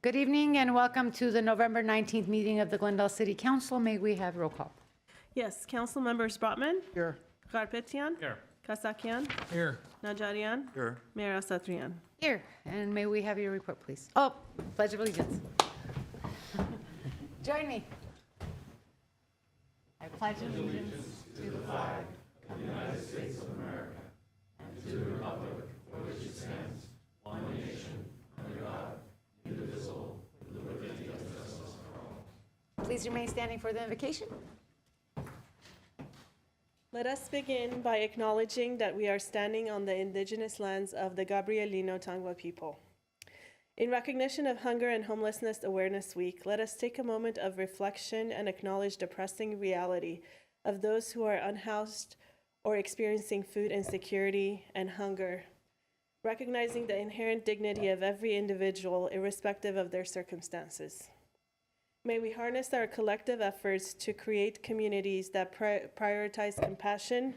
Good evening and welcome to the November 19th meeting of the Glendale City Council. May we have roll call? Yes, council members Brotman. Here. Garpetian. Here. Kasakian. Here. Najarian. Here. Mayor Asatrian. Here, and may we have your report, please? Oh, Pledge of Allegiance. Join me. I pledge allegiance to the flag of the United States of America and to the republic for which it stands, one nation, under God, indivisible, with liberty and justice for all. Please remain standing for the invocation. Let us begin by acknowledging that we are standing on the indigenous lands of the Gabrielino Tangwa people. In recognition of Hunger and Homelessness Awareness Week, let us take a moment of reflection and acknowledge the pressing reality of those who are unhoused or experiencing food insecurity and hunger, recognizing the inherent dignity of every individual irrespective of their circumstances. May we harness our collective efforts to create communities that prioritize compassion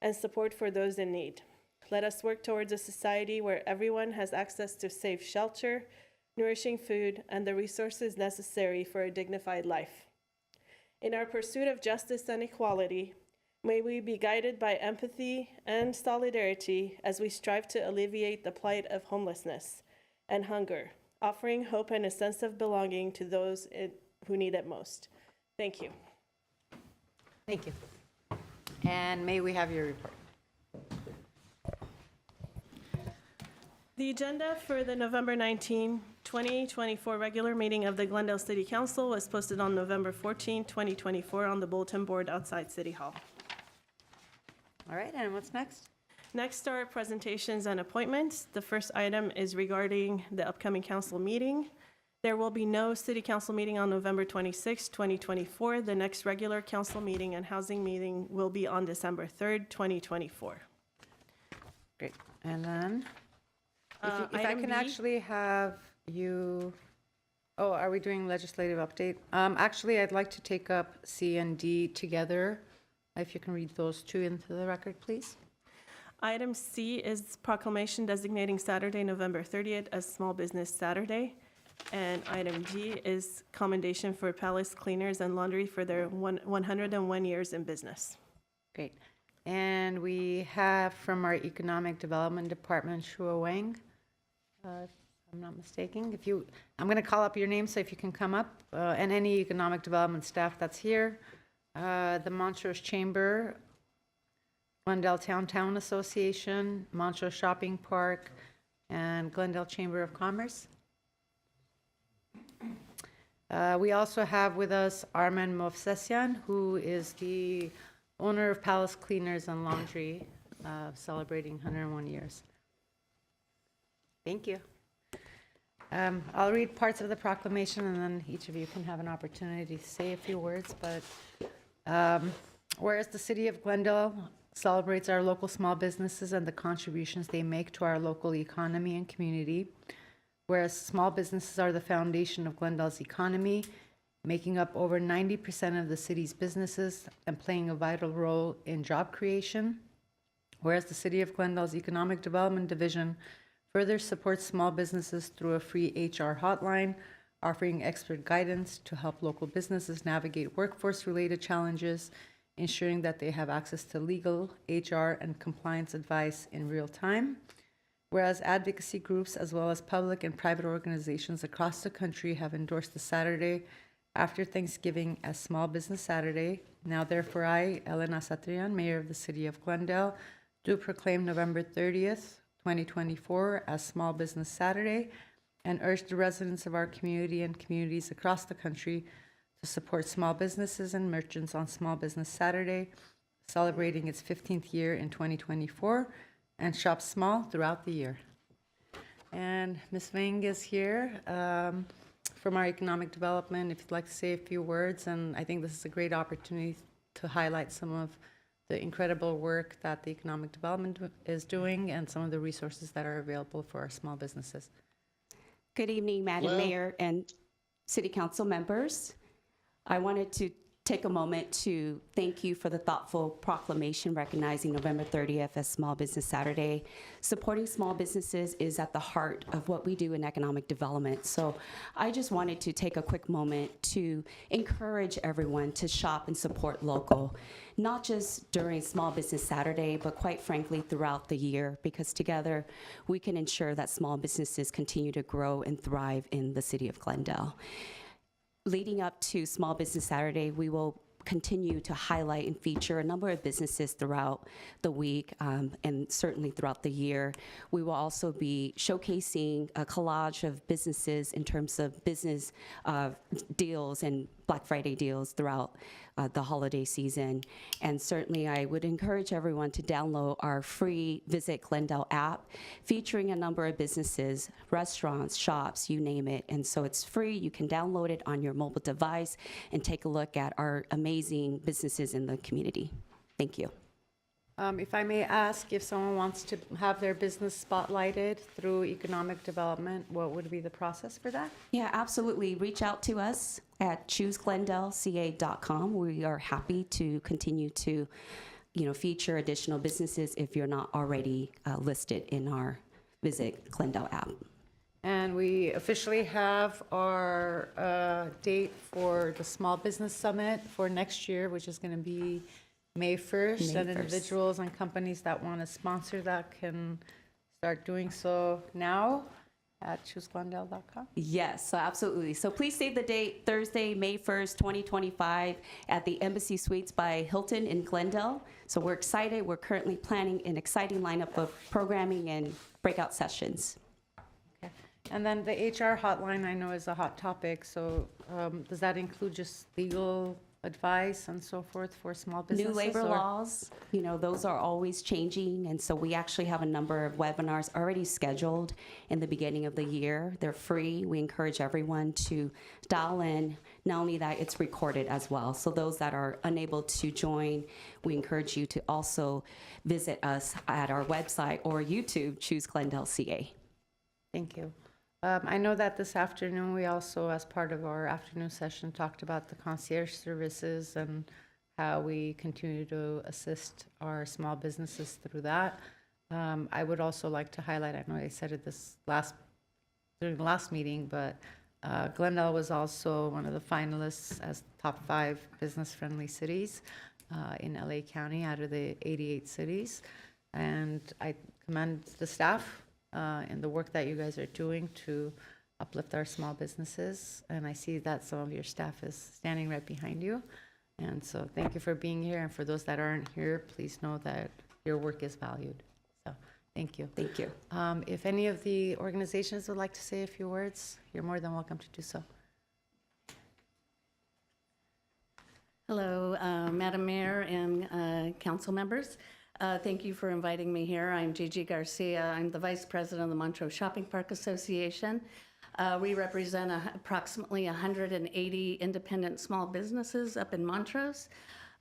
and support for those in need. Let us work towards a society where everyone has access to safe shelter, nourishing food, and the resources necessary for a dignified life. In our pursuit of justice and equality, may we be guided by empathy and solidarity as we strive to alleviate the plight of homelessness and hunger, offering hope and a sense of belonging to those who need it most. Thank you. Thank you. And may we have your report? The agenda for the November 19, 2024 regular meeting of the Glendale City Council was posted on November 14, 2024 on the bulletin board outside City Hall. All right, and what's next? Next are presentations and appointments. The first item is regarding the upcoming council meeting. There will be no city council meeting on November 26, 2024. The next regular council meeting and housing meeting will be on December 3rd, 2024. Great. And then, if I Item can B. actually have you, oh, are we doing legislative update? Actually, I'd like to take up C and D together. If you can read those two into the record, please. Item C is proclamation designating Saturday, November 30th as Small Business Saturday. And item D is commendation for Palace Cleaners and Laundry for their 101 years in business. Great. And we have from our Economic Development Department, Shua Wang, if I'm not mistaken. I'm going to call up your name, so if you can come up, and any economic development staff that's here. The Montrose Chamber, Glendale Town Association, Montrose Shopping Park, and Glendale Chamber of Commerce. We also have with us Arman Movsesian, who is the owner of Palace Cleaners and Laundry, celebrating 101 years. Thank you. I'll read parts of the proclamation, and then each of you can have an opportunity to say a few words. But whereas the City of Glendale celebrates our local small businesses and the contributions they make to our local economy and community, whereas small businesses are the foundation of Glendale's economy, making up over 90% of the city's businesses and playing a vital role in job creation, whereas the City of Glendale's Economic Development Division further supports small businesses through a free HR hotline, offering expert guidance to help local businesses navigate workforce-related challenges, ensuring that they have access to legal, HR, and compliance advice in real time. Whereas advocacy groups, as well as public and private organizations across the country, have endorsed the Saturday after Thanksgiving as Small Business Saturday. Now, therefore, I, Elena Satrian, Mayor of the City of Glendale, do proclaim November 30th, 2024 as Small Business Saturday, and urge the residents of our community and communities across the country to support small businesses and merchants on Small Business Saturday, celebrating its 15th year in 2024, and shop small throughout the year. And Ms. Wang is here from our Economic Development, if you'd like to say a few words. And I think this is a great opportunity to highlight some of the incredible work that the Economic Development is doing and some of the resources that are available for our small businesses. Good evening, Madam Mayor and City Council members. I wanted to take a moment to thank you for the thoughtful proclamation recognizing November 30th as Small Business Saturday. Supporting small businesses is at the heart of what we do in economic development. So I just wanted to take a quick moment to encourage everyone to shop and support local, not just during Small Business Saturday, but quite frankly throughout the year, because together we can ensure that small businesses continue to grow and thrive in the city of Glendale. Leading up to Small Business Saturday, we will continue to highlight and feature a number of businesses throughout the week and certainly throughout the year. We will also be showcasing a collage of businesses in terms of business deals and Black Friday deals throughout the holiday season. And certainly I would encourage everyone to download our free Visit Glendale app featuring a number of businesses, restaurants, shops, you name it. And so it's free. You can download it on your mobile device and take a look at our amazing businesses in the community. Thank you. If I may ask, if someone wants to have their business spotlighted through economic development, what would be the process for that? Yeah, absolutely. Reach out to us at chooseglendaleca.com. We are happy to continue to feature additional businesses if you're not already listed in our Visit Glendale app. And we officially have our date for the Small Business Summit for next year, which is going to be May 1st. May And 1st. individuals and companies that want to sponsor that can start doing so now at chooseglendale.com. Yes, so absolutely. So please save the date, Thursday, May 1st, 2025, at the Embassy Suites by Hilton in Glendale. So we're excited. We're currently planning an exciting lineup of programming and breakout sessions. Okay. And then the HR hotline, I know, is a hot topic. So does that include just legal advice and so forth for small businesses? New labor or- laws, those are always changing, and so we actually have a number of webinars already scheduled in the beginning of the year. They're free. We encourage everyone to dial in. Not only that, it's recorded as well. So those that are unable to join, we encourage you to also visit us at our website or YouTube, Choose Glendale CA. Thank you. I know that this afternoon, we also, as part of our afternoon session, talked about the concierge services and how we continue to assist our small businesses through that. I would also like to highlight, I know I said it during the last meeting, but Glendale was also one of the finalists as top 5 business-friendly cities in LA County out of the 88 cities. And I commend the staff and the work that you guys are doing to uplift our small businesses. And I see that some of your staff is standing right behind you. And so thank you for being here. And for those that aren't here, please know that your work is valued. So thank you. Thank you. If any of the organizations would like to say a few words, you're more than welcome to do so. Hello, Madam Mayor and council members. Thank you for inviting me here. I'm Gigi Garcia. I'm the Vice President of the Montrose Shopping Park Association. We represent approximately 180 independent small businesses up in Montrose,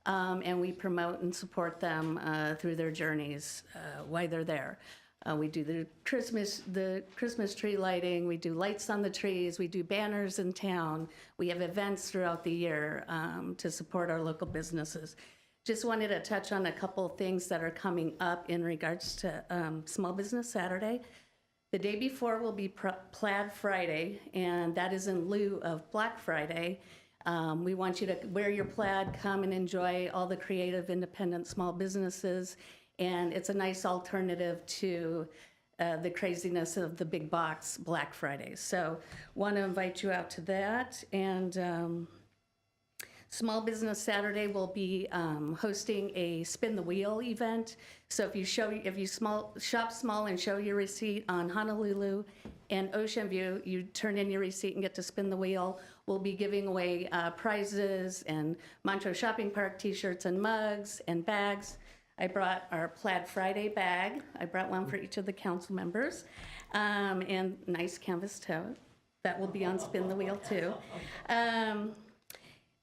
and we promote and support them through their journeys while they're there. We do the Christmas tree lighting. We do lights on the trees. We do banners in town. We have events throughout the year to support our local businesses. Just wanted to touch on a couple of things that are coming up in regards to Small Business Saturday. The day before will be Plaid Friday, and that is in lieu of Black Friday. We want you to wear your plaid, come and enjoy all the creative, independent small businesses, and it's a nice alternative to the craziness of the big box Black Friday. So want to invite you out to that. And Small Business Saturday will be hosting a spin the wheel event. So if you shop small and show your receipt on Honolulu and Ocean View, you turn in your receipt and get to spin the wheel. We'll be giving away prizes and Montrose Shopping Park t-shirts and mugs and bags. I brought our Plaid Friday bag. I brought one for each of the council members, and nice canvas tote. That will be on Spin the Wheel too.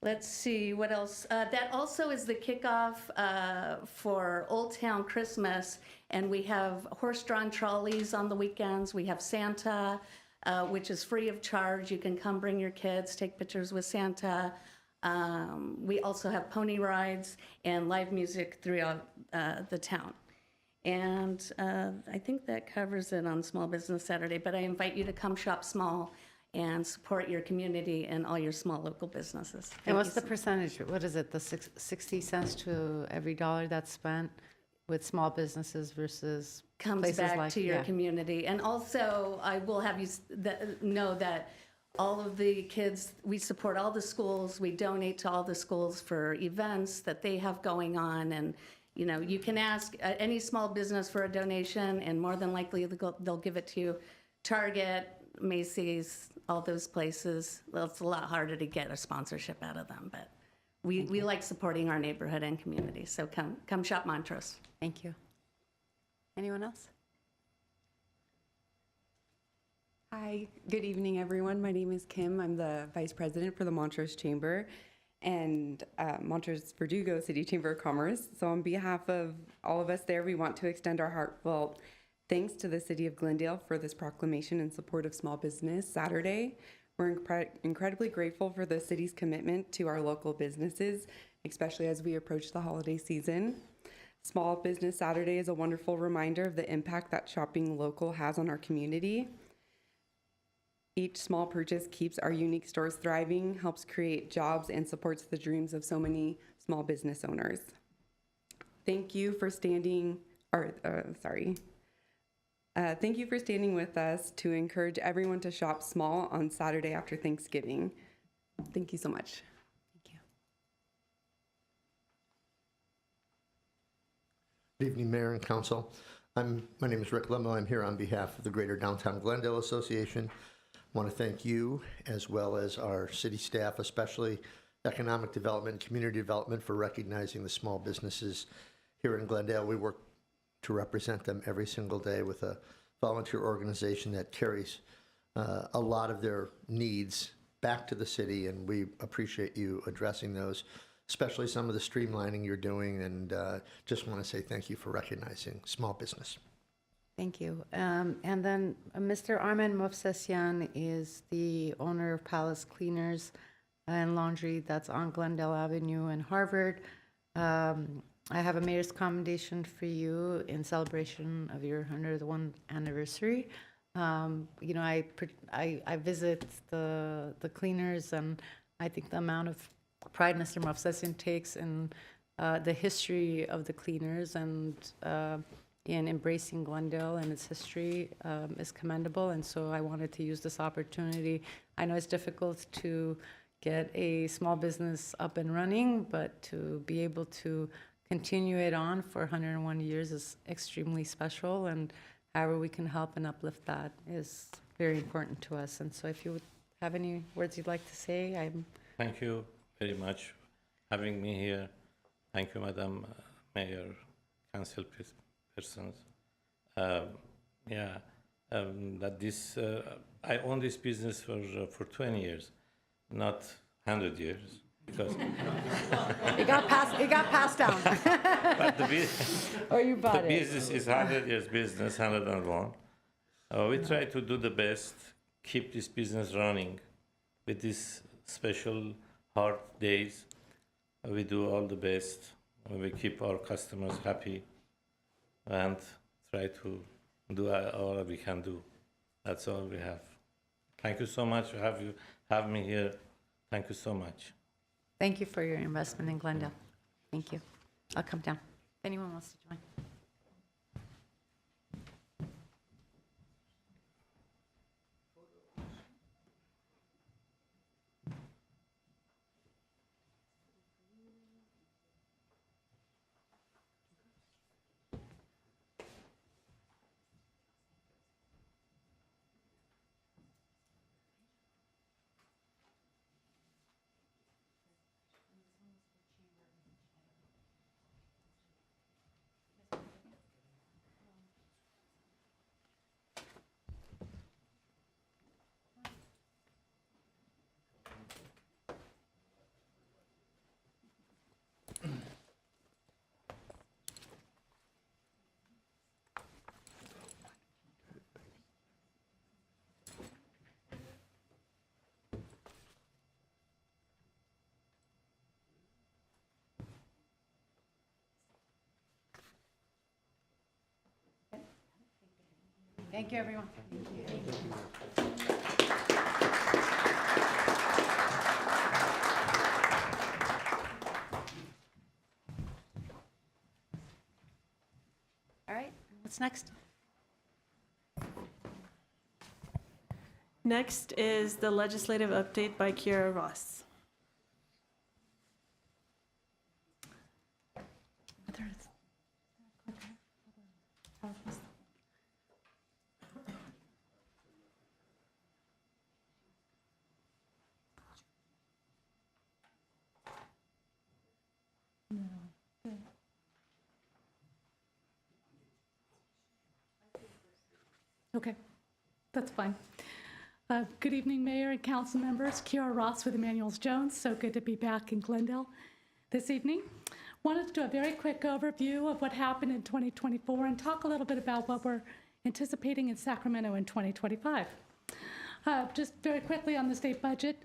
Let's see, what else? That also is the kickoff for Old Town Christmas, and we have horse-drawn trolleys on the weekends. We have Santa, which is free of charge. You can come bring your kids, take pictures with Santa. We also have pony rides and live music throughout the town. And I think that covers it on Small Business Saturday, but I invite you to come shop small and support your community and all your small local businesses. And what's the percentage? What is it, the 60 cents to every dollar that's spent with small businesses versus Comes places back like, to your yeah. community. And also, I will have you know that all of the kids, we support all the schools, we donate to all the schools for events that they have going on. And, you can ask any small business for a donation, and more than likely they'll give it to you. Target, Macy's, all those places. Well, it's a lot harder to get a sponsorship out of them, but we like supporting our neighborhood and community. So come shop Montrose. Thank you. Anyone else? Hi, good evening, everyone. My name is Kim. I'm the Vice President for the Montrose Chamber and Montrose Verdugo City Chamber of Commerce. So on behalf of all of us there, we want to extend our heartfelt thanks to the City of Glendale for this proclamation in support of small business Saturday. We're incredibly grateful for the city's commitment to our local businesses, especially as we approach the holiday season. Small Business Saturday is a wonderful reminder of the impact that shopping local has on our community. Each small purchase keeps our unique stores thriving, helps create jobs, and supports the dreams of so many small business owners. Thank you for standing with us to encourage everyone to shop small on Saturday after Thanksgiving. Thank you so much. Thank you. Good evening, Mayor and Council. My name is Rick Lemmo. I'm here on behalf of the Greater Downtown Glendale Association. I want to thank you, as well as our city staff, especially Economic Development, Community Development, for recognizing the small businesses here in Glendale. We work to represent them every single day with a volunteer organization that carries a lot of their needs back to the city, and we appreciate you addressing those, especially some of the streamlining you're doing, and just want to say thank you for recognizing small business. Thank you. And then Mr. Armen Movsesian is the owner of Palace Cleaners and Laundry that's on Glendale Avenue in Harvard. I have a mayor's commendation for you in celebration of your 101st anniversary. You know, I visit the cleaners, and I think the amount of pride Mr. Movsesian takes in the history of the cleaners and in embracing Glendale and its history is commendable. And so I wanted to use this opportunity. I know it's difficult to get a small business up and running, but to be able to continue it on for 101 years is extremely special, and however we can help and uplift that is very important to us. And so if you would have any words you'd like to say, I'm... Thank you very much for having me here. Thank you, Madam Mayor, Council persons. I own this business for 20 years, not 100 years, because It got passed down. but Or you the bought it. business is 100 years business, 101. We try to do the best, keep this business running with these special hard days. We do all the best. We keep our customers happy and try to do all we can do. That's all we have. Thank you so much for have me here. Thank you so much. Thank you for your investment in Glendale. Thank you. I'll come down. If anyone wants to join. Thank you, everyone. All right, what's next? Next is the legislative update by Kiera Ross. Okay, that's fine. Good evening, Mayor and council members. Kiara Ross with Emmanuels Jones. So good to be back in Glendale this evening. Wanted to do a very quick overview of what happened in 2024 and talk a little bit about what we're anticipating in Sacramento in 2025. Just very quickly on the state budget,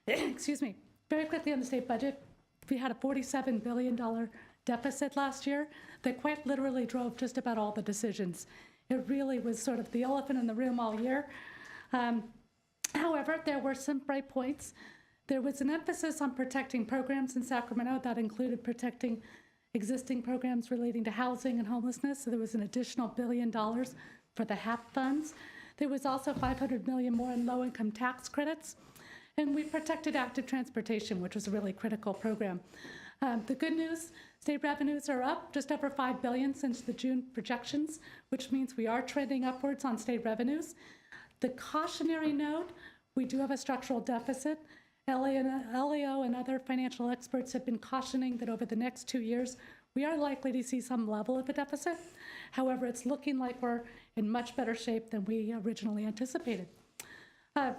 excuse me, very quickly on the state budget, we had a $47 billion deficit last year that quite literally drove just about all the decisions. It really was sort of the elephant in the room all year. However, there were some bright points. There was an emphasis on protecting programs in Sacramento that included protecting existing programs relating to housing and homelessness. So there was an additional $1 billion for the HAP funds. There was also $500 million more in low-income tax credits. And we protected active transportation, which was a really critical program. The good news, state revenues are up just over $5 billion since the June projections, which means we are trending upwards on state revenues. The cautionary note, we do have a structural deficit. LAO and other financial experts have been cautioning that over the next 2 years, we are likely to see some level of a deficit. However, it's looking like we're in much better shape than we originally anticipated.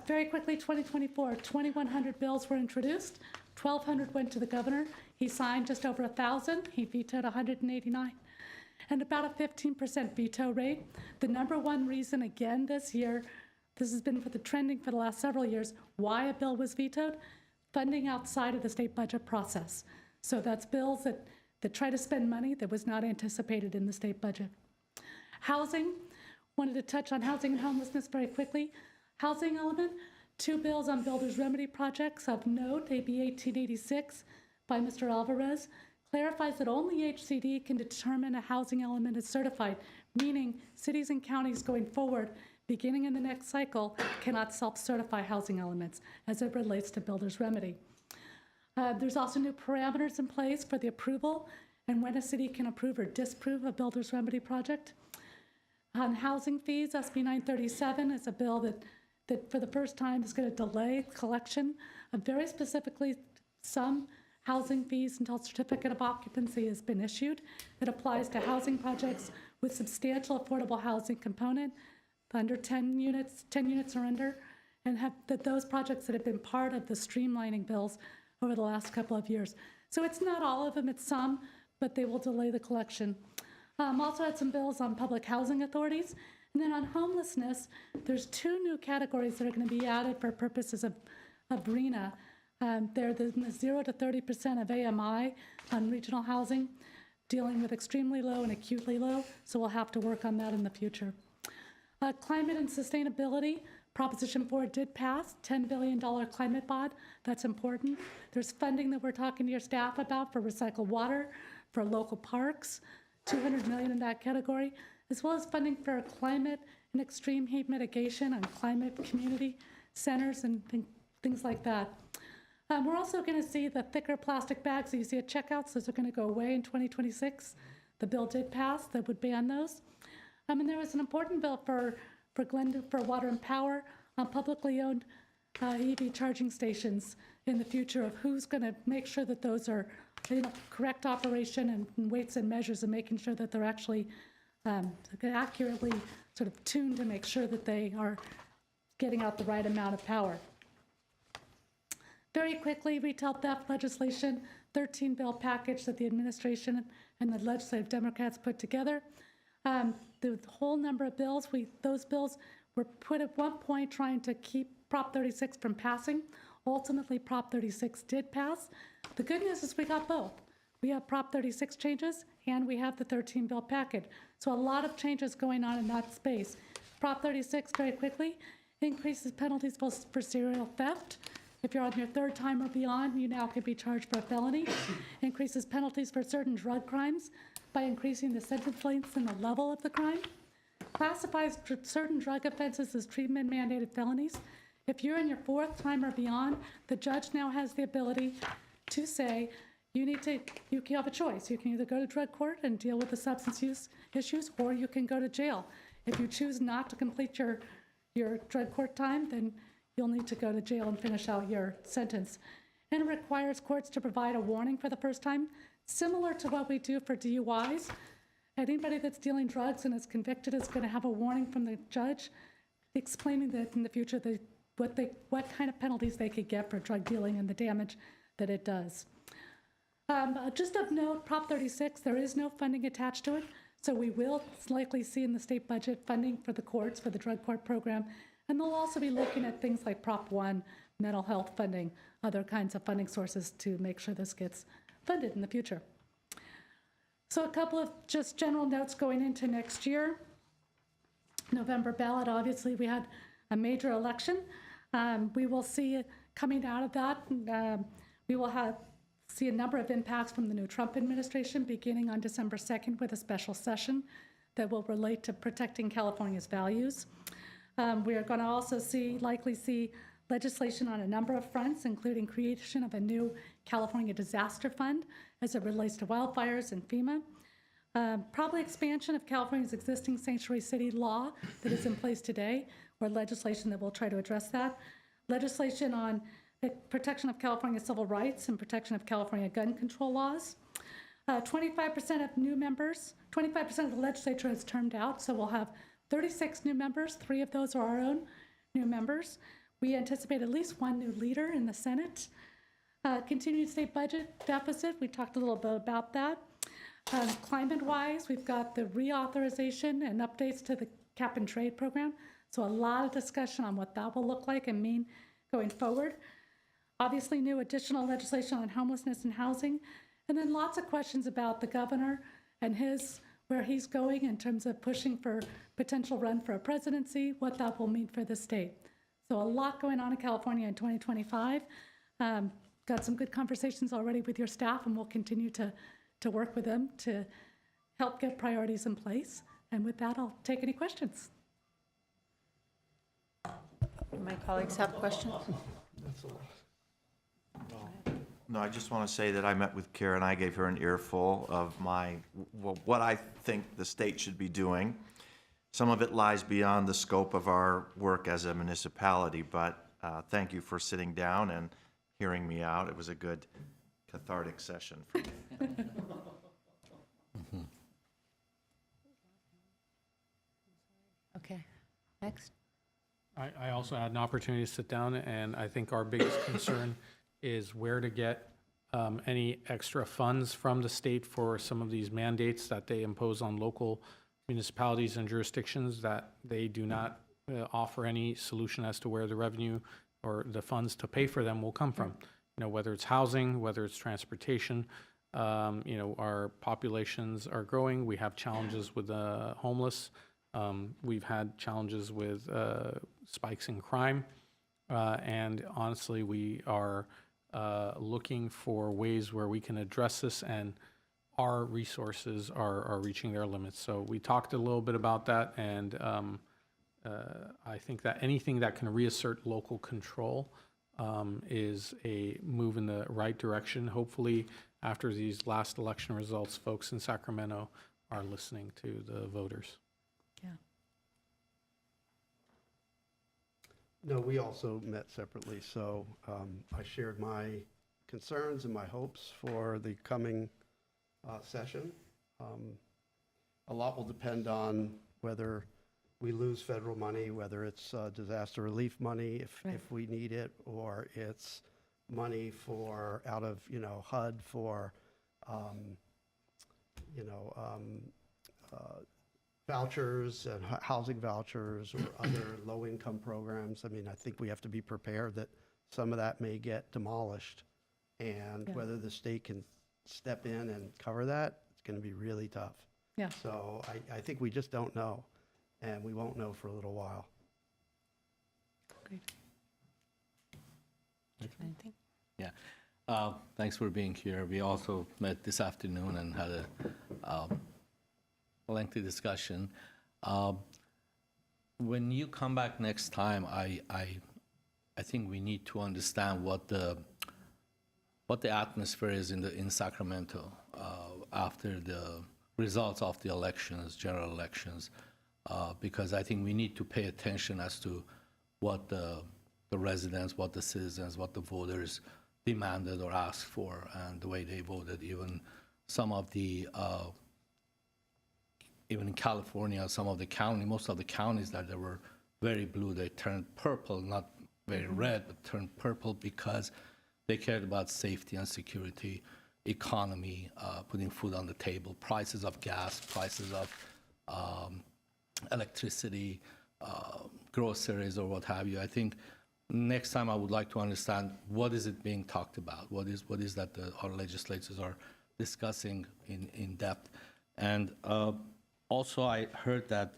Very quickly, 2024, 2,100 bills were introduced. 1,200 went to the governor. He signed just over 1,000. He vetoed 189. And about a 15% veto rate. The number one reason, again, this year, this has been for the trending for the last several years, why a bill was vetoed, funding outside of the state budget process. So that's bills that try to spend money that was not anticipated in the state budget. Housing, wanted to touch on housing and homelessness very quickly. Housing element, 2 bills on builders' remedy projects of note. AB 1886 by Mr. Alvarez clarifies that only HCD can determine a housing element is certified, meaning cities and counties going forward, beginning in the next cycle, cannot self-certify housing elements as it relates to builders' remedy. There's also new parameters in place for the approval and when a city can approve or disapprove a builders' remedy project. On housing fees, SB 937 is a bill that for the first time is going to delay collection of very specifically some housing fees until certificate of occupancy has been issued. It applies to housing projects with substantial affordable housing component, under 10 units or under, and those projects that have been part of the streamlining bills over the last couple of years. So it's not all of them, it's some, but they will delay the collection. Also had some bills on public housing authorities. And then on homelessness, there's 2 new categories that are going to be added for purposes of RENA. They're the 0 to 30% of AMI on regional housing, dealing with extremely low and acutely low, so we'll have to work on that in the future. Climate and sustainability, Proposition 4 did pass, $10 billion climate bond. That's important. There's funding that we're talking to your staff about for recycled water, for local parks, $200 million in that category, as well as funding for climate and extreme heat mitigation and climate community centers and things like that. We're also going to see the thicker plastic bags that you see at checkouts. Those are going to go away in 2026. The bill did pass that would ban those. And there was an important bill for water and power on publicly owned EV charging stations in the future of who's going to make sure that those are correct operation and weights and measures and making sure that they're actually accurately sort of tuned to make sure that they are getting out the right amount of power. Very quickly, retail theft legislation, 13-bill package that the administration and the legislative Democrats put together. The whole number of bills, those bills were put at one point trying to keep Prop 36 from passing. Ultimately, Prop 36 did pass. The good news is we got both. We have Prop 36 changes and we have the 13-bill package. So a lot of changes going on in that space. Prop 36, very quickly, increases penalties for serial theft. If you're on your 3rd time or beyond, you now can be charged for a felony. Increases penalties for certain drug crimes by increasing the sentence lengths and the level of the crime. Classifies certain drug offenses as treatment-mandated felonies. If you're in your 4th time or beyond, the judge now has the ability to say, you can have a choice. You can either go to drug court and deal with the substance use issues, or you can go to jail. If you choose not to complete your drug court time, then you'll need to go to jail and finish out your sentence. And it requires courts to provide a warning for the first time, similar to what we do for DUIs. Anybody that's dealing drugs and is convicted is going to have a warning from the judge explaining that in the future what kind of penalties they could get for drug dealing and the damage that it does. Just of note, Prop 36, there is no funding attached to it, so we will likely see in the state budget funding for the courts, for the drug court program, and they'll also be looking at things like Prop 1, mental health funding, other kinds of funding sources to make sure this gets funded in the future. So a couple of just general notes going into next year. November ballot, obviously, we had a major election. We will see coming out of that, we will see a number of impacts from the new Trump administration beginning on December 2nd with a special session that will relate to protecting California's values. We are going to also likely see legislation on a number of fronts, including creation of a new California disaster fund as it relates to wildfires and FEMA. Probably expansion of California's existing sanctuary city law that is in place today, or legislation that will try to address that. Legislation on the protection of California civil rights and protection of California gun control laws. 25% of new members, 25% of the legislature has termed out, so we'll have 36 new members. 3 of those are our own new members. We anticipate at least 1 new leader in the Senate. Continued state budget deficit, we talked a little bit about that. Climate-wise, we've got the reauthorization and updates to the cap and trade program. So a lot of discussion on what that will look like and mean going forward. Obviously, new additional legislation on homelessness and housing. And then lots of questions about the governor and where he's going in terms of pushing for potential run for a presidency, what that will mean for the state. So a lot going on in California in 2025. Got some good conversations already with your staff, and we'll continue to work with them to help get priorities in place. And with that, I'll take any questions. My colleagues have questions? No, I just want to say that I met with Karen. I gave her an earful of what I think the state should be doing. Some of it lies beyond the scope of our work as a municipality, but thank you for sitting down and hearing me out. It was a good cathartic session for me. Okay, next. I also had an opportunity to sit down, and I think our biggest concern is where to get any extra funds from the state for some of these mandates that they impose on local municipalities and jurisdictions, that they do not offer any solution as to where the revenue or the funds to pay for them will come from. You know, whether it's housing, whether it's transportation. You know, our populations are growing. We have challenges with the homeless. We've had challenges with spikes in crime. And honestly, we are looking for ways where we can address this, and our resources are reaching their limits. So we talked a little bit about that, and I think that anything that can reassert local control is a move in the right direction. Hopefully, after these last election results, folks in Sacramento are listening to the voters. Yeah. No, we also met separately, so I shared my concerns and my hopes for the coming session. A lot will depend on whether we lose federal money, whether it's disaster relief money if we need it, or it's money for out of HUD for vouchers and housing vouchers or other low-income programs. I mean, I think we have to be prepared that some of that may get demolished, and whether the state can step in and cover that, it's going to be really tough. Yeah. So I think we just don't know, and we won't know for a little while. Great. Anything? Yeah. Thanks for being here. We also met this afternoon and had a lengthy discussion. When you come back next time, I think we need to understand what the atmosphere is in Sacramento after the results of the elections, general elections, because I think we need to pay attention as to what the residents, what the citizens, what the voters demanded or asked for, and the way they voted. Even some of the even in California, most of the counties that they were very blue, they turned purple, not very red, but turned purple because they cared about safety and security, economy, putting food on the table, prices of gas, prices of electricity, groceries, or what have you. I think next time I would like to understand what is it being talked about, what is that our legislators are discussing in depth. And also, I heard that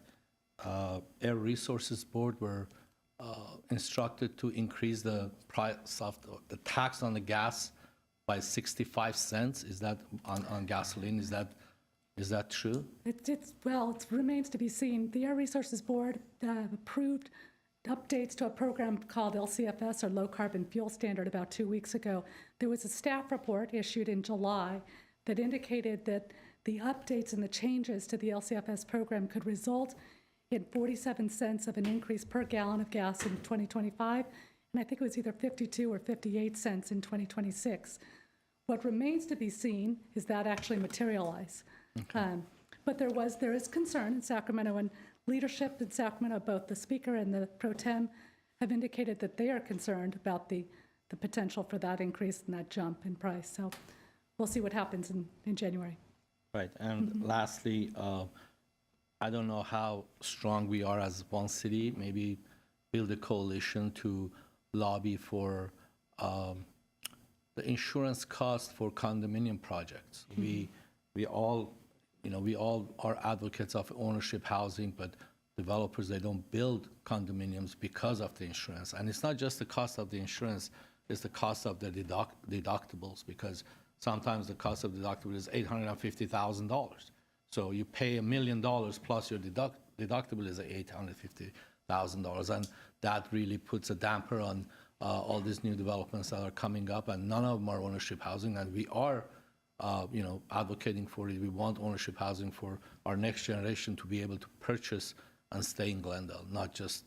Air Resources Board were instructed to increase the price of the tax on the gas by 65 cents. Is that on gasoline? Is that true? Well, it remains to be seen. The Air Resources Board approved updates to a program called LCFS, or Low Carbon Fuel Standard, about 2 weeks ago. There was a staff report issued in July that indicated that the updates and the changes to the LCFS program could result in 47 cents of an increase per gallon of gas in 2025, and I think it was either 52 or 58 cents in 2026. What remains to be seen is that actually materialize. But there is concern in Sacramento, and leadership in Sacramento, both the speaker and the pro tem, have indicated that they are concerned about the potential for that increase and that jump in price. So we'll see what happens in January. Right. And lastly, I don't know how strong we are as one city. Maybe build a coalition to lobby for the insurance cost for condominium projects. We all are advocates of ownership housing, but developers, they don't build condominiums because of the insurance. And it's not just the cost of the insurance, it's the cost of the deductibles, because sometimes the cost of deductible is $850,000. So you pay $1 million plus your deductible is $850,000. And that really puts a damper on all these new developments that are coming up, and none of them are ownership housing. And we are advocating for it. We want ownership housing for our next generation to be able to purchase and stay in Glendale, not just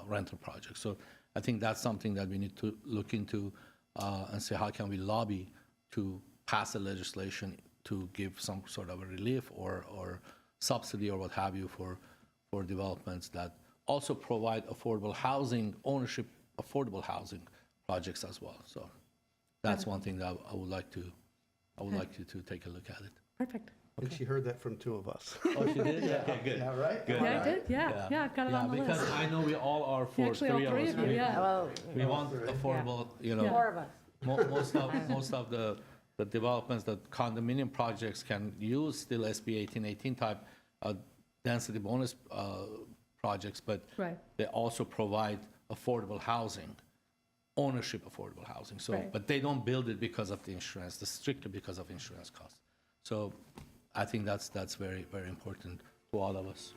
rental projects. So I think that's something that we need to look into and see how can we lobby to pass a legislation to give some sort of a relief or subsidy or what have you for developments that also provide affordable housing, ownership, affordable housing projects as well. So that's one thing that I would like you to take a look at it. Perfect. And she heard that from two of us. Oh, she did? Yeah, okay, good. Yeah, right? Good. Yeah, I did. Yeah, I've got it on the list. Because I know we all are for Actually, all three of you, right? yeah. Well, We want affordable, more of us. most of the developments that condominium projects can use still SB 1818 type density bonus projects, but Right. they also provide affordable housing, ownership affordable housing. So, Right. but they don't build it because of the insurance, strictly because of insurance costs. So I think that's very, very important to all of us.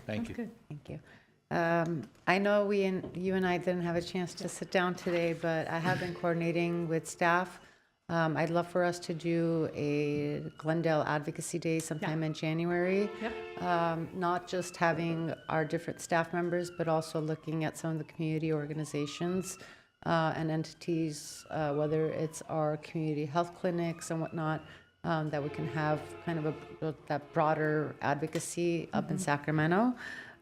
Thank you. Good. Thank you. I know you and I didn't have a chance to sit down today, but I have been coordinating with staff. I'd love for us to do a Glendale Advocacy Day sometime in January. Yep. Not just having our different staff members, but also looking at some of the community organizations and entities, whether it's our community health clinics and whatnot, that we can have kind of that broader advocacy up in Sacramento.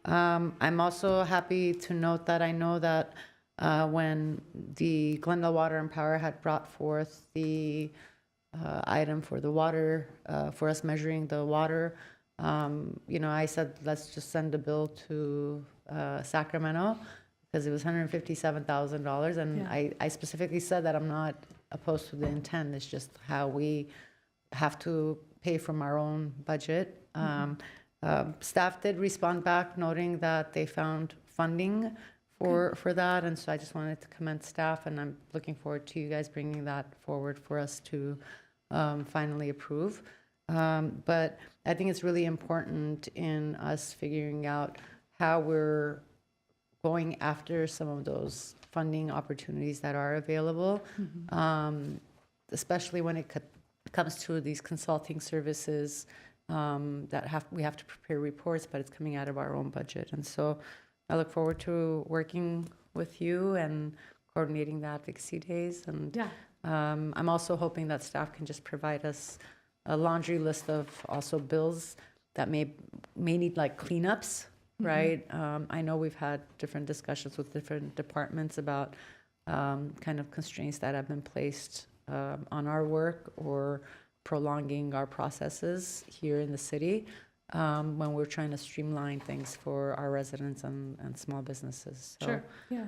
I'm also happy to note that I know that when the Glendale Water and Power had brought forth the item for the water, for us measuring the water, I said, let's just send a bill to Sacramento, because it was $157,000. And I specifically said that I'm not opposed to the intent. It's just how we have to pay from our own budget. Staff did respond back, noting that they found funding for that, and so I just wanted to commend staff, and I'm looking forward to you guys bringing that forward for us to finally approve. But I think it's really important in us figuring out how we're going after some of those funding opportunities that are available, especially when it comes to these consulting services that we have to prepare reports, but it's coming out of our own budget. And so I look forward to working with you and coordinating the advocacy days. And I'm also hoping that staff can just provide us a laundry list of also bills that may need like cleanups, right? I know we've had different discussions with different departments about kind of constraints that have been placed on our work or prolonging our processes here in the city when we're trying to streamline things for our residents and small businesses. So, Sure. Yeah.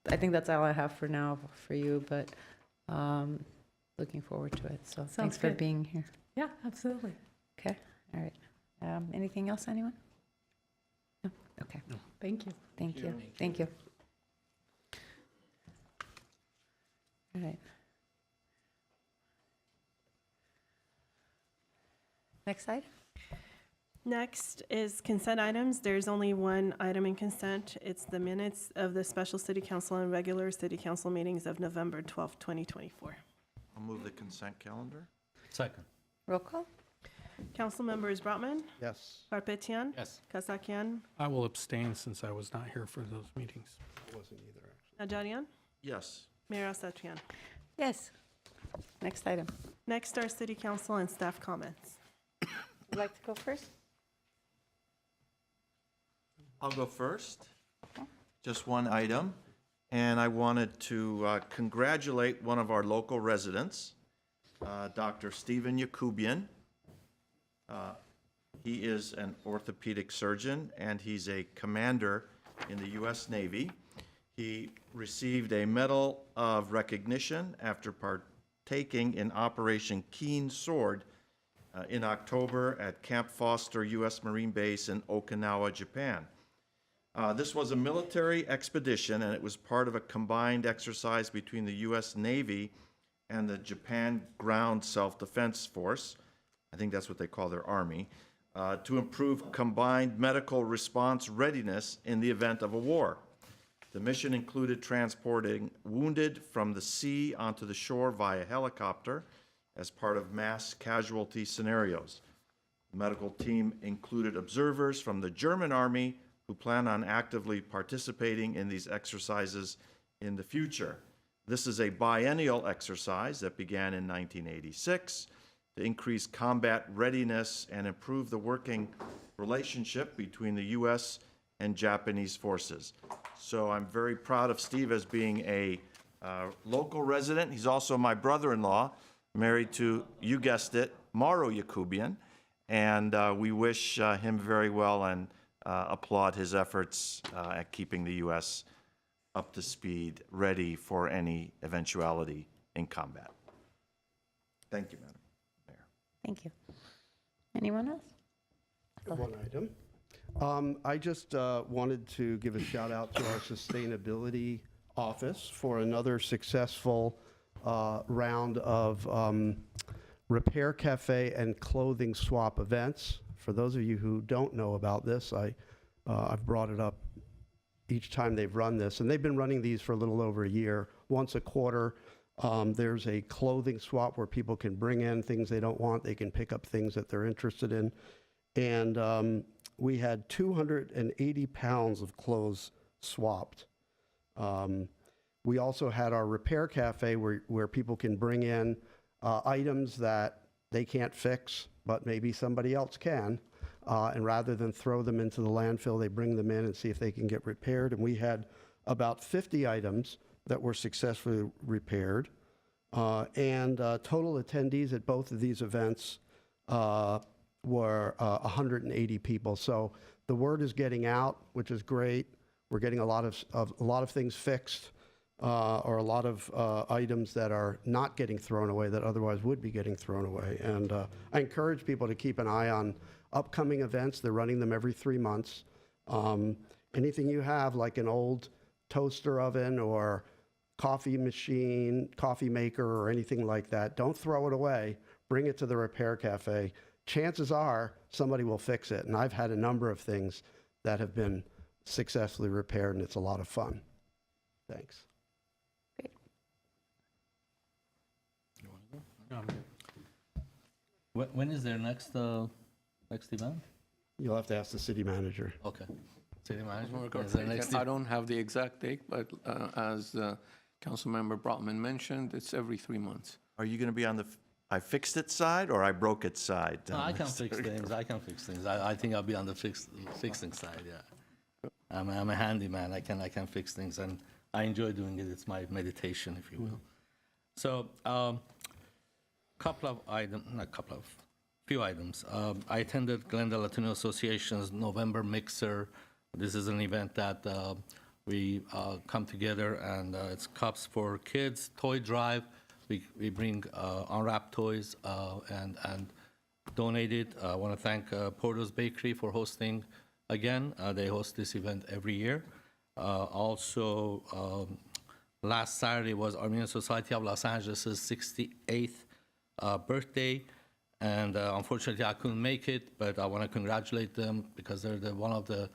I think that's all I have for now for you, but Looking forward to it. So Sounds thanks for good. being here. Yeah, absolutely. Okay, all right. Anything else, anyone? No? Okay, Thank you. thank you. Thank you. All right. Next item? Next is consent items. There's only one item in consent. It's the minutes of the special city council and regular city council meetings of November 12th, 2024. I'll move the consent calendar. Second. Roll call? Council members Brotman, Yes, Garpetian, Yes. Kasakian, I will abstain since I was not here for those meetings. I wasn't either, actually. Najarian, Yes. Mayor Asatryan. Yes. Next item. Next are city council and staff comments. Would like to go first? I'll go first. Just one item. And I wanted to congratulate one of our local residents, Dr. Stephen Yakubian. He is an orthopedic surgeon, and he's a commander in the U.S. Navy. He received a Medal of Recognition after partaking in Operation Keen Sword in October at Camp Foster U.S. Marine Base in Okinawa, Japan. This was a military expedition, and it was part of a combined exercise between the U.S. Navy and the Japan Ground Self-Defense Force, I think that's what they call their army, to improve combined medical response readiness in the event of a war. The mission included transporting wounded from the sea onto the shore via helicopter as part of mass casualty scenarios. The medical team included observers from the German army who plan on actively participating in these exercises in the future. This is a biennial exercise that began in 1986 to increase combat readiness and improve the working relationship between the U.S. and Japanese forces. So I'm very proud of Steve as being a local resident. He's also my brother-in-law, married to, you guessed it, Mauro Yakubian, and we wish him very well and applaud his efforts at keeping the U.S. up to speed, ready for any eventuality in combat. Thank you, Madam Mayor. Thank you. Anyone else? Go ahead. One item. I just wanted to give a shout out to our sustainability office for another successful round of repair cafe and clothing swap events. For those of you who don't know about this, I've brought it up each time they've run this, and they've been running these for a little over a year. Once a quarter, there's a clothing swap where people can bring in things they don't want. They can pick up things that they're interested in. And we had 280 pounds of clothes swapped. We also had our repair cafe where people can bring in items that they can't fix, but maybe somebody else can. And rather than throw them into the landfill, they bring them in and see if they can get repaired. And we had about 50 items that were successfully repaired. And total attendees at both of these events were 180 people. So the word is getting out, which is great. We're getting a lot of things fixed, or a lot of items that are not getting thrown away that otherwise would be getting thrown away. And I encourage people to keep an eye on upcoming events. They're running them every 3 months. Anything you have, like an old toaster oven or coffee machine, coffee maker, or anything like that, don't throw it away. Bring it to the repair cafe. Chances are somebody will fix it. And I've had a number of things that have been successfully repaired, and it's a lot of fun. Thanks. When is their next event? You'll have to ask the city manager. Okay. City management, Or is their next I don't have the exact date, but as Councilmember Brotman mentioned, it's every 3 months. Are you going to be on the I fixed it side or I broke it side? No, I can fix things. I can fix things. I think I'll be on the fixing side. Yeah, I'm a handyman. I can fix things, and I enjoy doing it. It's my meditation, if you will. So, few items. I attended Glendale Latino Association's November Mixer. This is an event that we come together, and it's Cups for Kids, toy drive We bring unwrapped toys and donate it. I want to thank Porter's Bakery for hosting again. They host this event every year. Also, last Saturday was Armenian Society of Los Angeles' 68th birthday. And unfortunately, I couldn't make it, but I want to congratulate them because they're one of the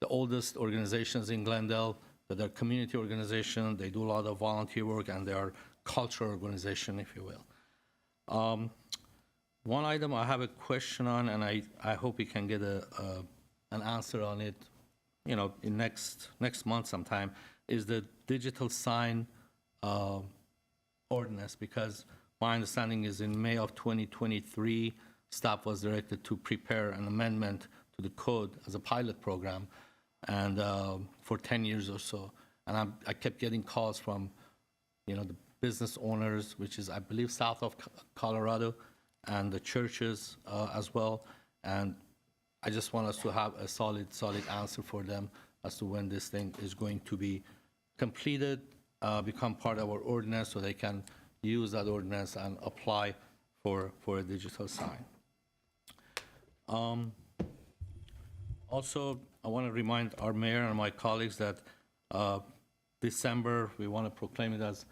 oldest organizations in Glendale. They're a community organization. They do a lot of volunteer work, and they are cultural organization, if you will. One item I have a question on, and I hope we can get an answer on it, in next month sometime, is the digital sign ordinance, because my understanding is in May of 2023, staff was directed to prepare an amendment to the code as a pilot program, and for 10 years or so. And I kept getting calls from, the business owners, which is, I believe, south of Colorado, and the churches as well. And I just want us to have a solid answer for them as to when this thing is going to be completed, become part of our ordinance, so they can use that ordinance and apply for a digital sign. Also, I want to remind our mayor and my colleagues that December, we want to proclaim it as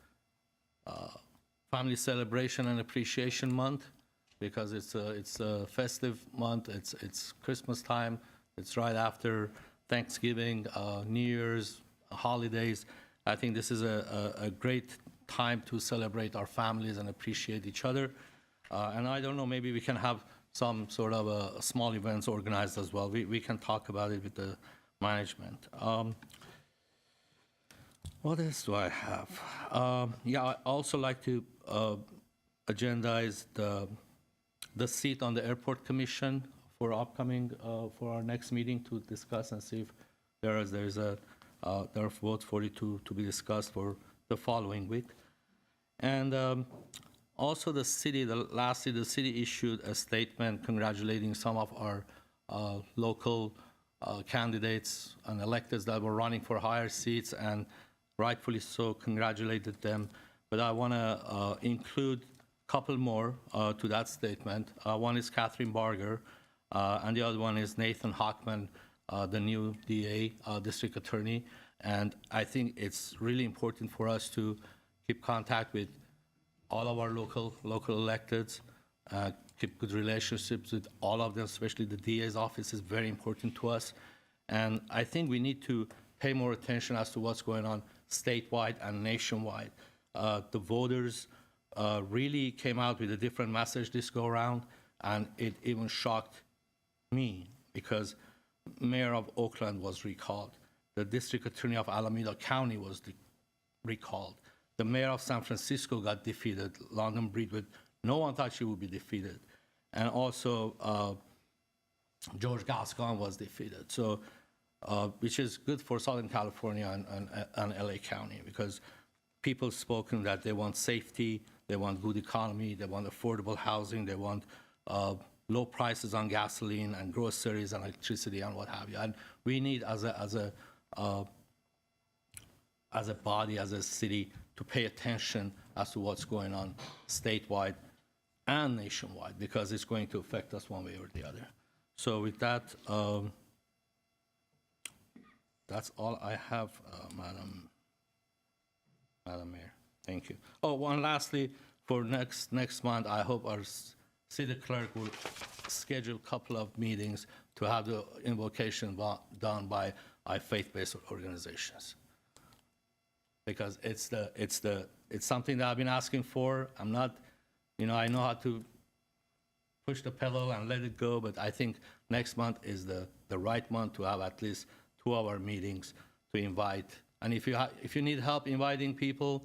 Family Celebration and Appreciation Month, because it's a festive month. It's Christmas time. It's right after Thanksgiving, New Year's, holidays. I think this is a great time to celebrate our families and appreciate each other. And I don't know, maybe we can have some sort of a small events organized as well. We can talk about it with the management. What else do I have? I also like to agendize the seat on the airport commission for upcoming, for our next meeting, to discuss and see if there are votes for it to be discussed for the following week. And also lastly, the city issued a statement congratulating some of our local candidates and electeds that were running for higher seats, and rightfully so, congratulated them. But I want to include a couple more to that statement. One is Catherine Barger, and the other one is Nathan Hockman, the new DA, district attorney. And I think it's really important for us to keep contact with all of our local electeds, keep good relationships with all of them, especially the DA's office is very important to us. And I think we need to pay more attention as to what's going on statewide and nationwide. The voters really came out with a different message this go around, and it even shocked me because Mayor of Oakland was recalled. The district attorney of Alameda County was recalled. The mayor of San Francisco got defeated, London Breed, with no one thought she would be defeated. And also George Gascon was defeated. So, which is good for Southern California and LA County, because people spoken that they want safety, they want good economy, they want affordable housing, they want low prices on gasoline and groceries and electricity and what have you. And we need, as a body, as a city, to pay attention as to what's going on statewide and nationwide, because it's going to affect us one way or the other. So with that, that's all I have, Madam Mayor. Thank you. Oh, one lastly, for next month, I hope our city clerk will schedule a couple of meetings to have the invocation done by our faith-based organizations, because it's something that I've been asking for. I'm not, I know how to push the pedal and let it go, but I think next month is the right month to have at least 2 hour meetings to invite. And if you need help inviting people,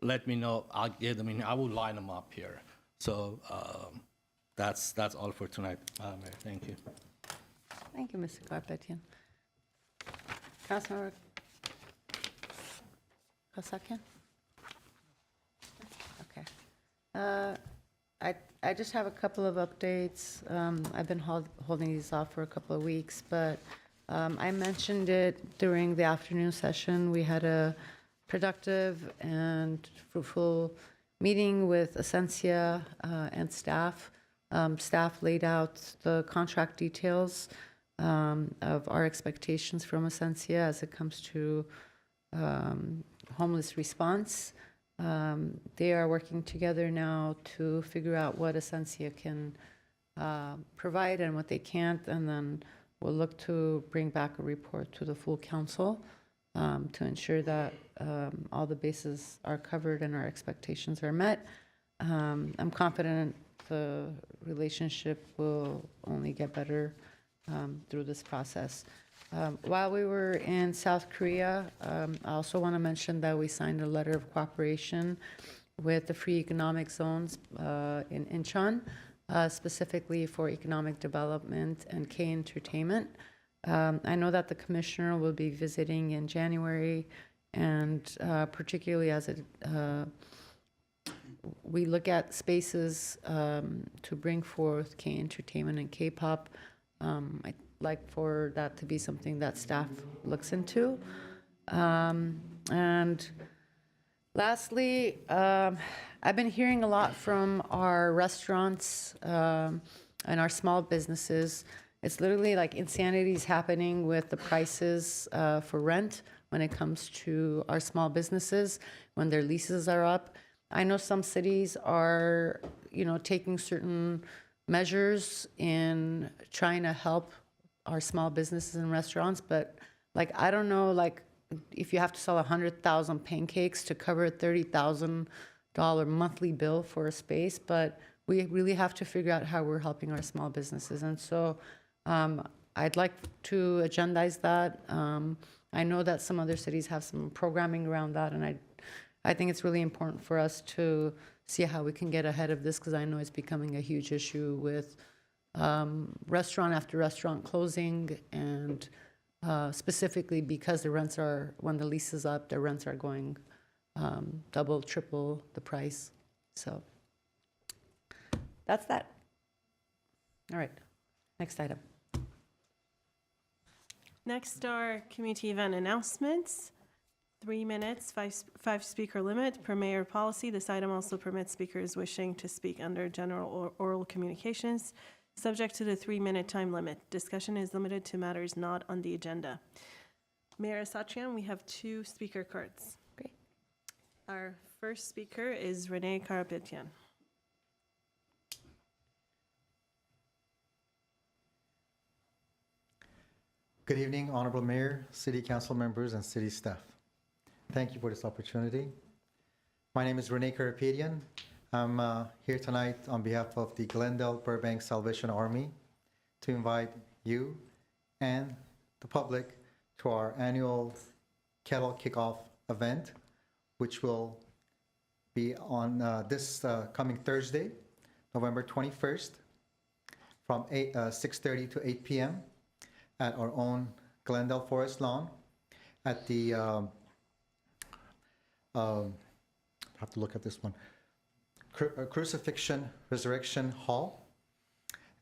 let me know. I'll get them in. I will line them up here. So that's all for tonight, Madam Mayor. Thank you. Thank you, Mr. Garpetian. Councilmember Kasakian? Okay. I just have a couple of updates. I've been holding these off for a couple of weeks, but I mentioned it during the afternoon session. We had a productive and fruitful meeting with Essentia and staff. Staff laid out the contract details of our expectations from Essentia as it comes to homeless response. They are working together now to figure out what Essentia can provide and what they can't, and then we'll look to bring back a report to the full council to ensure that all the bases are covered and our expectations are met. I'm confident the relationship will only get better through this process. While we were in South Korea, I also want to mention that we signed a letter of cooperation with the free economic zones in Incheon, specifically for economic development and K-entertainment. I know that the commissioner will be visiting in January, and particularly as we look at spaces to bring forth K-entertainment and K-pop. I'd like for that to be something that staff looks into. And lastly, I've been hearing a lot from our restaurants and our small businesses. It's literally like insanity is happening with the prices for rent when it comes to our small businesses, when their leases are up. I know some cities are, taking certain measures in trying to help our small businesses and restaurants, but I don't know, if you have to sell 100,000 pancakes to cover a $30,000 monthly bill for a space, but we really have to figure out how we're helping our small businesses. And so I'd like to agendize that. I know that some other cities have some programming around that, and I think it's really important for us to see how we can get ahead of this, because I know it's becoming a huge issue with restaurant after restaurant closing, and specifically because when the lease is up, the rents are going double, triple the price. So that's that. All right, next item. Next are community event announcements. 3 minutes, five speaker limit per mayor policy. This item also permits speakers wishing to speak under general or oral communications, subject to the 3-minute time limit. Discussion is limited to matters not on the agenda. Mayor Asatrian, we have 2 speaker cards. Great. Our first speaker is Renee Karapetyan. Good evening, Honorable Mayor, City Council members, and City staff. Thank you for this opportunity. My name is Renee Karapetyan. I'm here tonight on behalf of the Glendale Burbank Salvation Army to invite you and the public to our annual Kettle Kickoff event, which will be on this coming Thursday, November 21st, from 6:30 to 8 p.m. at our own Glendale Forest Lawn at the, I have to look at this one, Crucifixion Resurrection Hall.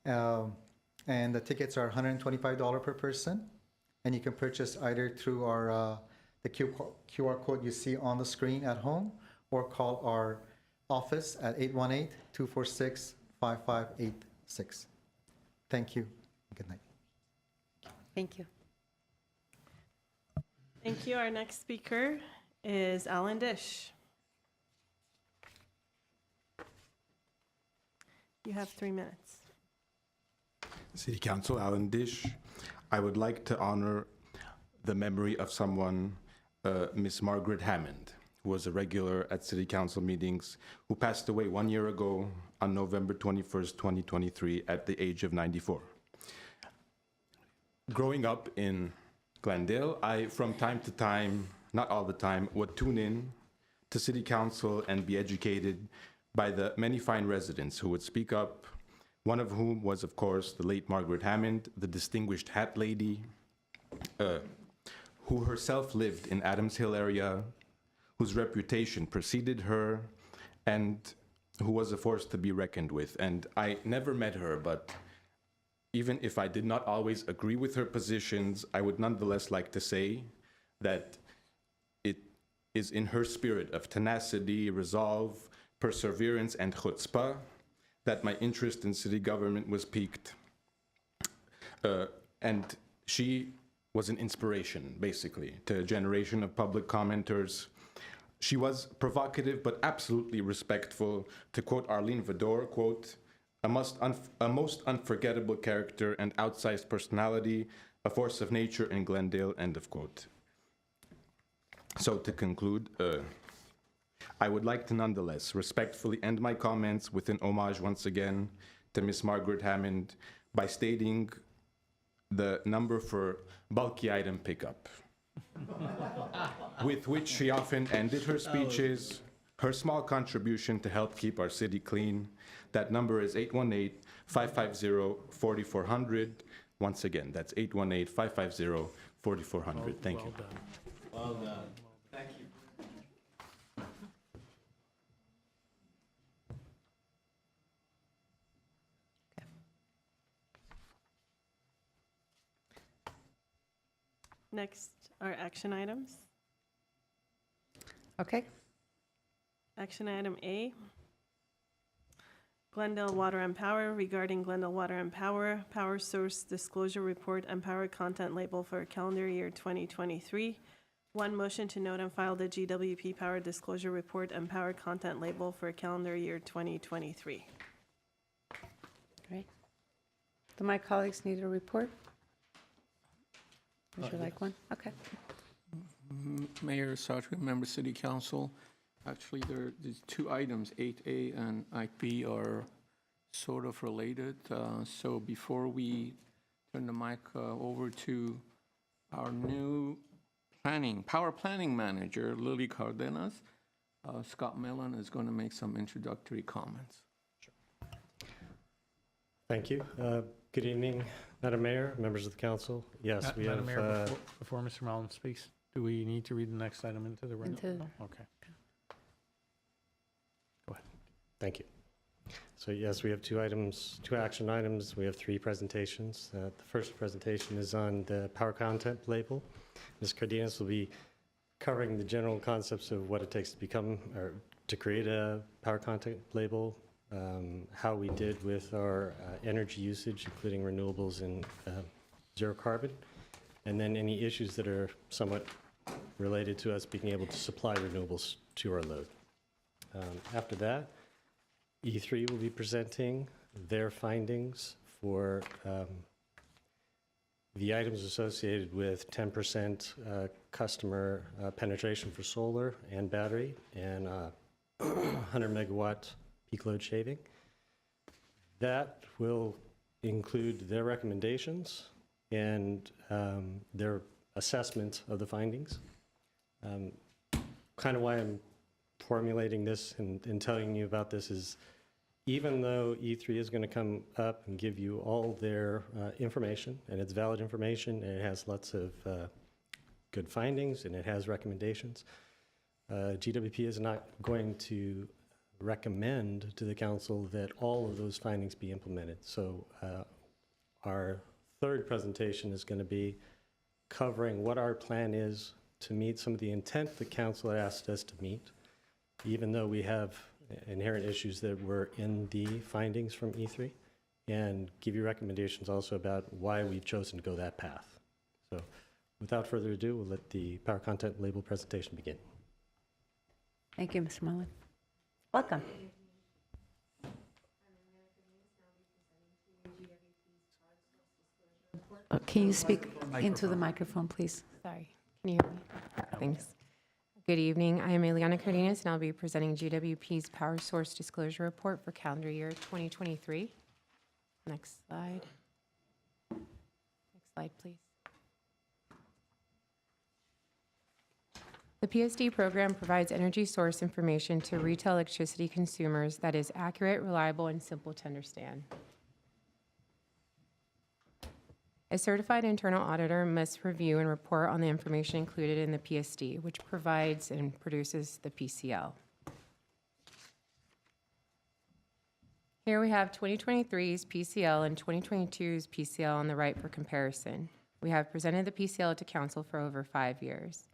And the tickets are $125 per person. And you can purchase either through our the QR code you see on the screen at home, or call our office at 818-246-5586. Thank you. Good night. Thank you. Thank you. Our next speaker is Alan Dish. You have 3 minutes. City Council, Alan Dish. I would like to honor the memory of someone, Miss Margaret Hammond, who was a regular at City Council meetings, who passed away 1 year ago on November 21st, 2023, at the age of 94. Growing up in Glendale, I, from time to time, not all the time, would tune in to City Council and be educated by the many fine residents who would speak up, one of whom was, of course, the late Margaret Hammond, the distinguished hat lady, who herself lived in Adams Hill area, whose reputation preceded her, and who was a force to be reckoned with. And I never met her, but even if I did not always agree with her positions, I would nonetheless like to say that it is in her spirit of tenacity, resolve, perseverance, and chutzpah, that my interest in city government was piqued. And she was an inspiration, basically, to a generation of public commenters. She was provocative but absolutely respectful. To quote Arlene Vidor, quote, a most unforgettable character and outsized personality, a force of nature in Glendale, end of quote. So to conclude, I would like to nonetheless respectfully end my comments with an homage once again to Miss Margaret Hammond by stating the number for bulky item pickup, with which she often ended her speeches, her small contribution to help keep our city clean. That number is 818-550-4400. Once again, that's 818-550-4400. Thank you. Well done. Thank you. Next are action items. Okay. Action item A, Glendale Water and Power regarding Glendale Water and Power, Power Source Disclosure Report and Power Content Label for calendar year 2023. One motion to note and file the GWP Power Disclosure Report and Power Content Label for calendar year 2023. Great. Do my colleagues need a report? Would you like one? Okay. Mayor Sartre, member City Council, actually there's two items, 8A and 8B are sort of related. So before we turn the mic over to our new power planning manager, Lily Cardenas, Scott Millen is going to make some introductory comments. Thank you. Good evening, Madam Mayor, members of the council. Yes, we Madam have... Mayor, before Mr. Mellon speaks, do we need to read the next item into the record? Into- No? Okay. Go ahead. Thank you. So yes, we have two action items. We have three presentations. The first presentation is on the power content label. Ms. Cardenas will be covering the general concepts of what it takes to become or to create a power content label, how we did with our energy usage, including renewables and zero carbon, and then any issues that are somewhat related to us being able to supply renewables to our load. After that, E3 will be presenting their findings for the items associated with 10% customer penetration for solar and battery and 100 megawatt peak load shaving. That will include their recommendations and their assessment of the findings. Kind of why I'm formulating this and telling you about this is, even though E3 is going to come up and give you all their information, and it's valid information, and it has lots of good findings, and it has recommendations, GWP is not going to recommend to the council that all of those findings be implemented. So our third presentation is going to be covering what our plan is to meet some of the intent the council asked us to meet, even though we have inherent issues that were in the findings from E3, and give you recommendations also about why we've chosen to go that path. So without further ado, we'll let the power content label presentation begin. Thank you, Mr. Mullen. Welcome. Can you speak into the microphone, please? Sorry, can you hear me? Thanks. Good evening. I am Eliana Cardenas, and I'll be presenting GWP's Power Source Disclosure Report for calendar year 2023. Next slide. Next slide, please. The PSD program provides energy source information to retail electricity consumers that is accurate, reliable, and simple to understand. A certified internal auditor must review and report on the information included in the PSD, which provides and produces the PCL. Here we have 2023's PCL and 2022's PCL on the right for comparison. We have presented the PCL to council for over 5 years.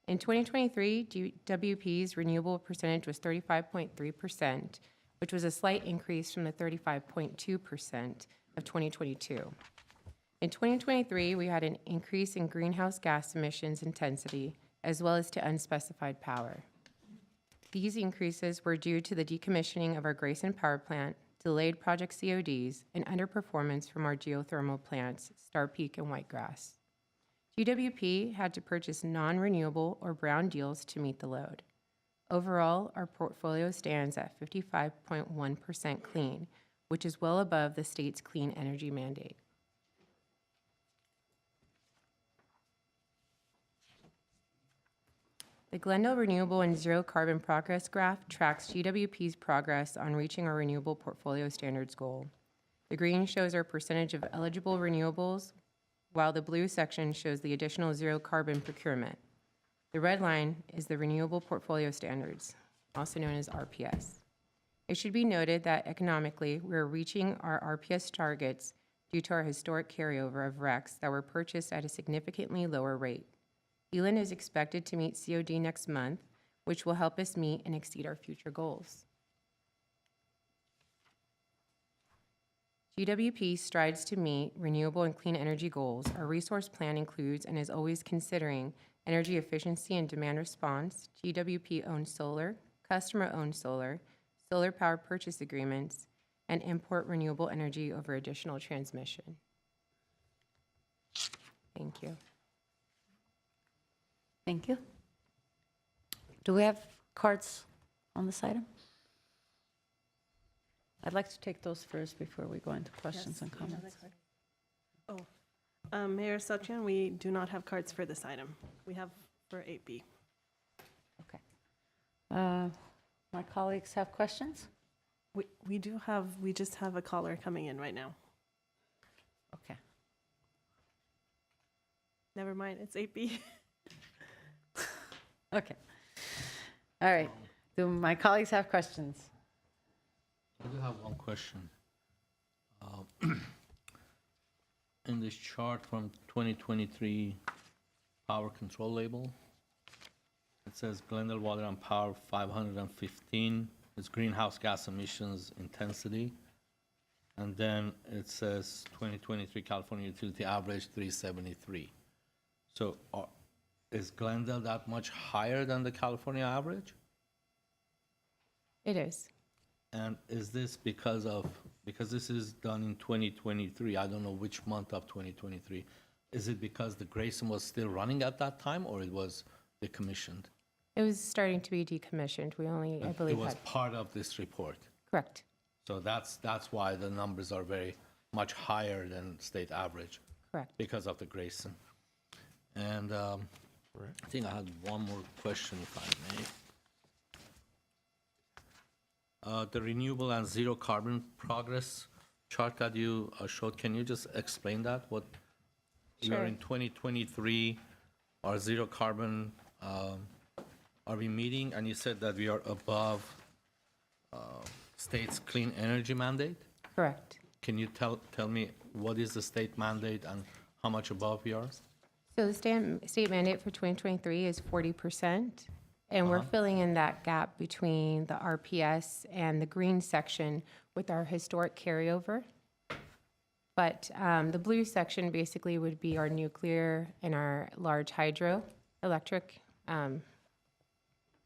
In 2023, GWP's renewable percentage was 35.3%, which was a slight increase from the 35.2% of 2022. In 2023, we had an increase in greenhouse gas emissions intensity, as well as to unspecified power. These increases were due to the decommissioning of our Grayson power plant, delayed project CODs, and underperformance from our geothermal plants, Star Peak and Whitegrass. GWP had to purchase non-renewable or brown deals to meet the load. Overall, our portfolio stands at 55.1% clean, which is well above the state's clean energy mandate. The Glendale Renewable and Zero Carbon Progress Graph tracks GWP's progress on reaching our renewable portfolio standards goal. The green shows our percentage of eligible renewables, while the blue section shows the additional zero carbon procurement. The red line is the renewable portfolio standards, also known as RPS. It should be noted that economically, we're reaching our RPS targets due to our historic carryover of RECs that were purchased at a significantly lower rate. Elan is expected to meet COD next month, which will help us meet and exceed our future goals. GWP strives to meet renewable and clean energy goals. Our resource plan includes and is always considering energy efficiency and demand response, GWP-owned solar, customer-owned solar, solar power purchase agreements, and import renewable energy over additional transmission. Thank you. Thank you. Do we have cards on this item? I'd like to take those first before we go into questions and comments. Mayor Sotyan, we do not have cards for this item. We have for 8B. Okay. My colleagues have questions? We just have a caller coming in right now. Okay. Never mind, it's 8B. Okay. All right. Do my colleagues have questions? I do have one question. In this chart from 2023 power control label, it says Glendale Water and Power 515. It's greenhouse gas emissions intensity. And then it says 2023 California utility average 373. So is Glendale that much higher than the California average? It is. And is this because this is done in 2023, I don't know which month of 2023, is it because the Grayson was still running at that time or it was decommissioned? It was starting to be decommissioned. We only, I believe, It was part of this report. Correct. So that's why the numbers are very much higher than state average. Correct. Because of the Grayson. And I think I had one more question, if I may. The renewable and zero carbon progress chart that you showed, can you just explain that? What we are in 2023, our zero carbon, are we meeting? And you said that we are above state's clean energy mandate? Correct. Can you tell me what is the state mandate and how much above we are? So the state mandate for 2023 is 40%, and we're filling in that gap between the RPS and the green section with our historic carryover. But the blue section basically would be our nuclear and our large hydroelectric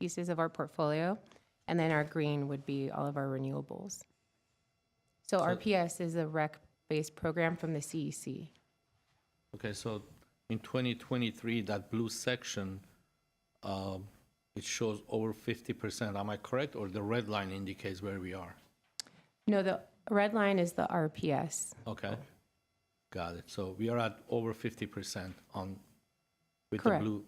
pieces of our portfolio, and then our green would be all of our renewables. So RPS is a REC-based program from the CEC. Okay, so in 2023, that blue section, it shows over 50%. Am I correct? Or the red line indicates where we are? No, the red line is the RPS. Okay, got it. So we are at over 50% with Correct. the blue.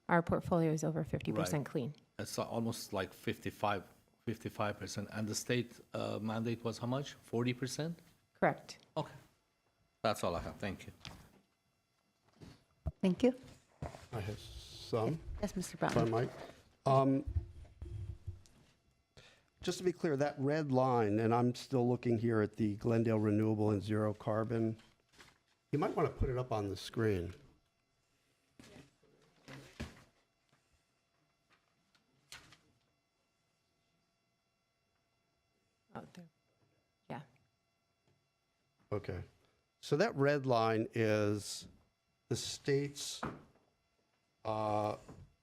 Our portfolio is over 50% Right. clean. It's almost like 55%. And the state mandate was how much? 40%? Correct. Okay. That's all I have. Thank you. Thank you. I have some. Yes, Mr. If I Brown. might. Just to be clear, that red line, and I'm still looking here at the Glendale Renewable and Zero Carbon, you might want to put it up on the screen. out there. Yeah. Okay. So that red line is the state's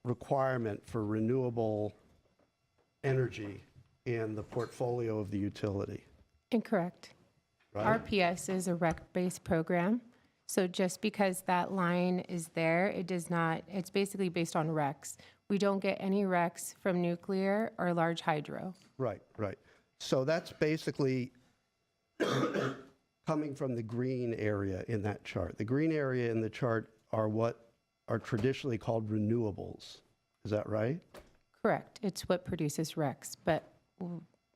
requirement for renewable energy in the portfolio of the utility, Incorrect. right? RPS is a REC-based program. So just because that line is there, it does not, it's basically based on RECs. We don't get any RECs from nuclear or large hydro. Right, right. So that's basically coming from the green area in that chart. The green area in the chart are what are traditionally called renewables. Is that right? Correct. It's what produces RECs, but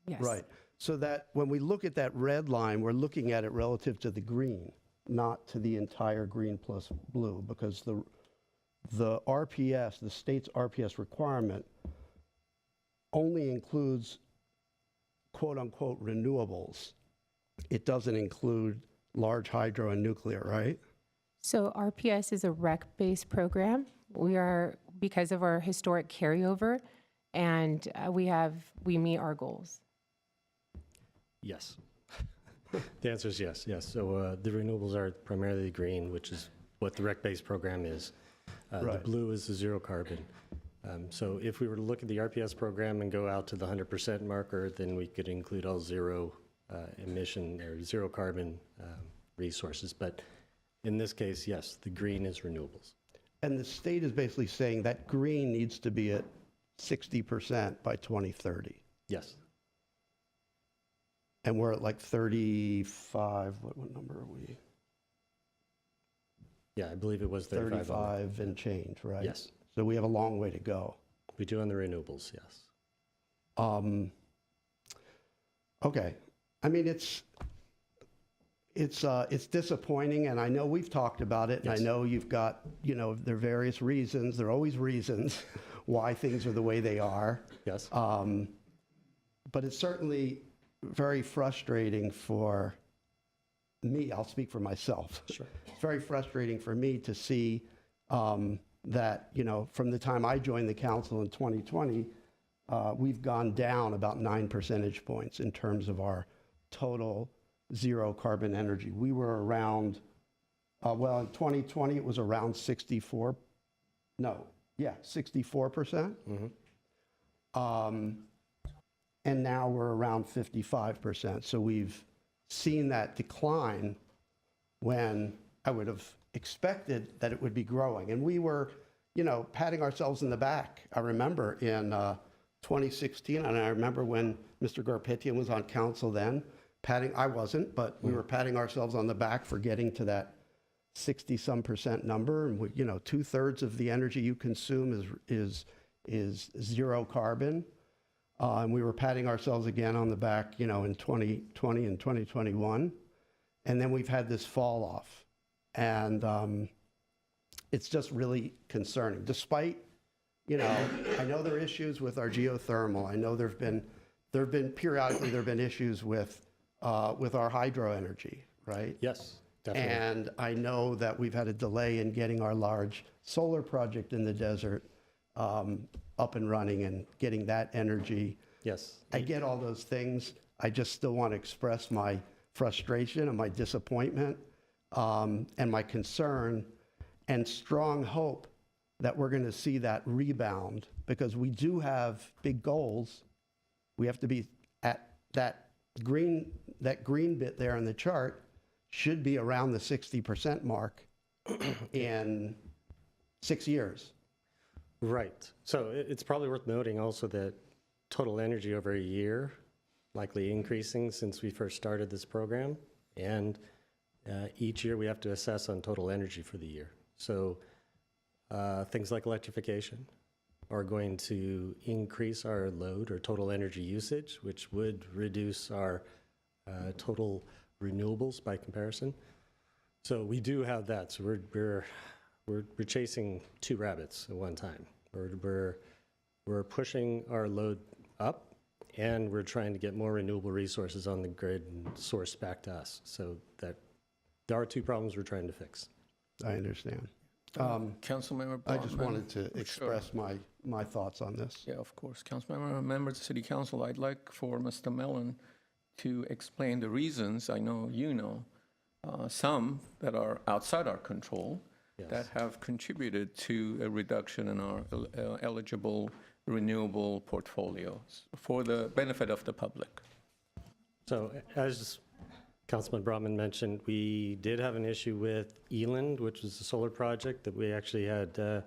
yes. Right. So that when we look at that red line, we're looking at it relative to the green, not to the entire green plus blue, because the RPS, the state's RPS requirement, only includes quote unquote renewables. It doesn't include large hydro and nuclear, right? So RPS is a REC-based program. We are, because of our historic carryover, and we meet our goals. Yes. The answer is yes, yes. So the renewables are primarily green, which is what the REC-based program is. The Right. blue is the zero carbon. So if we were to look at the RPS program and go out to the 100% marker, then we could include all zero emission or zero carbon resources. But in this case, yes, the green is renewables. And the state is basically saying that green needs to be at 60% by 2030. Yes. And we're at like 35, what number are we? Yeah, I believe it was 35. 35 and change, right? Yes. So we have a long way to go. We do on the renewables, yes. Okay. I mean, it's disappointing, and I know we've talked about it, and Yes. I know you've got, there are various reasons. There are always reasons why things are the way they are. Yes. But it's certainly very frustrating for me. I'll speak for myself. Sure. It's very frustrating for me to see that, from the time I joined the council in 2020, we've gone down about 9 percentage points in terms of our total zero carbon energy. We were around, in 2020, it was around 64%. And now we're around 55%. So we've seen that decline when I would have expected that it would be growing. And we were, patting ourselves in the back. I remember in 2016, and I remember when Mr. Garpetian was on council then, I wasn't, but we were patting ourselves on the back for getting to that 60-some% number. And 2/3 of the energy you consume is zero carbon. And we were patting ourselves again on the back, in 2020 and 2021. And then we've had this fall off. And it's just really concerning. Despite, I know there are issues with our geothermal. I know there have been periodically issues with our hydro energy, right? Yes, definitely. And I know that we've had a delay in getting our large solar project in the desert up and running and getting that energy. Yes. I get all those things. I just still want to express my frustration and my disappointment and my concern and strong hope that we're going to see that rebound, because we do have big goals. We have to be at that green bit there in the chart should be around the 60% mark in 6 years. Right. So it's probably worth noting also that total energy over a year likely increasing since we first started this program. And each year we have to assess on total energy for the year. So things like electrification are going to increase our load or total energy usage, which would reduce our total renewables by comparison. So we do have that. So we're chasing two rabbits at one time. We're pushing our load up, and we're trying to get more renewable resources on the grid and sourced back to us. So that there are two problems we're trying to fix. I understand. Councilmember I just Bachmann. wanted to express my thoughts on this. Yeah, of course. Councilmember, members of the City Council, I'd like for Mr. Mellon to explain the reasons. I know you know some that are outside our control that have contributed to a reduction in our eligible renewable portfolios for the benefit of the public. So as Councilman Brotman mentioned, we did have an issue with Eland, which was a solar project that we actually had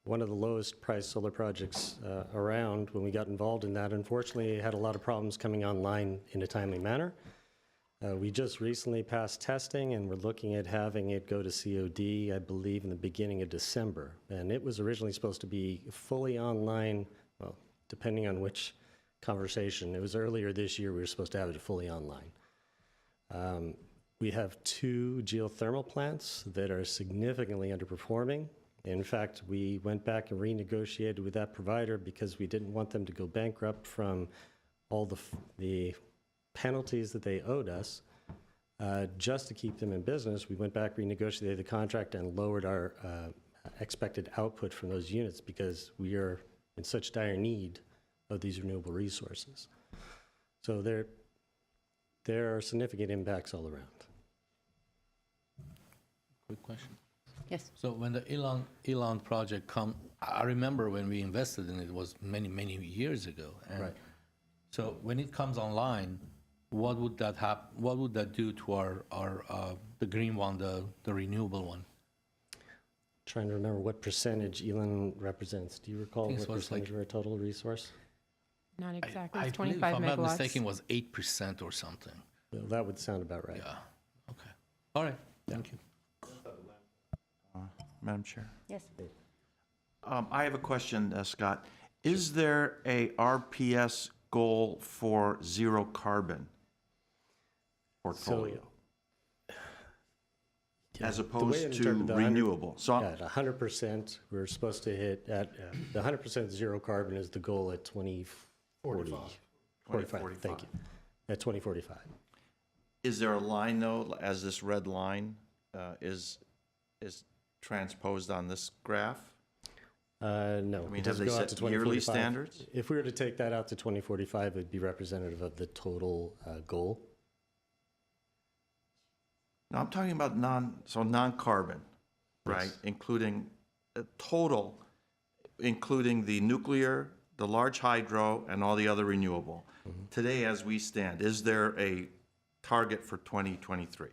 one of the lowest priced solar projects around when we got involved in that. Unfortunately, it had a lot of problems coming online in a timely manner. We just recently passed testing, and we're looking at having it go to COD, I believe, in the beginning of December. And it was originally supposed to be fully online, well, depending on which conversation. It was earlier this year we were supposed to have it fully online. We have 2 geothermal plants that are significantly underperforming. In fact, we went back and renegotiated with that provider because we didn't want them to go bankrupt from all the penalties that they owed us. Just to keep them in business, we went back, renegotiated the contract, and lowered our expected output from those units because we are in such dire need of these renewable resources. So there are significant impacts all around. Quick question. Yes. So when the Elan project come, I remember when we invested in it, was many, many years ago. And Right. so when it comes online, what would that what would that do to our the green one, the renewable one? Trying to remember what percentage Elan represents. Do you recall I think what it was percentage of our total resource? Not exactly, I it's believe, 25 if I'm not megawatts. mistaken, was 8% or something. Well, that would sound about right. Yeah. Okay. All right. Thank you. Madam Chair. Yes. I have a question, Scott. Is there a RPS goal for zero carbon portfolio? As The way opposed in to terms of the renewable? So Yeah, at 100%, we're supposed to hit at the 100% zero carbon is the goal at 2040. 45, thank you. At 2045. is there a line, though, as this red line is transposed on this graph? No. I mean, it have doesn't they go out set to yearly 2045. standards? If we were to take that out to 2045, it'd be representative of the total goal. No, I'm talking about non-carbon, right? Yes. Including total, including the nuclear, the large hydro, and all the other renewable. Today, as we stand, is there a target for 2023?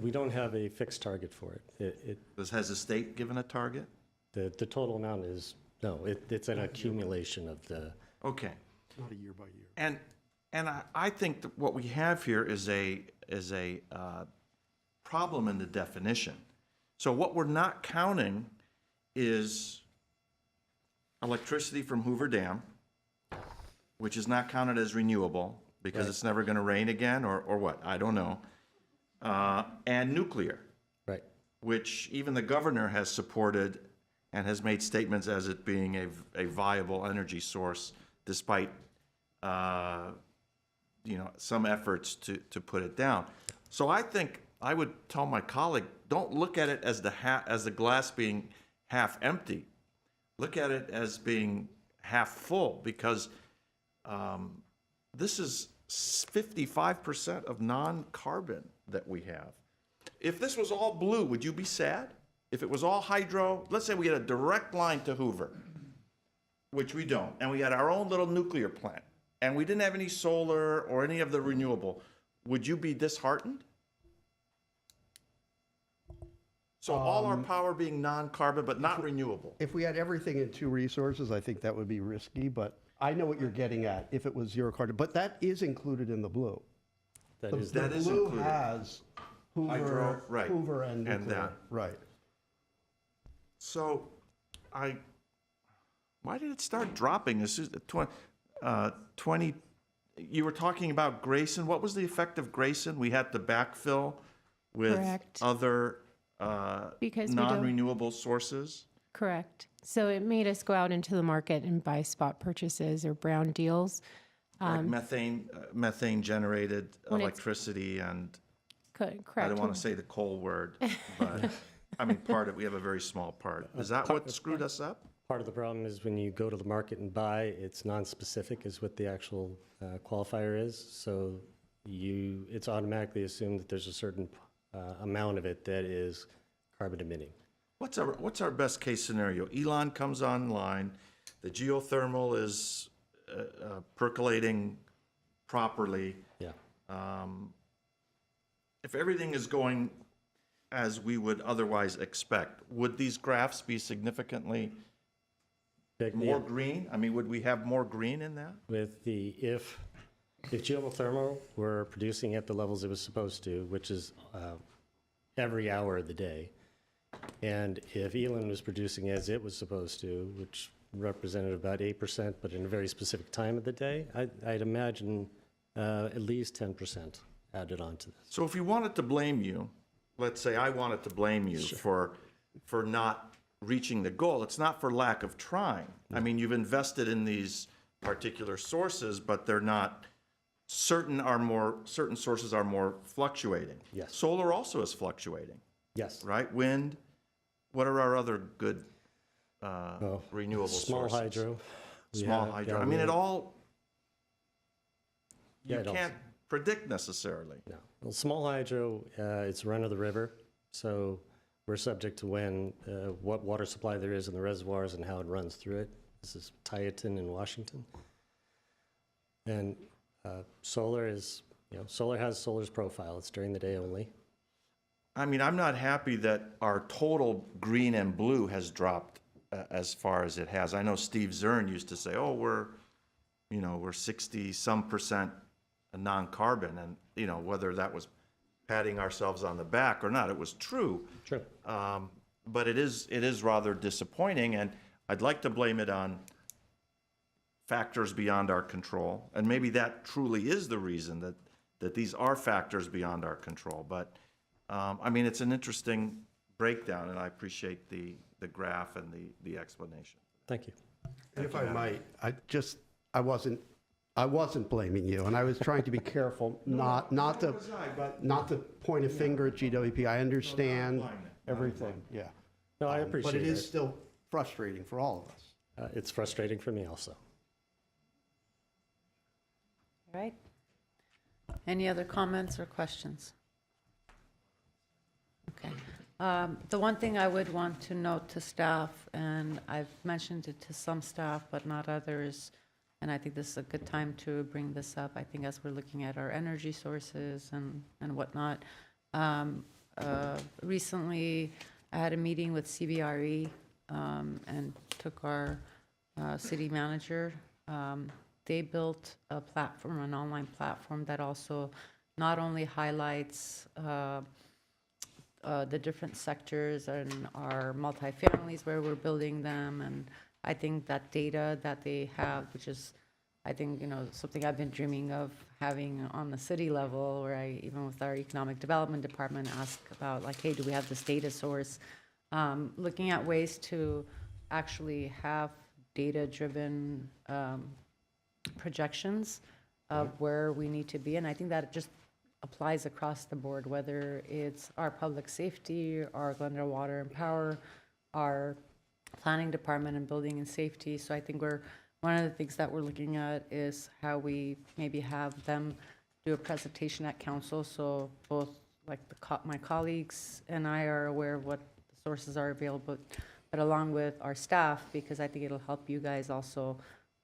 We don't have a fixed target for it. Has the state given a target? The total amount is, no, it's an accumulation of the. Okay. Not a year by year. And I think that what we have here is a problem in the definition. So what we're not counting is electricity from Hoover Dam, which is not counted as renewable because Right. it's never going to rain again, or what? I don't know. And nuclear, Right. which even the governor has supported and has made statements as it being a viable energy source, despite some efforts to put it down. So I think I would tell my colleague, don't look at it as the glass being half empty. Look at it as being half full, because this is 55% of non-carbon that we have. If this was all blue, would you be sad? If it was all hydro, let's say we had a direct line to Hoover, which we don't, and we had our own little nuclear plant, and we didn't have any solar or any of the renewable, would you be disheartened? So all our power being non-carbon but not renewable. If we had everything in 2 resources, I think that would be risky, but I know what you're getting at, if it was zero carbon. But that is included in the blue. That The is That is blue included. has Hoover, Hydro, right, Hoover and nuclear. and that. Right. So why did it start dropping? This is 20, you were talking about Grayson. What was the effect of Grayson? We had to backfill with Correct. other Because we don't- non-renewable sources? Correct. So it made us go out into the market and buy spot purchases or brown deals. Like methane generated When it's- electricity and, Correct. I don't want to say the coal word, but I mean, we have a very small part. Is that what screwed us up? Part of the problem is when you go to the market and buy, it's non-specific is what the actual qualifier is. So it's automatically assumed that there's a certain amount of it that is carbon emitting. What's our best case scenario? Elon comes online, the geothermal is percolating properly. Yeah. If everything is going as we would otherwise expect, would these graphs be significantly more green? I mean, would we have more green in that? With if geothermal were producing at the levels it was supposed to, which is every hour of the day, and if Elon was producing as it was supposed to, which represented about 8%, but in a very specific time of the day, I'd imagine at least 10% added on to this. So if you wanted to blame you, let's say I wanted to blame you for not reaching the goal, it's not for lack of trying. I mean, you've invested in these particular sources, but they're not, certain sources are more fluctuating. Yes. Solar also is fluctuating. Yes. Right? Wind. What are our other good renewable small sources? Hydro. Small hydro. I mean, you can't predict necessarily. No. Well, small hydro, it's run of the river, so we're subject to what water supply there is in the reservoirs and how it runs through it. This is Tieton in Washington. And solar has solar's profile. It's during the day only. I mean, I'm not happy that our total green and blue has dropped as far as it has. I know Steve Zern used to say, "Oh, we're 60-some% non-carbon," and whether that was patting ourselves on the back or not, it was true. True. But it is rather disappointing, and I'd like to blame it on factors beyond our control, and maybe that truly is the reason that these are factors beyond our control. But I mean, it's an interesting breakdown, and I appreciate the graph and the explanation. Thank you. And if I might, I wasn't blaming you, and I was trying to be careful not to point a finger at GWP. I understand everything. Yeah. No, I appreciate it. But it is still frustrating for all of us. It's frustrating for me also. All right. Any other comments or questions? Okay. The one thing I would want to note to staff, and I've mentioned it to some staff, but not others, and I think this is a good time to bring this up. I think as we're looking at our energy sources and whatnot, recently I had a meeting with CBRE and took our city manager. They built a platform, an online platform that also not only highlights the different sectors and our multifamilies where we're building them, and I think that data that they have, which is, I think, something I've been dreaming of having on the city level, where I, even with our economic development department, ask about like, hey, do we have this data source? Looking at ways to actually have data-driven projections of where we need to be, and I think that it just applies across the board, whether it's our public safety, our Glendale Water and Power, our planning department and building and safety. So I think one of the things that we're looking at is how we maybe have them do a presentation at council, so both like my colleagues and I are aware of what the sources are available, but along with our staff, because I think it'll help you guys also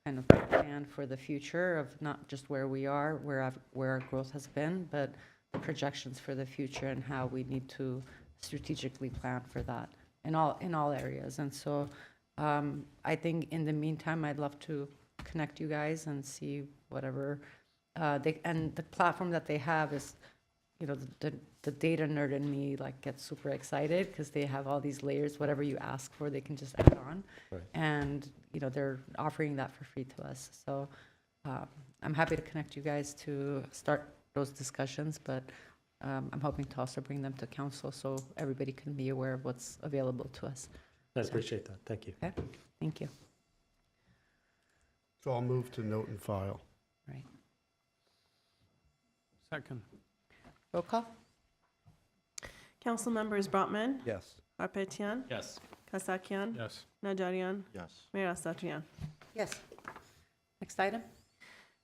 kind of plan for the future of not just where we are, where our growth has been, but the projections for the future and how we need to strategically plan for that in all areas. And so I think in the meantime, I'd love to connect you guys and see whatever and the platform that they have is, the data nerd in me gets super excited because they have all these layers. Whatever you ask for, they can just add on. Right. And they're offering that for free to us. So I'm happy to connect you guys to start those discussions, but I'm hoping to also bring them to council so everybody can be aware of what's available to us. I appreciate that. Thank you. Okay, thank you. So I'll move to note and file. Right. Second. Roll call. Council members Brotman, Yes. Harpetian, Yes. Kasakian, Yes. Najarian, Yes. Mayor Asatryan. Yes. Next item?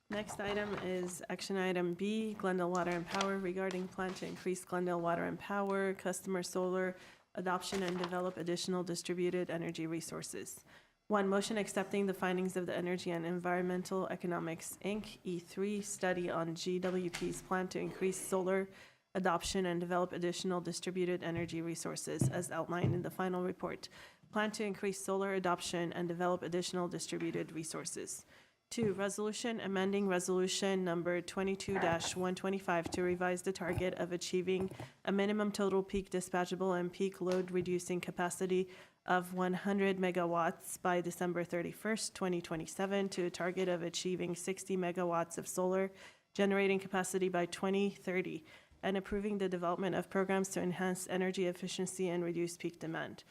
Next item is action item B, Glendale Water and Power regarding plan to increase Glendale Water and Power customer solar adoption and develop additional distributed energy resources. One, motion accepting the findings of the Energy and Environmental Economics, Inc., E3 study on GWP's plan to increase solar adoption and develop additional distributed energy resources as outlined in the final report. Plan to increase solar adoption and develop additional distributed resources. 2, resolution amending resolution number 22-125 to revise the target of achieving a minimum total peak dispatchable and peak load reducing capacity of 100 megawatts by December 31st, 2027 to a target of achieving 60 megawatts of solar generating capacity by 2030 and approving the development of programs to enhance energy efficiency and reduce peak demand.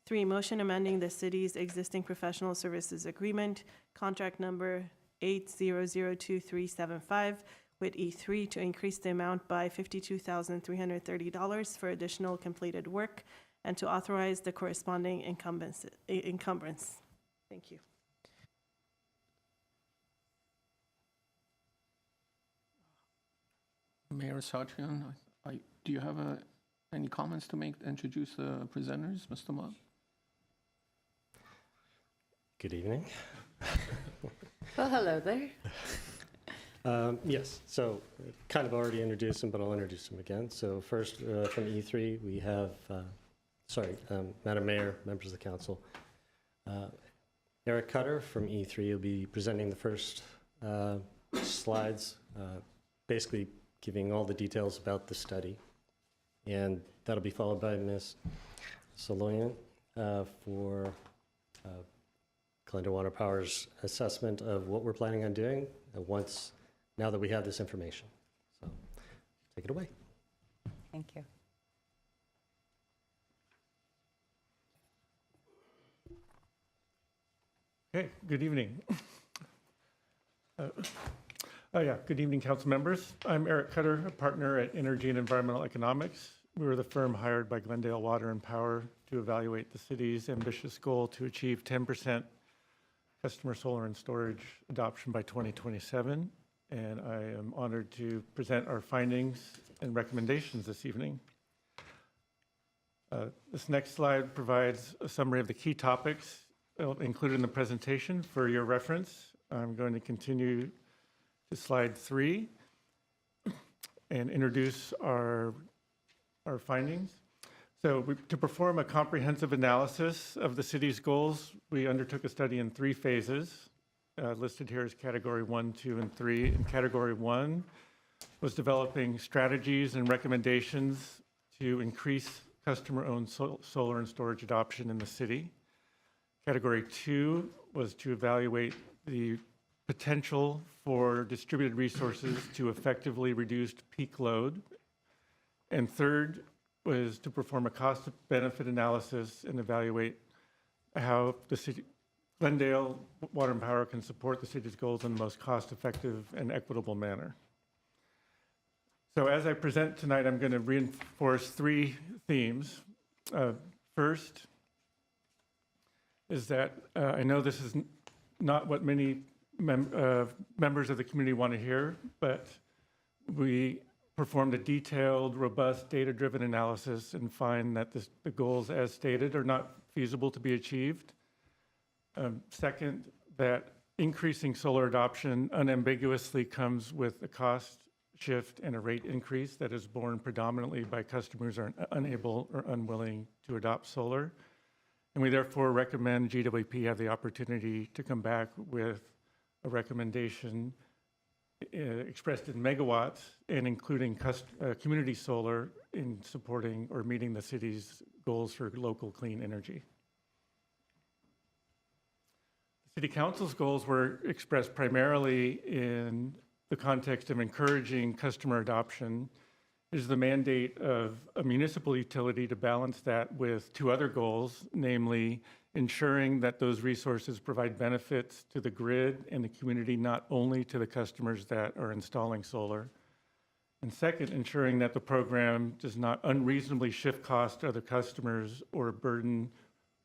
3, motion amending the city's existing professional services agreement, contract number 800375 with E3 to increase the amount by $52,330 for additional completed work and to authorize the corresponding encumbrance. Thank you. Mayor Satrian, do you have any comments to make, introduce the presenters, Mr. Mott? Good evening. Well, hello there. Yes, so kind of already introduced him, but I'll introduce him again. So first, from E3, we have, Madam Mayor, members of the council. Eric Cutter from E3 will be presenting the first slides, basically giving all the details about the study. And that'll be followed by Ms. Soloyan for Glendale Water Power's assessment of what we're planning on doing now that we have this information. So take it away. Thank you. Okay, good evening. Good evening, council members. I'm Eric Cutter, a partner at Energy and Environmental Economics. We were the firm hired by Glendale Water and Power to evaluate the city's ambitious goal to achieve 10% customer solar and storage adoption by 2027. And I am honored to present our findings and recommendations this evening. This next slide provides a summary of the key topics included in the presentation for your reference. I'm going to continue to slide 3 and introduce our findings. So to perform a comprehensive analysis of the city's goals, we undertook a study in 3 phases, listed here as category 1, 2, and 3. And category 1 was developing strategies and recommendations to increase customer-owned solar and storage adoption in the city. Category 2 was to evaluate the potential for distributed resources to effectively reduce peak load. And third was to perform a cost-benefit analysis and evaluate how the city, Glendale Water and Power can support the city's goals in the most cost-effective and equitable manner. So as I present tonight, I'm going to reinforce 3 themes. First is that I know this is not what many members of the community want to hear, but we performed a detailed, robust, data-driven analysis and find that the goals as stated are not feasible to be achieved. Second, that increasing solar adoption unambiguously comes with a cost shift and a rate increase that is borne predominantly by customers who are unable or unwilling to adopt solar. And we therefore recommend GWP have the opportunity to come back with a recommendation expressed in megawatts and including community solar in supporting or meeting the city's goals for local clean energy. The City Council's goals were expressed primarily in the context of encouraging customer adoption. It is the mandate of a municipal utility to balance that with 2 other goals, namely ensuring that those resources provide benefits to the grid and the community, not only to the customers that are installing solar. And second, ensuring that the program does not unreasonably shift costs to other customers or burden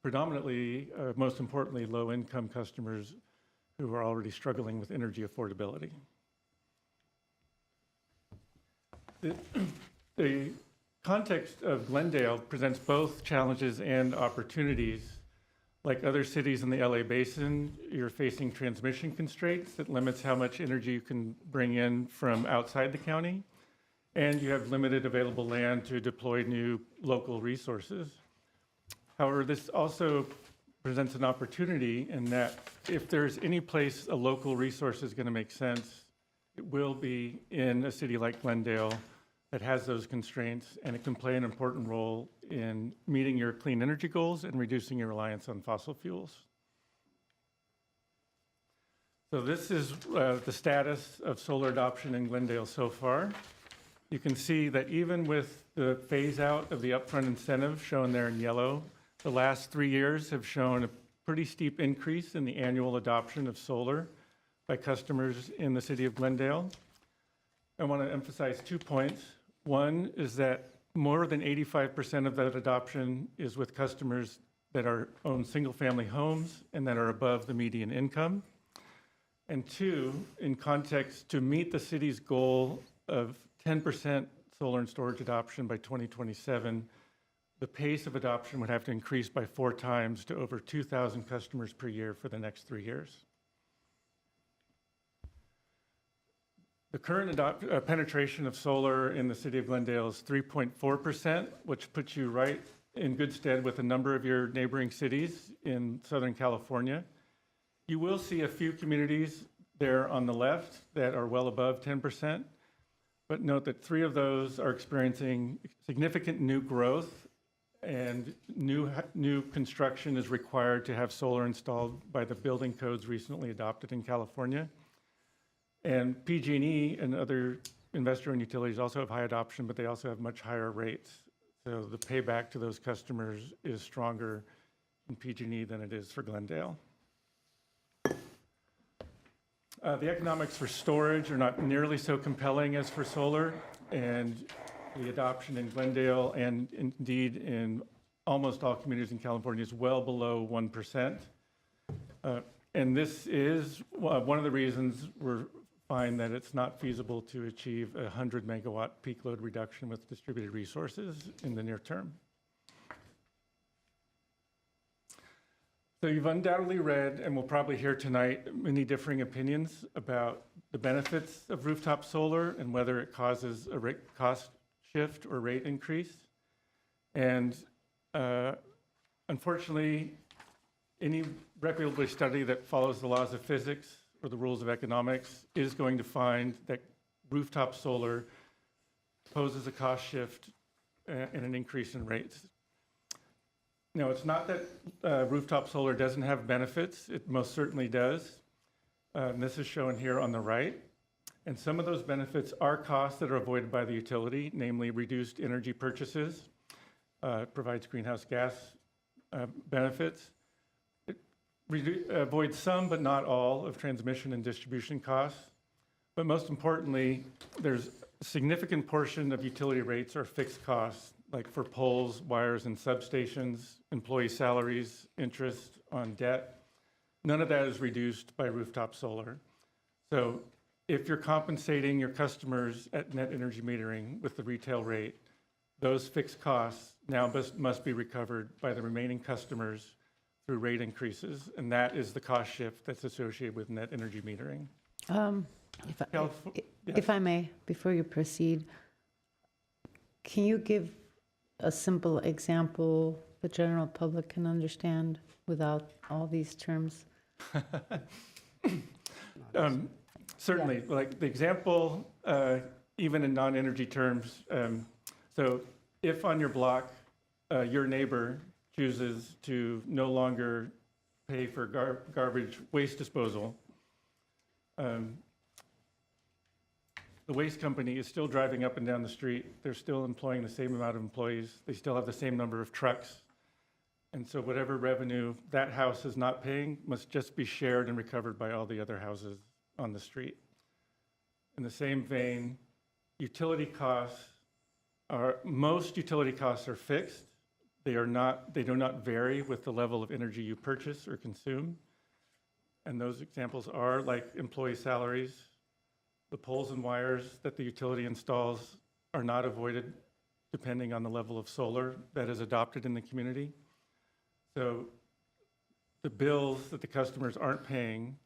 predominantly, most importantly, low-income customers who are already struggling with energy affordability. The context of Glendale presents both challenges and opportunities. Like other cities in the LA Basin, you're facing transmission constraints that limits how much energy you can bring in from outside the county, and you have limited available land to deploy new local resources. However, this also presents an opportunity in that if there's any place a local resource is going to make sense, it will be in a city like Glendale that has those constraints, and it can play an important role in meeting your clean energy goals and reducing your reliance on fossil fuels. So this is the status of solar adoption in Glendale so far. You can see that even with the phase out of the upfront incentive shown there in yellow, the last 3 years have shown a pretty steep increase in the annual adoption of solar by customers in the city of Glendale. I want to emphasize 2 points. One is that more than 85% of that adoption is with customers that own single-family homes and that are above the median income. And two, in context, to meet the city's goal of 10% solar and storage adoption by 2027, the pace of adoption would have to increase by 4 times to over 2,000 customers per year for the next 3 years. The current penetration of solar in the city of Glendale is 3.4%, which puts you right in good stead with a number of your neighboring cities in Southern California. You will see a few communities there on the left that are well above 10%, but note that 3 of those are experiencing significant new growth, and new construction is required to have solar installed by the building codes recently adopted in California. And PG&E and other investor-owned utilities also have high adoption, but they also have much higher rates. So the payback to those customers is stronger in PG&E than it is for Glendale. The economics for storage are not nearly so compelling as for solar, and the adoption in Glendale and indeed in almost all communities in California is well below 1%. And this is one of the reasons we're find that it's not feasible to achieve a 100 megawatt peak load reduction with distributed resources in the near term. So you've undoubtedly read, and will probably hear tonight, many differing opinions about the benefits of rooftop solar and whether it causes a cost shift or rate increase. And unfortunately, any reputable study that follows the laws of physics or the rules of economics is going to find that rooftop solar poses a cost shift and an increase in rates. No, it's not that rooftop solar doesn't have benefits. It most certainly does. And this is shown here on the right. And some of those benefits are costs that are avoided by the utility, namely reduced energy purchases. It provides greenhouse gas benefits. Avoid some, but not all, of transmission and distribution costs. But most importantly, there's a significant portion of utility rates are fixed costs, like for poles, wires, and substations, employee salaries, interest on debt. None of that is reduced by rooftop solar. So if you're compensating your customers at net energy metering with the retail rate, those fixed costs now must be recovered by the remaining customers through rate increases, and that is the cost shift that's associated with net energy metering. If I may, before you proceed, can you give a simple example the general public can understand without all these terms? Certainly, yeah. Like the example, even in non-energy terms, so if on your block, your neighbor chooses to no longer pay for garbage waste disposal, the waste company is still driving up and down the street. They're still employing the same amount of employees. They still have the same number of trucks. And so whatever revenue that house is not paying must just be shared and recovered by all the other houses on the street. In the same vein, utility costs most utility costs are fixed. They do not vary with the level of energy you purchase or consume. And those examples are like employee salaries, the poles and wires that the utility installs are not avoided depending on the level of solar that is adopted in the community. So the bills that the customers aren't paying,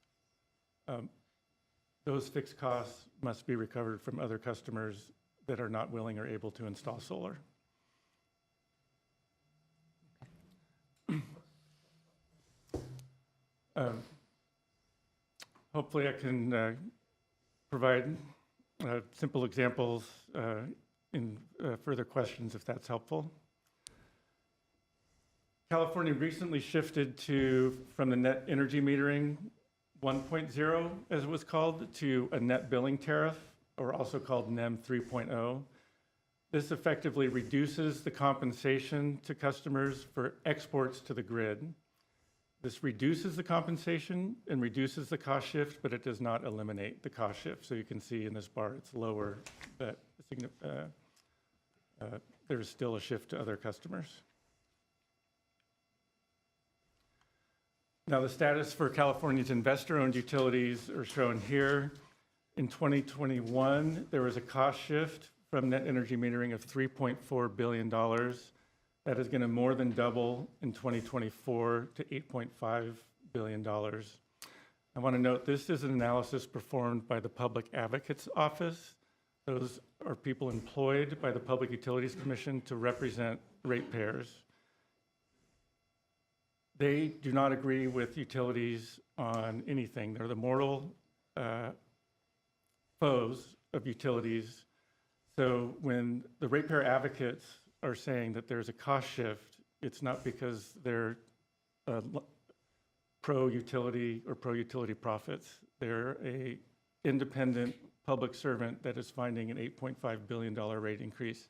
those fixed costs must be recovered from other customers that are not willing or able to install solar. Hopefully I can provide simple examples in further questions if that's helpful. California recently shifted from the net energy metering 1.0, as it was called, to a net billing tariff, or also called NEM 3.0. This effectively reduces the compensation to customers for exports to the grid. This reduces the compensation and reduces the cost shift, but it does not eliminate the cost shift. So you can see in this bar, it's lower, but there's still a shift to other customers. Now the status for California's investor-owned utilities are shown here. In 2021, there was a cost shift from net energy metering of $3.4 billion. That is going to more than double in 2024 to $8.5 billion. I want to note this is an analysis performed by the Public Advocate's Office. Those are people employed by the Public Utilities Commission to represent ratepayers. They do not agree with utilities on anything. They're the mortal foes of utilities. So when the ratepayer advocates are saying that there's a cost shift, it's not because they're pro-utility or pro-utility profits. They're an independent public servant that is finding an $8.5 billion rate increase.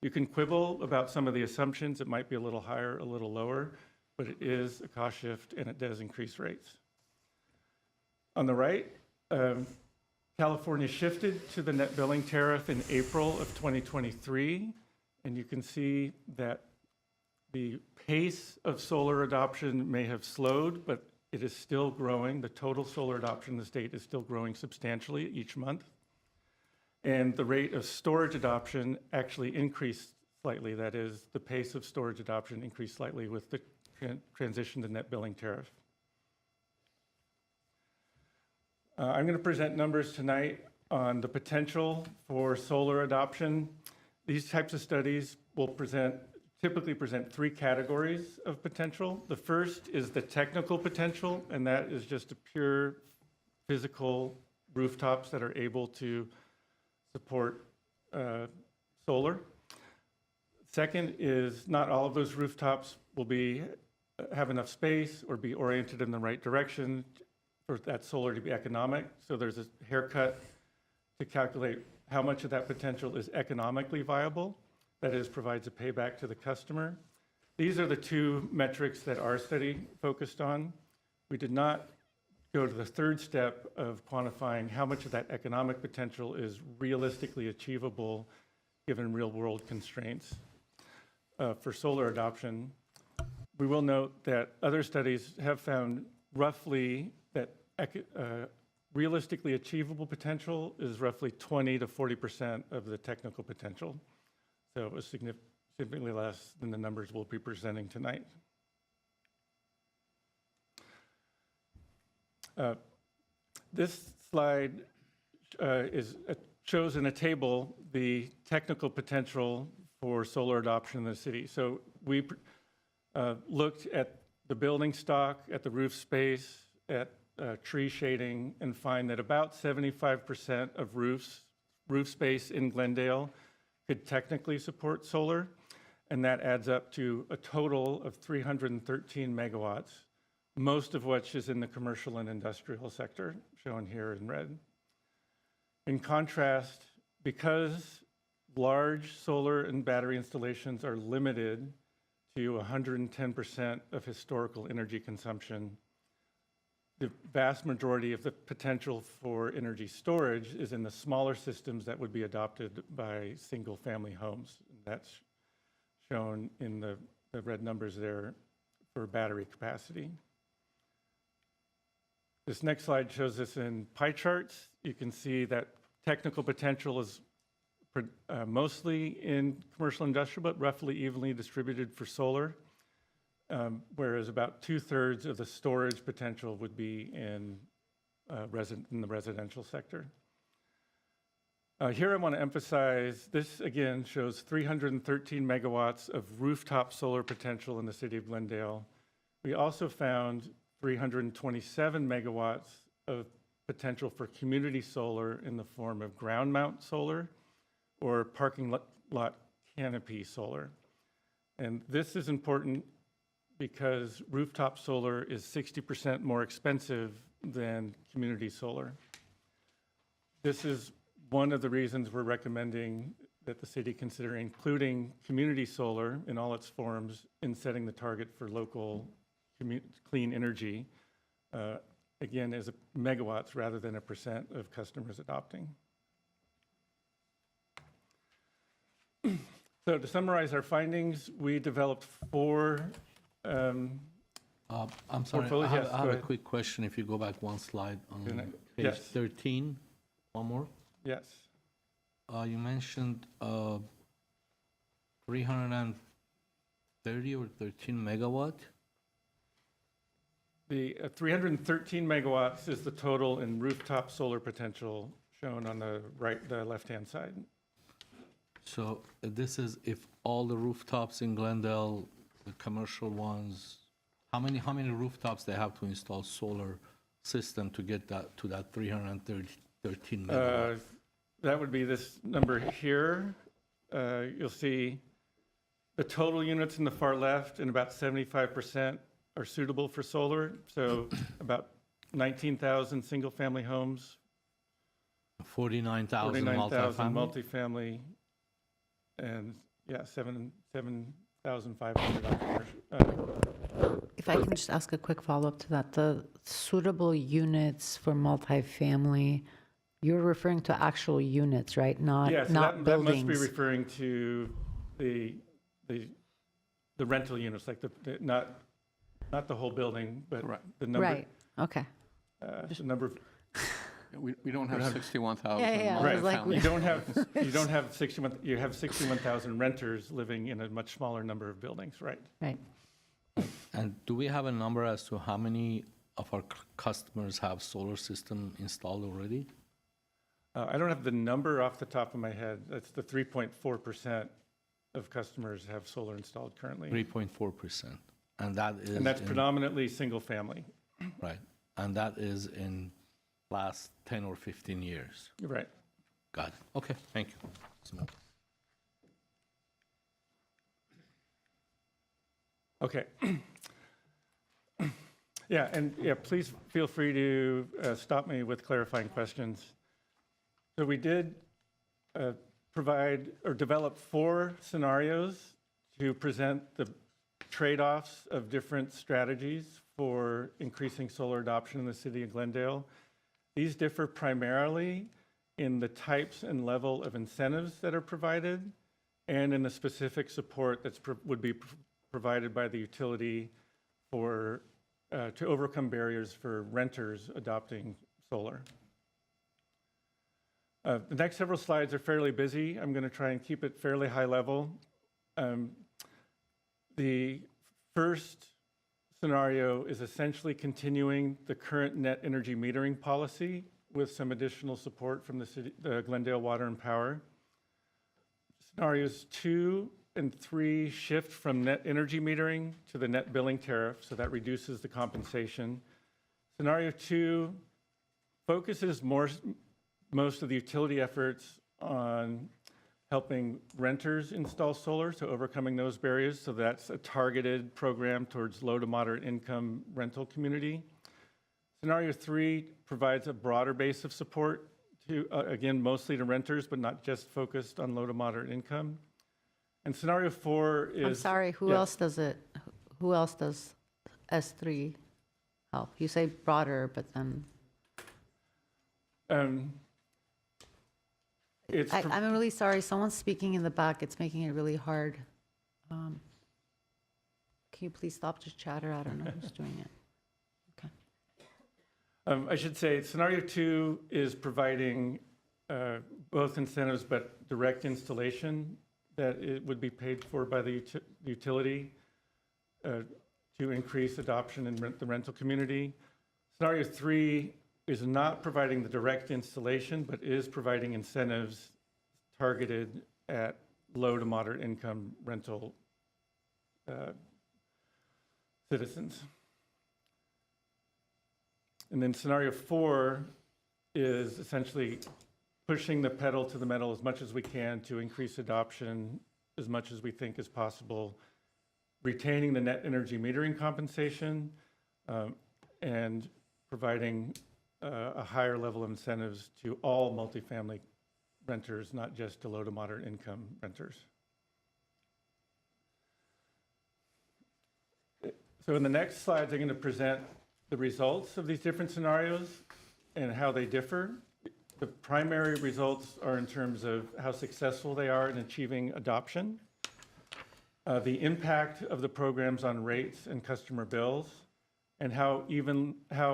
You can quibble about some of the assumptions. It might be a little higher, a little lower, but it is a cost shift and it does increase rates. On the right, California shifted to the net billing tariff in April of 2023. And you can see that the pace of solar adoption may have slowed, but it is still growing. The total solar adoption in the state is still growing substantially each month. And the rate of storage adoption actually increased slightly. That is, the pace of storage adoption increased slightly with the transition to net billing tariff. I'm going to present numbers tonight on the potential for solar adoption. These types of studies will typically present three categories of potential. The first is the technical potential, and that is just a pure physical rooftops that are able to support solar. Second is not all of those rooftops will have enough space or be oriented in the right direction for that solar to be economic. So there's a haircut to calculate how much of that potential is economically viable, that is, provides a payback to the customer. These are the two metrics that our study focused on. We did not go to the third step of quantifying how much of that economic potential is realistically achievable given real-world constraints for solar adoption. We will note that other studies have found roughly that realistically achievable potential is roughly 20 to 40% of the technical potential. So it was significantly less than the numbers we'll be presenting tonight. This slide shows in a table the technical potential for solar adoption in the city. So we looked at the building stock, at the roof space, at tree shading, and find that about 75% of roof space in Glendale could technically support solar, and that adds up to a total of 313 megawatts, most of which is in the commercial and industrial sector, shown here in red. In contrast, because large solar and battery installations are limited to 110% of historical energy consumption, the vast majority of the potential for energy storage is in the smaller systems that would be adopted by single-family homes. That's shown in the red numbers there for battery capacity. This next slide shows this in pie charts. You can see that technical potential is mostly in commercial industrial, but roughly evenly distributed for solar, whereas about 2/3 of the storage potential would be in the residential sector. Here I want to emphasize, this again shows 313 megawatts of rooftop solar potential in the city of Glendale. We also found 327 megawatts of potential for community solar in the form of ground mount solar or parking lot canopy solar. And this is important because rooftop solar is 60% more expensive than community solar. This is one of the reasons we're recommending that the city consider including community solar in all its forms in setting the target for local clean energy, again, as megawatts rather than a percent of customers adopting. So to summarize our findings, we developed four I'm sorry, portfolios. I Yes, have go a ahead. quick question. If you go back one slide on page Yes. 13, one more. Yes. You mentioned 330 or 13 megawatt. The 313 megawatts is the total in rooftop solar potential shown on the left-hand side. So this is if all the rooftops in Glendale, the commercial ones, how many rooftops they have to install solar system to get that to that 313 megawatt? That would be this number here. You'll see the total units in the far left, and about 75% are suitable for solar. So about 19,000 single-family homes, 49,000 multifamily, and yeah, 7,500 on commercial. If I can just ask a quick follow-up to that, the suitable units for multifamily, you're referring to actual units, right? Not Yeah, so not that must buildings. be referring to the rental units, like not the whole building, but the number. Right. Okay. The number of. We don't have 61,000 Yeah, Right. multifamily. You don't have 61. You have 61,000 renters living in a much smaller number of buildings, right? Right. And do we have a number as to how many of our customers have solar system installed already? I don't have the number off the top of my head. That's the 3.4% of customers have solar installed currently. 3.4%. And that is. And that's predominantly single family. Right. And that is in last 10 or 15 years. Right. Got it. Okay, thank you. Okay. Yeah, and yeah, please feel free to stop me with clarifying questions. So we did provide or develop 4 scenarios to present the trade-offs of different strategies for increasing solar adoption in the city of Glendale. These differ primarily in the types and level of incentives that are provided and in the specific support that would be provided by the utility for to overcome barriers for renters adopting solar. The next several slides are fairly busy. I'm going to try and keep it fairly high level. The first scenario is essentially continuing the current net energy metering policy with some additional support from the Glendale Water and Power. Scenarios 2 and 3 shift from net energy metering to the net billing tariff, so that reduces the compensation. Scenario 2 focuses most of the utility efforts on helping renters install solar, so overcoming those barriers. So that's a targeted program towards low to moderate income rental community. Scenario 3 provides a broader base of support to, again, mostly to renters, but not just focused on low to moderate income. And scenario 4 is... I'm sorry, who else does it? Who else does S3? help? You say broader, but then, I'm really sorry, someone's speaking in the back, it's making it really hard. Can you please stop the chatter? I don't know who's doing it. I should say, scenario 2 is providing both incentives, but direct installation that it would be paid for by the utility to increase adoption in the rental community. Scenario 3 is not providing the direct installation, but is providing incentives targeted at low to moderate income rental citizens. And then scenario 4 is essentially pushing the pedal to the metal as much as we can to increase adoption as much as we think is possible, retaining the net energy metering compensation, and providing a higher level of incentives to all multifamily renters, not just to low to moderate income renters. So in the next slides, I'm going to present the results of these different scenarios and how they differ. The primary results are in terms of how successful they are in achieving adoption, the impact of the programs on rates and customer bills, and how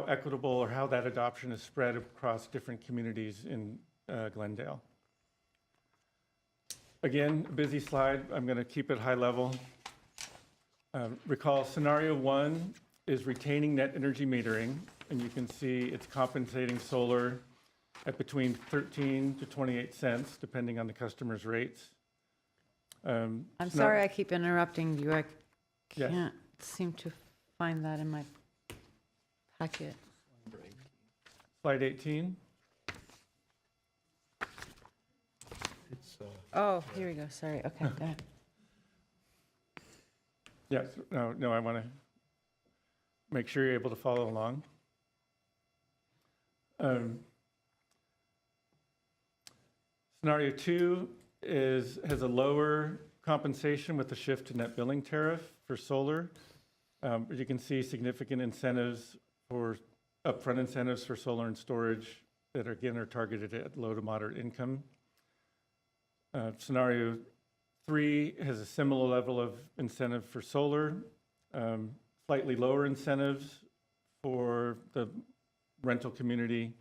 equitable or how that adoption is spread across different communities in Glendale. Again, a busy slide. I'm going to keep it high level. Recall scenario 1 is retaining net energy metering, and you can see it's compensating solar at between 13 to 28 cents, depending on the customer's rates. I'm sorry I keep interrupting you. I Yes. can't seem to find that in my packet. Slide 18. Oh, here we go, sorry, okay, go ahead. Yes, no, I want to make sure you're able to follow along. Scenario 2 has a lower compensation with the shift to net billing tariff for solar. But you can see significant incentives for upfront incentives for solar and storage that again are targeted at low to moderate income. Scenario 3 has a similar level of incentive for solar, slightly lower incentives for the rental community.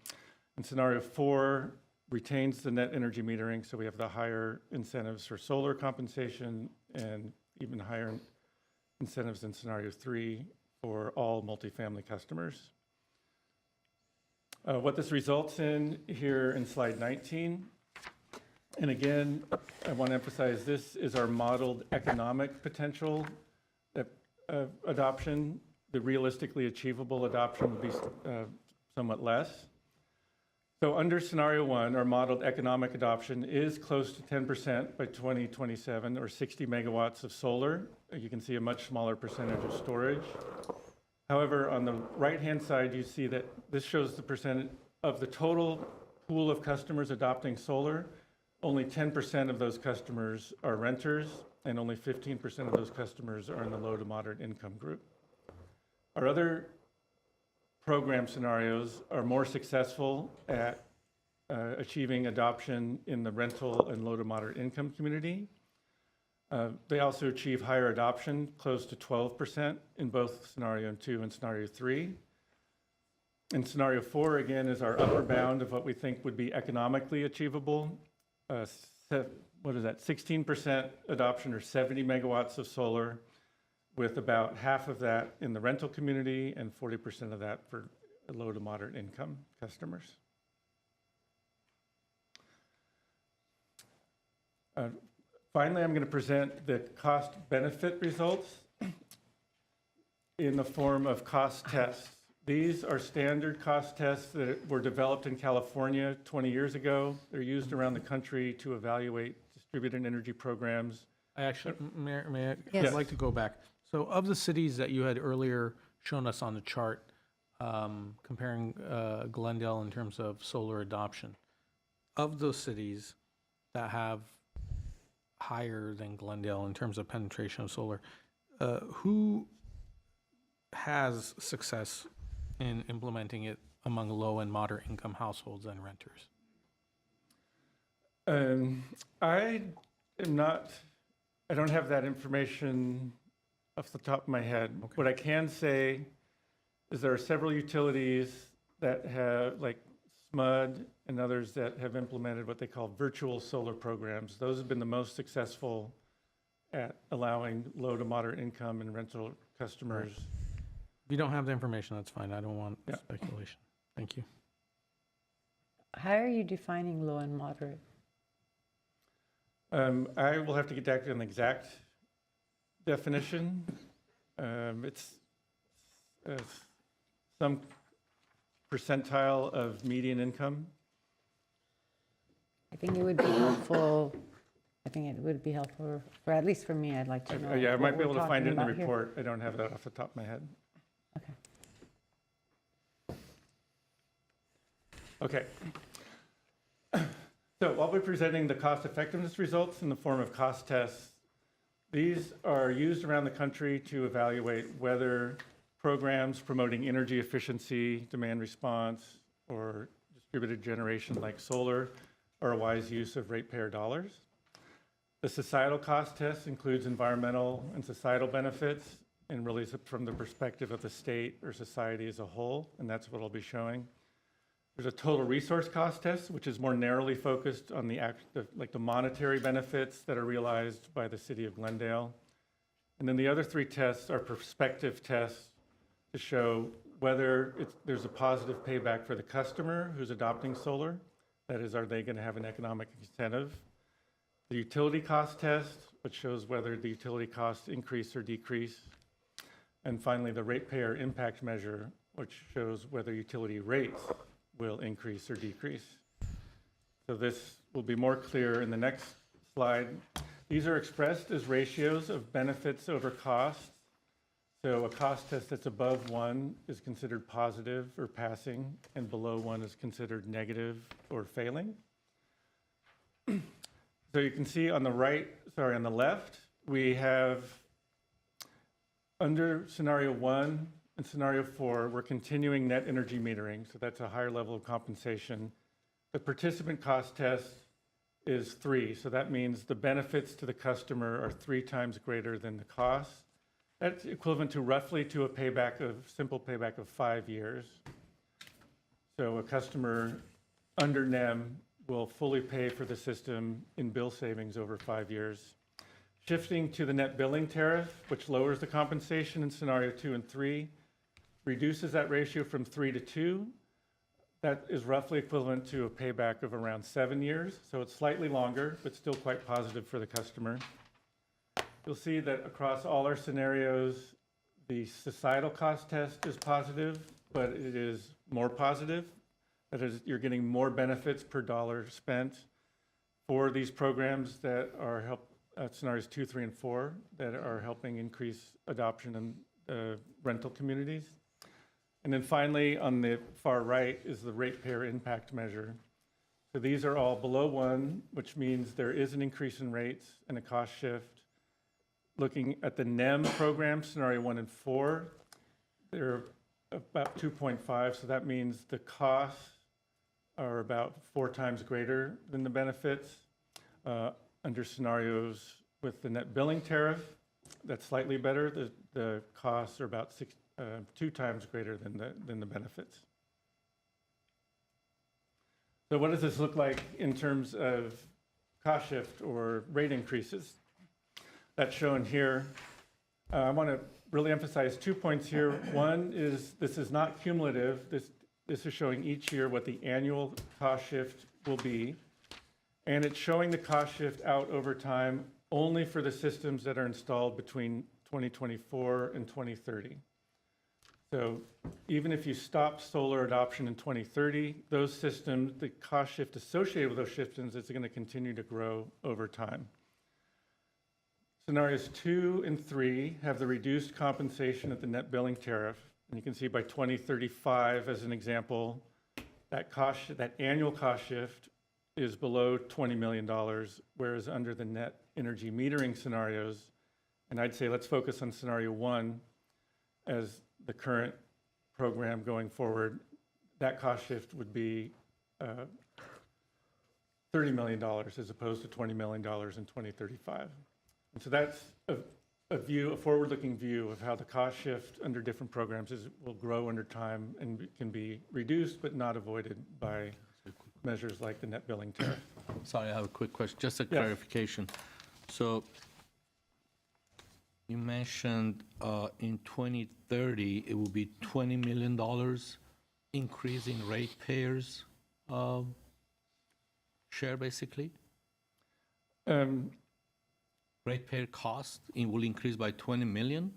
And scenario 4 retains the net energy metering, so we have the higher incentives for solar compensation and even higher incentives in scenario 3 for all multifamily customers. What this results in here in slide 19, and again, I want to emphasize this is our modeled economic potential adoption. The realistically achievable adoption would be somewhat less. So under scenario 1, our modeled economic adoption is close to 10% by 2027, or 60 megawatts of solar. You can see a much smaller percentage of storage. However, on the right-hand side, you see that this shows the percentage of the total pool of customers adopting solar. Only 10% of those customers are renters, and only 15% of those customers are in the low to moderate income group. Our other program scenarios are more successful at achieving adoption in the rental and low to moderate income community. They also achieve higher adoption, close to 12% in both scenario 2 and scenario 3. And scenario 4, again, is our upper bound of what we think would be economically achievable. What is that, 16% adoption, or 70 megawatts of solar, with about half of that in the rental community and 40% of that for low to moderate income customers. Finally, I'm going to present the cost benefit results in the form of cost tests. These are standard cost tests that were developed in California 20 years ago. They're used around the country to evaluate distributed energy programs. I actually, may I? Yes. I'd like to go back. So of the cities that you had earlier shown us on the chart, comparing Glendale in terms of solar adoption, of those cities that have higher than Glendale in terms of penetration of solar, who has success in implementing it among low and moderate income households and renters? I don't have that information off the top of my head. Okay. What I can say is there are several utilities that have, like SMUD and others that have implemented what they call virtual solar programs. Those have been the most successful at allowing low to moderate income and rental customers. If you don't have the information, that's fine. I don't want speculation. Thank you. How are you defining low and moderate? I will have to get back to an exact definition. It's some percentile of median income. I think it would be helpful. I think it would be helpful, for at least for me, I'd like to know. Yeah, I what might be we're able to find it in the talking about here. report. I don't have that off the top of my head. Okay. So while we're presenting the cost effectiveness results in the form of cost tests, these are used around the country to evaluate whether programs promoting energy efficiency, demand response, or distributed generation like solar are a wise use of ratepayer dollars. The societal cost test includes environmental and societal benefits and really from the perspective of the state or society as a whole, and that's what I'll be showing. There's a total resource cost test, which is more narrowly focused on the monetary benefits that are realized by the city of Glendale. And then the other three tests are perspective tests to show whether there's a positive payback for the customer who's adopting solar. That is, are they going to have an economic incentive? The utility cost test, which shows whether the utility costs increase or decrease. And finally, the ratepayer impact measure, which shows whether utility rates will increase or decrease. So this will be more clear in the next slide. These are expressed as ratios of benefits over costs. So a cost test that's above 1 is considered positive or passing, and below 1 is considered negative or failing. So you can see on the on the left, we have under scenario 1 and scenario 4, we're continuing net energy metering, so that's a higher level of compensation. The participant cost test is 3, so that means the benefits to the customer are 3 times greater than the cost. That's equivalent to roughly to a simple payback of 5 years. So a customer under NEM will fully pay for the system in bill savings over 5 years. Shifting to the net billing tariff, which lowers the compensation in scenario 2 and 3, reduces that ratio from 3 to 2. That is roughly equivalent to a payback of around 7 years. So it's slightly longer, but still quite positive for the customer. You'll see that across all our scenarios, the societal cost test is positive, but it is more positive. That is, you're getting more benefits per dollar spent for these programs that are scenarios 2, 3, and 4 that are helping increase adoption in rental communities. And then finally, on the far right is the ratepayer impact measure. So these are all below 1, which means there is an increase in rates and a cost shift. Looking at the NEM program, scenario 1 and 4, they're about 2.5, so that means the costs are about 4 times greater than the benefits. Under scenarios with the net billing tariff, that's slightly better. The costs are about 2 times greater than the benefits. So what does this look like in terms of cost shift or rate increases? That's shown here. I want to really emphasize 2 points here. One is this is not cumulative. This is showing each year what the annual cost shift will be. And it's showing the cost shift out over time only for the systems that are installed between 2024 and 2030. So even if you stop solar adoption in 2030, those systems, the cost shift associated with those systems is going to continue to grow over time. Scenarios 2 and 3 have the reduced compensation at the net billing tariff. And you can see by 2035, as an example, that annual cost shift is below $20 million, whereas under the net energy metering scenarios, and I'd say let's focus on scenario 1 as the current program going forward, that cost shift would be $30 million as opposed to $20 million in 2035. And so that's a view, a forward-looking view of how the cost shift under different programs will grow under time and can be reduced but not avoided by measures like the net billing tariff. Sorry, I have a quick question, just a Yes. clarification. So you mentioned in 2030, it will be $20 million increase in ratepayers share, basically? Ratepayer cost will increase by 20 million?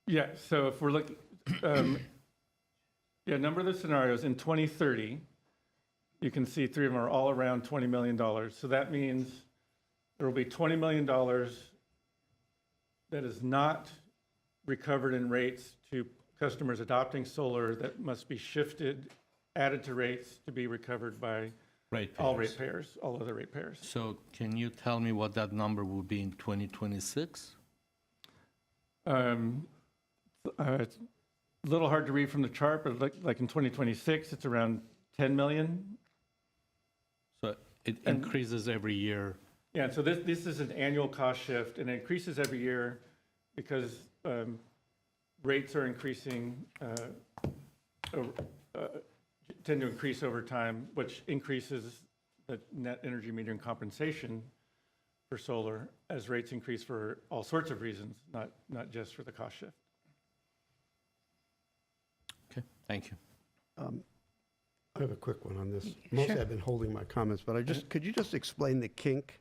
Yeah, so if we're looking, a number of the scenarios in 2030, you can see three of them are all around $20 million. So that means there will be $20 million that is not recovered in rates to customers adopting solar that must be shifted, added to rates to be recovered by all ratepayers, all other ratepayers. So can you tell me what that number will be in 2026? It's a little hard to read from the chart, but like in 2026, it's around 10 million. So it increases every year. Yeah, so this is an annual cost shift, and it increases every year because rates are increasing, tend to increase over time, which increases the net energy metering compensation for solar as rates increase for all sorts of reasons, not just for the cost shift. Okay, thank you. I have a quick one on this. Mostly I've been holding my comments, but could you just explain the kink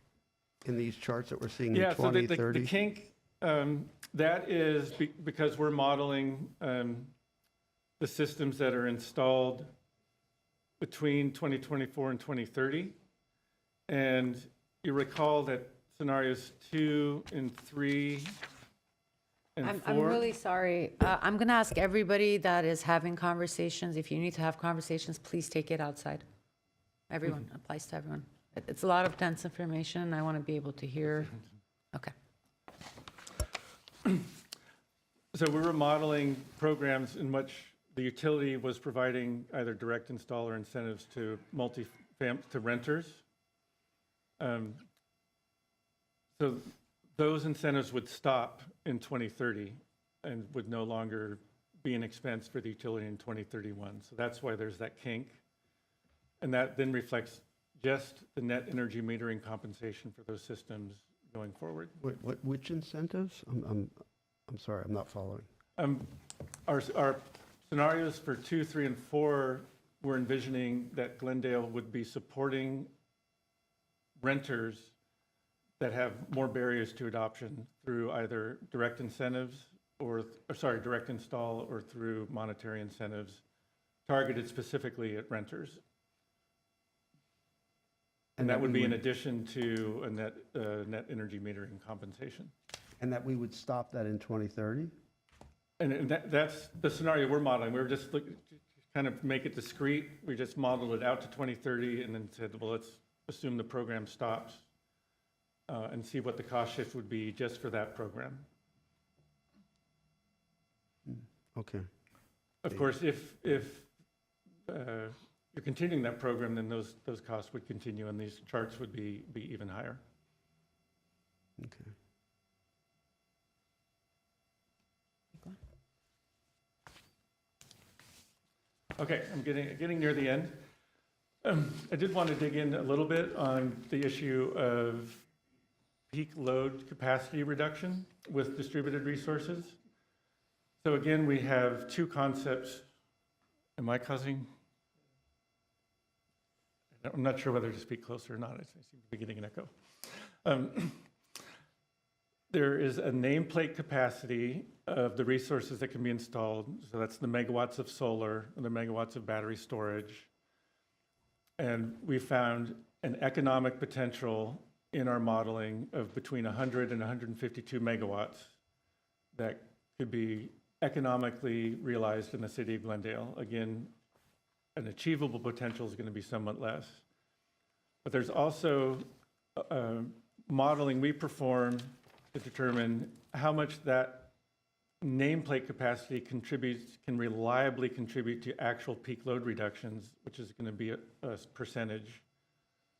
in these charts that we're seeing in 2030? So the kink, that is because we're modeling the systems that are installed between 2024 and 2030. And you recall that scenarios 2 and 3 and 4. I'm really sorry. I'm going to ask everybody that is having conversations, if you need to have conversations, please take it outside. Everyone, applies to everyone. It's a lot of dense information, and I want to be able to hear. Okay. So we were modeling programs in which the utility was providing either direct installer incentives to to renters. So those incentives would stop in 2030 and would no longer be an expense for the utility in 2031. So that's why there's that kink. And that then reflects just the net energy metering compensation for those systems going forward. Which incentives? I'm sorry, I'm not following. Our scenarios for 2, 3, and 4, we're envisioning that Glendale would be supporting renters that have more barriers to adoption through either direct incentives direct install or through monetary incentives targeted specifically at renters. And that would be in addition to a net energy metering compensation. And that we would stop that in 2030? And that's the scenario we're modeling. We were just kind of make it discrete. We just modeled it out to 2030 and then said, well, let's assume the program stops and see what the cost shift would be just for that program. Okay. Of course, if you're continuing that program, then those costs would continue and these charts would be even higher. Okay. Okay, I'm getting near the end. I did want to dig in a little bit on the issue of peak load capacity reduction with distributed resources. So again, we have two concepts. Am I causing? I'm not sure whether to speak closer or not. I seem to be getting an echo. There is a nameplate capacity of the resources that can be installed. So that's the megawatts of solar and the megawatts of battery storage. And we found an economic potential in our modeling of between 100 and 152 megawatts that could be economically realized in the city of Glendale. Again, an achievable potential is going to be somewhat less. But there's also modeling we perform to determine how much that nameplate capacity can reliably contribute to actual peak load reductions, which is going to be a percentage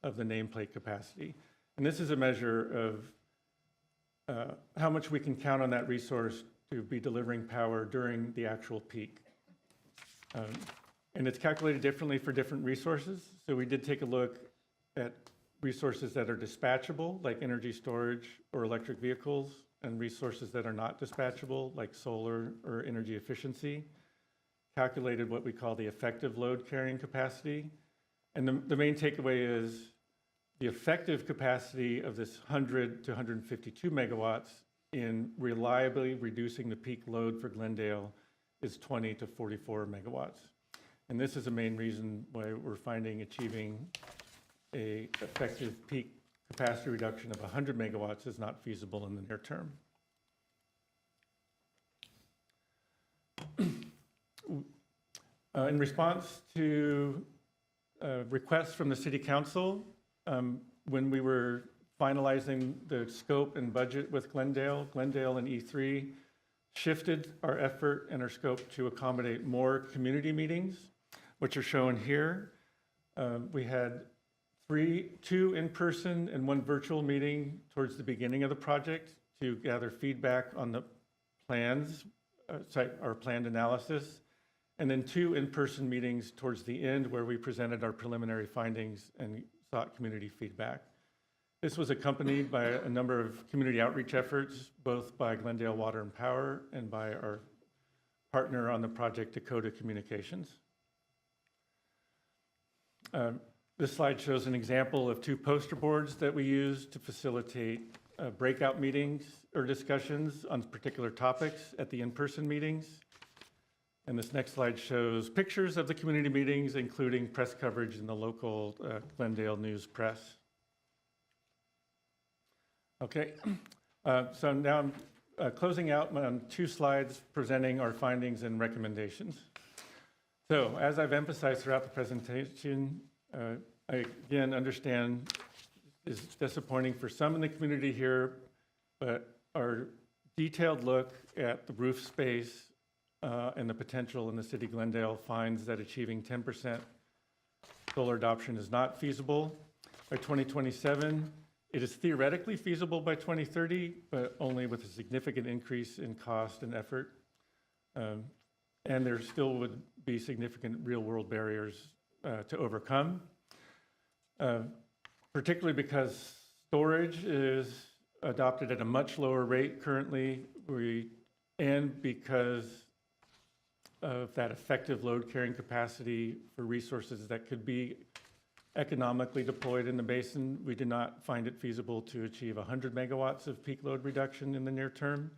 of the nameplate capacity. And this is a measure of how much we can count on that resource to be delivering power during the actual peak. And it's calculated differently for different resources. So we did take a look at resources that are dispatchable, like energy storage or electric vehicles, and resources that are not dispatchable, like solar or energy efficiency, calculated what we call the effective load carrying capacity. And the main takeaway is the effective capacity of this 100 to 152 megawatts in reliably reducing the peak load for Glendale is 20 to 44 megawatts. And this is the main reason why we're finding achieving a effective peak capacity reduction of 100 megawatts is not feasible in the near term. In response to requests from the City Council, when we were finalizing the scope and budget with Glendale and E3 shifted our effort and our scope to accommodate more community meetings, which are shown here. We had two in-person and one virtual meeting towards the beginning of the project to gather feedback on the plans, our planned analysis, and then two in-person meetings towards the end where we presented our preliminary findings and sought community feedback. This was accompanied by a number of community outreach efforts, both by Glendale Water and Power and by our partner on the project, Dakota Communications. This slide shows an example of two poster boards that we used to facilitate breakout meetings or discussions on particular topics at the in-person meetings. And this next slide shows pictures of the community meetings, including press coverage in the local Glendale News Press. Okay, so now I'm closing out on two slides presenting our findings and recommendations. So as I've emphasized throughout the presentation, I again understand it's disappointing for some in the community here, but our detailed look at the roof space and the potential in the city of Glendale finds that achieving 10% solar adoption is not feasible by 2027. It is theoretically feasible by 2030, but only with a significant increase in cost and effort. And there still would be significant real-world barriers to overcome, particularly because storage is adopted at a much lower rate currently, and because of that effective load carrying capacity for resources that could be economically deployed in the basin, we do not find it feasible to achieve 100 megawatts of peak load reduction in the near term.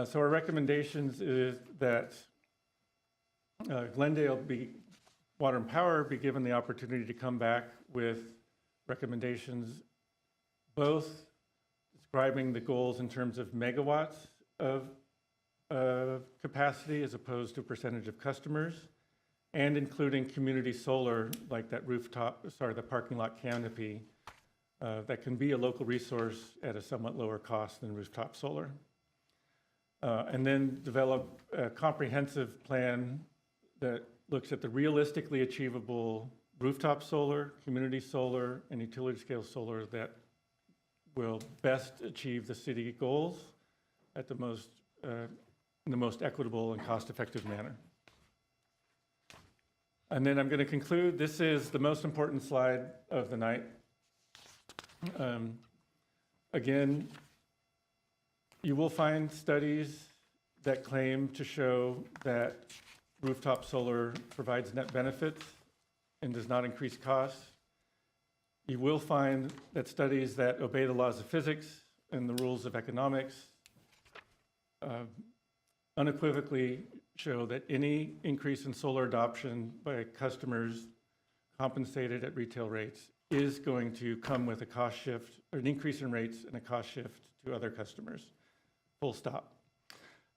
So our recommendations is that Glendale Water and Power be given the opportunity to come back with recommendations, both describing the goals in terms of megawatts of capacity as opposed to percentage of customers, and including community solar, like that the parking lot canopy, that can be a local resource at a somewhat lower cost than rooftop solar. And then develop a comprehensive plan that looks at the realistically achievable rooftop solar, community solar, and utility scale solar that will best achieve the city goals at the most, in the most equitable and cost-effective manner. And then I'm going to conclude. This is the most important slide of the night. Again, you will find studies that claim to show that rooftop solar provides net benefits and does not increase costs. You will find that studies that obey the laws of physics and the rules of economics unequivocally show that any increase in solar adoption by customers compensated at retail rates is going to come with a cost shift, or an increase in rates and a cost shift to other customers, full stop.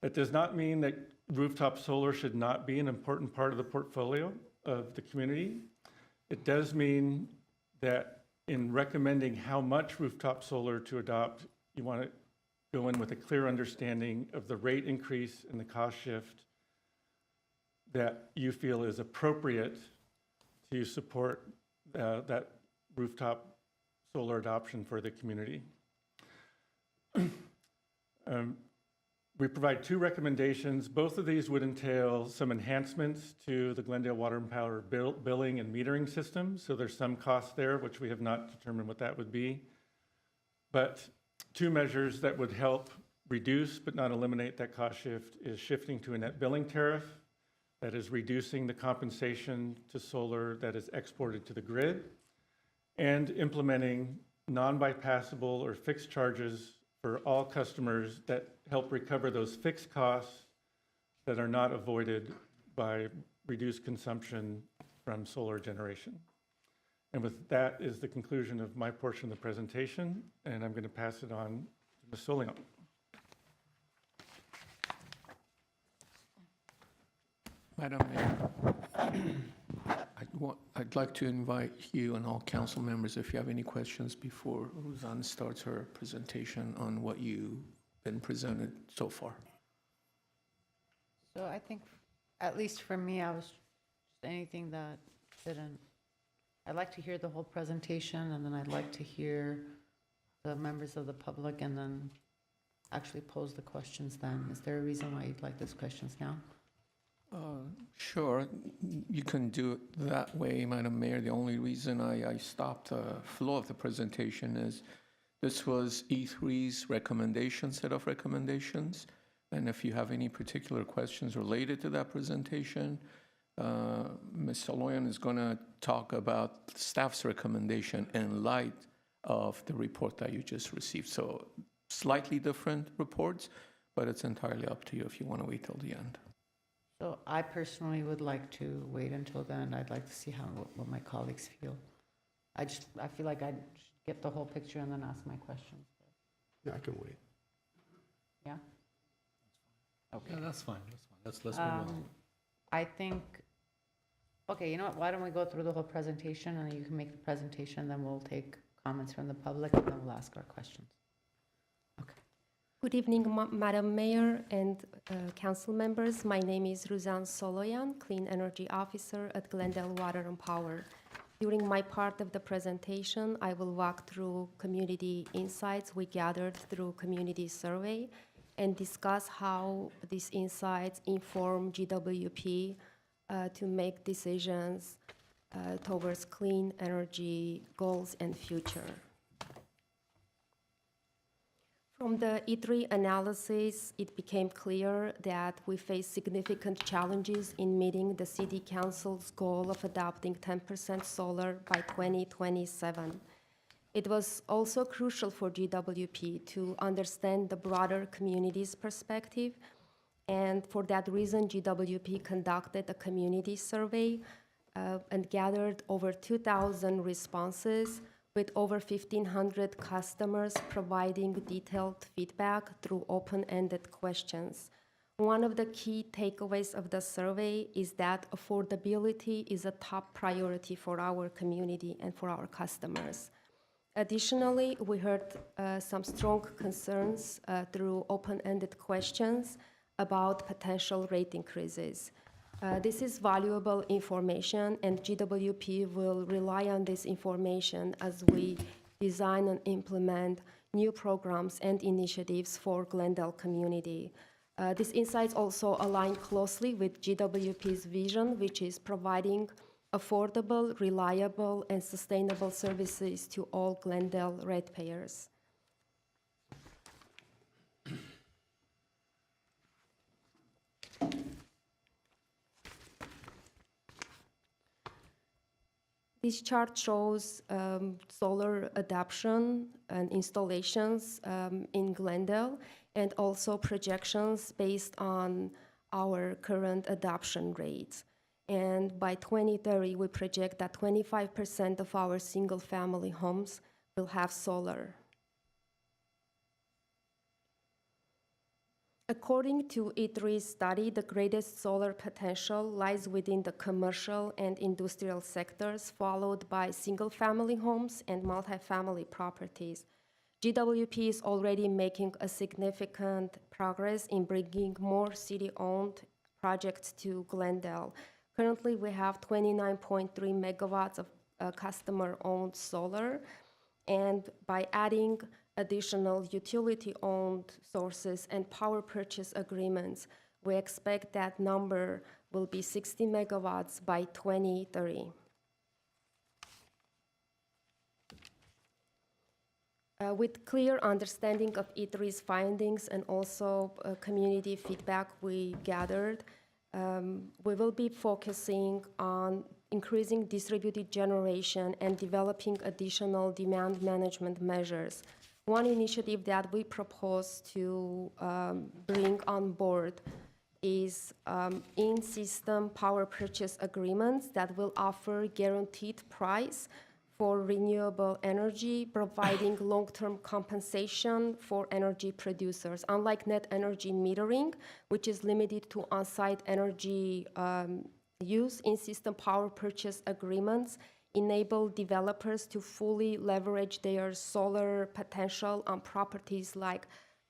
That does not mean that rooftop solar should not be an important part of the portfolio of the community. It does mean that in recommending how much rooftop solar to adopt, you want to go in with a clear understanding of the rate increase and the cost shift that you feel is appropriate to support that rooftop solar adoption for the community. We provide 2 recommendations. Both of these would entail some enhancements to the Glendale Water and Power billing and metering system. So there's some cost there, which we have not determined what that would be. But 2 measures that would help reduce but not eliminate that cost shift is shifting to a net billing tariff that is reducing the compensation to solar that is exported to the grid, and implementing non-bypassable or fixed charges for all customers that help recover those fixed costs that are not avoided by reduced consumption from solar generation. And with that is the conclusion of my portion of the presentation, and I'm going to pass it on to Ms. Solian. Madam Mayor, I'd like to invite you and all council members, if you have any questions before Roseanne starts her presentation on what you've been presented so far. So I think, at least for me, I was anything that didn't, I'd like to hear the whole presentation, and then I'd like to hear the members of the public, and then actually pose the questions then. Is there a reason why you'd like those questions now? Sure, you can do it that way, Madam Mayor. The only reason I stopped the flow of the presentation is this was E3's recommendation, set of recommendations. And if you have any particular questions related to that presentation, Ms. Saloyan is going to talk about staff's recommendation in light of the report that you just received. So slightly different reports, but it's entirely up to you if you want to wait till the end. So I personally would like to wait until then. I'd like to see what my colleagues feel. I feel like I should get the whole picture and then ask my questions. Yeah, I can wait. Yeah? Okay. Yeah, that's fine. Let's move on. I think, okay, you know what? Why don't we go through the whole presentation, and you can make the presentation, then we'll take comments from the public, and then we'll ask our questions. Good evening, Madam Mayor and council members. My name is Roseanne Soloyan, Clean Energy Officer at Glendale Water and Power. During my part of the presentation, I will walk through community insights we gathered through community survey and discuss how these insights inform GWP to make decisions towards clean energy goals and future. From the E3 analysis, it became clear that we face significant challenges in meeting the City Council's goal of adopting 10% solar by 2027. It was also crucial for GWP to understand the broader community's perspective, and for that reason, GWP conducted a community survey and gathered over 2,000 responses, with over 1,500 customers providing detailed feedback through open-ended questions. One of the key takeaways of the survey is that affordability is a top priority for our community and for our customers. Additionally, we heard some strong concerns through open-ended questions about potential rate increases. This is valuable information, and GWP will rely on this information as we design and implement new programs and initiatives for Glendale community. These insights also align closely with GWP's vision, which is providing affordable, reliable, and sustainable services to all Glendale ratepayers. This chart shows solar adoption and installations in Glendale, and also projections based on our current adoption rates. And by 2030, we project that 25% of our single-family homes will have solar. According to E3's study, the greatest solar potential lies within the commercial and industrial sectors, followed by single-family homes and multifamily properties. GWP is already making a significant progress in bringing more city-owned projects to Glendale. Currently, we have 29.3 megawatts of customer-owned solar, and by adding additional utility-owned sources and power purchase agreements, we expect that number will be 60 megawatts by 2030. With clear understanding of E3's findings and also community feedback we gathered, we will be focusing on increasing distributed generation and developing additional demand management measures. One initiative that we propose to bring on board is in-system power purchase agreements that will offer guaranteed price for renewable energy, providing long-term compensation for energy producers. Unlike net energy metering, which is limited to on-site energy use, in-system power purchase agreements enable developers to fully leverage their solar potential on properties like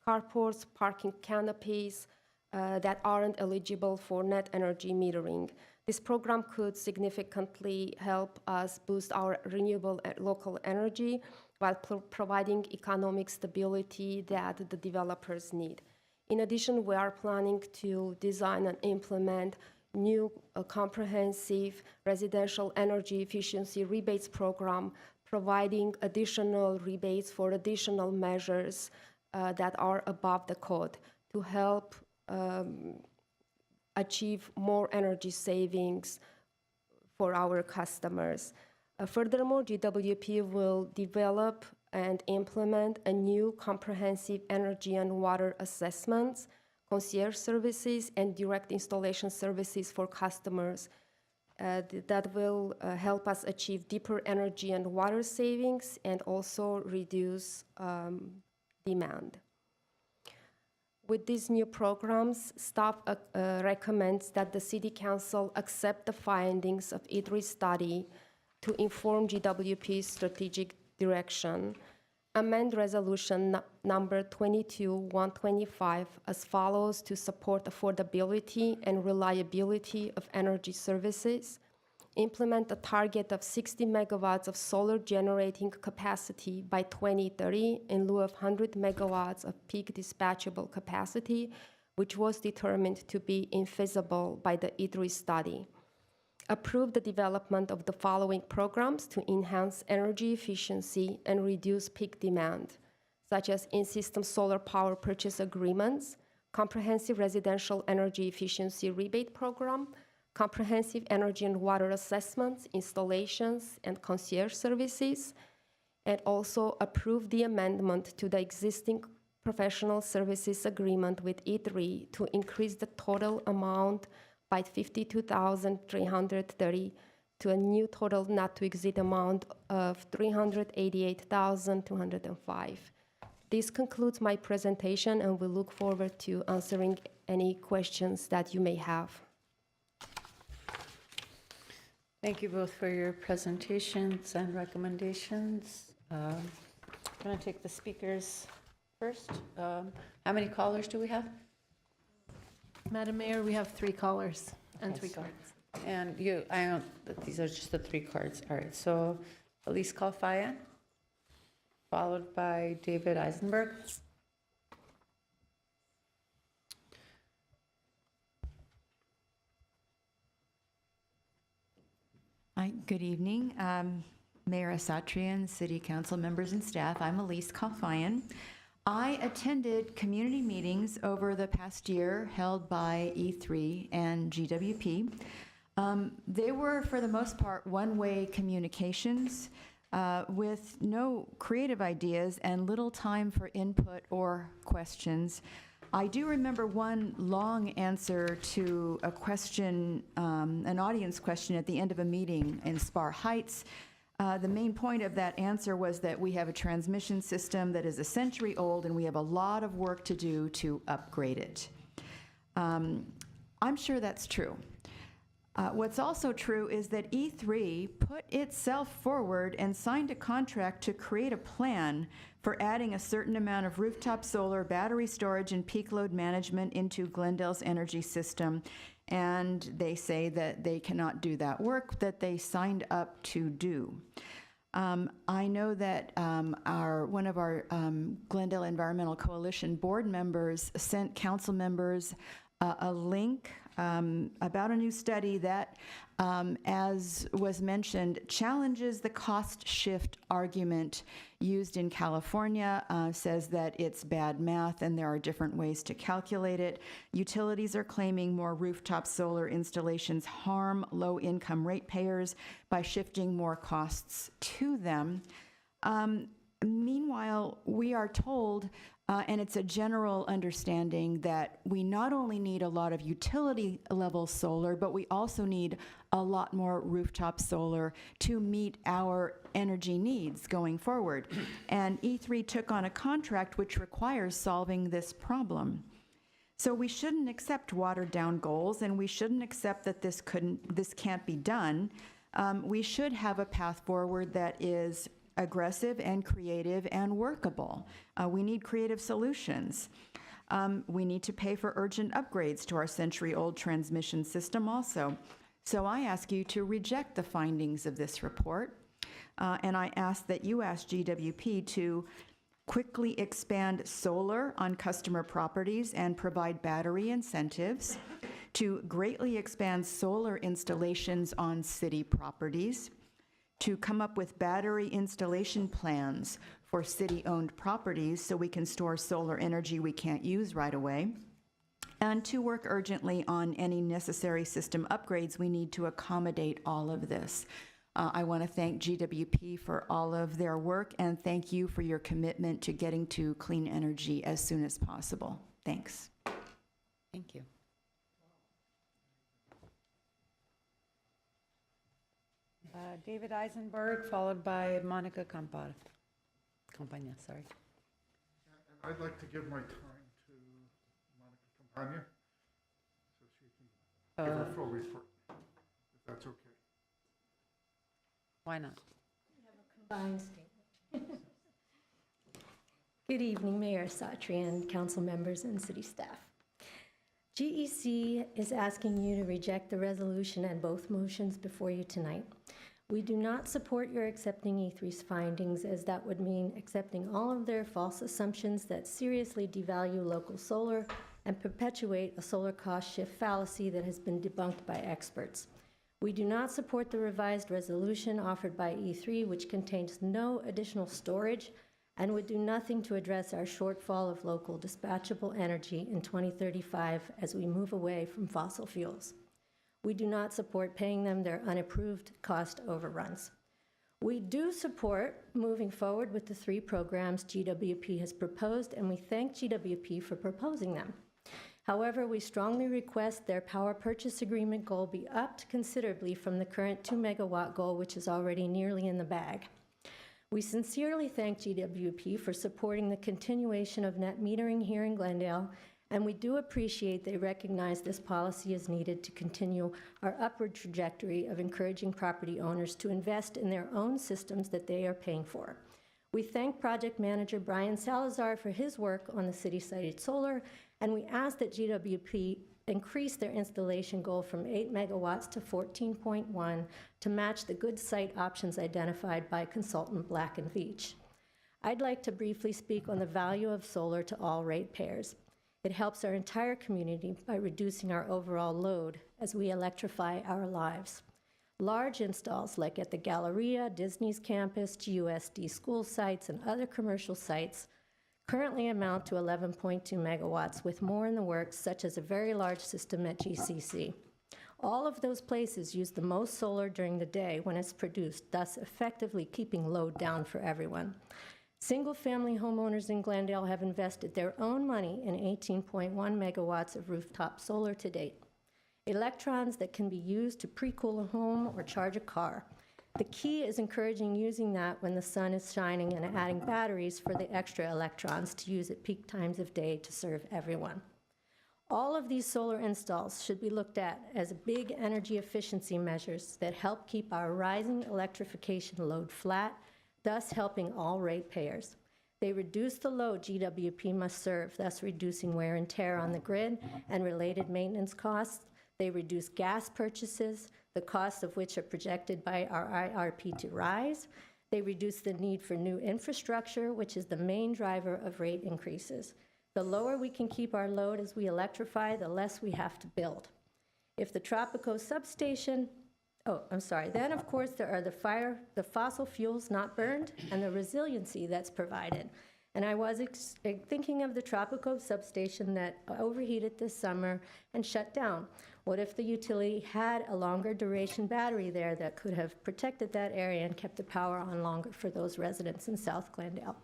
carports, parking canopies that aren't eligible for net energy metering. This program could significantly help us boost our renewable local energy while providing economic stability that the developers need. In addition, we are planning to design and implement new comprehensive residential energy efficiency rebates program, providing additional rebates for additional measures that are above the code to help achieve more energy savings for our customers. Furthermore, GWP will develop and implement a new comprehensive energy and water assessments, concierge services, and direct installation services for customers that will help us achieve deeper energy and water savings and also reduce demand. With these new programs, staff recommends that the City Council accept the findings of E3's study to inform GWP's strategic direction, amend resolution number 22-125 as follows to support affordability and reliability of energy services, implement a target of 60 megawatts of solar generating capacity by 2030 in lieu of 100 megawatts of peak dispatchable capacity, which was determined to be infeasible by the E3 study. Approve the development of the following programs to enhance energy efficiency and reduce peak demand, such as in-system solar power purchase agreements, comprehensive residential energy efficiency rebate program, comprehensive energy and water assessments, installations, and concierge services, and also approve the amendment to the existing professional services agreement with E3 to increase the total amount by $52,330 to a new total not to exceed amount of $388,205. This concludes my presentation, and we look forward to answering any questions that you may have. Thank you both for your presentations and recommendations. I'm going to take the speakers first. How many callers do we have? Madam Mayor, we have 3 callers and 3 cards. And I don't, these are just the 3 cards. All right, so Elise Kalfayan, followed by David Eisenberg. Hi, good evening. Mayor Asatrian, City Council members and staff. I'm Elise Kalfayan. I attended community meetings over the past year held by E3 and GWP. They were, for the most part, one-way communications with no creative ideas and little time for input or questions. I do remember one long answer to a question, an audience question at the end of a meeting in Spar Heights. The main point of that answer was that we have a transmission system that is a century old and we have a lot of work to do to upgrade it. I'm sure that's true. What's also true is that E3 put itself forward and signed a contract to create a plan for adding a certain amount of rooftop solar, battery storage, and peak load management into Glendale's energy system. And they say that they cannot do that work that they signed up to do. I know that one of our Glendale Environmental Coalition board members sent council members a link about a new study that, as was mentioned, challenges the cost shift argument used in California, says that it's bad math and there are different ways to calculate it. Utilities are claiming more rooftop solar installations harm low-income ratepayers by shifting more costs to them. Meanwhile, we are told, and it's a general understanding, that we not only need a lot of utility level solar, but we also need a lot more rooftop solar to meet our energy needs going forward. And E3 took on a contract which requires solving this problem. So we shouldn't accept watered down goals, and we shouldn't accept that this can't be done. We should have a path forward that is aggressive and creative and workable. We need creative solutions. We need to pay for urgent upgrades to our century-old transmission system also. So I ask you to reject the findings of this report, and I ask that you ask GWP to quickly expand solar on customer properties and provide battery incentives, to greatly expand solar installations on city properties, to come up with battery installation plans for city-owned properties so we can store solar energy we can't use right away, and to work urgently on any necessary system upgrades we need to accommodate all of this. I want to thank GWP for all of their work, and thank you for your commitment to getting to clean energy as soon as possible. Thanks. Thank you. David Eisenberg, followed by Monica Campagna, sorry. And I'd like to give my time to Monica Campagna so she can give her full report, if that's okay. Why not? Combined statement. Good evening, Mayor Satrian, council members, and city staff. GEC is asking you to reject the resolution and both motions before you tonight. We do not support your accepting E3's findings, as that would mean accepting all of their false assumptions that seriously devalue local solar and perpetuate a solar cost shift fallacy that has been debunked by experts. We do not support the revised resolution offered by E3, which contains no additional storage and would do nothing to address our shortfall of local dispatchable energy in 2035 as we move away from fossil fuels. We do not support paying them their unapproved cost overruns. We do support moving forward with the 3 programs GWP has proposed, and we thank GWP for proposing them. However, we strongly request their power purchase agreement goal be upped considerably from the current 2 megawatt goal, which is already nearly in the bag. We sincerely thank GWP for supporting the continuation of net metering here in Glendale, and we do appreciate they recognize this policy is needed to continue our upward trajectory of encouraging property owners to invest in their own systems that they are paying for. We thank project manager Brian Salazar for his work on the city-sited solar, and we ask that GWP increase their installation goal from 8 megawatts to 14.1 to match the good site options identified by consultant Black & Veatch. I'd like to briefly speak on the value of solar to all ratepayers. It helps our entire community by reducing our overall load as we electrify our lives. Large installs like at the Galleria, Disney's campus, GUSD school sites, and other commercial sites currently amount to 11.2 megawatts, with more in the works, such as a very large system at GCC. All of those places use the most solar during the day when it's produced, thus effectively keeping load down for everyone. Single-family homeowners in Glendale have invested their own money in 18.1 megawatts of rooftop solar to date. Electrons that can be used to pre-cool a home or charge a car. The key is encouraging using that when the sun is shining and adding batteries for the extra electrons to use at peak times of day to serve everyone. All of these solar installs should be looked at as big energy efficiency measures that help keep our rising electrification load flat, thus helping all ratepayers. They reduce the load GWP must serve, thus reducing wear and tear on the grid and related maintenance costs. They reduce gas purchases, the costs of which are projected by our IRP to rise. They reduce the need for new infrastructure, which is the main driver of rate increases. The lower we can keep our load as we electrify, the less we have to build. If the Tropico substation, then of course there are the fossil fuels not burned and the resiliency that's provided. And I was thinking of the Tropico substation that overheated this summer and shut down. What if the utility had a longer duration battery there that could have protected that area and kept the power on longer for those residents in South Glendale?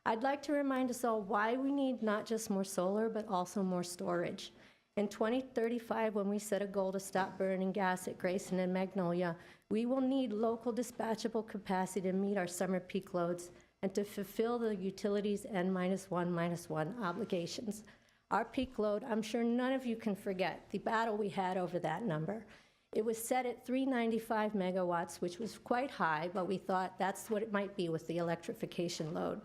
I'd like to remind us all why we need not just more solar, but also more storage. In 2035, when we set a goal to stop burning gas at Grayson and Magnolia, we will need local dispatchable capacity to meet our summer peak loads and to fulfill the utilities N-1/1 obligations. Our peak load, I'm sure none of you can forget the battle we had over that number. It was set at 395 megawatts, which was quite high, but we thought that's what it might be with the electrification load.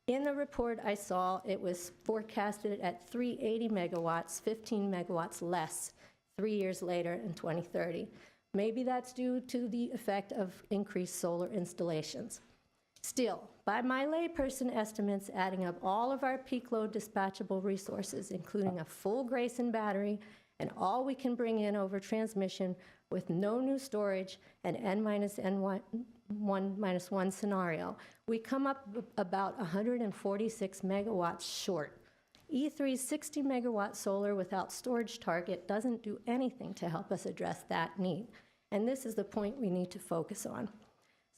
In the report I saw, it was forecasted at 380 megawatts, 15 megawatts less 3 years later in 2030. Maybe that's due to the effect of increased solar installations. Still, by my layperson estimates, adding up all of our peak load dispatchable resources, including a full Grayson battery and all we can bring in over transmission with no new storage and N-1/1 scenario, we come up about 146 megawatts short. E3's 60 megawatt solar without storage target doesn't do anything to help us address that need. And this is the point we need to focus on.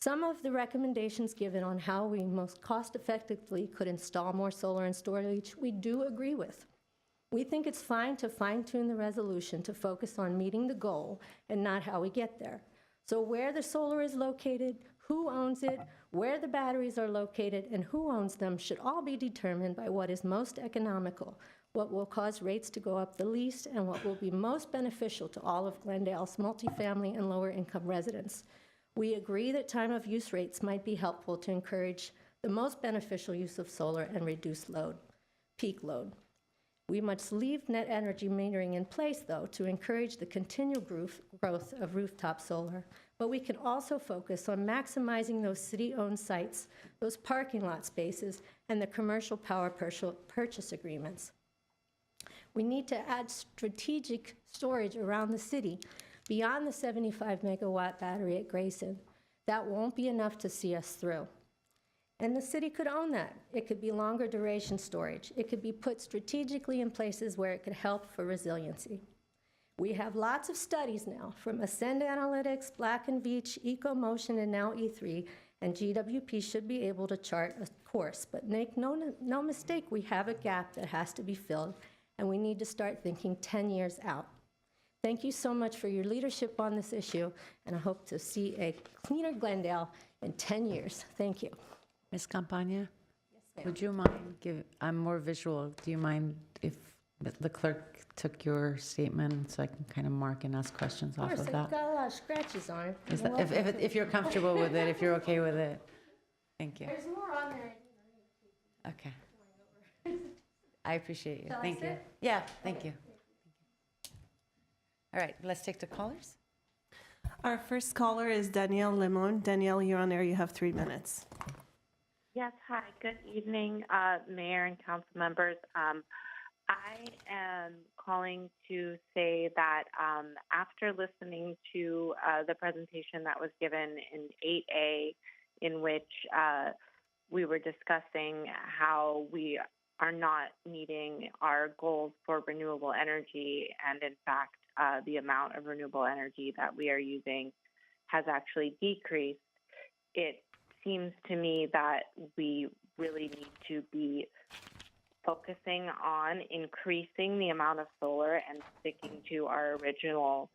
Some of the recommendations given on how we most cost effectively could install more solar and storage, we do agree with. We think it's fine to fine-tune the resolution to focus on meeting the goal and not how we get there. So where the solar is located, who owns it, where the batteries are located, and who owns them should all be determined by what is most economical, what will cause rates to go up the least, and what will be most beneficial to all of Glendale's multifamily and lower-income residents. We agree that time-of-use rates might be helpful to encourage the most beneficial use of solar and reduce load, peak load. We must leave net energy metering in place, though, to encourage the continual growth of rooftop solar. But we can also focus on maximizing those city-owned sites, those parking lot spaces, and the commercial power purchase agreements. We need to add strategic storage around the city beyond the 75 megawatt battery at Grayson. That won't be enough to see us through. And the city could own that. It could be longer duration storage. It could be put strategically in places where it could help for resiliency. We have lots of studies now from Ascend Analytics, Black & Veatch, EcoMotion, and now E3, and GWP should be able to chart a course. But make no mistake, we have a gap that has to be filled, and we need to start thinking 10 years out. Thank you so much for your leadership on this issue, and I hope to see a cleaner Glendale in 10 years. Thank you. Ms. Campagna? Yes, ma'am. Would you mind, I'm more visual, do you mind if the clerk took your statement so I can kind of mark and ask questions off of Of course, that? it's got a lot of scratches on it. Is that, if you're comfortable with it, if you're okay with it? Thank you. There's more on there. Okay. I appreciate you. Shall I Thank you. sit? Yeah, thank you. All right, let's take the callers. Our first caller is Danielle Limon. Danielle, you're on air. You have 3 minutes. Yes, hi. Good evening, Mayor and council members. I am calling to say that after listening to the presentation that was given in 8A, in which we were discussing how we are not meeting our goals for renewable energy, and in fact, the amount of renewable energy that we are using has actually decreased, it seems to me that we really need to be focusing on increasing the amount of solar and sticking to our original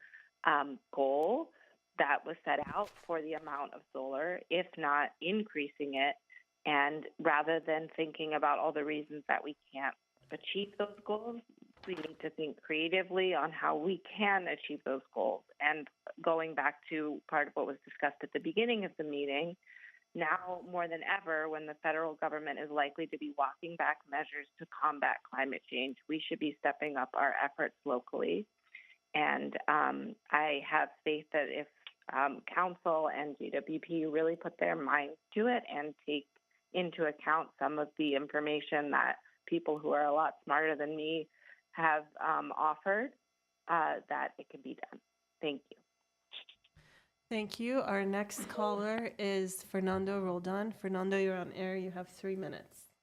goal that was set out for the amount of solar, if not increasing it. And rather than thinking about all the reasons that we can't achieve those goals, we need to think creatively on how we can achieve those goals. And going back to part of what was discussed at the beginning of the meeting, now more than ever, when the federal government is likely to be walking back measures to combat climate change, we should be stepping up our efforts locally. And I have faith that if Council and GWP really put their minds to it and take into account some of the information that people who are a lot smarter than me have offered, that it can be done. Thank you. Thank you. Our next caller is Fernando Roldan. Fernando, you're on air. You have 3 minutes.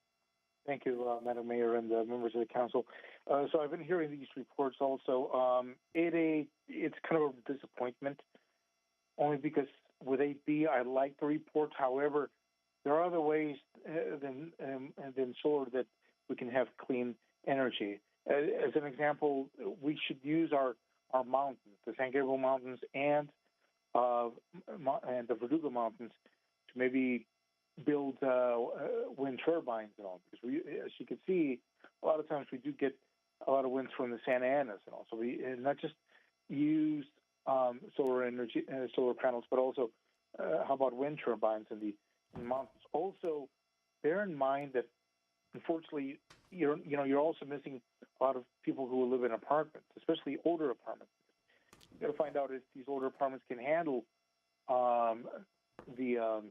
Thank you, Madam Mayor and members of the council. So I've been hearing these reports also. It's kind of a disappointment, only because with 8B, I like the report. However, there are other ways than solar that we can have clean energy. As an example, we should use our mountains, the San Gabriel Mountains and the Verdugo Mountains, to maybe build wind turbines and all. Because we, as you can see, a lot of times we do get a lot of winds from the Santa Anas and all. So we not just use solar energy, solar panels, but also how about wind turbines in the mountains? Also, bear in mind that unfortunately, you're also missing a lot of people who live in apartments, especially older apartments. You got to find out if these older apartments can handle the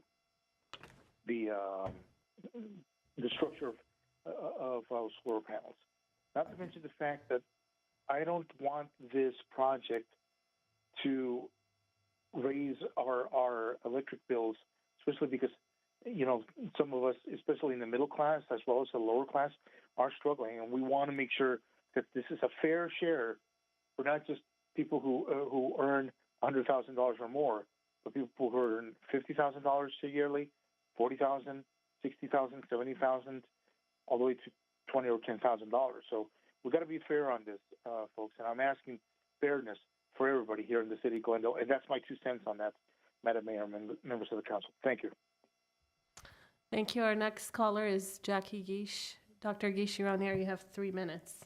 structure of solar panels. Not to mention the fact that I don't want this project to raise our electric bills, especially because some of us, especially in the middle class as well as the lower class, are struggling, and we want to make sure that this is a fair share for not just people who earn $100,000 or more, but people who earn $50,000 yearly, $40,000, $60,000, $70,000, all the way to $20,000 or $10,000. So we've got to be fair on this, folks, and I'm asking fairness for everybody here in the city of Glendale, and that's my 2 cents on that, Madam Mayor and members of the council. Thank you. Thank you. Our next caller is Jackie Geish. Dr. Geish, you're on air. You have 3 minutes.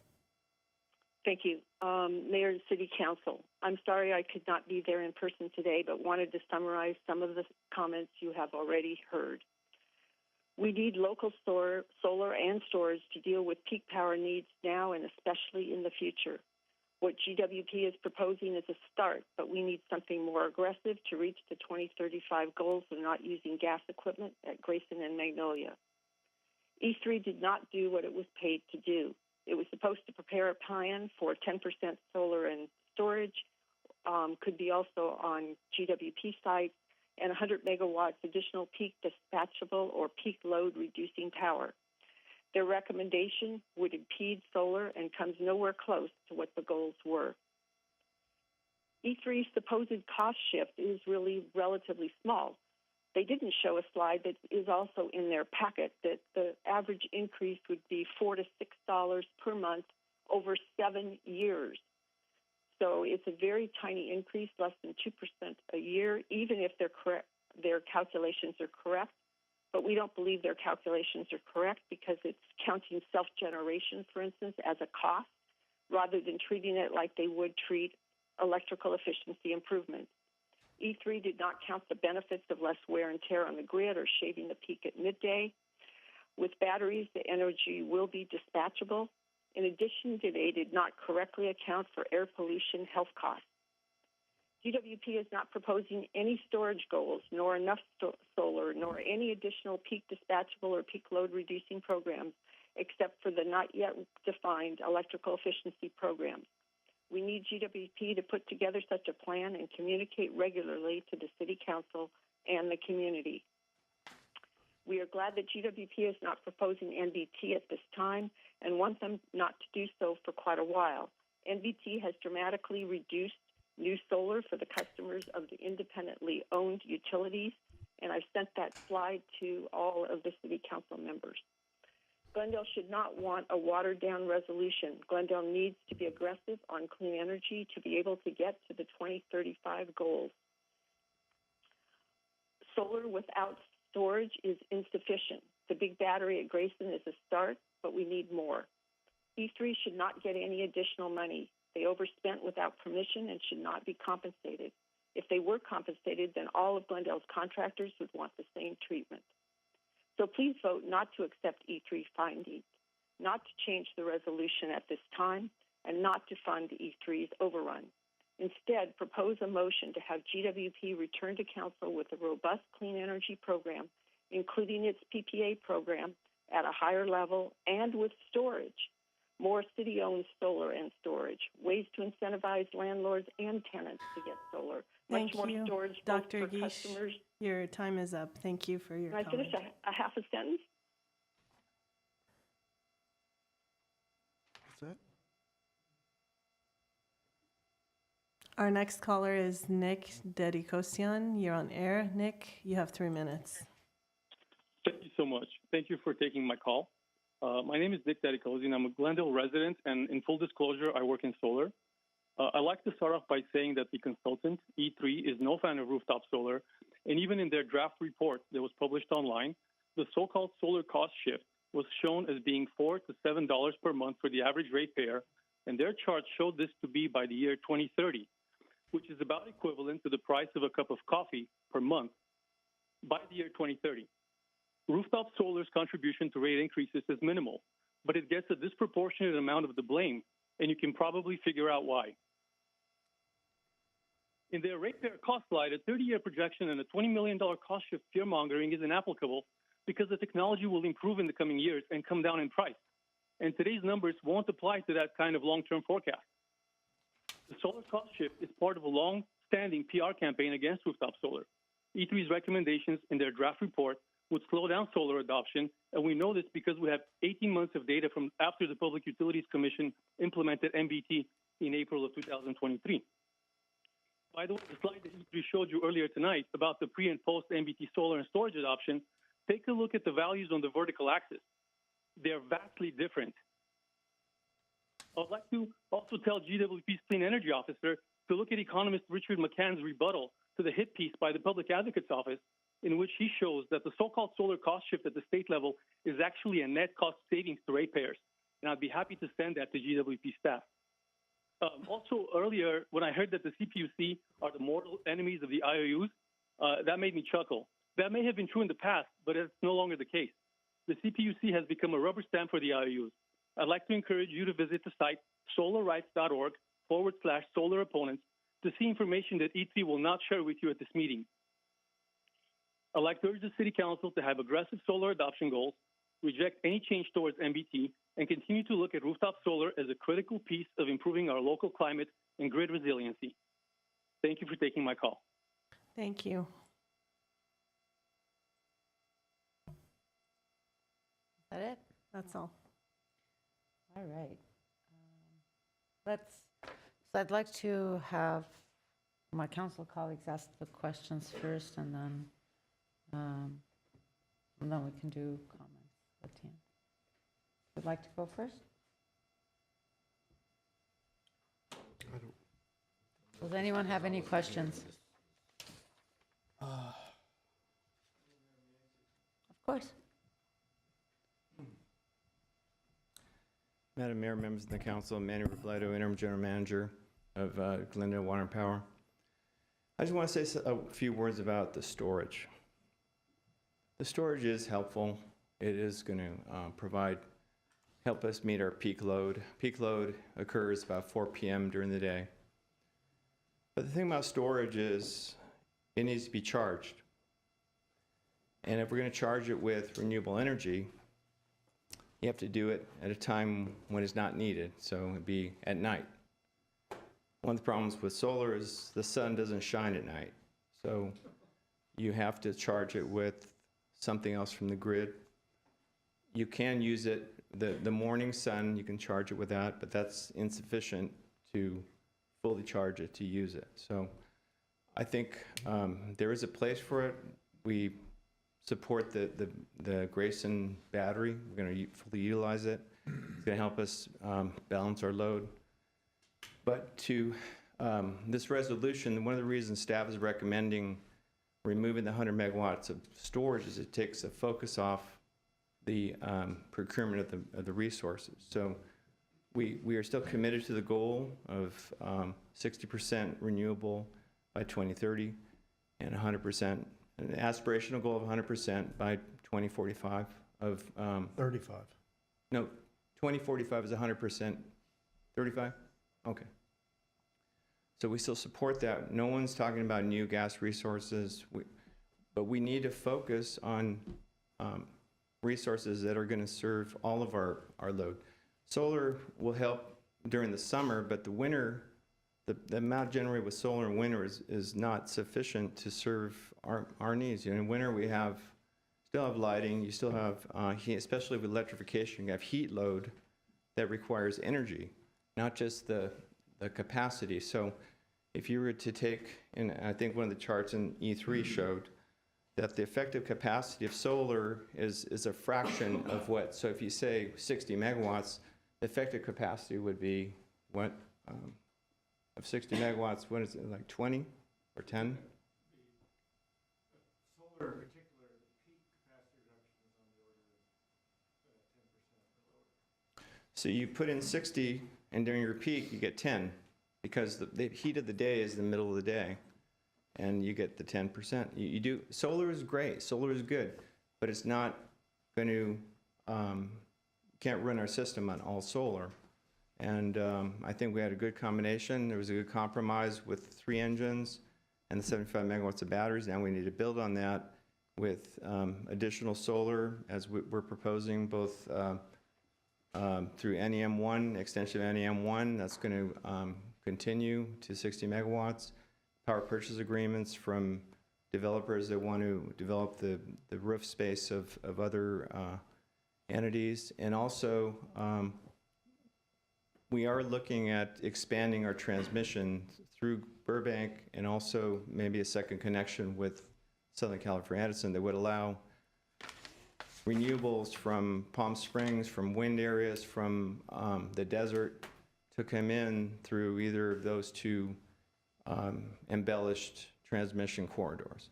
Thank you. Mayor and City Council, I'm sorry I could not be there in person today, but wanted to summarize some of the comments you have already heard. We need local solar and storage to deal with peak power needs now and especially in the future. What GWP is proposing is a start, but we need something more aggressive to reach the 2035 goals of not using gas equipment at Grayson and Magnolia. E3 did not do what it was paid to do. It was supposed to prepare a plan for 10% solar and storage, could be also on GWP sites, and 100 megawatts additional peak dispatchable or peak load reducing power. Their recommendation would impede solar and comes nowhere close to what the goals were. E3's supposed cost shift is really relatively small. They didn't show a slide that is also in their packet that the average increase would be $4 to $6 per month over 7 years. So it's a very tiny increase, less than 2% a year, even if their calculations are correct. But we don't believe their calculations are correct because it's counting self-generation, for instance, as a cost rather than treating it like they would treat electrical efficiency improvements. E3 did not count the benefits of less wear and tear on the grid or shaving the peak at midday. With batteries, the energy will be dispatchable. In addition, they did not correctly account for air pollution health costs. GWP is not proposing any storage goals, nor enough solar, nor any additional peak dispatchable or peak load reducing programs, except for the not yet defined electrical efficiency programs. We need GWP to put together such a plan and communicate regularly to the City Council and the community. We are glad that GWP is not proposing NBT at this time and want them not to do so for quite a while. NBT has dramatically reduced new solar for the customers of the independently owned utilities, and I've sent that slide to all of the City Council members. Glendale should not want a watered-down resolution. Glendale needs to be aggressive on clean energy to be able to get to the 2035 goals. Solar without storage is insufficient. The big battery at Grayson is a start, but we need more. E3 should not get any additional money. They overspent without permission and should not be compensated. If they were compensated, then all of Glendale's contractors would want the same treatment. So please vote not to accept E3 findings, not to change the resolution at this time, and not to fund E3's overrun. Instead, propose a motion to have GWP return to council with a robust clean energy program, including its PPA program at a higher level and with storage, more city-owned solar and storage, ways to incentivize landlords and tenants to get solar, Thank much more you, storage Dr. both for Guiche. customers. Your time is up. Thank you for your Can I comment. finish a half a sentence? That's it? Our next caller is Nick Dedikosian. You're on air. Nick, you have 3 minutes. Thank you so much. Thank you for taking my call. My name is Nick Dedikosian. I'm a Glendale resident, and in full disclosure, I work in solar. I'd like to start off by saying that the consultant, E3, is no fan of rooftop solar, and even in their draft report that was published online, the so-called solar cost shift was shown as being $4 to $7 per month for the average ratepayer, and their chart showed this to be by the year 2030, which is about equivalent to the price of a cup of coffee per month by the year 2030. Rooftop solar's contribution to rate increases is minimal, but it gets a disproportionate amount of the blame, and you can probably figure out why. In their ratepayer cost slide, a 30-year projection and a $20 million cost shift fear-mongering is inapplicable because the technology will improve in the coming years and come down in price. And today's numbers won't apply to that kind of long-term forecast. The solar cost shift is part of a long-standing PR campaign against rooftop solar. E3's recommendations in their draft report would slow down solar adoption, and we know this because we have 18 months of data from after the Public Utilities Commission implemented MBT in April of 2023. By the way, the slide that E3 showed you earlier tonight about the pre- and post-MBT solar and storage adoption, take a look at the values on the vertical axis. They're vastly different. I'd like to also tell GWP's Clean Energy Officer to look at economist Richard McCann's rebuttal to the hit piece by the Public Advocate's Office, in which he shows that the so-called solar cost shift at the state level is actually a net cost savings to ratepayers. And I'd be happy to send that to GWP staff. Also, earlier, when I heard that the CPUC are the mortal enemies of the IOUs, that made me chuckle. That may have been true in the past, but it's no longer the case. The CPUC has become a rubber stamp for the IOUs. I'd like to encourage you to visit the site solarrights.org/solar opponents to see information that E3 will not share with you at this meeting. I'd like to urge the City Council to have aggressive solar adoption goals, reject any change towards MBT, and continue to look at rooftop solar as a critical piece of improving our local climate and grid resiliency. Thank you for taking my call. Thank you. Is that it? That's all. All right. So I'd like to have my council colleagues ask the questions first, and then we can do comments at the end. Would like to go first? Does anyone have any questions? Of course. Madam Mayor, members of the council, Manny Robledo, Interim General Manager of Glendale Water and Power. I just want to say a few words about the storage. The storage is helpful. It is going to help us meet our peak load. Peak load occurs about 4 p.m. during the day. But the thing about storage is it needs to be charged. And if we're going to charge it with renewable energy, you have to do it at a time when it's not needed, so it'd be at night. One of the problems with solar is the sun doesn't shine at night, so you have to charge it with something else from the grid. You can use it, the morning sun, you can charge it with that, but that's insufficient to fully charge it, to use it. So I think there is a place for it. We support the Grayson battery. We're going to fully utilize it. It's going to help us balance our load. But to this resolution, one of the reasons staff is recommending removing the 100 megawatts of storage is it takes the focus off the procurement of the resources. So we are still committed to the goal of 60% renewable by 2030 and 100%, an aspirational goal of 100% by 2045 of... 35. No, 2045 is 100%. 35? Okay. So we still support that. No one's talking about new gas resources, but we need to focus on resources that are going to serve all of our load. Solar will help during the summer, but the winter, the amount generated with solar in winter is not sufficient to serve our needs. You know, in winter, we still have lighting, you still have heat, especially with electrification, you have heat load that requires energy, not just the capacity. So if you were to take, and I think one of the charts in E3 showed that the effective capacity of solar is a fraction of what, so if you say 60 megawatts, the effective capacity would be what, of 60 megawatts, what is it, like 20 or 10? Solar in particular, the peak capacity reduction is on the order of 10% or lower. So you put in 60, and during your peak, you get 10, because the heat of the day is the middle of the day, and you get the 10%. You do, solar is great, solar is good, but it's not going to, can't run our system on all solar. And I think we had a good combination. There was a good compromise with 3 engines and the 75 megawatts of batteries. Now we need to build on that with additional solar, as we're proposing, both through NEM1, extension of NEM1, that's going to continue to 60 megawatts. Power purchase agreements from developers that want to develop the roof space of other entities. And also, we are looking at expanding our transmission through Burbank, and also maybe a second connection with Southern California Edison that would allow renewables from Palm Springs, from wind areas, from the desert to come in through either of those 2 embellished transmission corridors.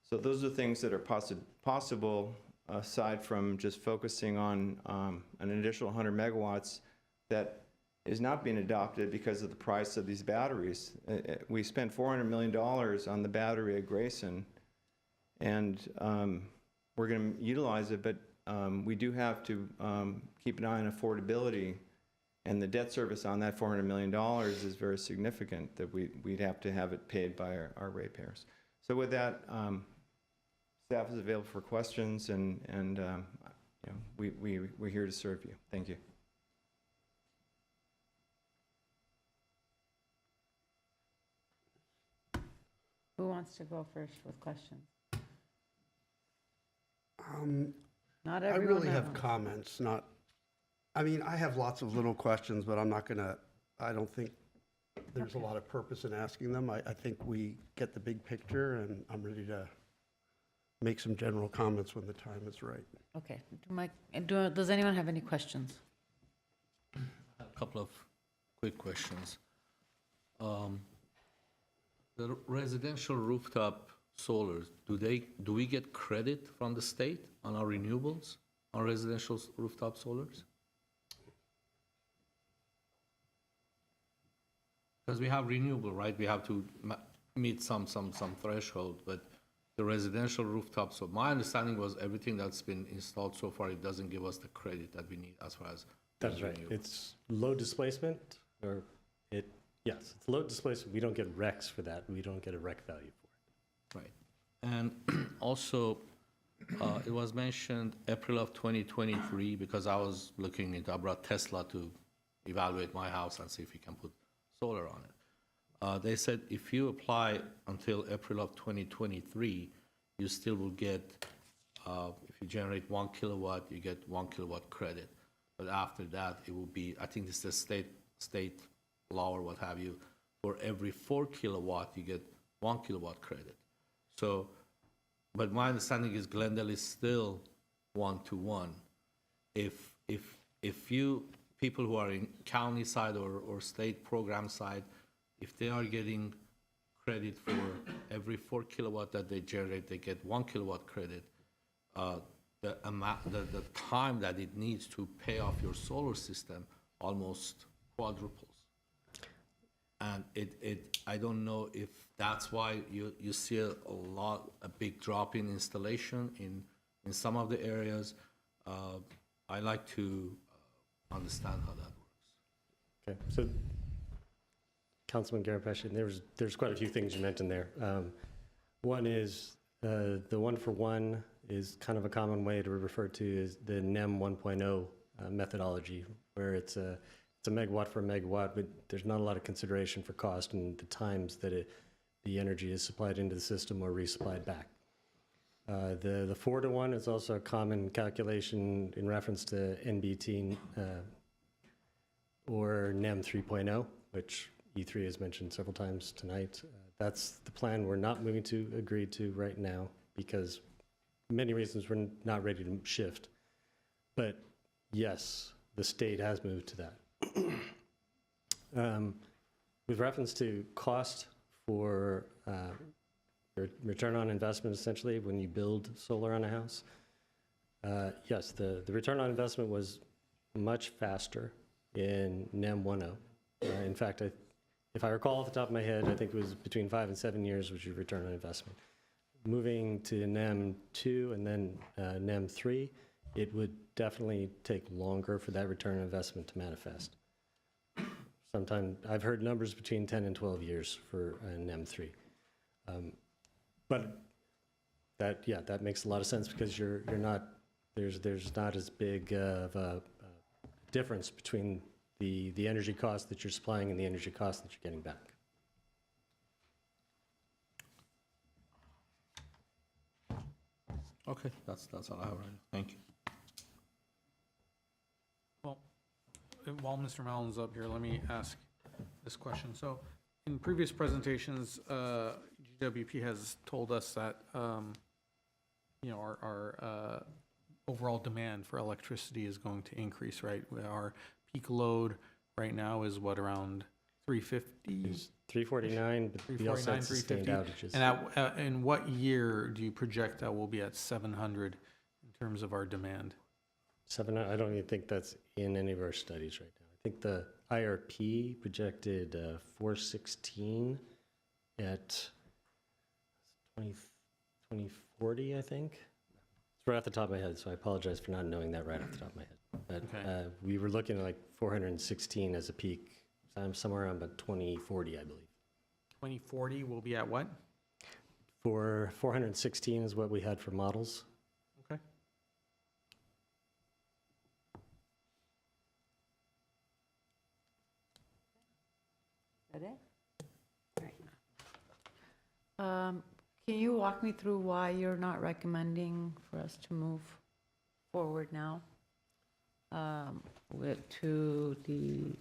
So those are things that are possible aside from just focusing on an additional 100 megawatts that is not being adopted because of the price of these batteries. We spent $400 million on the battery at Grayson, and we're going to utilize it, but we do have to keep an eye on affordability, and the debt service on that $400 million is very significant, that we'd have to have it paid by our ratepayers. So with that, staff is available for questions, and you know, we're here to serve you. Thank you. Who wants to go first with questions? Not I everyone. really have comments, not, I mean, I have lots of little questions, but I'm not gonna, I don't think there's a lot of purpose in asking them. I think we get the big picture, and I'm ready to make some general comments when the time is right. Okay. Does anyone have any questions? A couple of quick questions. The residential rooftop solars, do we get credit from the state on our renewables, on residential rooftop solars? Because we have renewable, right? We have to meet some threshold, but the residential rooftop, so my understanding was everything that's been installed so far, it doesn't give us the credit that we need as far as. That's right. It's low displacement, or yes, it's low displacement. We don't get RECs for that. We don't get a REC value for it. Right. And also, it was mentioned April of 2023, because I was looking into, I brought Tesla to evaluate my house and see if we can put solar on it. They said if you apply until April of 2023, you still will get, if you generate 1 kilowatt, you get 1 kilowatt credit. But after that, it will be, I think this is the state law or what have you, for every 4 kilowatt, you get 1 kilowatt credit. So, but my understanding is Glendale is still 1-to-1. If you, people who are in county side or state program side, if they are getting credit for every 4 kilowatt that they generate, they get 1 kilowatt credit. The time that it needs to pay off your solar system almost quadruples. And I don't know if that's why you see a big drop in installation in some of the areas. I like to understand how that works. Okay, so Councilman Garapetian, there's quite a few things you mentioned there. One is the 1-for-1 is kind of a common way to refer to as the NEM 1.0 methodology, where it's a megawatt for a megawatt, but there's not a lot of consideration for cost and the times that the energy is supplied into the system or resupplied back. The 4-to-1 is also a common calculation in reference to NBT or NEM 3.0, which E3 has mentioned several times tonight. That's the plan we're not moving to agree to right now because many reasons we're not ready to shift. But yes, the state has moved to that. With reference to cost for return on investment, essentially, when you build solar on a house, yes, the return on investment was much faster in NEM 1.0. In fact, if I recall off the top of my head, I think it was between 5 and 7 years was your return on investment. Moving to NEM 2 and then NEM 3, it would definitely take longer for that return on investment to manifest. Sometimes I've heard numbers between 10 and 12 years for NEM 3. But that makes a lot of sense because there's not as big of a difference between the energy cost that you're supplying and the energy cost that you're getting back. Okay, that's all I have right now. Thank you. Well, while Mr. Mallon's up here, let me ask this question. So in previous presentations, GWP has told us that our overall demand for electricity is going to increase, right? Our peak load right now is what, around 350? It's 349, but we also had sustained outages. And in what year do you project that we'll be at 700 in terms of our demand? 700, I don't even think that's in any of our studies right now. I think the IRP projected 416 at 2040, I think. It's right off the top of my head, so I apologize for not knowing that right off the top of my head. But Okay. We were looking at like 416 as a peak, somewhere around about 2040, I believe. 2040 will be at what? For 416 is what we had for models. Okay. Is that it? All right. Can you walk me through why you're not recommending for us to move forward now to the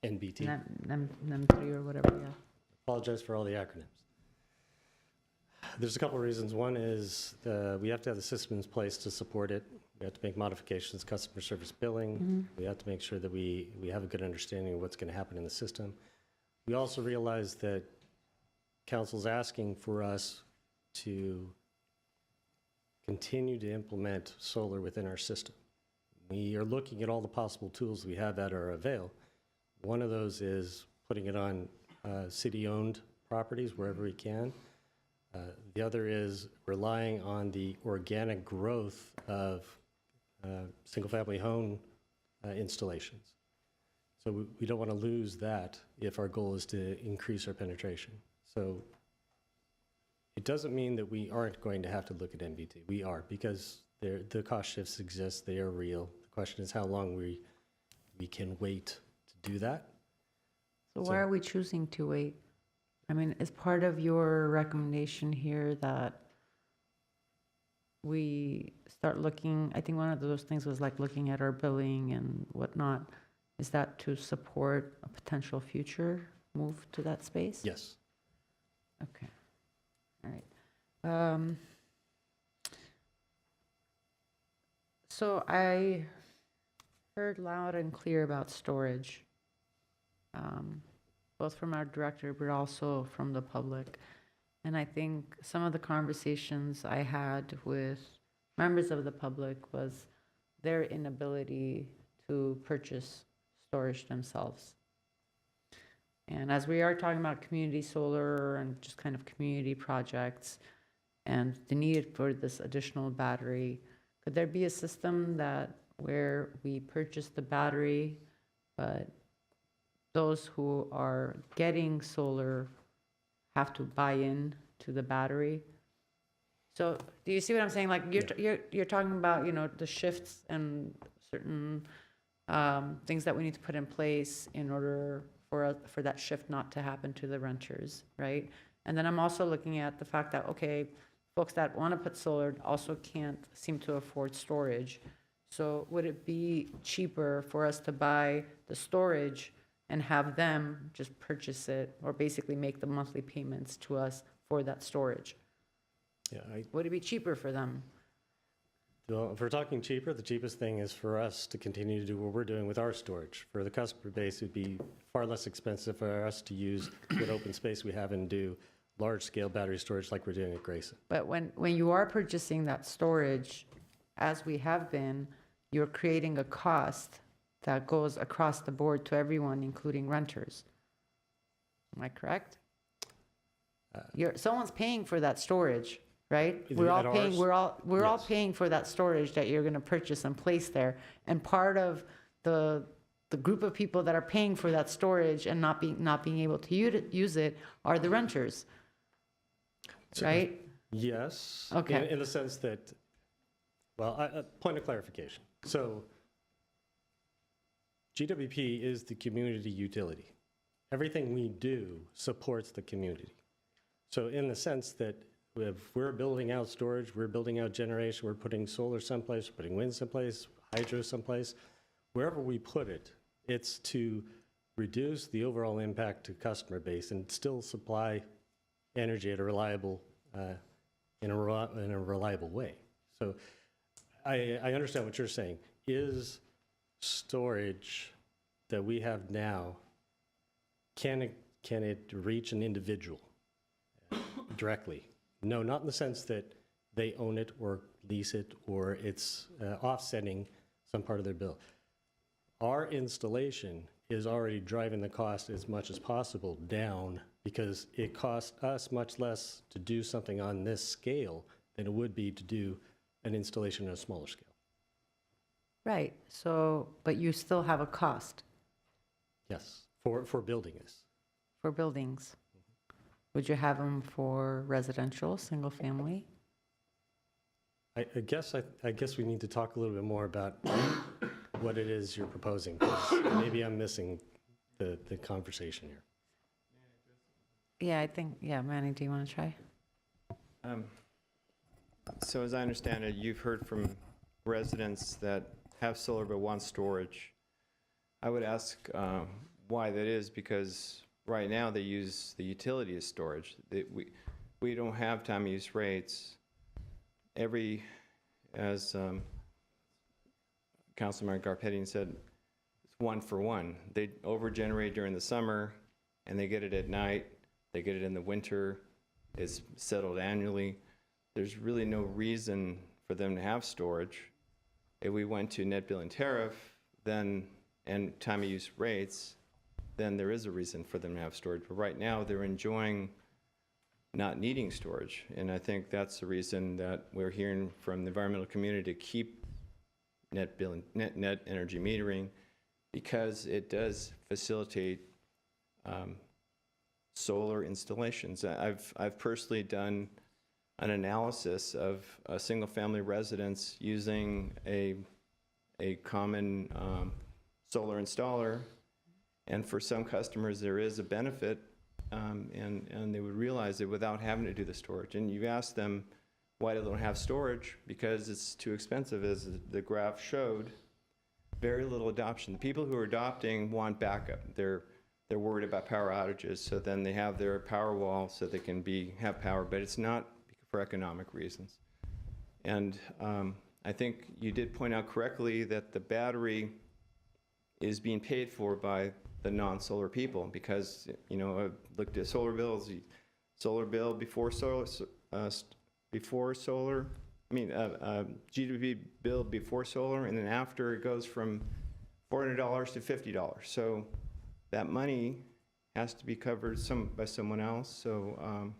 NBT. NEM 3 or whatever, yeah? Apologize for all the acronyms. There's a couple of reasons. One is we have to have the system in place to support it. We have to make modifications, customer service billing. Mm-hmm. We have to make sure that we have a good understanding of what's going to happen in the system. We also realize that Council's asking for us to continue to implement solar within our system. We are looking at all the possible tools we have at our avail. One of those is putting it on city-owned properties wherever we can. The other is relying on the organic growth of single-family home installations. So we don't want to lose that if our goal is to increase our penetration. So it doesn't mean that we aren't going to have to look at NBT. We are, because the cost shifts exist. They are real. The question is how long we can wait to do that. So why are we choosing to wait? I mean, is part of your recommendation here that we start looking, I think one of those things was like looking at our billing and whatnot. Is that to support a potential future move to that space? Yes. Okay. All right. So I heard loud and clear about storage, both from our director, but also from the public. And I think some of the conversations I had with members of the public was their inability to purchase storage themselves. And as we are talking about community solar and just kind of community projects and the need for this additional battery, could there be a system that where we purchase the battery, but those who are getting solar have to buy in to the battery? So do you see what I'm saying? Like you're talking about, the shifts and certain things that we need to put in place in order for that shift not to happen to the renters, right? And then I'm also looking at the fact that, okay, folks that want to put solar also can't seem to afford storage. So would it be cheaper for us to buy the storage and have them just purchase it or basically make the monthly payments to us for that storage? Yeah, Would it be cheaper for them? well, if we're talking cheaper, the cheapest thing is for us to continue to do what we're doing with our storage. For the customer base, it'd be far less expensive for us to use what open space we have and do large-scale battery storage like we're doing at Grayson. But when you are purchasing that storage, as we have been, you're creating a cost that goes across the board to everyone, including renters. Am I correct? Someone's paying for that storage, right? We're all paying. We're all paying for that storage that you're going to purchase and place there. And part of the group of people that are paying for that storage and not being able to use it are the renters, right? Yes. Okay. In the sense that, well, a point of clarification. So GWP is the community utility. Everything we do supports the community. So in the sense that if we're building out storage, we're building out generation, we're putting solar someplace, we're putting wind someplace, hydro someplace, wherever we put it, it's to reduce the overall impact to customer base and still supply energy at a reliable, in a reliable way. So I understand what you're saying. Is storage that we have now, can it reach an individual directly? No, not in the sense that they own it or lease it or it's offsetting some part of their bill. Our installation is already driving the cost as much as possible down because it costs us much less to do something on this scale than it would be to do an installation on a smaller scale. Right. So, but you still have a cost. Yes, for building this. For buildings. Would you have them for residential, single family? I guess we need to talk a little bit more about what it is you're proposing. Maybe I'm missing the conversation here. Yeah, I think, Manny, do you want to try? So as I understand it, you've heard from residents that have solar but want storage. I would ask why that is, because right now they use the utility as storage. We don't have time use rates. As Councilman Garpetian said, it's 1 for 1. They over-generate during the summer, and they get it at night. They get it in the winter. It's settled annually. There's really no reason for them to have storage. If we went to net billing tariff, then and time of use rates, then there is a reason for them to have storage. But right now, they're enjoying not needing storage. And I think that's the reason that we're hearing from the environmental community to keep net energy metering, because it does facilitate solar installations. I've personally done an analysis of a single-family residence using a common solar installer, and for some customers there is a benefit, and they would realize it without having to do the storage. And you ask them why they don't have storage, because it's too expensive. As the graph showed, very little adoption. The people who are adopting want backup. They're worried about power outages, so then they have their power wall so they can have power, but it's not for economic reasons. And I think you did point out correctly that the battery is being paid for by the non-solar people, because I've looked at solar bills. Solar bill before solar, GWP bill before solar, and then after it goes from $400 to $50. So that money has to be covered by someone else. So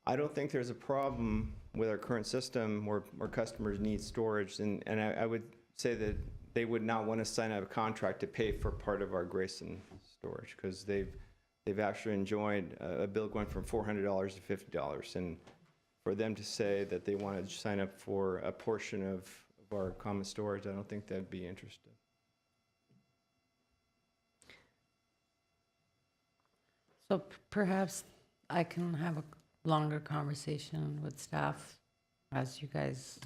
I don't think there's a problem with our current system where customers need storage. And I would say that they would not want to sign up a contract to pay for part of our Grayson storage, because they've actually enjoyed a bill going from $400 to $50. And for them to say that they want to sign up for a portion of our common storage, I don't think they'd be interested. So perhaps I can have a longer conversation with staff as you guys.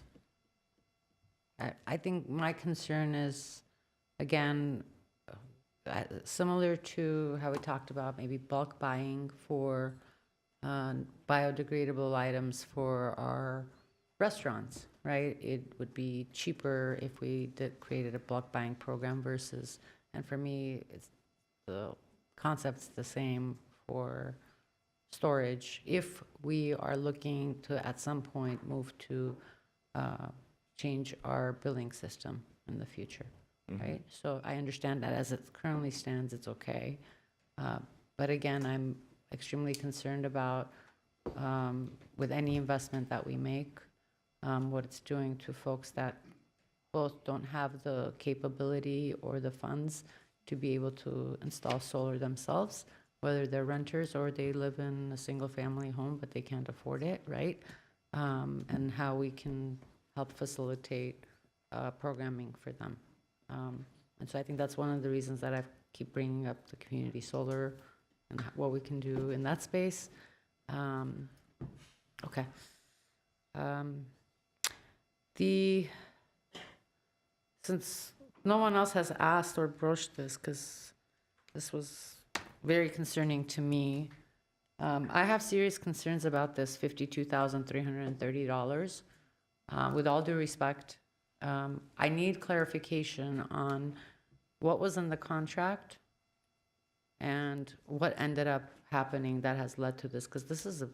I think my concern is, again, similar to how we talked about maybe bulk buying for biodegradable items for our restaurants, right? It would be cheaper if we created a bulk buying program versus, and for me, the concept's the same for storage. If we are looking to, at some point, move to change our billing system in the future, right? So I understand that as it currently stands, it's okay. But again, I'm extremely concerned about, with any investment that we make, what it's doing to folks that both don't have the capability or the funds to be able to install solar themselves, whether they're renters or they live in a single-family home but they can't afford it, right? And how we can help facilitate programming for them. And so I think that's one of the reasons that I keep bringing up the community solar and what we can do in that space. Okay. Since no one else has asked or broached this, because this was very concerning to me, I have serious concerns about this $52,330. With all due respect, I need clarification on what was in the contract and what ended up happening that has led to this, because this is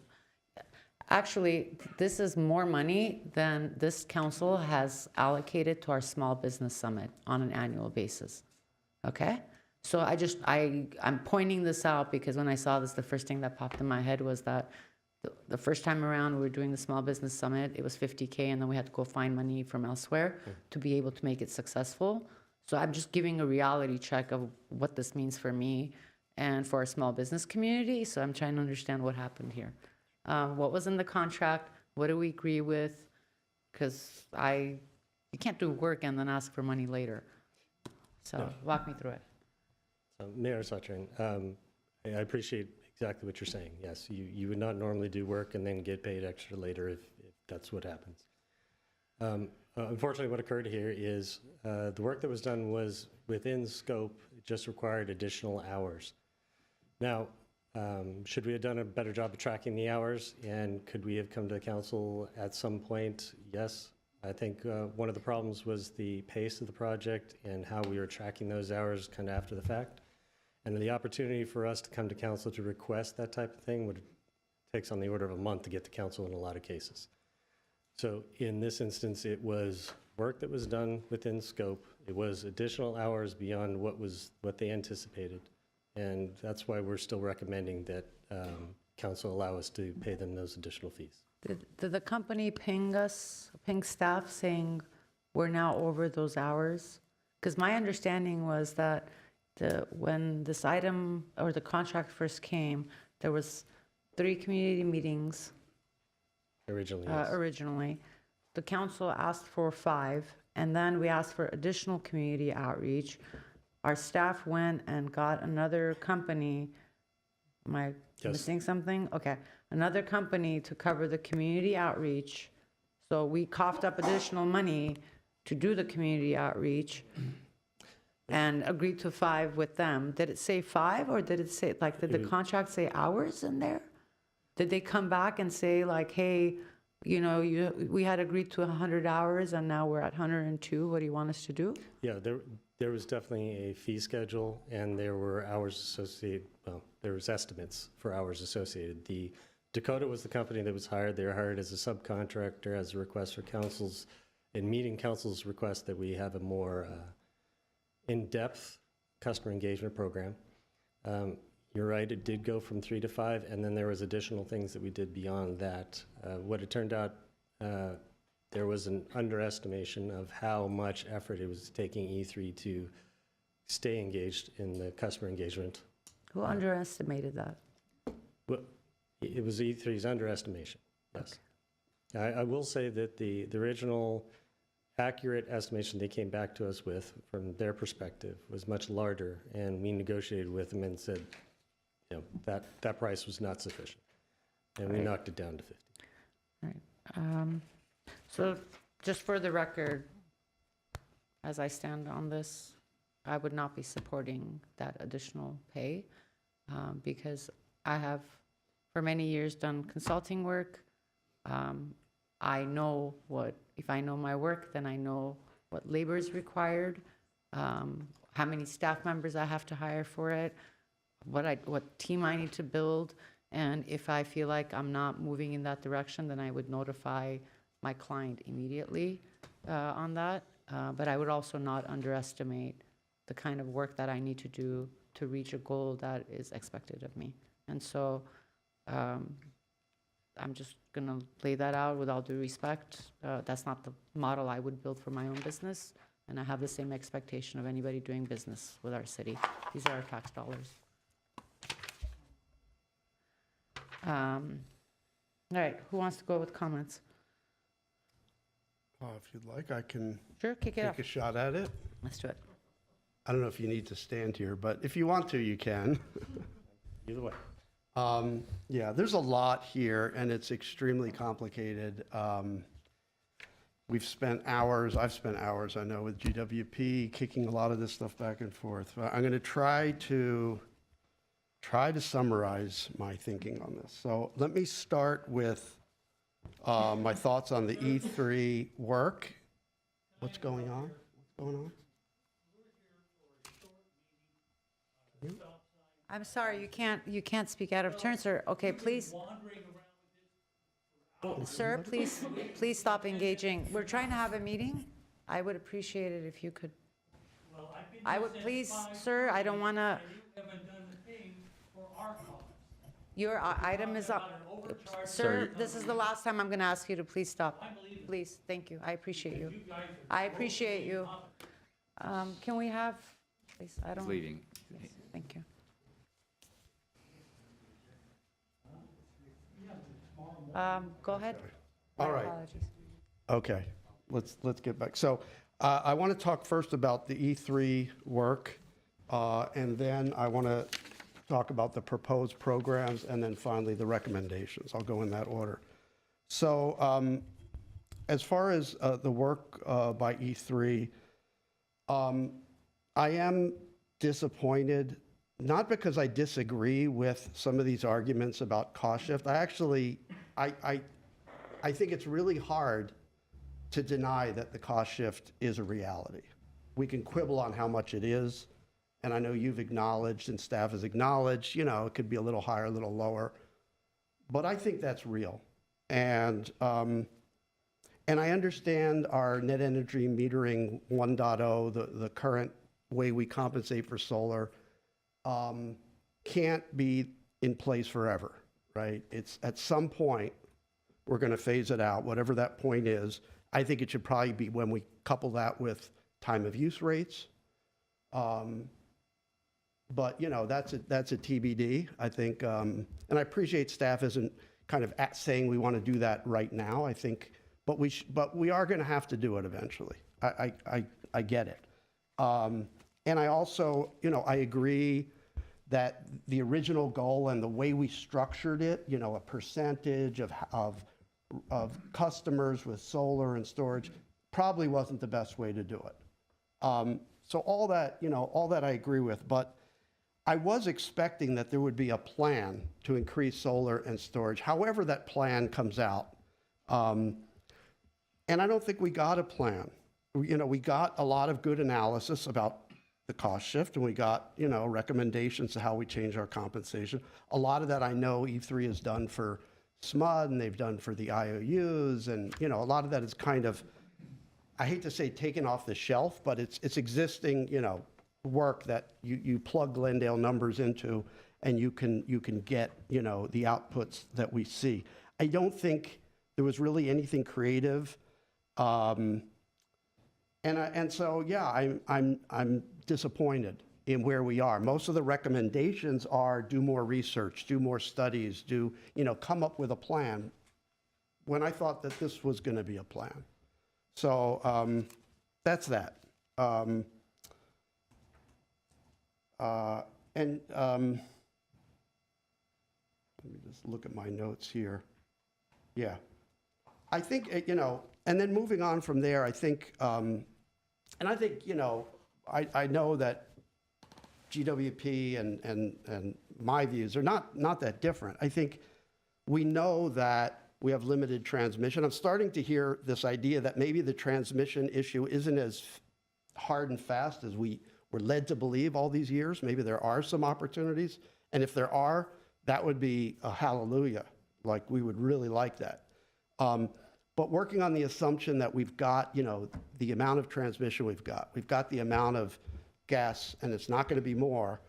this is more money than this council has allocated to our small business summit on an annual basis. Okay? So I'm pointing this out because when I saw this, the first thing that popped in my head was that the first time around we were doing the small business summit, it was $50K, and then we had to go find money from elsewhere to be able to make it successful. So I'm just giving a reality check of what this means for me and for our small business community. So I'm trying to understand what happened here. What was in the contract? What do we agree with? Because you can't do work and then ask for money later. So walk me through it. So Mayor Satran, I appreciate exactly what you're saying. Yes, you would not normally do work and then get paid extra later if that's what happens. Unfortunately, what occurred here is the work that was done was within scope. It just required additional hours. Now, should we have done a better job of tracking the hours, and could we have come to the council at some point? Yes. I think one of the problems was the pace of the project and how we were tracking those hours kind of after the fact. And the opportunity for us to come to council to request that type of thing takes on the order of a month to get to council in a lot of cases. So in this instance, it was work that was done within scope. It was additional hours beyond what they anticipated. And that's why we're still recommending that council allow us to pay them those additional fees. Did the company ping staff saying we're now over those hours? Because my understanding was that when this item or the contract first came, there was 3 community meetings. Originally, yes. Originally. The council asked for 5, and then we asked for additional community outreach. Our staff went and got another company. Am I missing something? Okay. Another company to cover the community outreach. So we coughed up additional money to do the community outreach and agreed to 5 with them. Did it say 5, or did it say, did the contract say hours in there? Did they come back and say hey, we had agreed to 100 hours and now we're at 102. What do you want us to do? Yeah, there was definitely a fee schedule, and there were hours associated. Well, there was estimates for hours associated. The Dakota was the company that was hired. They were hired as a subcontractor as a request for council's, and meeting council's request that we have a more in-depth customer engagement program. You're right, it did go from 3 to 5, and then there was additional things that we did beyond that. What it turned out, there was an underestimation of how much effort it was taking E3 to stay engaged in the customer engagement. Who underestimated that? Well, it was E3's underestimation, yes. I will say that the original accurate estimation they came back to us with from their perspective was much larger, and we negotiated with them and said, you know, that price was not sufficient. And we knocked it down to 50. Right. So just for the record, as I stand on this, I would not be supporting that additional pay because I have for many years done consulting work. I know if I know my work, then I know what labor is required, how many staff members I have to hire for it, what team I need to build. And if I feel like I'm not moving in that direction, then I would notify my client immediately on that. But I would also not underestimate the kind of work that I need to do to reach a goal that is expected of me. And so I'm just going to lay that out with all due respect. That's not the model I would build for my own business. And I have the same expectation of anybody doing business with our city. These are our tax dollars. All right, who wants to go with comments? If you'd like, I can Sure, kick it take off. a shot at it. Let's do it. I don't know if you need to stand here, but if you want to, you can. Either way. Yeah, there's a lot here, and it's extremely complicated. We've spent hours, I've spent hours, I know, with GWP, kicking a lot of this stuff back and forth. I'm going to try to summarize my thinking on this. So let me start with my thoughts on the E3 work. What's going on? What's going on? I'm sorry, you can't speak out of turn, sir. Okay, please. Sir, please stop engaging. We're trying to have a meeting. I would appreciate it if you could. I would please, sir, I don't want to. Your item is up. Sir, this is the last time I'm going to ask you to please stop. Please, thank you. I appreciate you. I appreciate you. Can we have, please, I don't. Leaving. Yes, thank you. Go ahead. All right. Apologies. Okay, let's get back. So I want to talk first about the E3 work, and then I want to talk about the proposed programs, and then finally the recommendations. I'll go in that order. So as far as the work by E3, I am disappointed, not because I disagree with some of these arguments about cost shift. I think it's really hard to deny that the cost shift is a reality. We can quibble on how much it is, and I know you've acknowledged and staff has acknowledged, you know, it could be a little higher, a little lower, but I think that's real. And I understand our net energy metering 1.0, the current way we compensate for solar, can't be in place forever, right? It's at some point, we're going to phase it out, whatever that point is. I think it should probably be when we couple that with time of use rates. But, you know, that's a TBD, I think. And I appreciate staff isn't kind of saying we want to do that right now, I think, but we are going to have to do it eventually. I get it. And I also, you know, I agree that the original goal and the way we structured it, you know, a percentage of customers with solar and storage probably wasn't the best way to do it. So all that, you know, all that I agree with, but I was expecting that there would be a plan to increase solar and storage, however that plan comes out. And I don't think we got a plan. You know, we got a lot of good analysis about the cost shift, and we got, you know, recommendations to how we change our compensation. A lot of that I know E3 has done for SMUD, and they've done for the IOUs, and, you know, a lot of that is kind of, I hate to say taken off the shelf, but it's existing, you know, work that you plug Glendale numbers into, and you can get, you know, the outputs that we see. I don't think there was really anything creative. And so, yeah, I'm disappointed in where we are. Most of the recommendations are do more research, do more studies, come up with a plan, when I thought that this was going to be a plan. So that's that. Let me just look at my notes here. Yeah. I think, and then moving on from there, I think, I know that GWP and my views are not that different. I think we know that we have limited transmission. I'm starting to hear this idea that maybe the transmission issue isn't as hard and fast as we were led to believe all these years. Maybe there are some opportunities. And if there are, that would be a hallelujah. Like, we would really like that. But working on the assumption that we've got, the amount of transmission we've got the amount of gas, and it's not going to be more,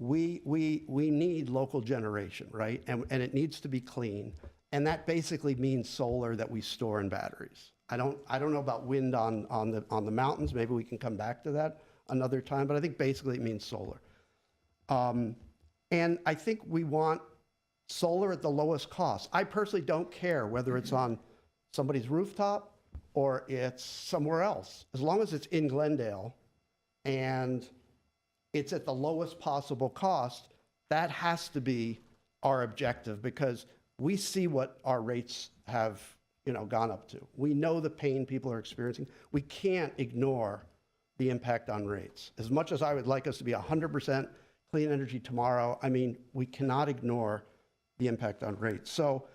we need local generation, right? And it needs to be clean. And that basically means solar that we store in batteries. I don't know about wind on the mountains. Maybe we can come back to that another time, but I think basically it means solar. And I think we want solar at the lowest cost. I personally don't care whether it's on somebody's rooftop or it's somewhere else. As long as it's in Glendale and it's at the lowest possible cost, that has to be our objective, because we see what our rates have, gone up to. We know the pain people are experiencing. We can't ignore the impact on rates. As much as I would like us to be 100% clean energy tomorrow, I mean, we cannot ignore the impact on rates. So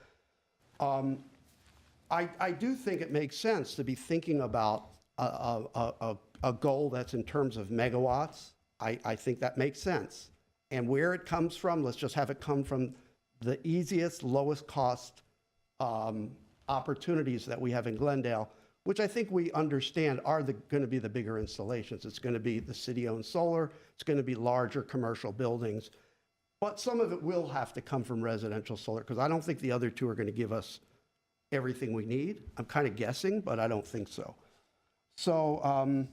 I do think it makes sense to be thinking about a goal that's in terms of megawatts. I think that makes sense. And where it comes from, let's just have it come from the easiest, lowest cost opportunities that we have in Glendale, which I think we understand are going to be the bigger installations. It's going to be the city-owned solar. It's going to be larger commercial buildings. But some of it will have to come from residential solar, because I don't think the other two are going to give us everything we need. I'm kind of guessing, but I don't think so. So,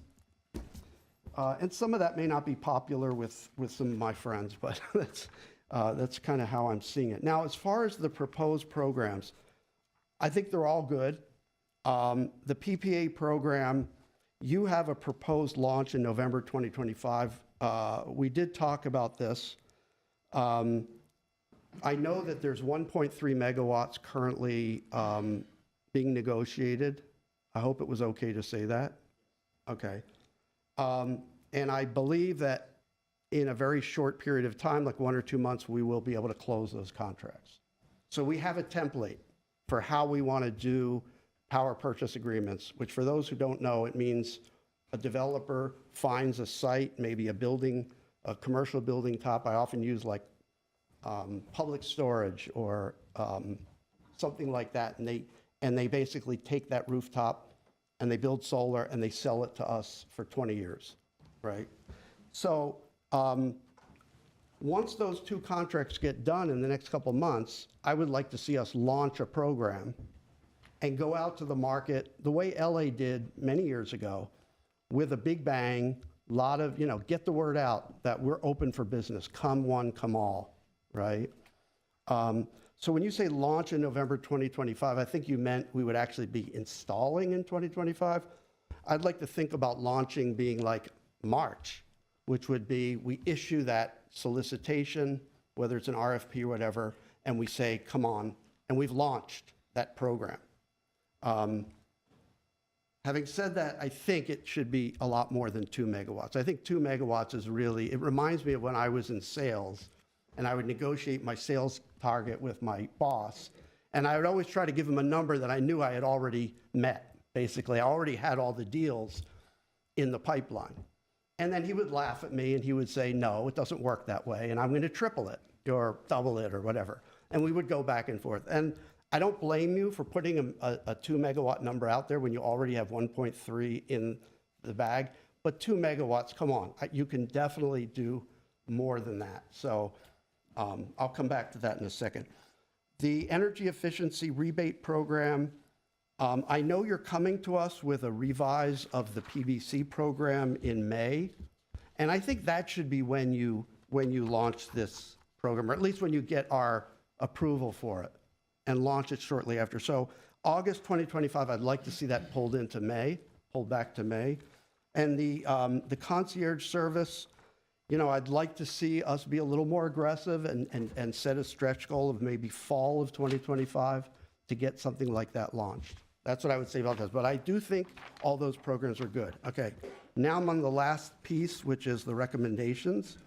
and some of that may not be popular with some of my friends, but that's kind of how I'm seeing it. Now, as far as the proposed programs, I think they're all good. The PPA program, you have a proposed launch in November 2025. We did talk about this. I know that there's 1.3 megawatts currently being negotiated. I hope it was okay to say that. Okay. And I believe that in a very short period of time, like 1 or 2 months, we will be able to close those contracts. So we have a template for how we want to do power purchase agreements, which, for those who don't know, it means a developer finds a site, maybe a building, a commercial building top. I often use like public storage or something like that, and they basically take that rooftop and they build solar and they sell it to us for 20 years, right? So once those 2 contracts get done in the next couple of months, I would like to see us launch a program and go out to the market the way LA did many years ago, with a big bang, lot of, get the word out that we're open for business. Come one, come all, right? So when you say launch in November 2025, I think you meant we would actually be installing in 2025. I'd like to think about launching being like March, which would be we issue that solicitation, whether it's an RFP or whatever, and we say, come on, and we've launched that program. Having said that, I think it should be a lot more than 2 megawatts. I think 2 megawatts is really, it reminds me of when I was in sales and I would negotiate my sales target with my boss, and I would always try to give him a number that I knew I had already met. Basically, I already had all the deals in the pipeline. And then he would laugh at me and he would say, no, it doesn't work that way, and I'm going to triple it or double it or whatever. And we would go back and forth. And I don't blame you for putting a 2 megawatt number out there when you already have 1.3 in the bag, but 2 megawatts, come on, you can definitely do more than that. So I'll come back to that in a second. The energy efficiency rebate program, I know you're coming to us with a revise of the PBC program in May, and I think that should be when you launch this program, or at least when you get our approval for it, and launch it shortly after. So August 2025, I'd like to see that pulled back to May. And the concierge service, I'd like to see us be a little more aggressive and set a stretch goal of maybe fall of 2025 to get something like that launched. That's what I would say about this. But I do think all those programs are good. Okay, now I'm on the last piece, which is the recommendations.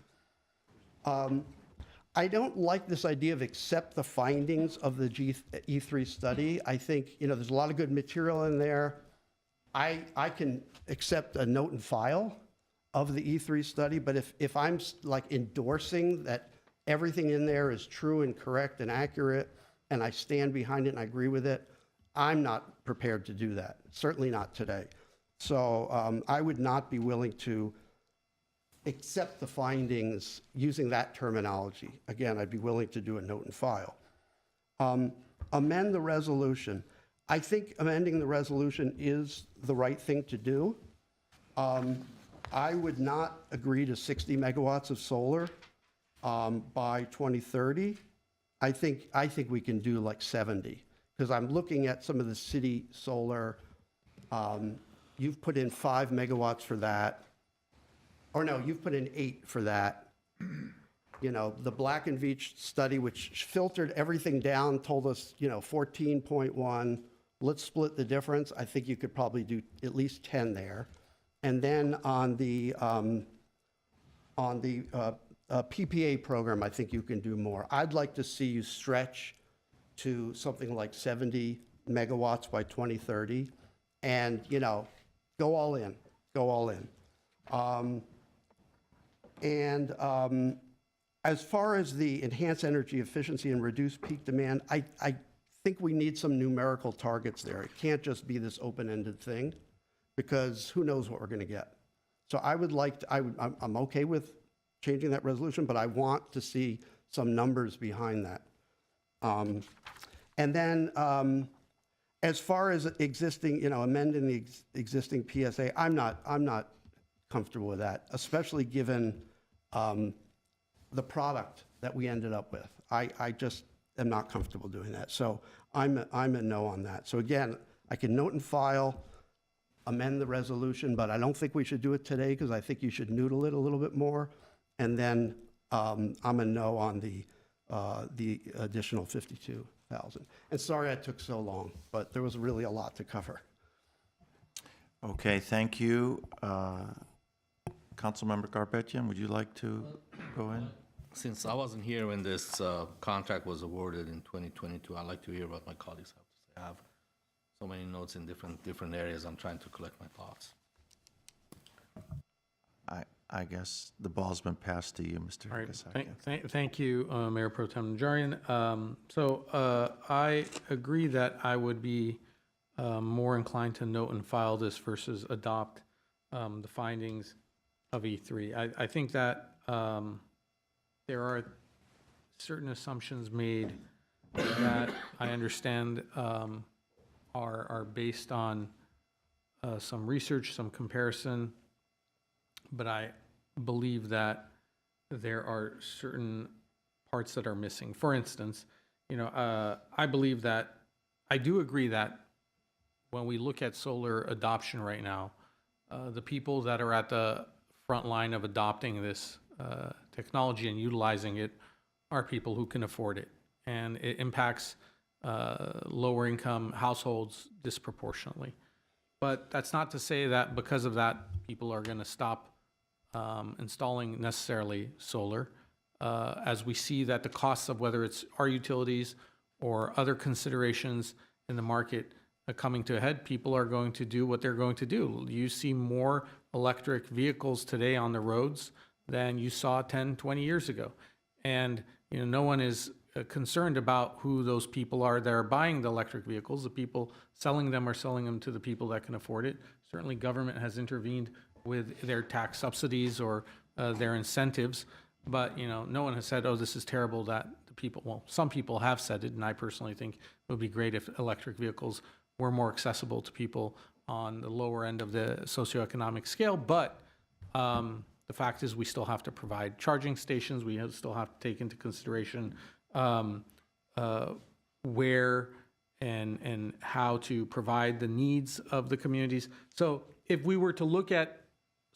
I don't like this idea of accept the findings of the E3 study. I think, there's a lot of good material in there. I can accept a note and file of the E3 study, but if I'm like endorsing that everything in there is true and correct and accurate, and I stand behind it and I agree with it, I'm not prepared to do that, certainly not today. So I would not be willing to accept the findings using that terminology. Again, I'd be willing to do a note and file. Amend the resolution. I think amending the resolution is the right thing to do. I would not agree to 60 megawatts of solar by 2030. I think we can do like 70, because I'm looking at some of the city solar. You've put in 5 megawatts for that. Or no, you've put in 8 for that. The Black and Veatch study, which filtered everything down, told us, 14.1. Let's split the difference. I think you could probably do at least 10 there. And then on the PPA program, I think you can do more. I'd like to see you stretch to something like 70 megawatts by 2030, and go all in. As far as the enhanced energy efficiency and reduced peak demand, I think we need some numerical targets there. It can't just be this open-ended thing, because who knows what we're going to get. So I'm okay with changing that resolution, but I want to see some numbers behind that. And then as far as existing, amending the existing PSA, I'm not comfortable with that, especially given the product that we ended up with. I just am not comfortable doing that. So I'm a no on that. So again, I can note and file, amend the resolution, but I don't think we should do it today, because I think you should noodle it a little bit more. And then I'm a no on the additional 52,000. And sorry I took so long, but there was really a lot to cover. Okay, thank you. Councilmember Garbettian, would you like to go in? Since I wasn't here when this contract was awarded in 2022, I'd like to hear what my colleagues have to say. I have so many notes in different areas. I'm trying to collect my thoughts. I guess the ball's been passed to you, Mr. All right. Kasakian. Thank you, Mayor Pro Tem Najarian. So I agree that I would be more inclined to note and file this versus adopt the findings of E3. I think that there are certain assumptions made that I understand are based on some research, some comparison, but I believe that there are certain parts that are missing. For instance, I believe that, I do agree that when we look at solar adoption right now, the people that are at the front line of adopting this technology and utilizing it are people who can afford it. And it impacts lower income households disproportionately. But that's not to say that because of that, people are going to stop installing necessarily solar. As we see that the costs of whether it's our utilities or other considerations in the market coming to a head, people are going to do what they're going to do. You see more electric vehicles today on the roads than you saw 10, 20 years ago. And no one is concerned about who those people are that are buying the electric vehicles. The people selling them are selling them to the people that can afford it. Certainly government has intervened with their tax subsidies or their incentives. But, you know, no one has said, oh, this is terrible that the people, well, some people have said it, and I personally think it would be great if electric vehicles were more accessible to people on the lower end of the socioeconomic scale. But the fact is we still have to provide charging stations. We still have to take into consideration where and how to provide the needs of the communities. So if we were to look at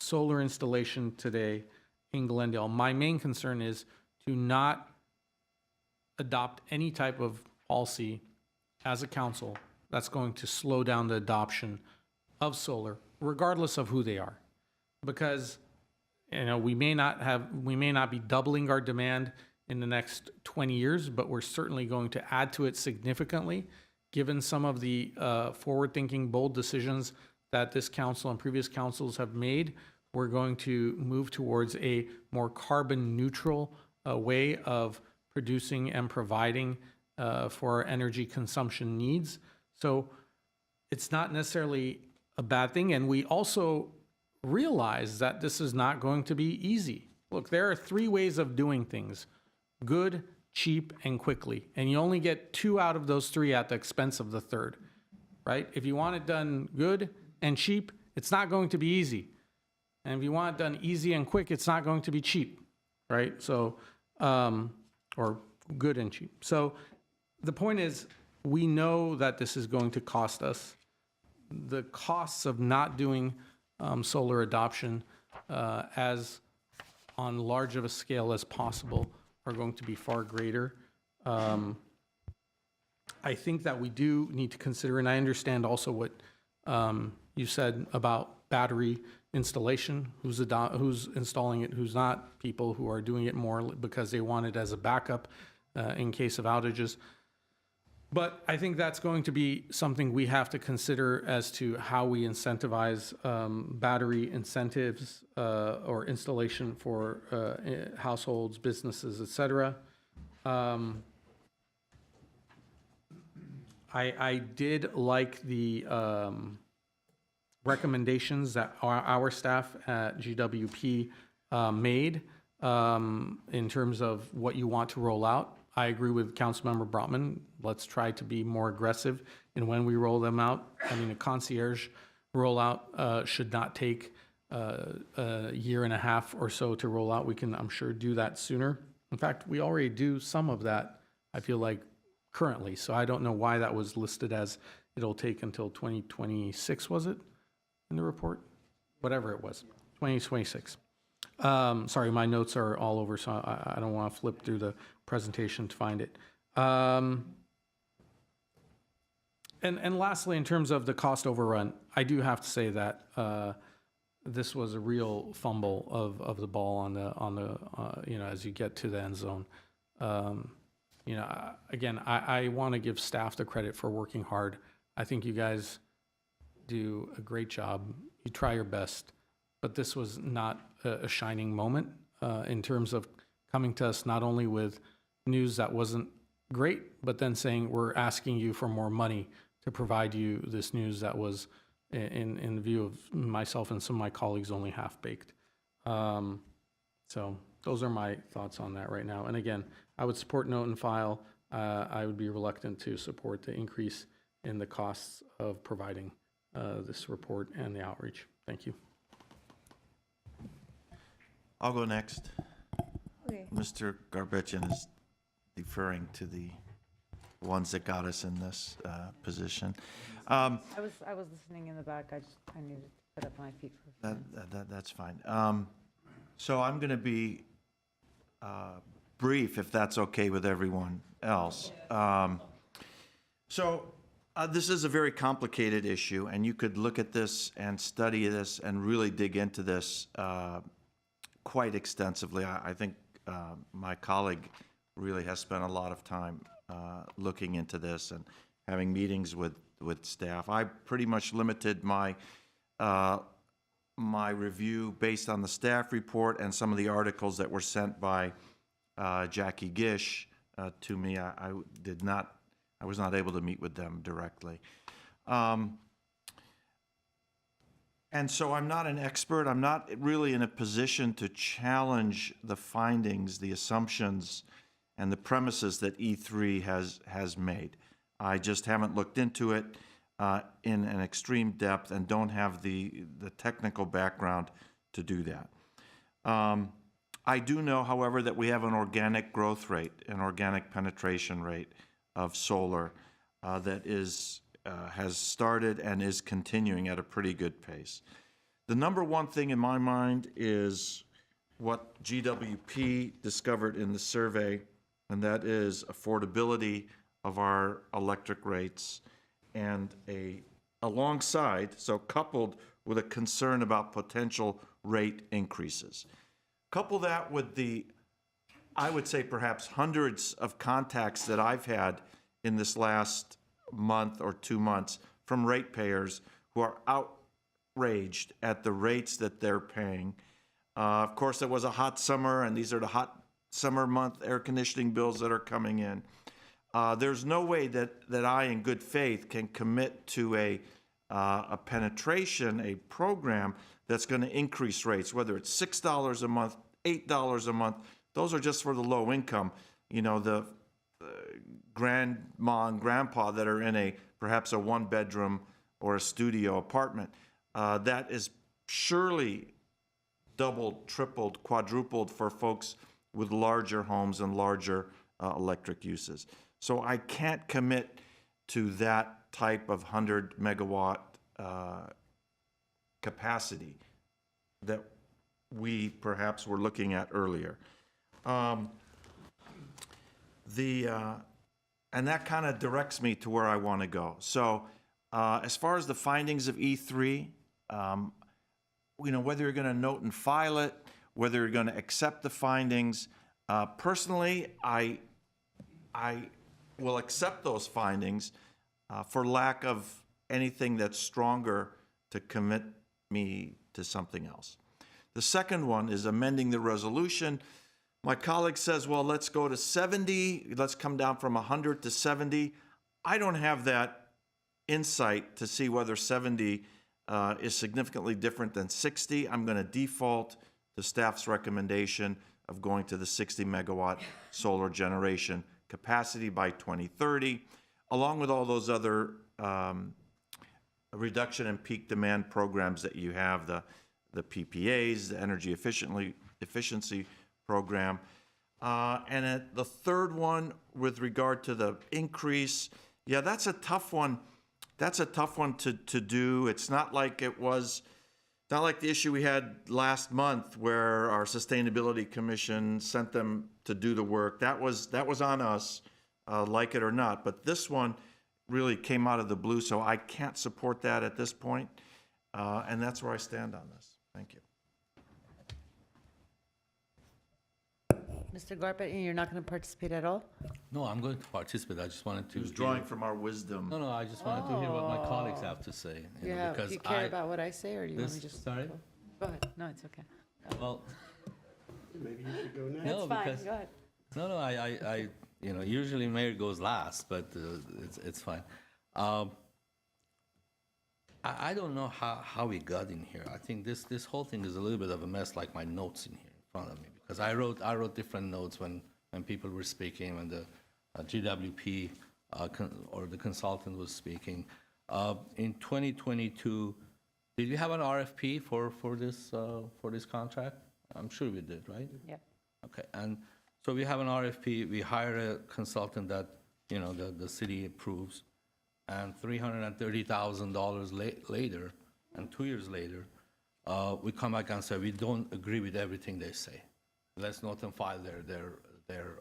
solar installation today in Glendale, my main concern is to not adopt any type of policy as a council that's going to slow down the adoption of solar, regardless of who they are. Because, you know, we may not be doubling our demand in the next 20 years, but we're certainly going to add to it significantly, given some of the forward-thinking, bold decisions that this council and previous councils have made. We're going to move towards a more carbon neutral way of producing and providing for our energy consumption needs. So it's not necessarily a bad thing. And we also realize that this is not going to be easy. Look, there are 3 ways of doing things: good, cheap, and quickly. And you only get 2 out of those 3 at the expense of the 3rd, right? If you want it done good and cheap, it's not going to be easy. And if you want it done easy and quick, it's not going to be cheap, right? So, or good and cheap. So the point is, we know that this is going to cost us. The costs of not doing solar adoption as on large of a scale as possible are going to be far greater. I think that we do need to consider, and I understand also what you said about battery installation, who's installing it, who's not, people who are doing it more because they want it as a backup in case of outages. But I think that's going to be something we have to consider as to how we incentivize battery incentives or installation for households, businesses, et cetera. I did like the recommendations that our staff at GWP made in terms of what you want to roll out. I agree with Councilmember Brotman. Let's try to be more aggressive in when we roll them out. I mean, a concierge rollout should not take a year and a half or so to roll out. We can, I'm sure, do that sooner. In fact, we already do some of that, I feel like, currently. So I don't know why that was listed as it'll take until 2026, was it, in the report? Whatever it was, 2026. Sorry, my notes are all over, so I don't want to flip through the presentation to find it. And lastly, in terms of the cost overrun, I do have to say that this was a real fumble of the ball on the you know, as you get to the end zone. You know, again, I want to give staff the credit for working hard. I think you guys do a great job. You try your best, but this was not a shining moment in terms of coming to us not only with news that wasn't great, but then saying we're asking you for more money to provide you this news that was, in view of myself and some of my colleagues, only half-baked. So those are my thoughts on that right now. And again, I would support note and file. I would be reluctant to support the increase in the costs of providing this report and the outreach. Thank you. I'll go next. Okay. Mr. Garbettian is deferring to the ones that got us in this position. I was listening in the back. I needed to put up my feet for That's fine. So I'm going to be brief, if that's okay with everyone else. This is a very complicated issue, and you could look at this and study this and really dig into this quite extensively. I think my colleague really has spent a lot of time looking into this and having meetings with staff. I pretty much limited my my review based on the staff report and some of the articles that were sent by Jackie Gish to me. I was not able to meet with them directly. And so I'm not an expert. I'm not really in a position to challenge the findings, the assumptions, and the premises that E3 has made. I just haven't looked into it in an extreme depth and don't have the technical background to do that. I do know, however, that we have an organic growth rate, an organic penetration rate of solar that has started and is continuing at a pretty good pace. The number one thing in my mind is what GWP discovered in the survey, and that is affordability of our electric rates, and alongside, so coupled with a concern about potential rate increases. Couple that with the, I would say perhaps hundreds of contacts that I've had in this last month or 2 months from ratepayers who are outraged at the rates that they're paying. Of course, it was a hot summer, and these are the hot summer month air conditioning bills that are coming in. There's no way that I, in good faith, can commit to a penetration, a program that's going to increase rates, whether it's $6 a month, $8 a month. Those are just for the low income. You know, the grandma and grandpa that are in perhaps a one-bedroom or a studio apartment. That is surely doubled, tripled, quadrupled for folks with larger homes and larger electric uses. So I can't commit to that type of 100 megawatt capacity that we perhaps were looking at earlier. And that kind of directs me to where I want to go. So as far as the findings of E3, you know, whether you're going to note and file it, whether you're going to accept the findings, personally, I will accept those findings for lack of anything that's stronger to commit me to something else. The second one is amending the resolution. My colleague says, well, let's go to 70. Let's come down from 100 to 70. I don't have that insight to see whether 70 is significantly different than 60. I'm going to default to staff's recommendation of going to the 60 megawatt solar generation capacity by 2030, along with all those other reduction in peak demand programs that you have, the PPAs, the energy efficiency program. And the third one, with regard to the increase, yeah, that's a tough one. That's a tough one to do. It's not like it was, not like the issue we had last month where our Sustainability Commission sent them to do the work. That was on us, like it or not. But this one really came out of the blue, so I can't support that at this point. And that's where I stand on this. Thank you. Mr. Garpet, you're not going to participate at all? No, I'm going to participate. I just wanted to. He was drawing from our wisdom. No, I just wanted to hear what my colleagues have to say. Do you care about what I say, or do you want me to just? Sorry? Go ahead. No, it's okay. Well, maybe you should go next. no, That's fine. because Go ahead. no, I you know, usually mayor goes last, but it's fine. I don't know how we got in here. I think this whole thing is a little bit of a mess, like my notes in here in front of me, because I wrote different notes when people were speaking, when the GWP or the consultant was speaking. In 2022, did we have an RFP for this contract? I'm sure we did, right? Yeah. Okay, and so we have an RFP. We hire a consultant that the city approves, and $330,000 later, and 2 years later, we come back and say we don't agree with everything they say. Let's not file their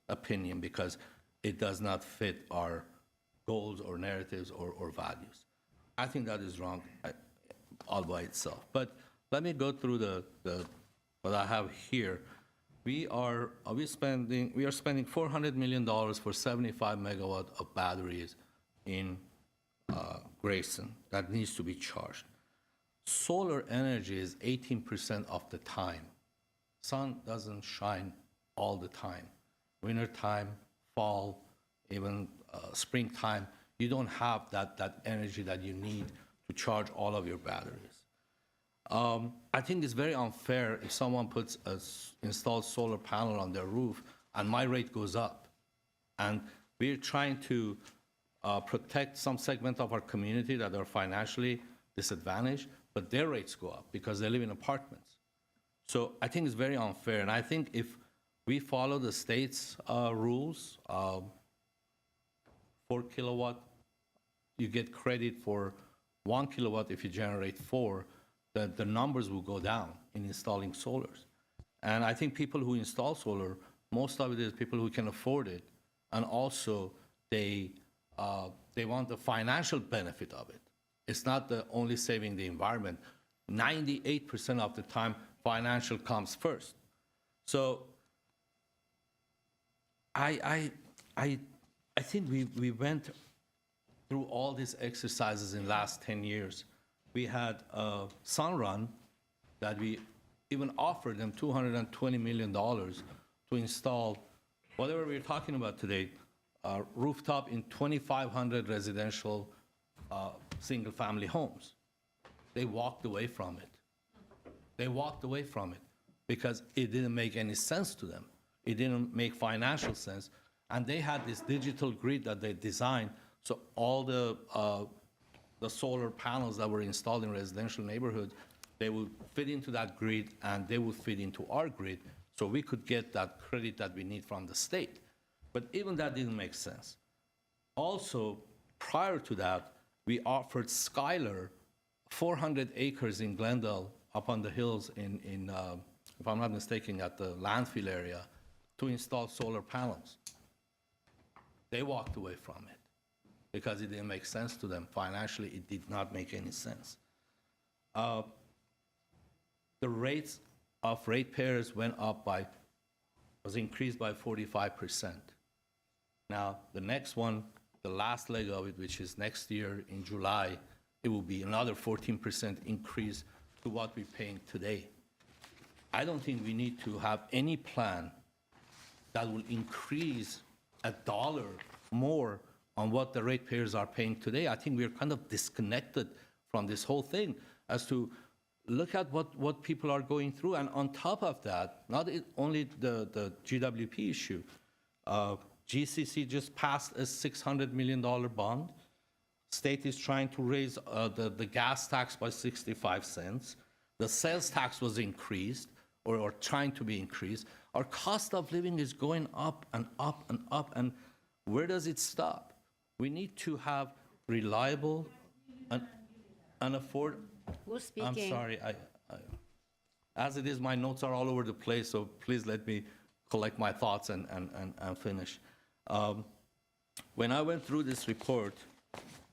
opinion because it does not fit our goals or narratives or values. I think that is wrong all by itself. But let me go through what I have here. We are spending $400 million for 75 megawatt of batteries in Grayson that needs to be charged. Solar energy is 18% of the time. Sun doesn't shine all the time. Winter time, fall, even springtime, you don't have that energy that you need to charge all of your batteries. I think it's very unfair if someone puts a installed solar panel on their roof and my rate goes up. And we're trying to protect some segment of our community that are financially disadvantaged, but their rates go up because they live in apartments. So I think it's very unfair. And I think if we follow the state's rules, 4 kilowatt, you get credit for 1 kilowatt if you generate 4, the numbers will go down in installing solars. And I think people who install solar, most of it is people who can afford it, and also they want the financial benefit of it. It's not the only saving the environment. 98% of the time, financial comes first. So I think we went through all these exercises in the last 10 years. We had Sunrun that we even offered them $220 million to install whatever we're talking about today, rooftop in 2,500 residential single-family homes. They walked away from it. They walked away from it because it didn't make any sense to them. It didn't make financial sense. And they had this digital grid that they designed, so all the solar panels that were installed in residential neighborhoods, they would fit into that grid and they would fit into our grid, so we could get that credit that we need from the state. But even that didn't make sense. Also, prior to that, we offered Skylar 400 acres in Glendale up on the hills in if I'm not mistaken, at the landfill area, to install solar panels. They walked away from it because it didn't make sense to them. Financially, it did not make any sense. The rates of ratepayers was increased by 45%. Now, the next one, the last leg of it, which is next year in July, it will be another 14% increase to what we're paying today. I don't think we need to have any plan that will increase $1 more on what the ratepayers are paying today. I think we're kind of disconnected from this whole thing as to look at what people are going through. And on top of that, not only the GWP issue, GCC just passed a $600 million bond. State is trying to raise the gas tax by 65 cents. The sales tax was increased or trying to be increased. Our cost of living is going up and up and up. And where does it stop? We need to have reliable and affordable. Who's speaking? I'm sorry. As it is, my notes are all over the place, so please let me collect my thoughts and finish. When I went through this report,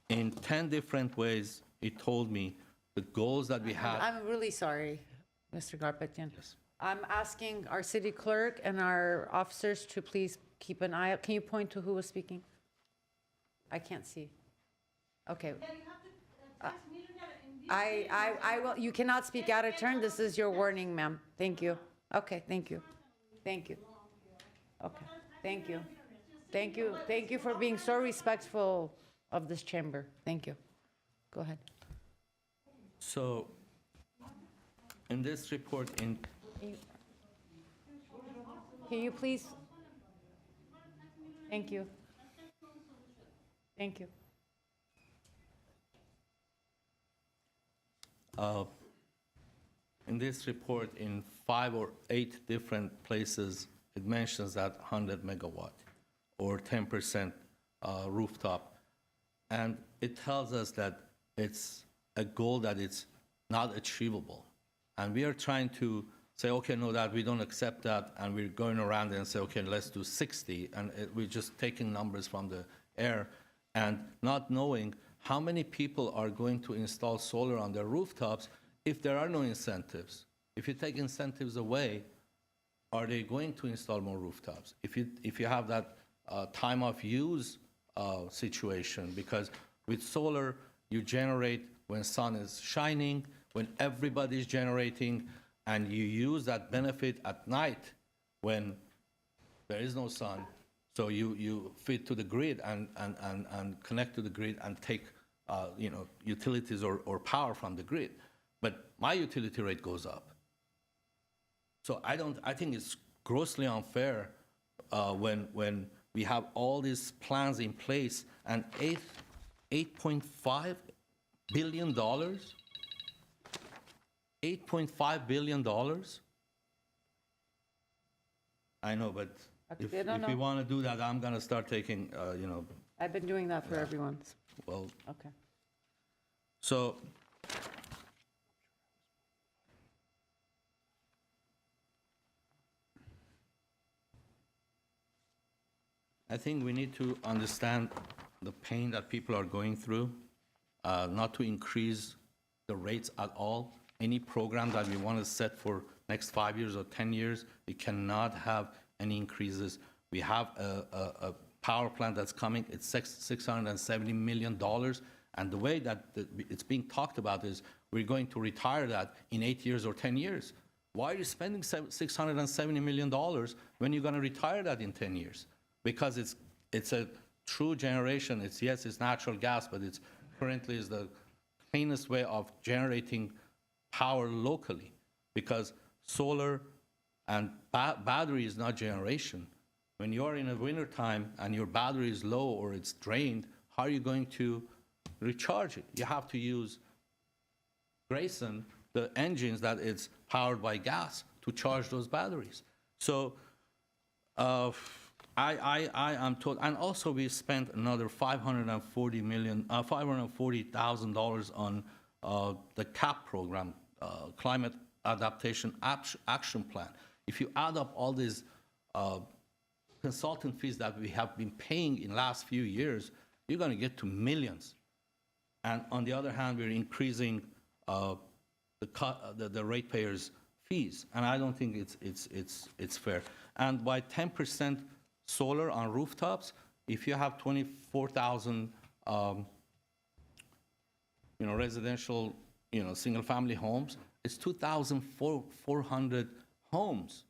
in 10 different ways, it told me the goals that we had. I'm really sorry, Mr. Garpetian. Yes. I'm asking our city clerk and our officers to please keep an eye out. Can you point to who was speaking? I can't see. Okay. I will. You cannot speak out of turn. This is your warning, ma'am. Thank you. Okay. Thank you. Thank you. Okay. Thank you. Thank you. Thank you for being so respectful of this chamber. Thank you. Go ahead. So, in this report, Can you please? Thank you. Thank you. In this report, in 5 or 8 different places, it mentions that 100 megawatt or 10% rooftop. And it tells us that it's a goal that it's not achievable. And we are trying to say, okay, no, that we don't accept that, and we're going around and say, okay, let's do 60, and we're just taking numbers from the air and not knowing how many people are going to install solar on their rooftops if there are no incentives. If you take incentives away, are they going to install more rooftops? If you have that time of use situation, because with solar, you generate when sun is shining, when everybody's generating, and you use that benefit at night when there is no sun. So you feed to the grid and connect to the grid and take utilities or power from the grid. but my utility rate goes up. So I think it's grossly unfair when we have all these plans in place and $8.5 billion, $8.5 billion. I know, but if you want to do that, I'm going to start taking, I've been doing that for everyone. well, Okay. so I think we need to understand the pain that people are going through, not to increase the rates at all. Any program that we want to set for next 5 years or 10 years, we cannot have any increases. We have a power plant that's coming, it's $670 million, and the way that it's being talked about is we're going to retire that in 8 years or 10 years. Why are you spending $670 million when you're going to retire that in 10 years? Because it's a true generation. Yes, it's natural gas, but it's currently is the cleanest way of generating power locally. Because solar and battery is not generation. When you're in a winter time and your battery is low or it's drained, how are you going to recharge it? You have to use Grayson, the engines that it's powered by gas to charge those batteries. So I am told, and also we spent another $540,000 on the CAP program, Climate Adaptation Action Plan. If you add up all these consultant fees that we have been paying in the last few years, you're going to get to millions. And on the other hand, we're increasing the ratepayers' fees, and I don't think it's fair. And by 10% solar on rooftops, if you have 24,000 residential single-family homes, it's 2,400 homes.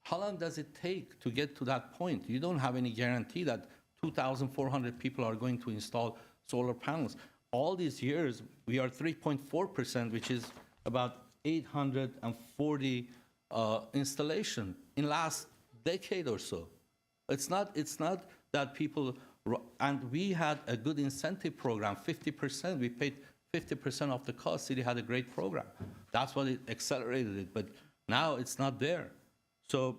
How long does it take to get to that point? You don't have any guarantee that 2,400 people are going to install solar panels. All these years, we are 3.4%, which is about 840 installation in last decade or so. It's not that people, and we had a good incentive program, 50%. We paid 50% of the cost. City had a great program. That's what it accelerated it, but now it's not there. So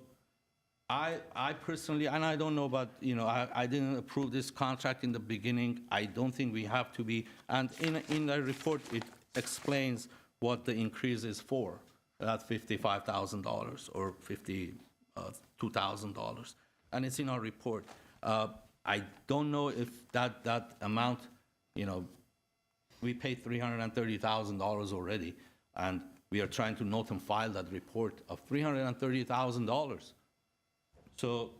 I personally, and I don't know about, I didn't approve this contract in the beginning. I don't think we have to be, and in the report, it explains what the increase is for. That's $55,000 or $52,000. And it's in our report. I don't know if that amount, we paid $330,000 already, and we are trying to note and file that report of $330,000. So,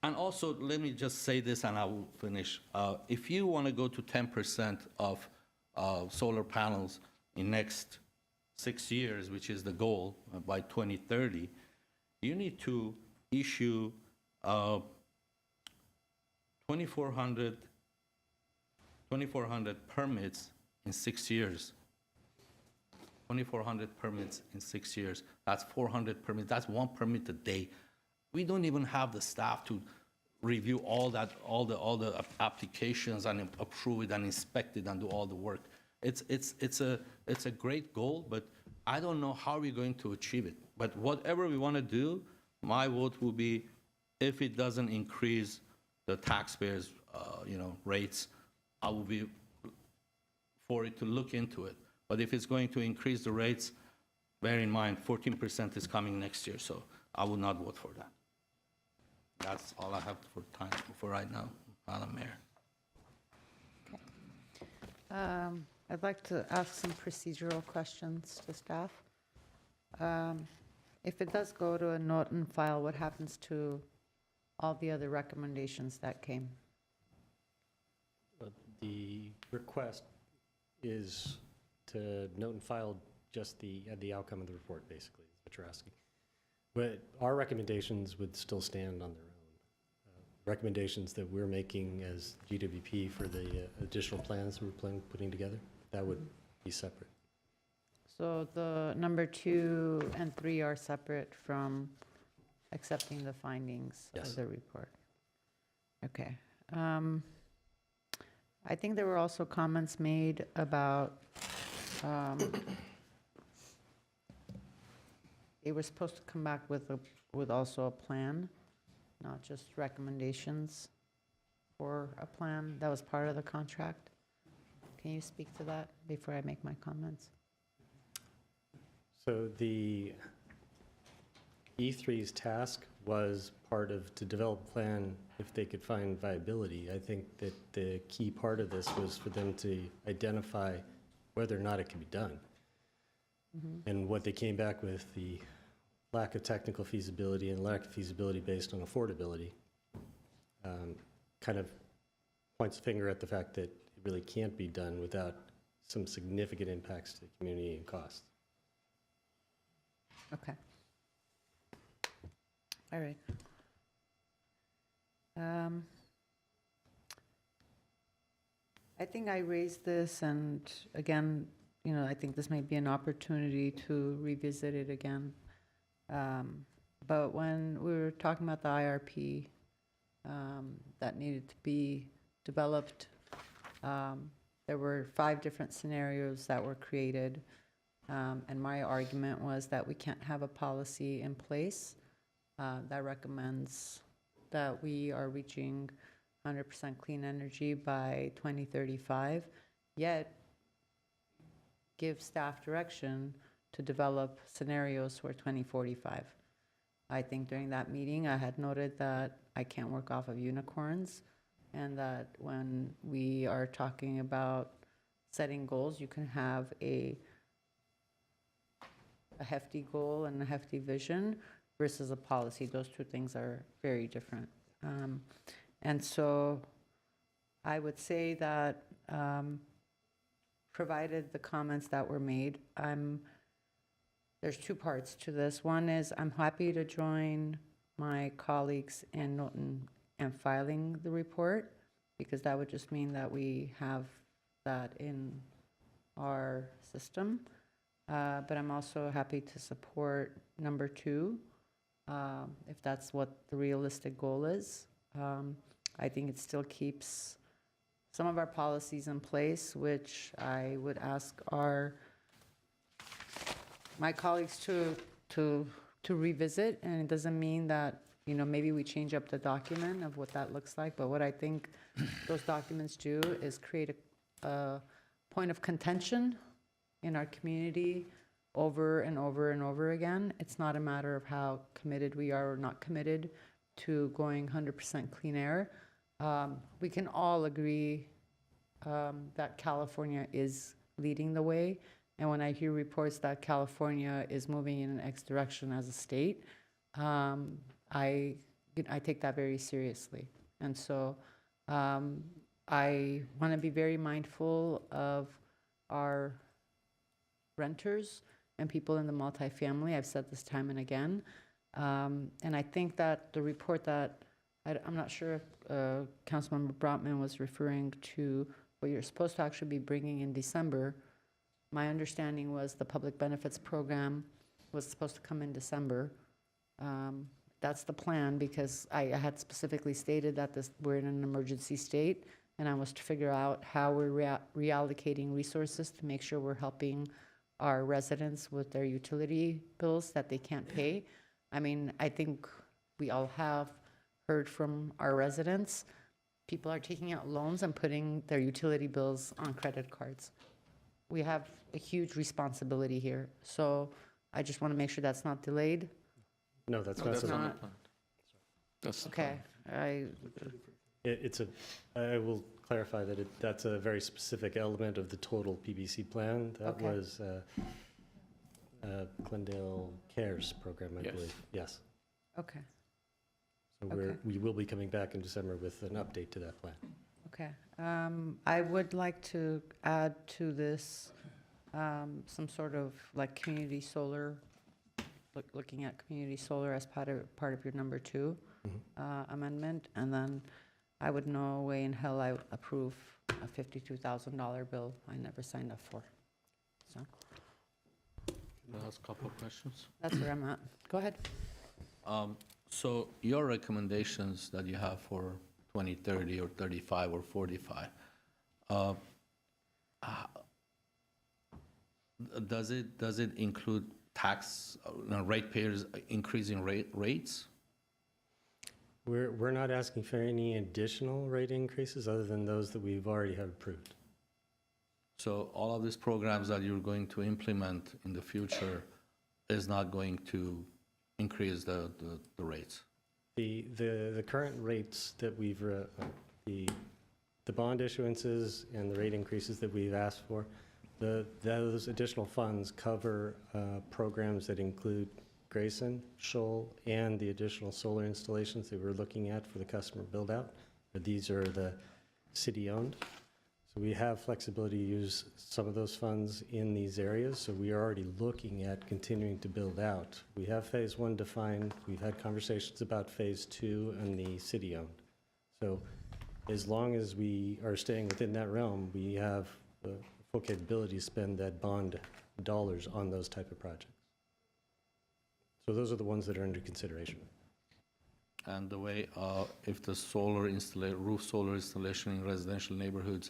and also, let me just say this and I will finish. If you want to go to 10% of solar panels in next 6 years, which is the goal by 2030, you need to issue 2,400 permits in 6 years. 2,400 permits in 6 years. That's 400 permits. That's one permit a day. We don't even have the staff to review all the applications and approve it and inspect it and do all the work. It's a great goal, but I don't know how we're going to achieve it. But whatever we want to do, my vote will be if it doesn't increase the taxpayers' rates, I will be for it to look into it. But if it's going to increase the rates, bear in mind 14% is coming next year, so I will not vote for that. That's all I have for right now, Madam Mayor. I'd like to ask some procedural questions to staff. If it does go to a note and file, what happens to all the other recommendations that came? The request is to note and file just the outcome of the report, basically, is what you're asking. But our recommendations would still stand on their own. Recommendations that we're making as GWP for the additional plans we're putting together, that would be separate. So the number 2 and 3 are separate from accepting the findings Yes. of the report. Okay. I think there were also comments made about, they were supposed to come back with also a plan, not just recommendations for a plan. That was part of the contract. Can you speak to that before I make my comments? So the E3's task was part of to develop a plan if they could find viability. I think that the key part of this was for them to identify whether or not it could be done. And what they came back with, the lack of technical feasibility and lack of feasibility based on affordability, kind of points a finger at the fact that it really can't be done without some significant impacts to the community and costs. Okay. All right. I think I raised this, and again, you know, I think this might be an opportunity to revisit it again. But when we were talking about the IRP that needed to be developed, there were 5 different scenarios that were created. And my argument was that we can't have a policy in place that recommends that we are reaching 100% clean energy by 2035, yet give staff direction to develop scenarios for 2045. I think during that meeting, I had noted that I can't work off of unicorns, and that when we are talking about setting goals, you can have a hefty goal and a hefty vision versus a policy. Those two things are very different. And so I would say that provided the comments that were made, there's 2 parts to this. One is I'm happy to join my colleagues in Norton and filing the report, because that would just mean that we have that in our system. But I'm also happy to support number 2, if that's what the realistic goal is. I think it still keeps some of our policies in place, which I would ask my colleagues to revisit. And it doesn't mean that, you know, maybe we change up the document of what that looks like. But what I think those documents do is create a point of contention in our community over and over and over again. It's not a matter of how committed we are or not committed to going 100% clean air. We can all agree that California is leading the way. And when I hear reports that California is moving in an X direction as a state, I take that very seriously. And so I want to be very mindful of our renters and people in the multifamily. I've said this time and again. And I think that the report that, I'm not sure if Councilmember Brotman was referring to what you're supposed to actually be bringing in December. My understanding was the public benefits program was supposed to come in December. That's the plan, because I had specifically stated that we're in an emergency state, and I was to figure out how we're reallocating resources to make sure we're helping our residents with their utility bills that they can't pay. I mean, I think we all have heard from our residents. People are taking out loans and putting their utility bills on credit cards. We have a huge responsibility here. So I just want to make sure that's not delayed. No, that's That's not. not the plan. That's the Okay. plan. I will clarify that that's a very specific element of the total PBC plan. That Okay. was Glendale Cares program, I Yes. believe. Yes. Okay. So Okay. we will be coming back in December with an update to that plan. Okay. I would like to add to this some sort of like community solar, looking at community solar as part of your number 2 amendment. And then I would no way in hell I would approve a $52,000 bill I never signed up for. So Can I ask a couple of questions? That's where I'm at. Go ahead. So your recommendations that you have for 2030 or 35 or 45, does it include tax, ratepayers increasing rates? We're not asking for any additional rate increases other than those that we've already have approved. So all of these programs that you're going to implement in the future is not going to increase the rates? The current rates that we've, the bond issuances and the rate increases that we've asked for, those additional funds cover programs that include Grayson, Shoal, and the additional solar installations that we're looking at for the customer build-out. These are the city-owned. So we have flexibility to use some of those funds in these areas, so we are already looking at continuing to build out. We have phase one defined. We've had conversations about phase two and the city-owned. So as long as we are staying within that realm, we have the full capability to spend that bond dollars on those type of projects. So those are the ones that are under consideration. And the way, if the roof solar installation in residential neighborhoods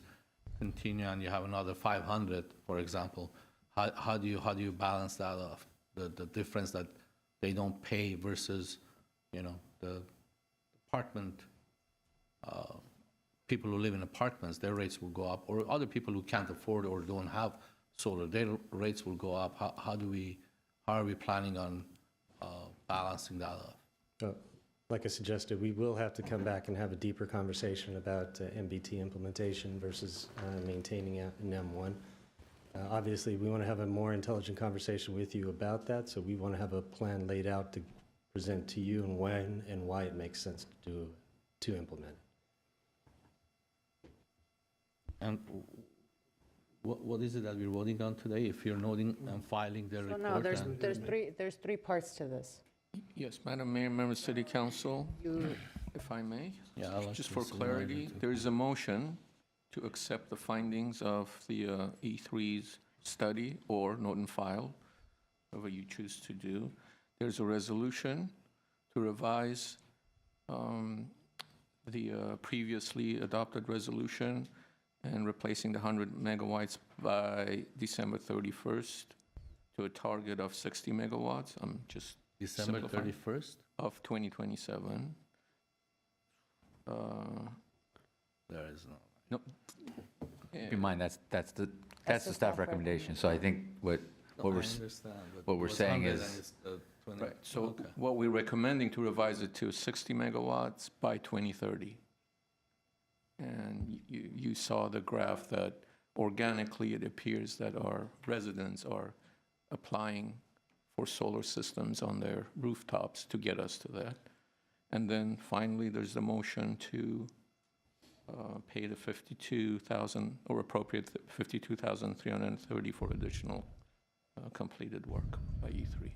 continue and you have another 500, for example, how do you balance that off? The difference that they don't pay versus, the apartment, people who live in apartments, their rates will go up, or other people who can't afford or don't have solar, their rates will go up. How are we planning on balancing that off? Like I suggested, we will have to come back and have a deeper conversation about MBT implementation versus maintaining an M1. Obviously, we want to have a more intelligent conversation with you about that, so we want to have a plan laid out to present to you and when and why it makes sense to implement. And what is it that we're voting on today? If you're noting and filing the report? No, there's three parts to this. Yes, Madam Mayor, members of City Council, if I may. Yeah, I'd like just to for see clarity, that. there is a motion to accept the findings of the E3's study or note and file, whatever you choose to do. There's a resolution to revise the previously adopted resolution and replacing the 100 megawatts by December 31st to a target of 60 megawatts. I'm just December simplifying. 31st? Of 2027. There is no. No. Keep in mind, that's the staff recommendation. So I think what we're saying is, Right, so what we're recommending to revise it to 60 megawatts by 2030. And you saw the graph that organically it appears that our residents are applying for solar systems on their rooftops to get us to that. And then finally, there's the motion to pay the 52,000 or appropriate 52,330 for additional completed work by E3.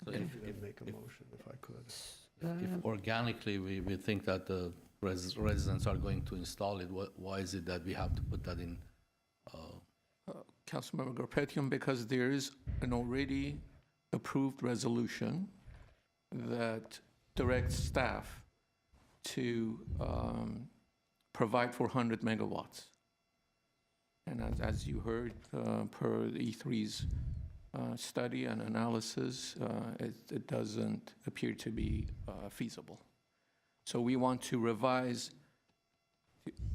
So I'd make a motion if I could. if organically we think that the residents are going to install it, why is it that we have to put that in? Councilmember Garpetian, because there is an already approved resolution that directs staff to provide for 100 megawatts. And as you heard, per the E3's study and analysis, it doesn't appear to be feasible. So we want to revise.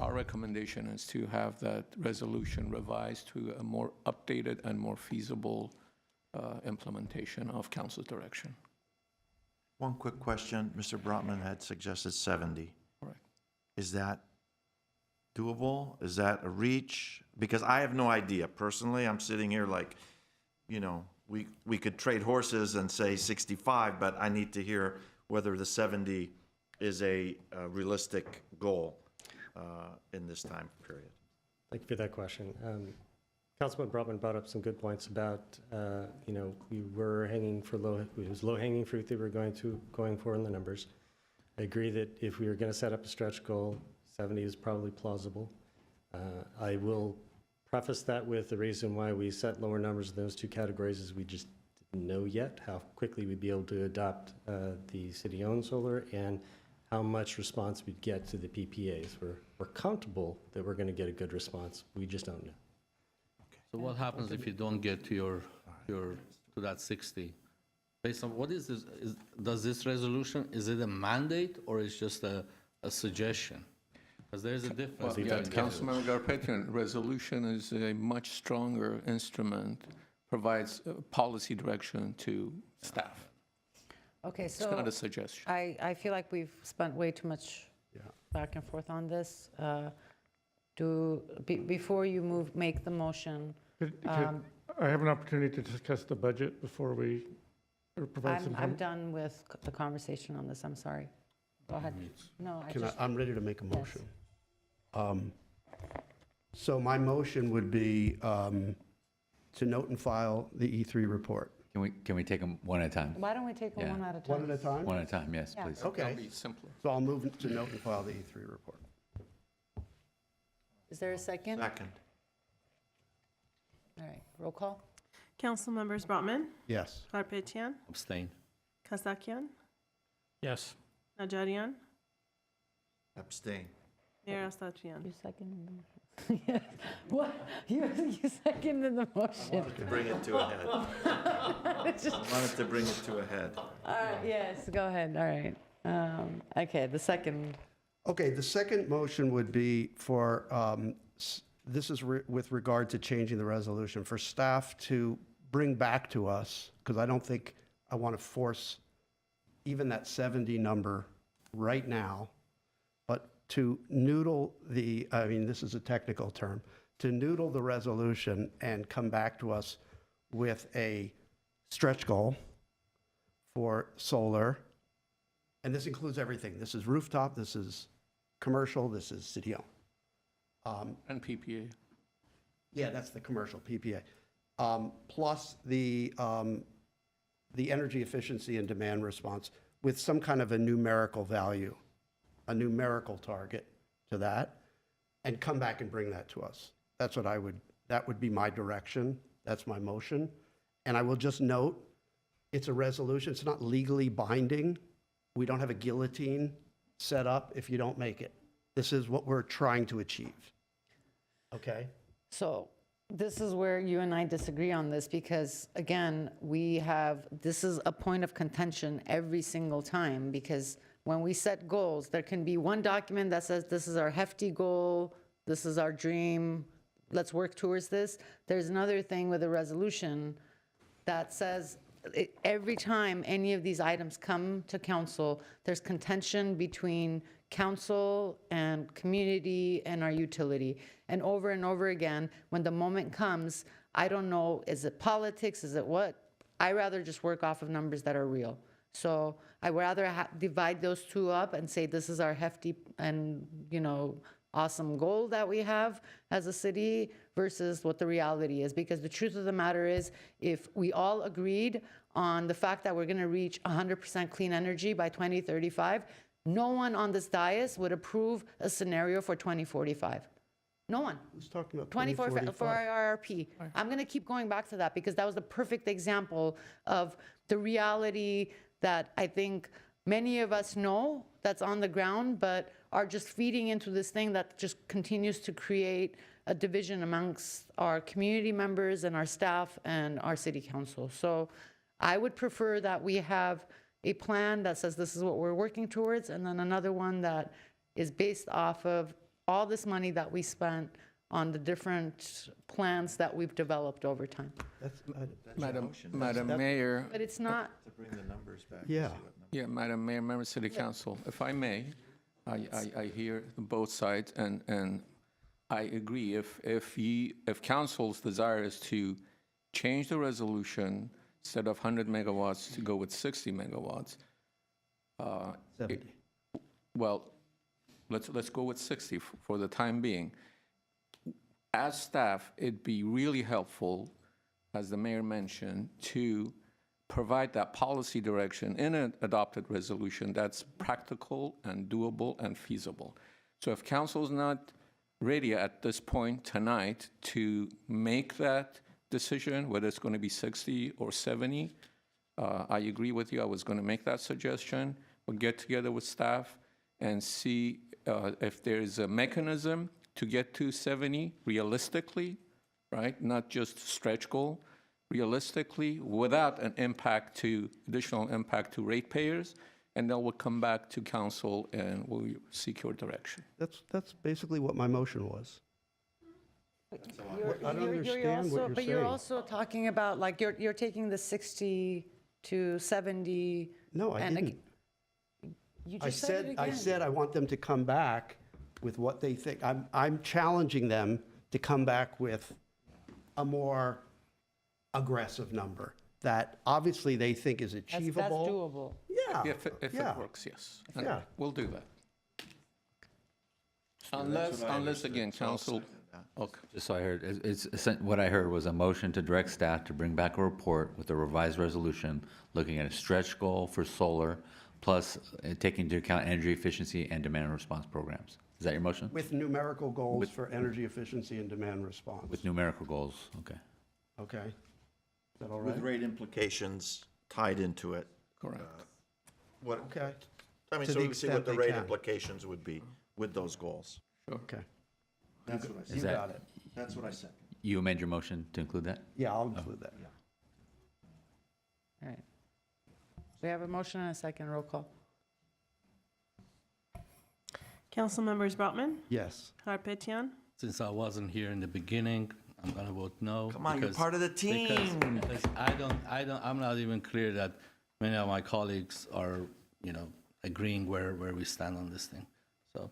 Our recommendation is to have that resolution revised to a more updated and more feasible implementation of council's direction. One quick question. Mr. Brotman had suggested 70. Correct. Is that doable? Is that a reach? Because I have no idea. Personally, I'm sitting here like, we could trade horses and say 65, but I need to hear whether the 70 is a realistic goal in this time period. Thank you for that question. Councilman Brotman brought up some good points about, we were it was low-hanging fruit that we were going for in the numbers. I agree that if we were going to set up a stretch goal, 70 is probably plausible. I will preface that with the reason why we set lower numbers in those two categories is we just didn't know yet how quickly we'd be able to adopt the city-owned solar and how much response we'd get to the PPAs. We're comfortable that we're going to get a good response. We just don't know. So what happens if you don't get to to that 60? Based on what is this? Does this resolution, is it a mandate or is just a suggestion? Because there's a difference. Well, yeah, Councilmember Garpetian, resolution is a much stronger instrument, provides policy direction to staff. Okay, It's so not a suggestion. I feel like we've spent way too much back and forth on this. Before you make the motion, I have an opportunity to discuss the budget before we provide some. I'm done with the conversation on this. I'm sorry. Go ahead. No, I'm ready to make a motion. So my motion would be to note and file the E3 report. Can we take them one at a time? Why don't we take them Yeah. one at a time? One at a time? One at a time, yes, Yeah. please. Okay. That'll be simpler. So I'll move to note and file the E3 report. Is there a second? Second. All right, roll call. Council members Brotman, Yes. Garpetian, Abstain. Kasakian, Yes. Najarian, Abstain. Mayor Asatryan. You seconded the motion. Yes. What? You seconded the motion. To bring it to a head. I wanted to bring it to a head. All right, yes, go ahead. All right. Okay, the second. Okay, the second motion would be for, this is with regard to changing the resolution, for staff to bring back to us, because I don't think I want to force even that 70 number right now, but to noodle this is a technical term, to noodle the resolution and come back to us with a stretch goal for solar. And this includes everything. This is rooftop, this is commercial, this is city-owned. And PPA. Yeah, that's the commercial PPA. Plus the energy efficiency and demand response with some kind of a numerical value, a numerical target to that, and come back and bring that to us. That's what that would be my direction. That's my motion. And I will just note, it's a resolution. It's not legally binding. We don't have a guillotine set up if you don't make it. This is what we're trying to achieve. Okay? So this is where you and I disagree on this because, again, this is a point of contention every single time because when we set goals, there can be one document that says this is our hefty goal, this is our dream, let's work towards this. There's another thing with a resolution that says every time any of these items come to council, there's contention between council and community and our utility. And over again, when the moment comes, I don't know, is it politics, is it what? I rather just work off of numbers that are real. So I would rather divide those two up and say this is our hefty and, awesome goal that we have as a city versus what the reality is. Because the truth of the matter is, if we all agreed on the fact that we're going to reach 100% clean energy by 2035, no one on this dais would approve a scenario for 2045. No one. Who's talking about 2045 for our IRP. I'm going to keep going back to that because that was the perfect example of the reality that I think many of us know that's on the ground, but are just feeding into this thing that just continues to create a division amongst our community members and our staff and our city council. So I would prefer that we have a plan that says this is what we're working towards, and then another one that is based off of all this money that we spent on the different plans that we've developed over time. Madam Mayor. But it's not. To bring the numbers back. Yeah. Yeah, Madam Mayor, Member City Council, if I may, I hear both sides, and I agree. If council's desire is to change the resolution instead of 100 megawatts to go with 60 megawatts, 70. Well, let's go with 60 for the time being. As staff, it'd be really helpful, as the mayor mentioned, to provide that policy direction in an adopted resolution that's practical and doable and feasible. So if council's not ready at this point tonight to make that decision, whether it's going to be 60 or 70. I agree with you. I was going to make that suggestion. We'll get together with staff and see if there's a mechanism to get to 70 realistically, right? Not just stretch goal, realistically, without an additional impact to ratepayers. And then we'll come back to council and we'll seek your direction. That's basically what my motion was. I don't understand what you're But you're also talking about, like, you're taking the 60 to 70. No, I didn't. You just said it again. I said I want them to come back with what they think. I'm challenging them to come back with a more aggressive number that obviously they think is achievable. That's doable. Yeah. If it works, yes. And Yeah. we'll do that. Unless again, council. Okay. Just so I heard, what I heard was a motion to direct staff to bring back a report with a revised resolution looking at a stretch goal for solar, plus taking into account energy efficiency and demand response programs. Is that your motion? With numerical goals for energy efficiency and demand response. With numerical goals, okay. Okay. Is that all right? With rate implications tied into it. Correct. Okay. I mean, To so the we can see extent what the they rate can. implications would be with those goals. Okay. That's what I said. You got it. That's what I said. You amend your motion to include that? Yeah, I'll include that, yeah. All right. We have a motion and a second. Roll call. Council members Brotman, Yes. Harpetian, Since I wasn't here in the beginning, I'm gonna vote no. Come on, you're because- part of the team. Because I'm not even clear that many of my colleagues are, agreeing where we stand on this thing. So,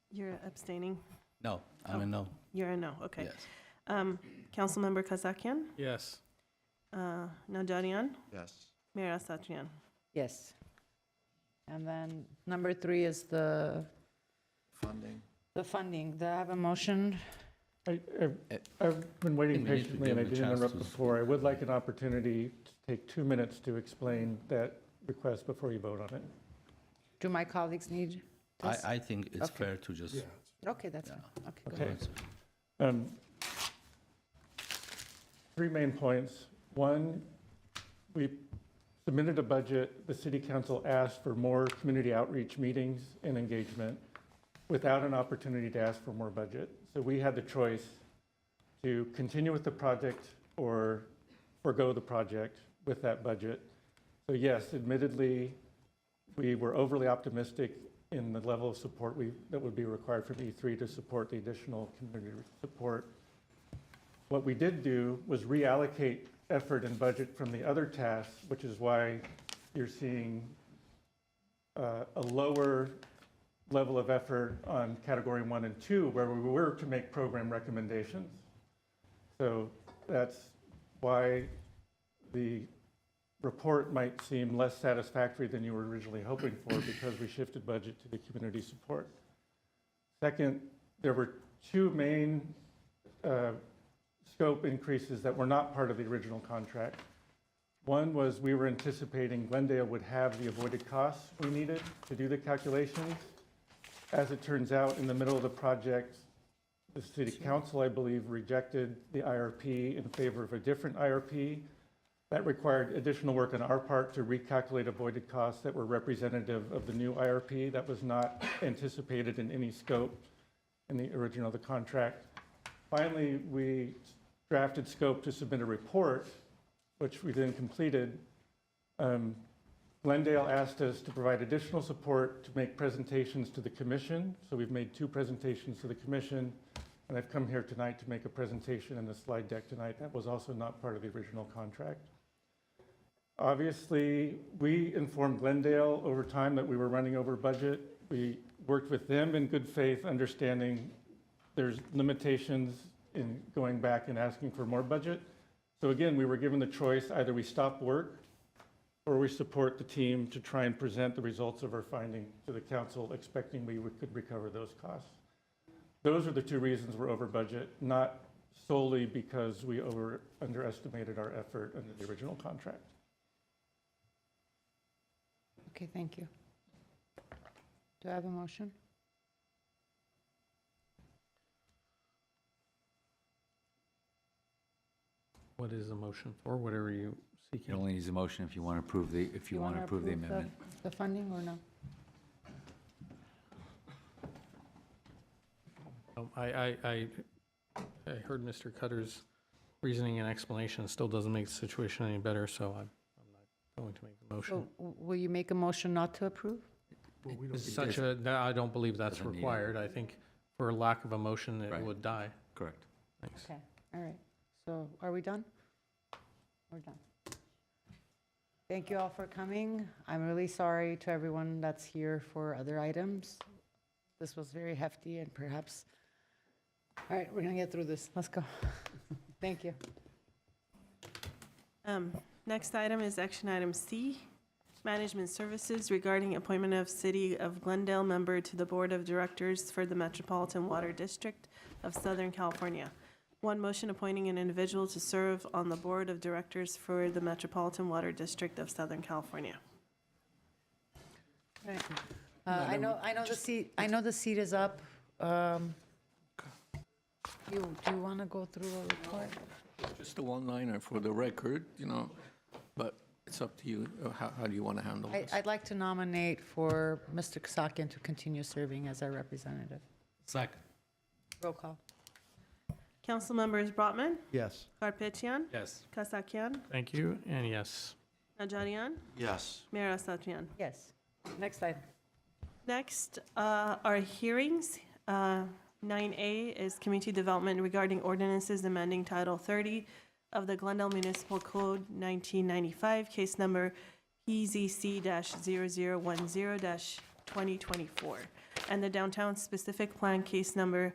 you're abstaining. no, I'm a no. You're a no, okay. Yes. Councilmember Kazakian, Yes. Najarian, Yes. Mayor Asatryan. Yes. And then number 3 is the Funding. funding. Do I have a motion? I've been waiting We need to patiently, give and I him a did chance interrupt to before. I would like an opportunity to take 2 minutes to explain that request before you vote on it. Do my colleagues need this? I think it's Okay. fair to just. Okay, that's fine. Okay, go Okay. ahead. 3 main points. One, we submitted a budget. The city council asked for more community outreach meetings and engagement without an opportunity to ask for more budget. So we had the choice to continue with the project or forego the project with that budget. So yes, admittedly, we were overly optimistic in the level of support that would be required from E3 to support the additional community support. What we did do was reallocate effort and budget from the other tasks, which is why you're seeing a lower level of effort on category 1 and 2, where we were to make program recommendations. So that's why the report might seem less satisfactory than you were originally hoping for, because we shifted budget to the community support. Second, there were 2 main scope increases that were not part of the original contract. One was we were anticipating Glendale would have the avoided costs we needed to do the calculations. As it turns out, in the middle of the project, the city council, I believe, rejected the IRP in favor of a different IRP. That required additional work on our part to recalculate avoided costs that were representative of the new IRP. That was not anticipated in any scope in the original of the contract. Finally, we drafted scope to submit a report, which we then completed. Glendale asked us to provide additional support to make presentations to the commission. So we've made 2 presentations to the commission, and I've come here tonight to make a presentation in the slide deck tonight. That was also not part of the original contract. Obviously, we informed Glendale over time that we were running over budget. We worked with them in good faith, understanding there's limitations in going back and asking for more budget. So again, we were given the choice, either we stop work or we support the team to try and present the results of our finding to the council, expecting we could recover those costs. Those are the 2 reasons we're over budget, not solely because we underestimated our effort under the original contract. Okay, thank you. Do I have a motion? What is the motion for? Whatever you seeking. It only needs a motion if you want to approve the, if you want to approve the amendment. The funding or no? I heard Mr. Cutter's reasoning and explanation. It still doesn't make the situation any better, so I'm not going to make the motion. So will you make a motion not to approve? It's such a, I don't believe that's Doesn't need it. required. I think for lack of a motion, it Right. would die. Correct. Thanks. Okay, all right. So are we done? We're done. Thank you all for coming. I'm really sorry to everyone that's here for other items. This was very hefty and perhaps, all right, we're gonna get through this. Let's go. Thank you. Next item is action item C, management services regarding appointment of City of Glendale member to the Board of Directors for the Metropolitan Water District of Southern California. One motion appointing an individual to serve on the Board of Directors for the Metropolitan Water District of Southern California. Right. I know the seat is up. Do you want to go through a report? Just a one-liner for the record, but it's up to you. How do you want to handle this? I'd like to nominate for Mr. Kasakian to continue serving as our representative. Second. Roll call. Council members Brotman, Yes. Karpetian, Yes. Kasakian, Thank you, and yes. Najarian, Yes. Mayor Asatryan. Yes. Next item. Next are hearings. 9A is community development regarding ordinances amending Title 30 of the Glendale Municipal Code 1995, case number PZC-0010-2024, and the Downtown Specific Plan case number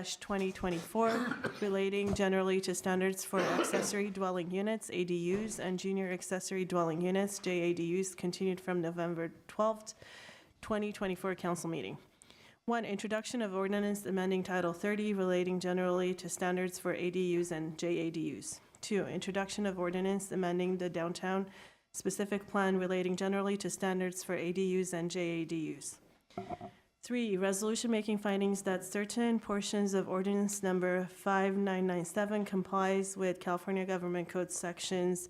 PGPA-003908-2024, relating generally to standards for accessory dwelling units, ADUs, and junior accessory dwelling units, JADUs, continued from November 12th, 2024 council meeting. 1. Introduction of ordinance amending Title 30 relating generally to standards for ADUs and JADUs. 2. Introduction of ordinance amending the Downtown Specific Plan relating generally to standards for ADUs and JADUs. 3. Resolution making findings that certain portions of ordinance number 5997 complies with California Government Code sections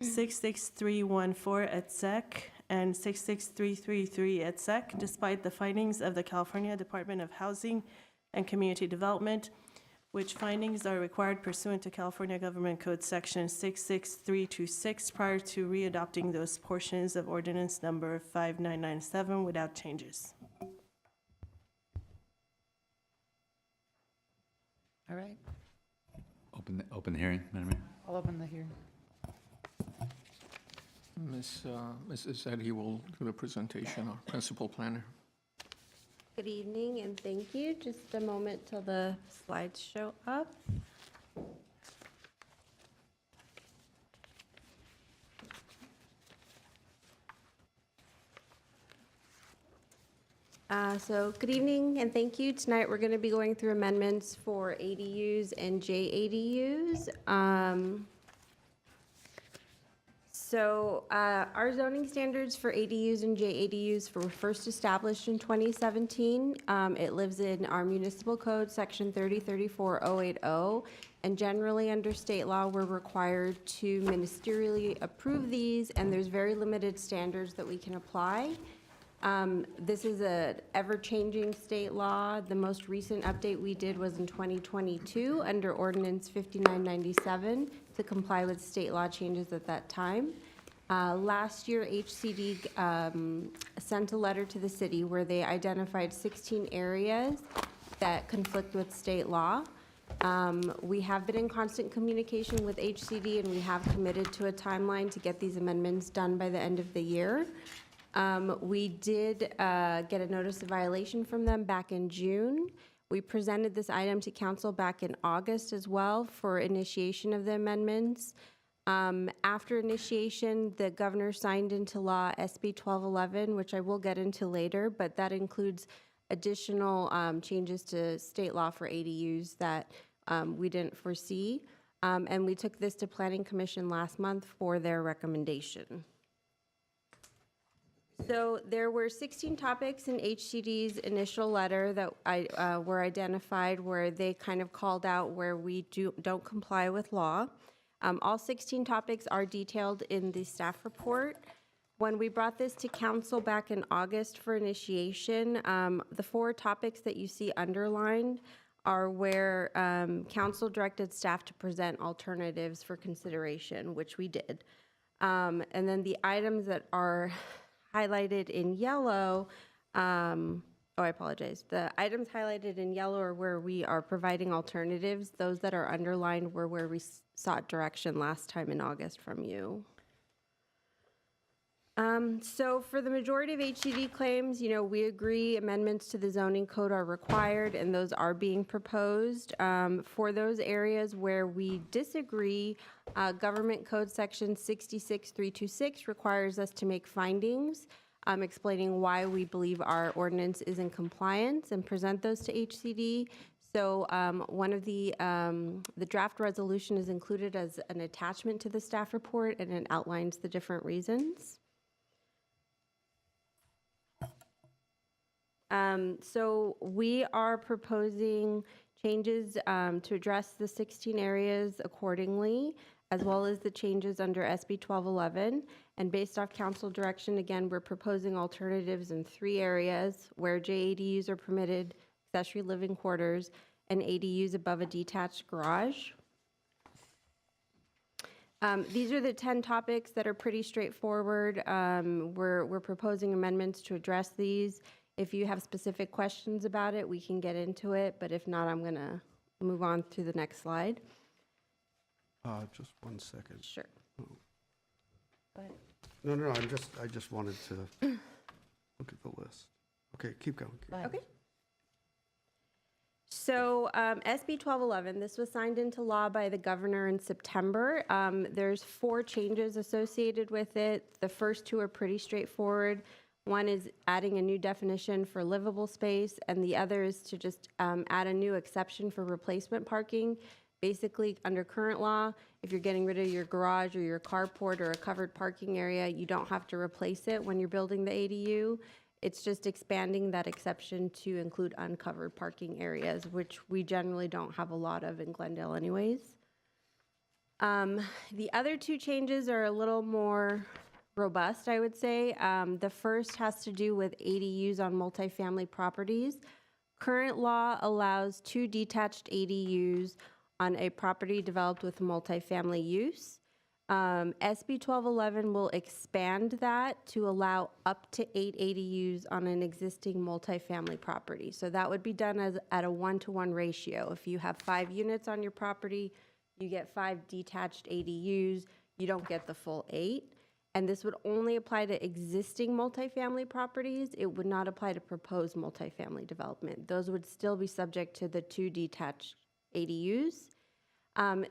66314 et sec and 66333 et sec, despite the findings of the California Department of Housing and Community Development, which findings are required pursuant to California Government Code Section 66326 prior to readopting those portions of ordinance number 5997 without changes. All right, Open the hearing, Madam Mayor. I'll open the hearing. Mrs. Eddy will do the presentation, our principal planner. Good evening and thank you. Just a moment till the slides show up. So good evening and thank you. Tonight we're going to be going through amendments for ADUs and JADUs. Our zoning standards for ADUs and JADUs were first established in 2017. It lives in our municipal code, section 3034080, and generally under state law, we're required to ministerially approve these, and there's very limited standards that we can apply. This is a ever-changing state law. The most recent update we did was in 2022 under ordinance 5997 to comply with state law changes at that time. Last year, HCD sent a letter to the city where they identified 16 areas that conflict with state law. We have been in constant communication with HCD, and we have committed to a timeline to get these amendments done by the end of the year. We did get a notice of violation from them back in June. We presented this item to council back in August as well for initiation of the amendments. After initiation, the governor signed into law SB 1211, which I will get into later, but that includes additional changes to state law for ADUs that we didn't foresee. And we took this to Planning Commission last month for their recommendation. So there were 16 topics in HCD's initial letter that were identified where they kind of called out where we don't comply with law. All 16 topics are detailed in the staff report. When we brought this to council back in August for initiation, the 4 topics that you see underlined are where council directed staff to present alternatives for consideration, which we did. And then the items that are highlighted in yellow, I apologize. The items highlighted in yellow are where we are providing alternatives. Those that are underlined were where we sought direction last time in August from you. So for the majority of HCD claims, we agree amendments to the zoning code are required and those are being proposed. For those areas where we disagree, Government Code Section 66326 requires us to make findings explaining why we believe our ordinance is in compliance and present those to HCD. So one of the draft resolution is included as an attachment to the staff report and it outlines the different reasons. So we are proposing changes to address the 16 areas accordingly, as well as the changes under SB 1211. And based off council direction, again, we're proposing alternatives in 3 areas where JADUs are permitted, accessory living quarters, and ADUs above a detached garage. These are the 10 topics that are pretty straightforward. We're proposing amendments to address these. If you have specific questions about it, we can get into it, but if not, I'm gonna move on to the next slide. Just 1 second. Sure. Oh. Go ahead. No, I just wanted to look at the list. Okay, keep going. Okay. So SB 1211, this was signed into law by the governor in September. There's 4 changes associated with it. The first 2 are pretty straightforward. One is adding a new definition for livable space, and the other is to just add a new exception for replacement parking. Basically, under current law, if you're getting rid of your garage or your carport or a covered parking area, you don't have to replace it when you're building the ADU. It's just expanding that exception to include uncovered parking areas, which we generally don't have a lot of in Glendale anyways. The other 2 changes are a little more robust, I would say. The first has to do with ADUs on multifamily properties. Current law allows 2 detached ADUs on a property developed with multifamily use. SB 1211 will expand that to allow up to 8 ADUs on an existing multifamily property. So that would be done at a 1-to-1 ratio. If you have 5 units on your property, you get 5 detached ADUs, you don't get the full 8. And this would only apply to existing multifamily properties. It would not apply to proposed multifamily development. Those would still be subject to the 2 detached ADUs.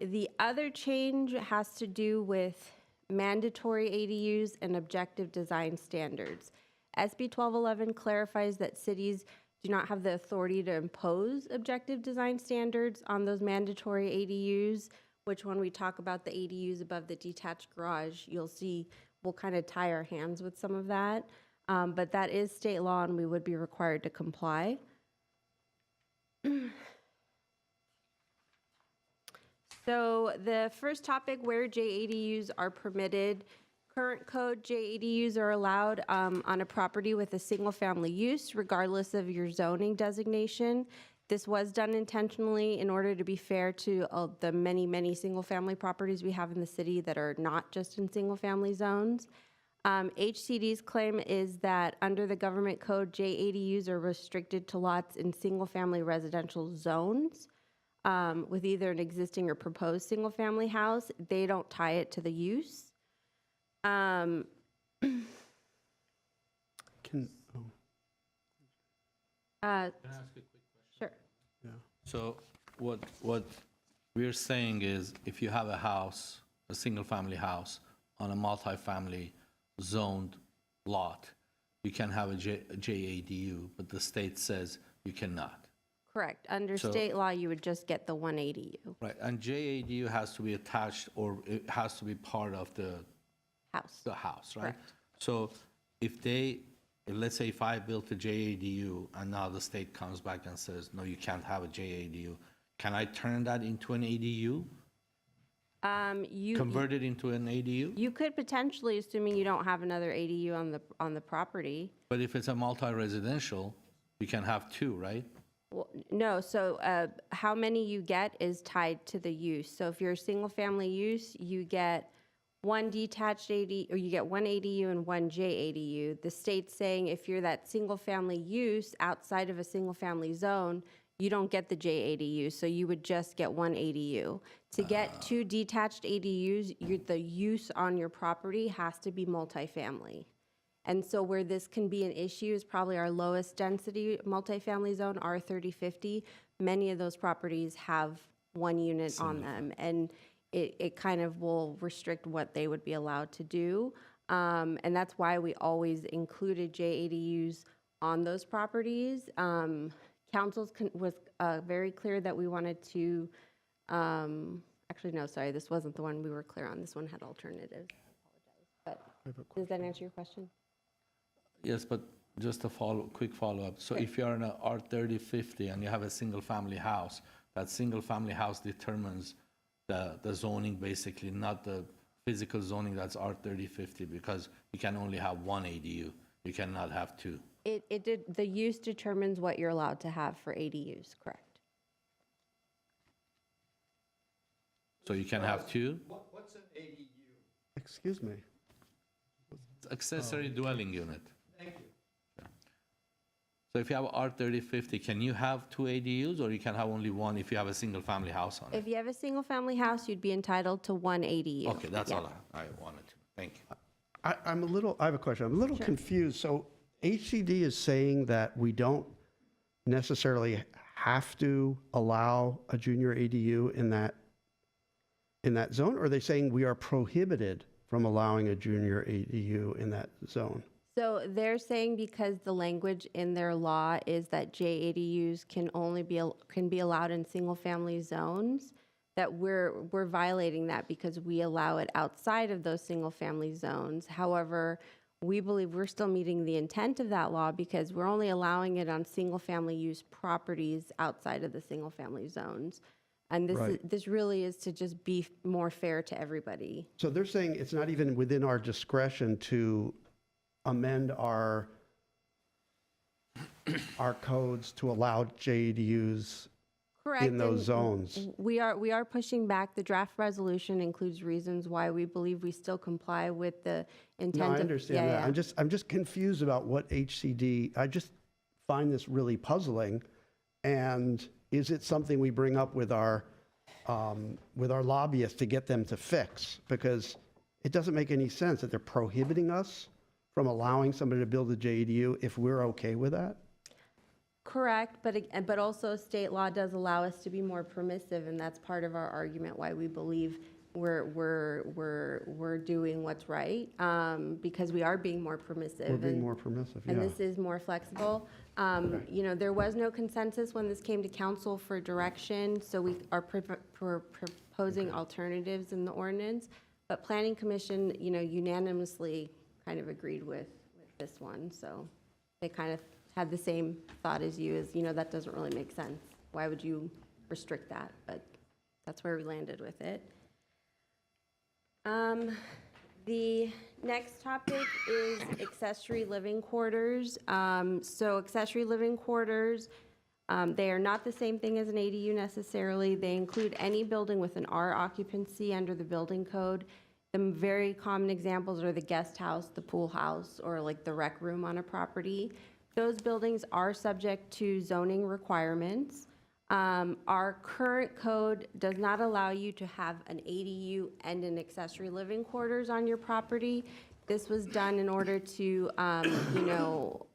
The other change has to do with mandatory ADUs and objective design standards. SB 1211 clarifies that cities do not have the authority to impose objective design standards on those mandatory ADUs, which when we talk about the ADUs above the detached garage, you'll see we'll kind of tie our hands with some of that. But that is state law and we would be required to comply. So the first topic, where JADUs are permitted. Current code, JADUs are allowed on a property with a single family use, regardless of your zoning designation. This was done intentionally in order to be fair to the many, many single family properties we have in the city that are not just in single family zones. HCD's claim is that under the government code, JADUs are restricted to lots in single family residential zones. With either an existing or proposed single-family house. They don't tie it to the use. Can, Can I ask a quick question? Sure. Yeah. So what we're saying is if you have a house, a single-family house on a multifamily zoned lot, you can have a JADU, but the state says you cannot. Correct. Under state law, you would just get the 1 ADU. Right, and JADU has to be attached or it has to be part of the house. The house, right? Correct. So let's say if I built a JADU and now the state comes back and says, no, you can't have a JADU, can I turn that into an ADU? Convert it into an ADU? You could potentially, assuming you don't have another ADU on the property. But if it's a multi-residential, you can have two, right? Well, no, so how many you get is tied to the use. So if you're a single-family use, you get one detached ADU, or you get one ADU and one JADU. The state's saying if you're that single-family use outside of a single-family zone, you don't get the JADU, so you would just get one ADU. To get two detached ADUs, the use on your property has to be multifamily. And so where this can be an issue is probably our lowest density multifamily zone, R3050. Many of those properties have one unit on them, and it kind of will restrict what they would be allowed to do. And that's why we always included JADUs on those properties. Council was very clear that we wanted to, actually, no, sorry, this wasn't the one we were clear on. This one had alternatives. I apologize. But does that answer your question? Yes, but just a quick follow-up. So if you're in a R3050 and you have a single-family house, that single-family house determines the zoning, basically, not the physical zoning that's R3050, because you can only have one ADU. You cannot have two. The use determines what you're allowed to have for ADUs, correct? So you can have two? What's an ADU? Excuse me. Accessory dwelling unit. Thank you. So if you have R3050, can you have two ADUs, or you can have only one if you have a single-family house on it? If you have a single-family house, you'd be entitled to one ADU. Okay, that's Yeah. all I wanted to. Thank you. I have a question. I'm a little confused. So HCD is saying that we don't necessarily have to allow a junior ADU in that zone, or are they saying we are prohibited from allowing a junior ADU in that zone? So they're saying because the language in their law is that JADUs can be allowed in single-family zones, that we're violating that because we allow it outside of those single-family zones. However, we believe we're still meeting the intent of that law because we're only allowing it on single-family use properties outside of the single-family zones. And this really is to just be more fair to everybody. So they're saying it's not even within our discretion to amend our codes to allow JADUs Correct. in those and zones. We are pushing back. The draft resolution includes reasons why we believe we still comply with the intent. No, I understand that. I'm just confused about what HCD. I just find this really puzzling. And is it something we bring up with our lobbyists to get them to fix? Because it doesn't make any sense that they're prohibiting us from allowing somebody to build a JADU if we're okay with that. Correct, but also state law does allow us to be more permissive, and that's part of our argument why we believe we're doing what's right, because we are being more permissive. We're being more permissive, yeah. And this is more flexible. You know, there was no consensus when this came to council for direction, so we are proposing alternatives in the ordinance. But Planning Commission, you know, unanimously kind of agreed with this one, so they kind of had the same thought as you, as, you know, that doesn't really make sense. Why would you restrict that? But that's where we landed with it. The next topic is accessory living quarters. So accessory living quarters, they are not the same thing as an ADU necessarily. They include any building with an R occupancy under the building code. The very common examples are the guest house, the pool house, or like the rec room on a property. Those buildings are subject to zoning requirements. Our current code does not allow you to have an ADU and an accessory living quarters on your property. This was done in order to, you know,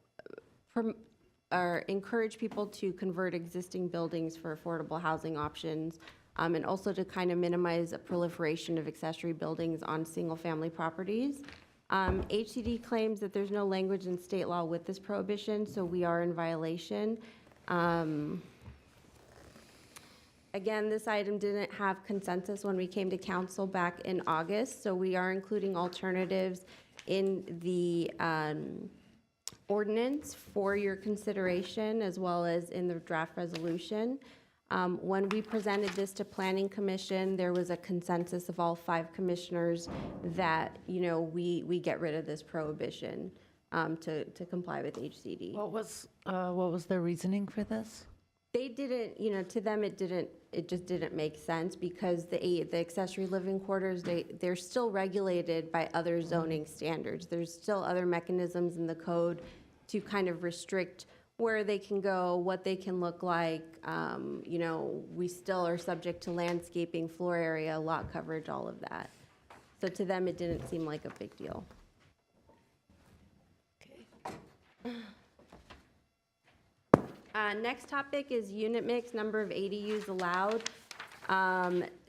encourage people to convert existing buildings for affordable housing options, and also to kind of minimize a proliferation of accessory buildings on single-family properties. HCD claims that there's no language in state law with this prohibition, so we are in violation. Again, this item didn't have consensus when we came to council back in August, so we are including alternatives in the ordinance for your consideration, as well as in the draft resolution. When we presented this to Planning Commission, there was a consensus of all 5 commissioners that, we get rid of this prohibition to comply with HCD. What was their reasoning for this? They didn't, to them, it just didn't make sense because the accessory living quarters, they're still regulated by other zoning standards. There's still other mechanisms in the code to kind of restrict where they can go, what they can look like. We still are subject to landscaping, floor area, lot coverage, all of that. So to them, it didn't seem like a big deal. Next topic is unit mix, number of ADUs allowed.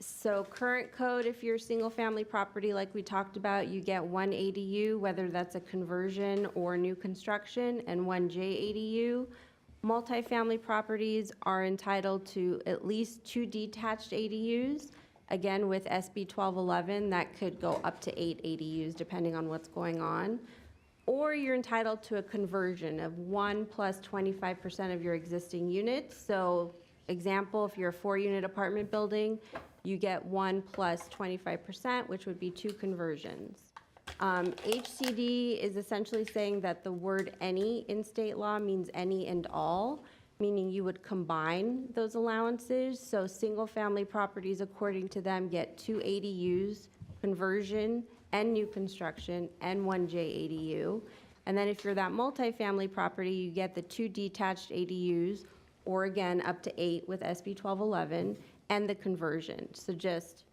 So current code, if you're a single-family property like we talked about, you get 1 ADU, whether that's a conversion or new construction, and 1 JADU. Multifamily properties are entitled to at least 2 detached ADUs. Again, with SB 1211, that could go up to 8 ADUs depending on what's going on. Or you're entitled to a conversion of 1 plus 25% of your existing units. So example, if you're a 4-unit apartment building, you get 1 plus 25%, which would be 2 conversions. HCD is essentially saying that the word any in state law means any and all, meaning you would combine those allowances. So single-family properties, according to them, get 2 ADUs, conversion, and new construction, and 1 JADU. And then if you're that multifamily property, you get the 2 detached ADUs, or again, up to 8 with SB 1211, and the conversion. So just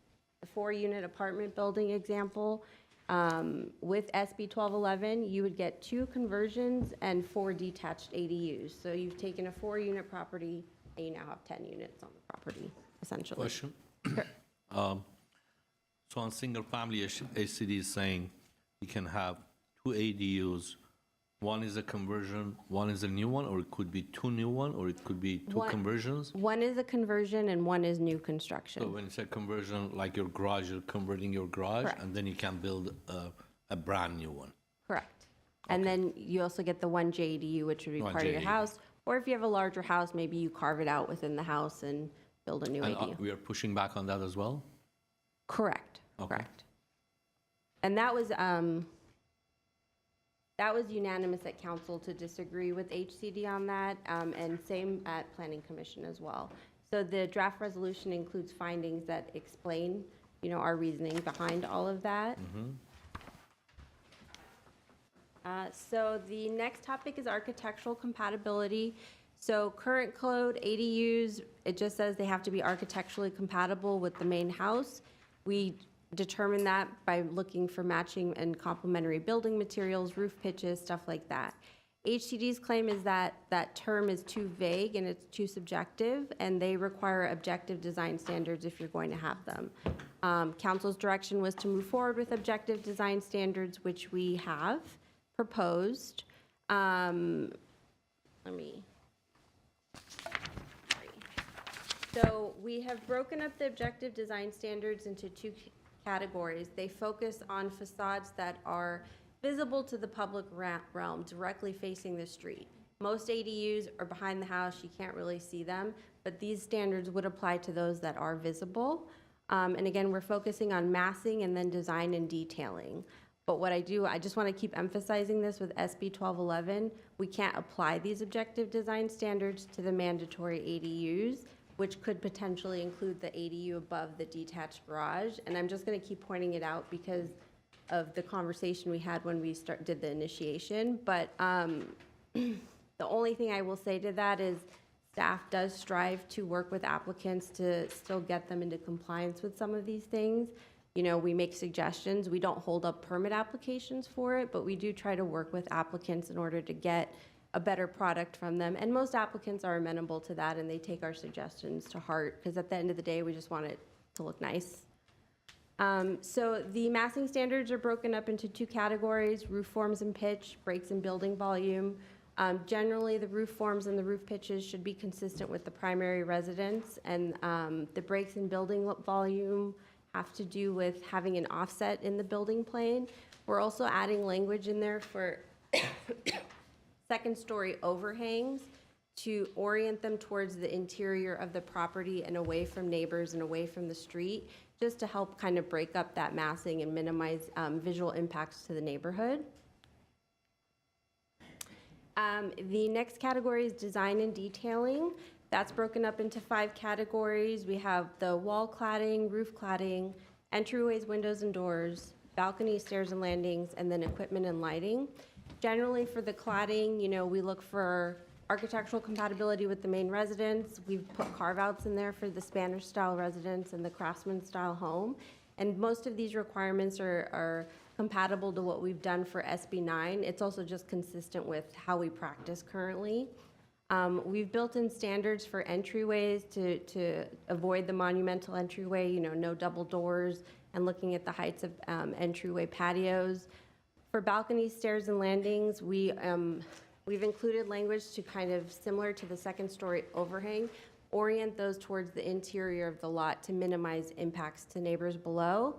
a 4-unit apartment building example, with SB 1211, you would get 2 conversions and 4 detached ADUs. So you've taken a 4-unit property, and you now have 10 units on the property, essentially. Question? So on single family, HCD is saying you can have 2 ADUs. One is a conversion, one is a new one, or it could be 2 new one, or it could be 2 conversions. One is a conversion and 1 is new construction. So when it's a conversion, like your garage, you're converting your garage, Correct. and then you can build a brand new one. Correct. And then you also get the 1 JADU, which would be 1 part of your JADU. house. Or if you have a larger house, maybe you carve it out within the house and build a new And ADU. we are pushing back on that as well? Correct. Okay. Correct. And that was unanimous at council to disagree with HCD on that, and same at Planning Commission as well. So the draft resolution includes findings that explain, our reasoning behind all of that. So the next topic is architectural compatibility. So current code, ADUs, it just says they have to be architecturally compatible with the main house. We determine that by looking for matching and complementary building materials, roof pitches, stuff like that. HCD's claim is that that term is too vague and it's too subjective, and they require objective design standards if you're going to have them. Council's direction was to move forward with objective design standards, which we have proposed. So we have broken up the objective design standards into 2 categories. They focus on facades that are visible to the public realm, directly facing the street. Most ADUs are behind the house, you can't really see them, but these standards would apply to those that are visible. And again, we're focusing on massing and then design and detailing. But what I just want to keep emphasizing this with SB 1211, we can't apply these objective design standards to the mandatory ADUs, which could potentially include the ADU above the detached garage. And I'm just going to keep pointing it out because of the conversation we had when we did the initiation. But the only thing I will say to that is staff does strive to work with applicants to still get them into compliance with some of these things. We make suggestions. We don't hold up permit applications for it, but we do try to work with applicants in order to get a better product from them. And most applicants are amenable to that, and they take our suggestions to heart, because at the end of the day, we just want it to look nice. So the massing standards are broken up into 2 categories: roof forms and pitch, breaks and building volume. Generally, the roof forms and the roof pitches should be consistent with the primary residence, and the breaks and building volume have to do with having an offset in the building plane. We're also adding language in there for second-story overhangs to orient them towards the interior of the property and away from neighbors and away from the street, just to help kind of break up that massing and minimize visual impacts to the neighborhood. The next category is design and detailing. That's broken up into 5 categories. We have the wall cladding, roof cladding, entryways, windows and doors, balconies, stairs and landings, and then equipment and lighting. Generally for the cladding, you know, we look for architectural compatibility with the main residence. We've put carve-outs in there for the Spanish-style residence and the craftsman-style home. And most of these requirements are compatible to what we've done for SB9. It's also just consistent with how we practice currently. We've built in standards for entryways to avoid the monumental entryway, you know, no double doors, and looking at the heights of entryway patios. For balconies, stairs, and landings, we've included language to kind of similar to the second-story overhang, orient those towards the interior of the lot to minimize impacts to neighbors below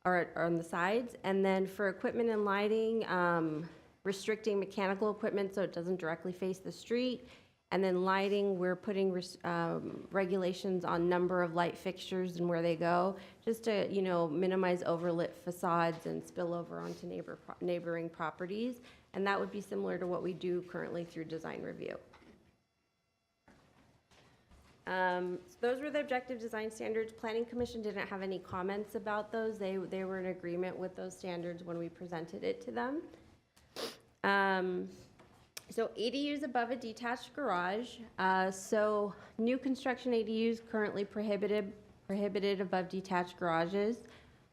or on the sides. And then for equipment and lighting, restricting mechanical equipment so it doesn't directly face the street. And then lighting, we're putting regulations on number of light fixtures and where they go, just to, you know, minimize overlit facades and spillover onto neighboring properties. And that would be similar to what we do currently through design review. So those were the objective design standards. Planning Commission didn't have any comments about those. They were in agreement with those standards when we presented it to them. So ADUs above a detached garage. So new construction ADUs currently prohibited above detached garages.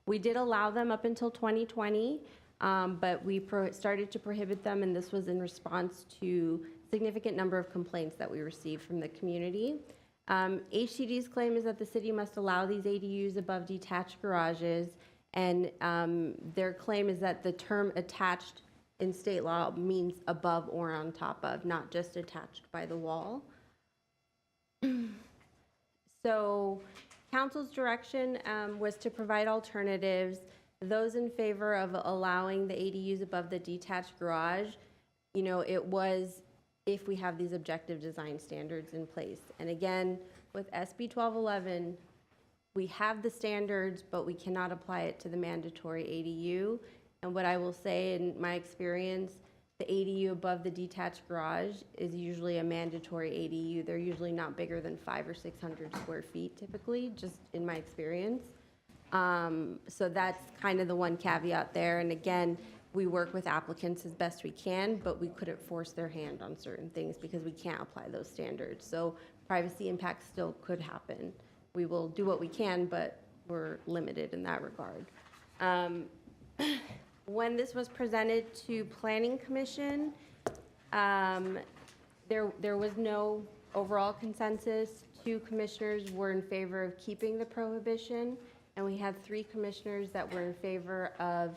We did allow them up until 2020, but we started to prohibit them, and this was in response to significant number of complaints that we received from the community. HCD's claim is that the city must allow these ADUs above detached garages, and their claim is that the term attached in state law means above or on top of, not just attached by the wall. So council's direction was to provide alternatives. Those in favor of allowing the ADUs above the detached garage, you know, it was if we have these objective design standards in place. And again, with SB 1211, we have the standards, but we cannot apply it to the mandatory ADU. And what I will say in my experience, the ADU above the detached garage is usually a mandatory ADU. They're usually not bigger than 500 or 600 square feet typically, just in my experience. So that's kind of the one caveat there. And again, we work with applicants as best we can, but we couldn't force their hand on certain things because we can't apply those standards. So privacy impacts still could happen. We will do what we can, but we're limited in that regard. When this was presented to Planning Commission, there was no overall consensus. 2 commissioners were in favor of keeping the prohibition, and we had 3 commissioners that were in favor of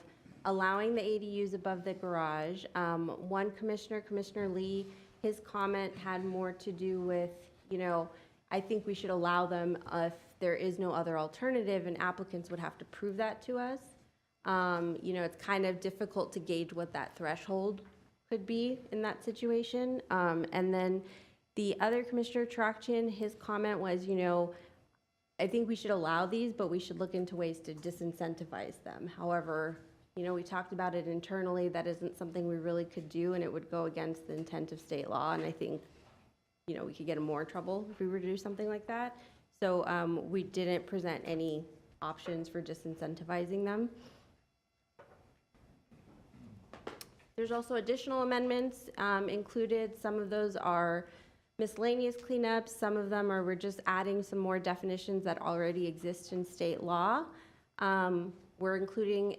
allowing the ADUs above the garage. One commissioner, Commissioner Lee, his comment had more to do with, you know, I think we should allow them if there is no other alternative, and applicants would have to prove that to us. You know, it's kind of difficult to gauge what that threshold could be in that situation. And then the other commissioner, Trakchian, his comment was, you know, I think we should allow these, but we should look into ways to disincentivize them. However, you know, we talked about it internally. That isn't something we really could do, and it would go against the intent of state law. And I think, you know, we could get in more trouble if we were to do something like that. So we didn't present any options for disincentivizing them. There's also additional amendments included. Some of those are miscellaneous cleanups. Some of them we're just adding some more definitions that already exist in state law. We're including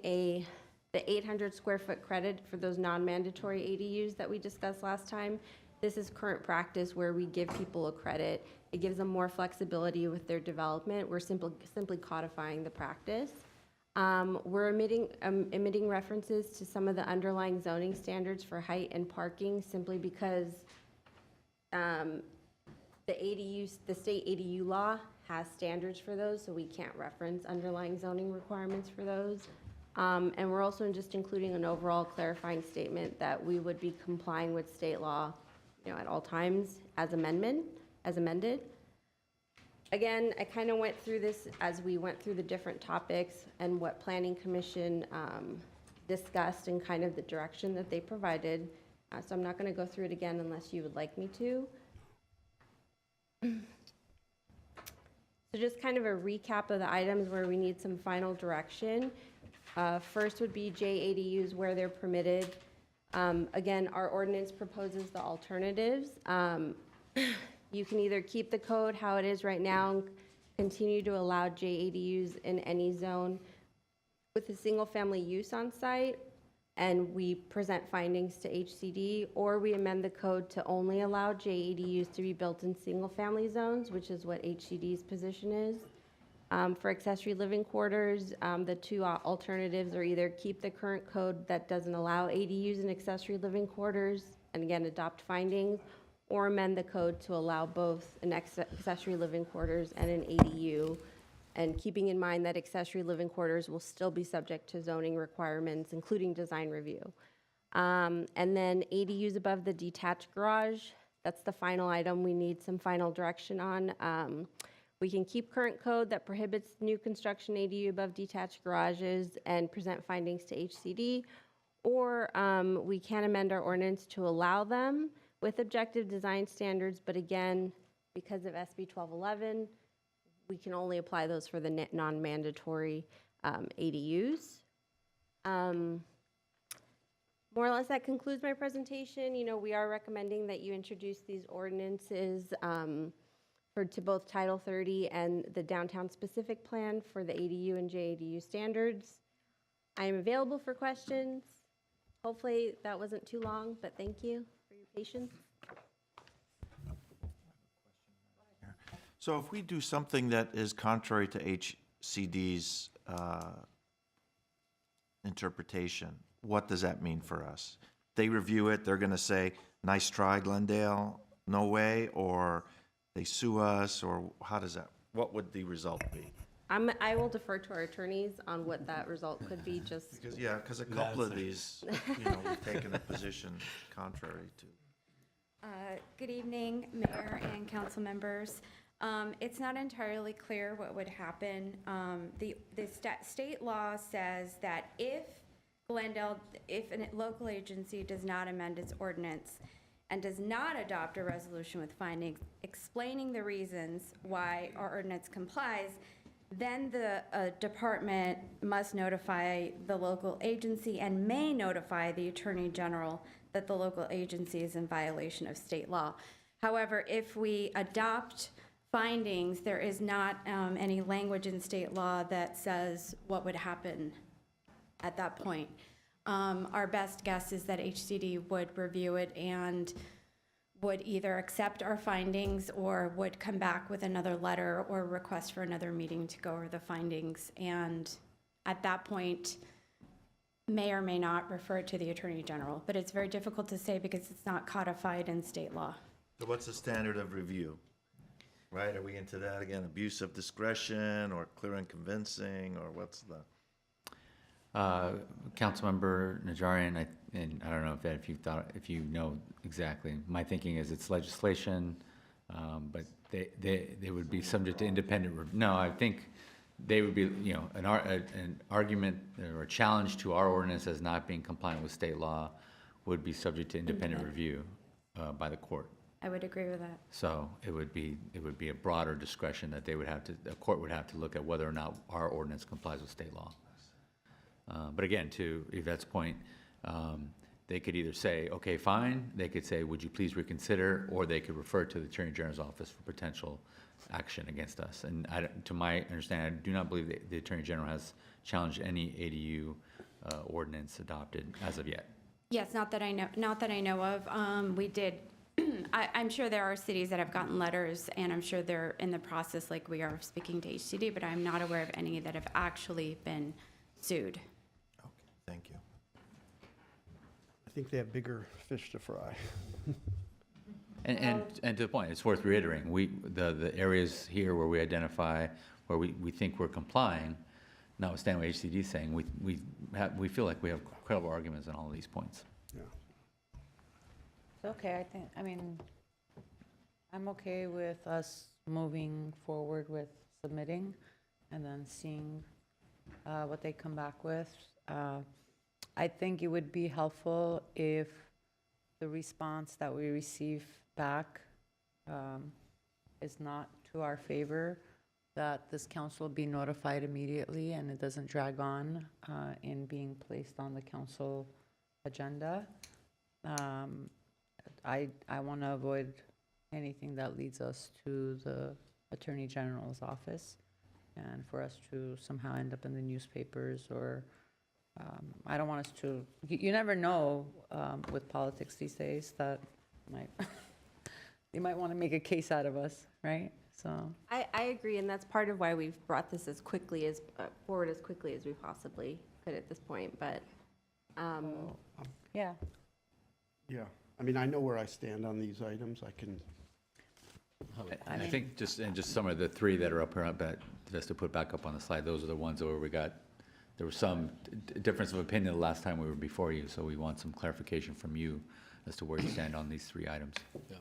the 800 square foot credit for those non-mandatory ADUs that we discussed last time. This is current practice where we give people a credit. It gives them more flexibility with their development. We're simply codifying the practice. We're omitting references to some of the underlying zoning standards for height and parking simply because the state ADU law has standards for those, so we can't reference underlying zoning requirements for those. And we're also just including an overall clarifying statement that we would be complying with state law, at all times as amended. Again, I kind of went through this as we went through the different topics and what Planning Commission discussed and kind of the direction that they provided. So I'm not going to go through it again unless you would like me to. So just kind of a recap of the items where we need some final direction. First would be JADUs where they're permitted. Again, our ordinance proposes the alternatives. You can either keep the code how it is right now and continue to allow JADUs in any zone with a single-family use on site, and we present findings to HCD, or we amend the code to only allow JADUs to be built in single-family zones, which is what HCD's position is. For accessory living quarters, the two alternatives are either keep the current code that doesn't allow ADUs in accessory living quarters, and again, adopt findings, or amend the code to allow both an accessory living quarters and an ADU, and keeping in mind that accessory living quarters will still be subject to zoning requirements, including design review. And then ADUs above the detached garage, that's the final item we need some final direction on. We can keep current code that prohibits new construction ADU above detached garages and present findings to HCD, or we can amend our ordinance to allow them with objective design standards, but again, because of SB 1211, we can only apply those for the non-mandatory ADUs. More or less, that concludes my presentation. We are recommending that you introduce these ordinances to both Title 30 and the downtown specific plan for the ADU and JADU standards. I am available for questions. Hopefully that wasn't too long, but thank you for your patience. So if we do something that is contrary to HCD's interpretation, what does that mean for us? They review it, they're going to say, nice try, Glendale, no way, or they sue us, or how does that, what would the result be? I will defer to our attorneys on what that result could be, just. Because a couple of these, we've taken a position contrary to. Good evening, Mayor and council members. It's not entirely clear what would happen. The state law says that if a local agency does not amend its ordinance and does not adopt a resolution with findings explaining the reasons why our ordinance complies, then the department must notify the local agency and may notify the Attorney General that the local agency is in violation of state law. However, if we adopt findings, there is not any language in state law that says what would happen at that point. Our best guess is that HCD would review it and would either accept our findings or would come back with another letter or request for another meeting to go over the findings. And at that point, may or may not refer it to the Attorney General. But it's very difficult to say because it's not codified in state law. So what's the standard of review? Right, are we into that again, abuse of discretion or clear and convincing, or what's the? Councilmember Najarian, and I don't know if you know exactly. My thinking is it's legislation, but they would be subject to independent review. No, I think they would be, an argument or a challenge to our ordinance as not being compliant with state law would be subject to independent review by the court. I would agree with that. So it would be a broader discretion that the court would have to look at whether or not our ordinance complies with state law. But again, to Yvette's point, they could either say, okay, fine. They could say, would you please reconsider? Or they could refer to the Attorney General's office for potential action against us. And to my understanding, I do not believe the Attorney General has challenged any ADU ordinance adopted as of yet. Yes, not that I know of. We did. I'm sure there are cities that have gotten letters, and I'm sure they're in the process like we are speaking to HCD, but I'm not aware of any that have actually been sued. Okay, thank you. I think they have bigger fish to fry. And to the point, it's worth reiterating, the areas here where we identify where we think we're complying, notwithstanding what HCD is saying, we feel like we have credible arguments on all of these points. Yeah. Okay, I'm okay with us moving forward with submitting and then seeing what they come back with. I think it would be helpful if the response that we receive back is not to our favor, that this council be notified immediately and it doesn't drag on in being placed on the council agenda. I want to avoid anything that leads us to the Attorney General's office and for us to somehow end up in the newspapers or I don't want us to, you never know with politics these days that you might want to make a case out of us, right? So I agree, and that's part of why we've brought this as quickly as forward as quickly as we possibly could at this point. But yeah. Yeah, I mean, I know where I stand on these items. I can. And I think just some of the three that are up here, but just to put back up on the slide, those are the ones where there was some difference of opinion the last time we were before you, so we want some clarification from you as to where you stand on these three items. Yeah.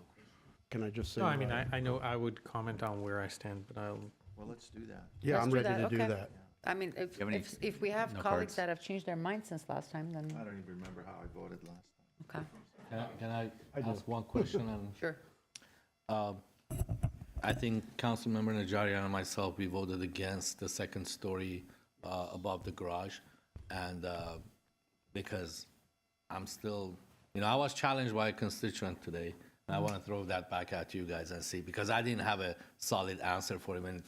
Can I just say? No, I mean, I know I would comment on where I stand, but I'll. Well, let's do that. Yeah, Let's I'm do ready that, to do okay. that. I mean, if we have no colleagues cards? that have changed their minds since last time, then, I don't even remember how I voted last time. okay. Can I ask one question? And Sure. I think Councilmember Najarian and myself, we voted against the second story above the garage. And because I'm still, I was challenged by a constituent today. And I want to throw that back at you guys and see, because I didn't have a solid answer for him. And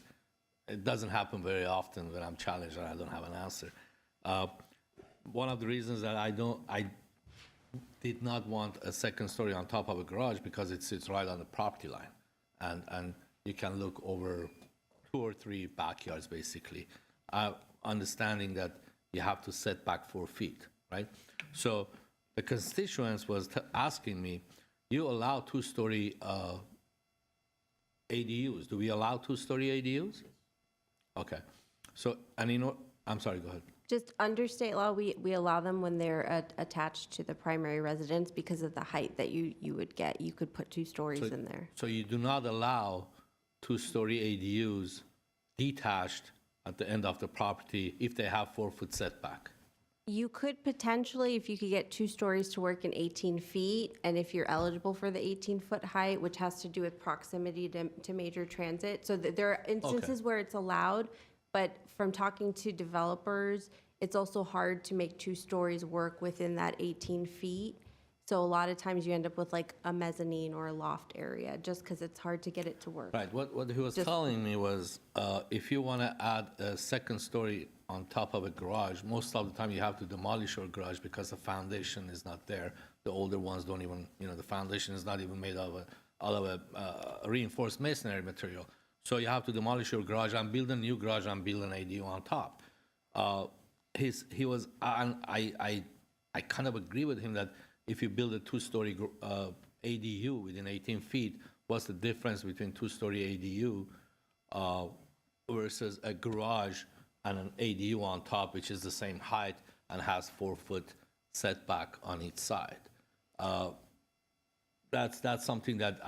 it doesn't happen very often when I'm challenged and I don't have an answer. One of the reasons that I did not want a second story on top of a garage because it sits right on the property line. And you can look over 2 or 3 backyards, basically. Understanding that you have to set back 4 feet, right? So the constituents was asking me, you allow 2-story ADUs. Do we allow 2-story ADUs? Okay. So, and I'm sorry, go ahead. Just under state law, we allow them when they're attached to the primary residence because of the height that you would get. You could put 2 stories in there. So you do not allow 2-story ADUs detached at the end of the property if they have 4-foot setback? You could potentially, if you could get 2 stories to work in 18 feet, and if you're eligible for the 18-foot height, which has to do with proximity to major transit. So there are instances where it's allowed, but from talking to developers, it's also hard to make 2 stories work within that 18 feet. So a lot of times you end up with like a mezzanine or a loft area, just because it's hard to get it to work. Right. What he was telling me was, if you want to add a second story on top of a garage, most of the time you have to demolish your garage because the foundation is not there. The older ones don't even, the foundation is not even made out of a reinforced masonry material. So you have to demolish your garage and build a new garage and build an ADU on top. He was, and I kind of agree with him that if you build a 2-story ADU within 18 feet, what's the difference between 2-story ADU versus a garage and an ADU on top, which is the same height and has 4-foot setback on each side? That's something that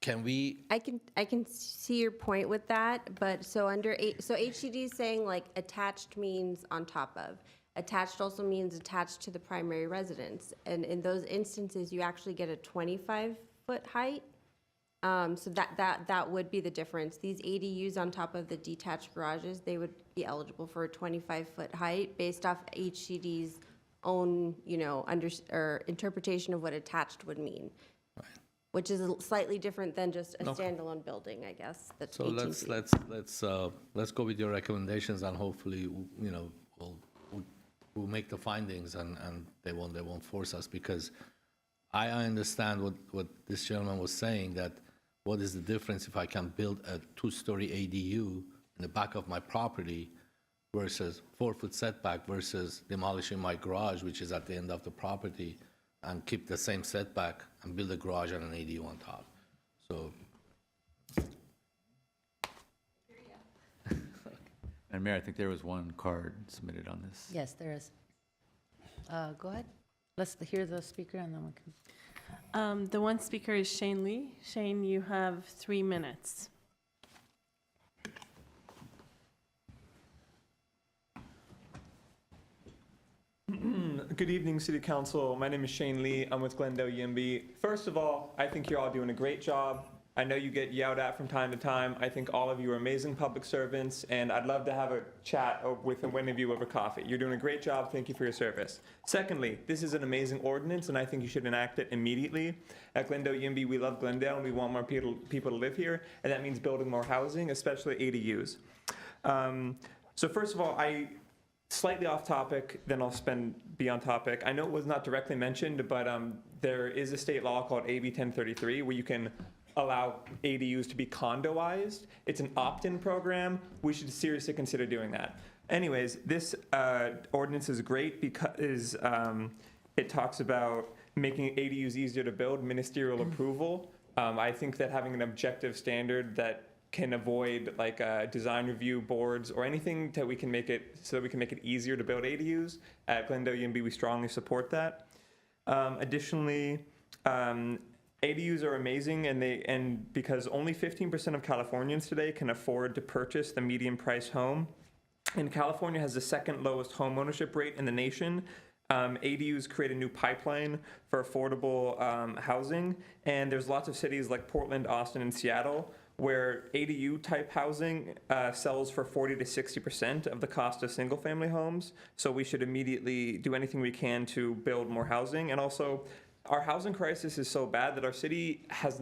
can we? I can see your point with that, but so HCD is saying like attached means on top of. Attached also means attached to the primary residence, and in those instances, you actually get a 25-foot height. So that would be the difference. These ADUs on top of the detached garages, they would be eligible for a 25-foot height based off HCD's own, interpretation of what attached would mean. Right. Which is slightly different than just a standalone building, I guess. That's so let's go with your recommendations, and hopefully, we'll make the findings, and they won't force us, because I understand what this gentleman was saying, that what is the difference if I can build a 2-story ADU in the back of my property versus 4-foot setback versus demolishing my garage, which is at the end of the property, and keep the same setback and build a garage and an ADU on top. So. And Mayor, I think there was one card submitted on this. Yes, there is. Go ahead. Let's hear the speaker and then we can. The one speaker is Shane Lee. Shane, you have 3 minutes. Good evening, City Council. My name is Shane Lee. I'm with Glendale Yimby. First of all, I think you're all doing a great job. I know you get yelled at from time to time. I think all of you are amazing public servants, and I'd love to have a chat with one of you over coffee. You're doing a great job. Thank you for your service. Secondly, this is an amazing ordinance, and I think you should enact it immediately. At Glendale Yimby, we love Glendale, and we want more people to live here, and that means building more housing, especially ADUs. So first of all, slightly off topic, then I'll be on topic. I know it was not directly mentioned, but there is a state law called AB 1033 where you can allow ADUs to be condoized. It's an opt-in program. We should seriously consider doing that. Anyways, this ordinance is great because it talks about making ADUs easier to build, ministerial approval. I think that having an objective standard that can avoid like design review boards or anything that we can make it so that we can make it easier to build ADUs. At Glendale UMB, we strongly support that. Additionally, ADUs are amazing, and because only 15% of Californians today can afford to purchase the median price home, and California has the second lowest home ownership rate in the nation. ADUs create a new pipeline for affordable housing, and there's lots of cities like Portland, Austin, and Seattle where ADU type housing sells for 40 to 60% of the cost of single family homes. So we should immediately do anything we can to build more housing. And also, our housing crisis is so bad that our city has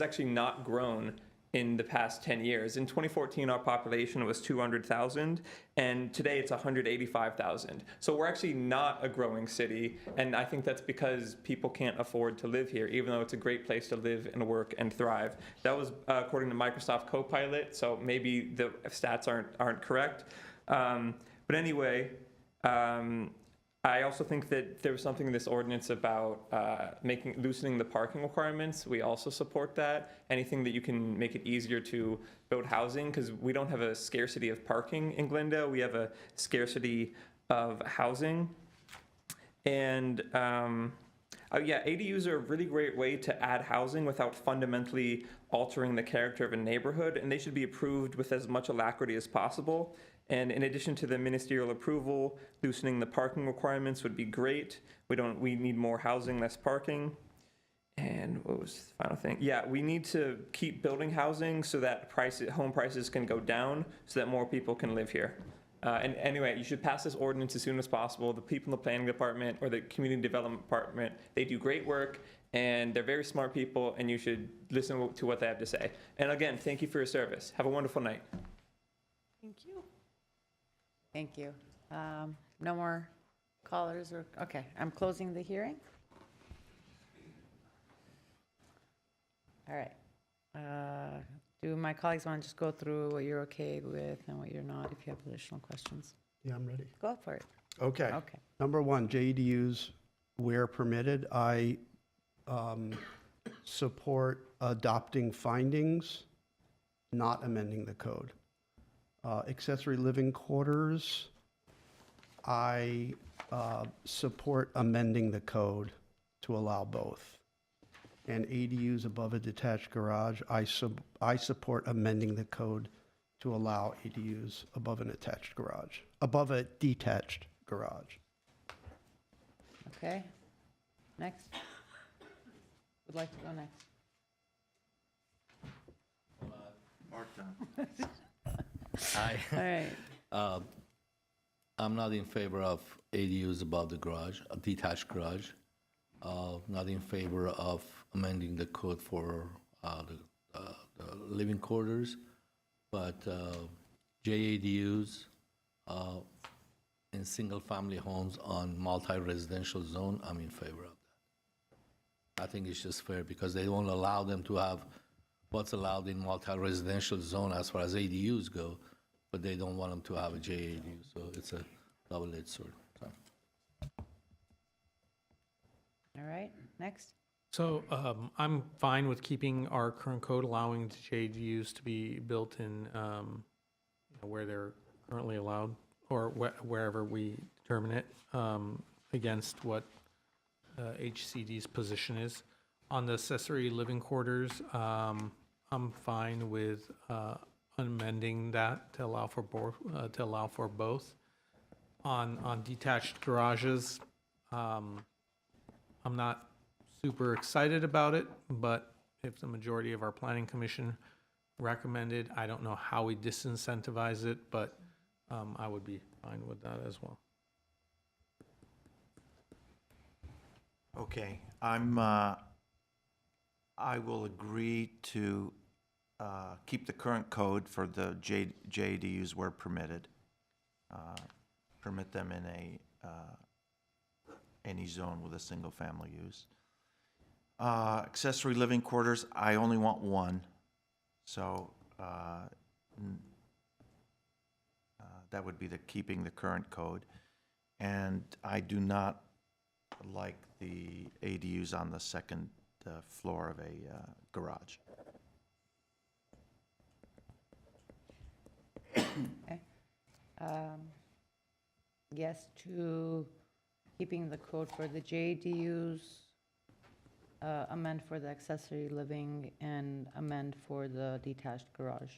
actually not grown in the past 10 years. In 2014, our population was 200,000, and today it's 185,000. So we're actually not a growing city, and I think that's because people can't afford to live here, even though it's a great place to live and work and thrive. That was according to Microsoft Copilot, so maybe the stats aren't correct. But anyway, I also think that there was something in this ordinance about loosening the parking requirements. We also support that. Anything that you can make it easier to build housing, because we don't have a scarcity of parking in Glendale. We have a scarcity of housing. And yeah, ADUs are a really great way to add housing without fundamentally altering the character of a neighborhood, and they should be approved with as much alacrity as possible. And in addition to the ministerial approval, loosening the parking requirements would be great. We need more housing, less parking. And what was the final thing? Yeah, we need to keep building housing so that home prices can go down so that more people can live here. And anyway, you should pass this ordinance as soon as possible. The people in the planning department or the community development department, they do great work and they're very smart people, and you should listen to what they have to say. And again, thank you for your service. Have a wonderful night. Thank you. Thank you. No more callers or, okay, I'm closing the hearing. All right. Do my colleagues want to just go through what you're okay with and what you're not, if you have additional questions? Yeah, I'm ready. Go for it. Okay. Okay. Number one, JEDUs where permitted. I support adopting findings, not amending the code. Accessory living quarters, I support amending the code to allow both. And ADUs above a detached garage, I support amending the code to allow ADUs above a detached garage. Okay. Next. Would like to go next. Mark. Hi. All right. I'm not in favor of ADUs above the garage, a detached garage. Not in favor of amending the code for the living quarters, but JADUs in single-family homes on multi-residential zone, I'm in favor of that. I think it's just fair because they won't allow them to have what's allowed in multi-residential zone as far as ADUs go, but they don't want them to have a JADU, so it's a double-edged sword. So. All right, next. So I'm fine with keeping our current code allowing JDUs to be built in where they're currently allowed, or wherever we determine it, against what HCD's position is. On the accessory living quarters, I'm fine with amending that to allow for both. On detached garages, I'm not super excited about it, but if the majority of our planning commission recommended, I don't know how we disincentivize it, but I would be fine with that as well. Okay, I will agree to keep the current code for the JADUs where permitted. Permit them in any zone with a single-family use. Accessory living quarters, I only want one, so that would be keeping the current code. And I do not like the ADUs on the second floor of a garage. Okay. Yes to keeping the code for the JDUs, amend for the accessory living, and amend for the detached garage.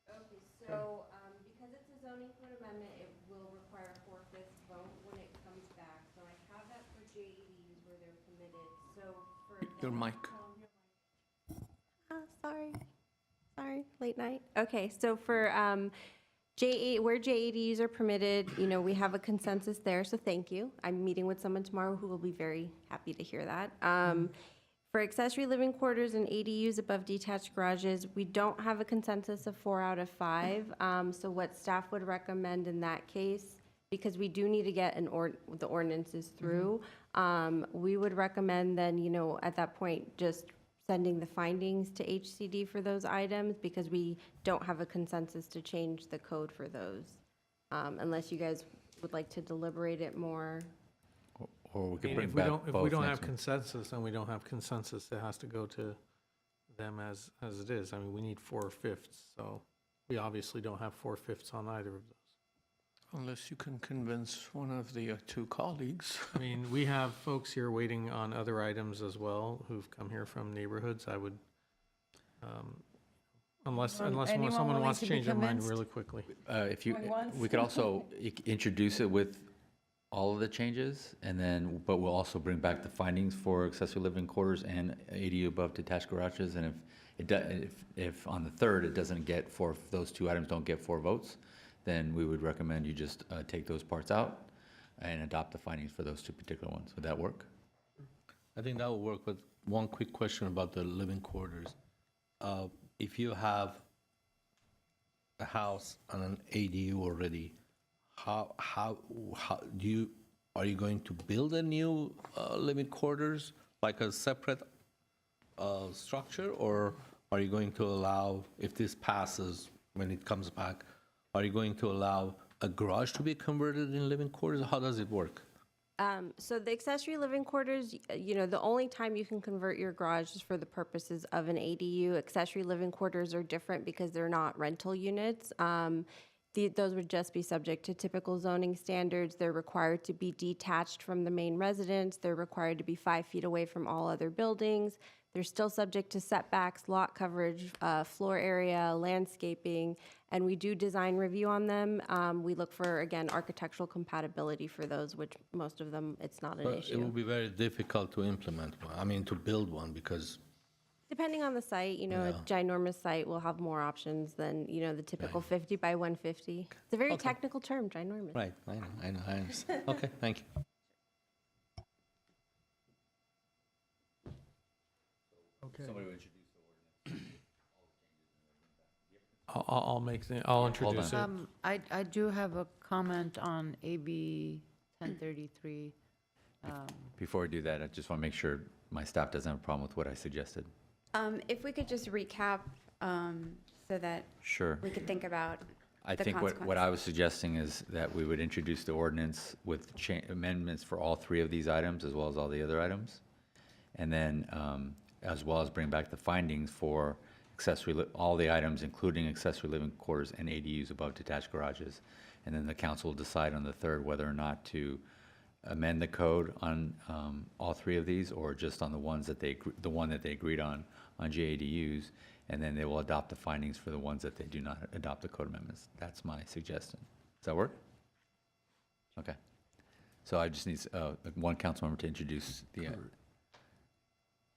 Okay, so because it's a zoning code amendment, it will require a 4/5 vote when it comes back. So I have that for JEDs where they're permitted. So for Your mic. Sorry, late night. Okay, so for where JADUs are permitted, we have a consensus there, so thank you. I'm meeting with someone tomorrow who will be very happy to hear that. For accessory living quarters and ADUs above detached garages, we don't have a consensus of 4 out of 5. So what staff would recommend in that case, because we do need to get the ordinances through, we would recommend then, at that point, just sending the findings to HCD for those items, because we don't have a consensus to change the code for those, unless you guys would like to deliberate it more. Or we could If bring we back don't, if both we don't next have month. consensus, then we don't have consensus. It has to go to them as it is. I mean, we need 4/5, so we obviously don't have 4/5 on either of those. Unless you can convince one of the two colleagues. I mean, we have folks here waiting on other items as well who've come here from neighborhoods. I would, unless Anyone someone willing wants to to be change their mind convinced? really quickly. If you, Going once? we could also introduce it with all of the changes, and then, but we'll also bring back the findings for accessory living quarters and ADU above detached garages, and if on the 3rd it doesn't get those two items don't get 4 votes, then we would recommend you just take those parts out and adopt the findings for those two particular ones. Would that work? I think that will work, but one quick question about the living quarters. If you have a house and an ADU already, are you going to build a new living quarters, like a separate structure, or are you going to allow, if this passes, when it comes back, are you going to allow a garage to be converted in living quarters? How does it work? So the accessory living quarters, the only time you can convert your garage is for the purposes of an ADU. Accessory living quarters are different because they're not rental units. Those would just be subject to typical zoning standards. They're required to be detached from the main residence. They're required to be 5 feet away from all other buildings. They're still subject to setbacks, lot coverage, floor area, landscaping, and we do design review on them. We look for, again, architectural compatibility for those, which most of them, it's not an But issue. it will be very difficult to implement one, to build one, because Depending on the site, a ginormous site will have more options than, the typical 50 by 150. It's a very technical term, ginormous. Right, I know, I understand. Okay, thank you. Okay. Somebody will introduce the ordinance. I'll introduce it. I do have a comment on AB 1033. Before we do that, I just want to make sure my staff doesn't have a problem with what I suggested. If we could just recap so that Sure. we could think about I the think what I consequences. was suggesting is that we would introduce the ordinance with amendments for all 3 of these items, as well as all the other items. And then, as well as bring back the findings for all the items, including accessory living quarters and ADUs above detached garages. And then the council will decide on the 3rd whether or not to amend the code on all 3 of these, or just on the one that they agreed on JADUs, and then they will adopt the findings for the ones that they do not adopt the code amendments. That's my suggestion. Does that work? Okay. So I just need one council member to introduce the.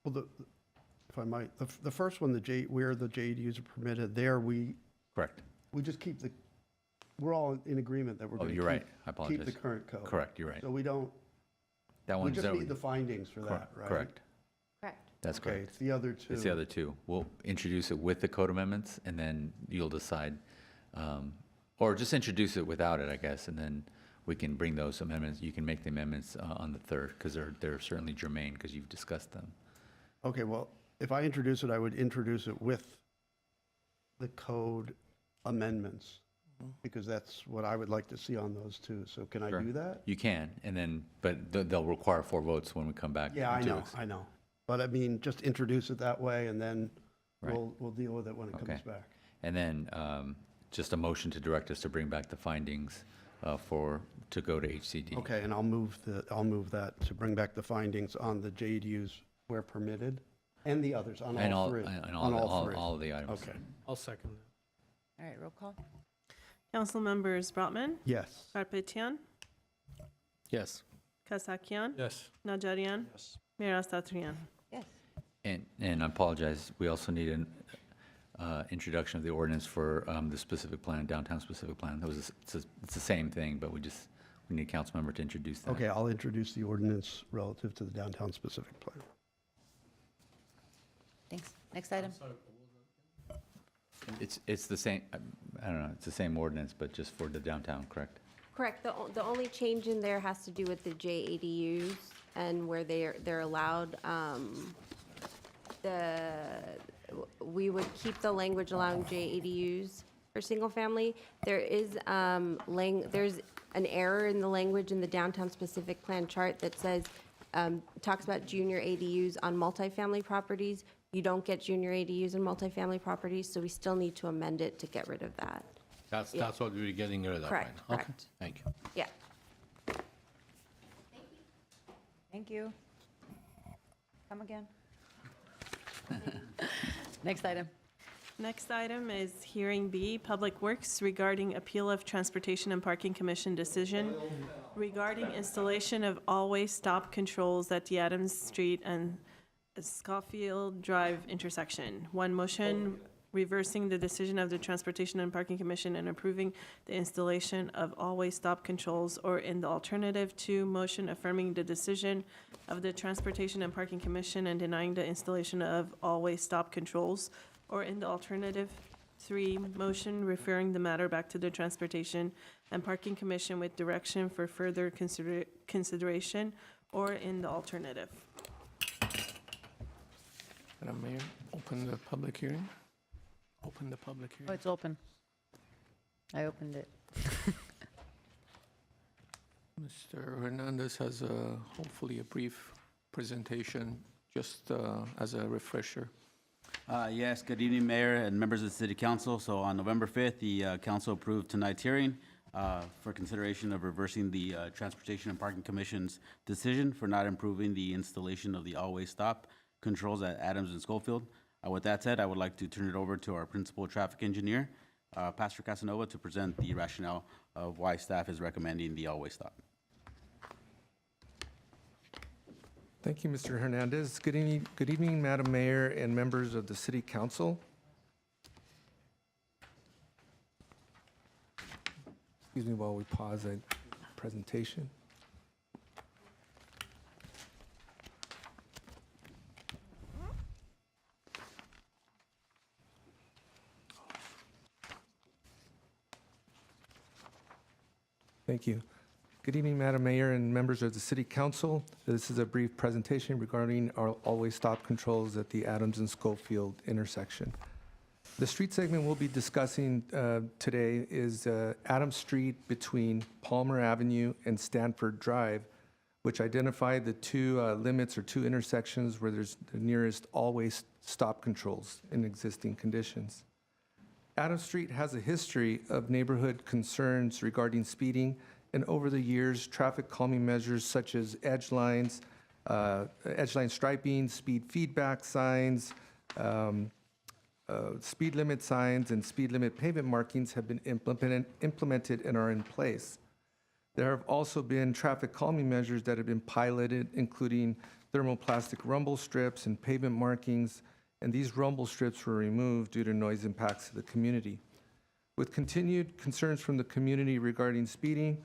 Well, if I might, the first one, where the JADUs are permitted, there Correct. we just keep we're all in agreement that we're Oh, going to you're right. I apologize. keep the current code. Correct, you're right. So we don't, That we one's just over. need the findings for that, right? Correct. Correct. That's Okay, correct. it's the other two. It's the other 2. We'll introduce it with the code amendments, and then you'll decide, or just introduce it without it, I guess, and then we can bring those amendments. You can make the amendments on the 3rd, because they're certainly germane, because you've discussed them. Okay, well, if I introduce it, I would introduce it with the code amendments, because that's what I would like to see on those two. So can I Sure. do that? You can, and then, but they'll require 4 votes when we come back. Yeah, I to know, ex- I know. But I mean, just introduce it that way, and then Right. we'll deal with it when it Okay. comes back. And then just a motion to direct us to bring back the findings to go to HCD. Okay, and I'll move that to bring back the findings on the JDUs where permitted, and the others, on And all three. and On all three. all of the items. Okay, I'll second that. All right, roll call. Council members Brotman, yes. Garpetian, Yes. Kasakian, Yes. Najarian, Mayor Asatryan. Yes. And I apologize, we also need an introduction of the ordinance for the specific plan, downtown specific plan. It's the same thing, but we need a council member to introduce that. Okay, I'll introduce the ordinance relative to the downtown specific plan. Thanks. Next item. It's the same, I don't know, it's the same ordinance, but just for the downtown, correct? Correct. The only change in there has to do with the JADUs and where they're allowed. We would keep the language allowing JADUs for single family. There is there's an error in the language in the downtown specific plan chart that says talks about junior ADUs on multifamily properties. You don't get junior ADUs on multifamily properties, so we still need to amend it to get rid of that. That's Yeah. what we were getting rid of right Correct, now. Okay, correct. thank you. Yeah. Thank you. Come again. Next item. Next item is hearing B, Public Works regarding appeal of Transportation and Parking Commission decision regarding installation of always stop controls at the Adams Street and Schofield Drive intersection. One motion reversing the decision of the Transportation and Parking Commission and approving the installation of always stop controls, or in the alternative, 2, motion affirming the decision of the Transportation and Parking Commission and denying the installation of always stop controls, or in the alternative, 3, motion referring the matter back to the Transportation and Parking Commission with direction for further consideration, or in the alternative. Madam Mayor, open the public hearing. Open the public Oh, hearing. it's open. I opened it. Mr. Hernandez has hopefully a brief presentation, just as a refresher. Yes, good evening, Mayor and members of the City Council. So on November 5th, the council approved tonight's hearing for consideration of reversing the Transportation and Parking Commission's decision for not improving the installation of the always stop controls at Adams and Schofield. With that said, I would like to turn it over to our principal traffic engineer, Pastor Casanova, to present the rationale of why staff is recommending the always stop. Thank you, Mr. Hernandez. Good evening, Madam Mayor and members of the City Council. Excuse me while we pause the presentation. Thank you. Good evening, Madam Mayor and members of the City Council. This is a brief presentation regarding our always stop controls at the Adams and Schofield intersection. The street segment we'll be discussing today is Adams Street between Palmer Avenue and Stanford Drive, which identify the two limits or two intersections where there's the nearest always stop controls in existing conditions. Adams Street has a history of neighborhood concerns regarding speeding, and over the years, traffic calming measures such as edge line striping, speed feedback signs, speed limit signs, and speed limit pavement markings have been implemented and are in place. There have also been traffic calming measures that have been piloted, including thermoplastic rumble strips and pavement markings, and these rumble strips were removed due to noise impacts to the community. With continued concerns from the community regarding speeding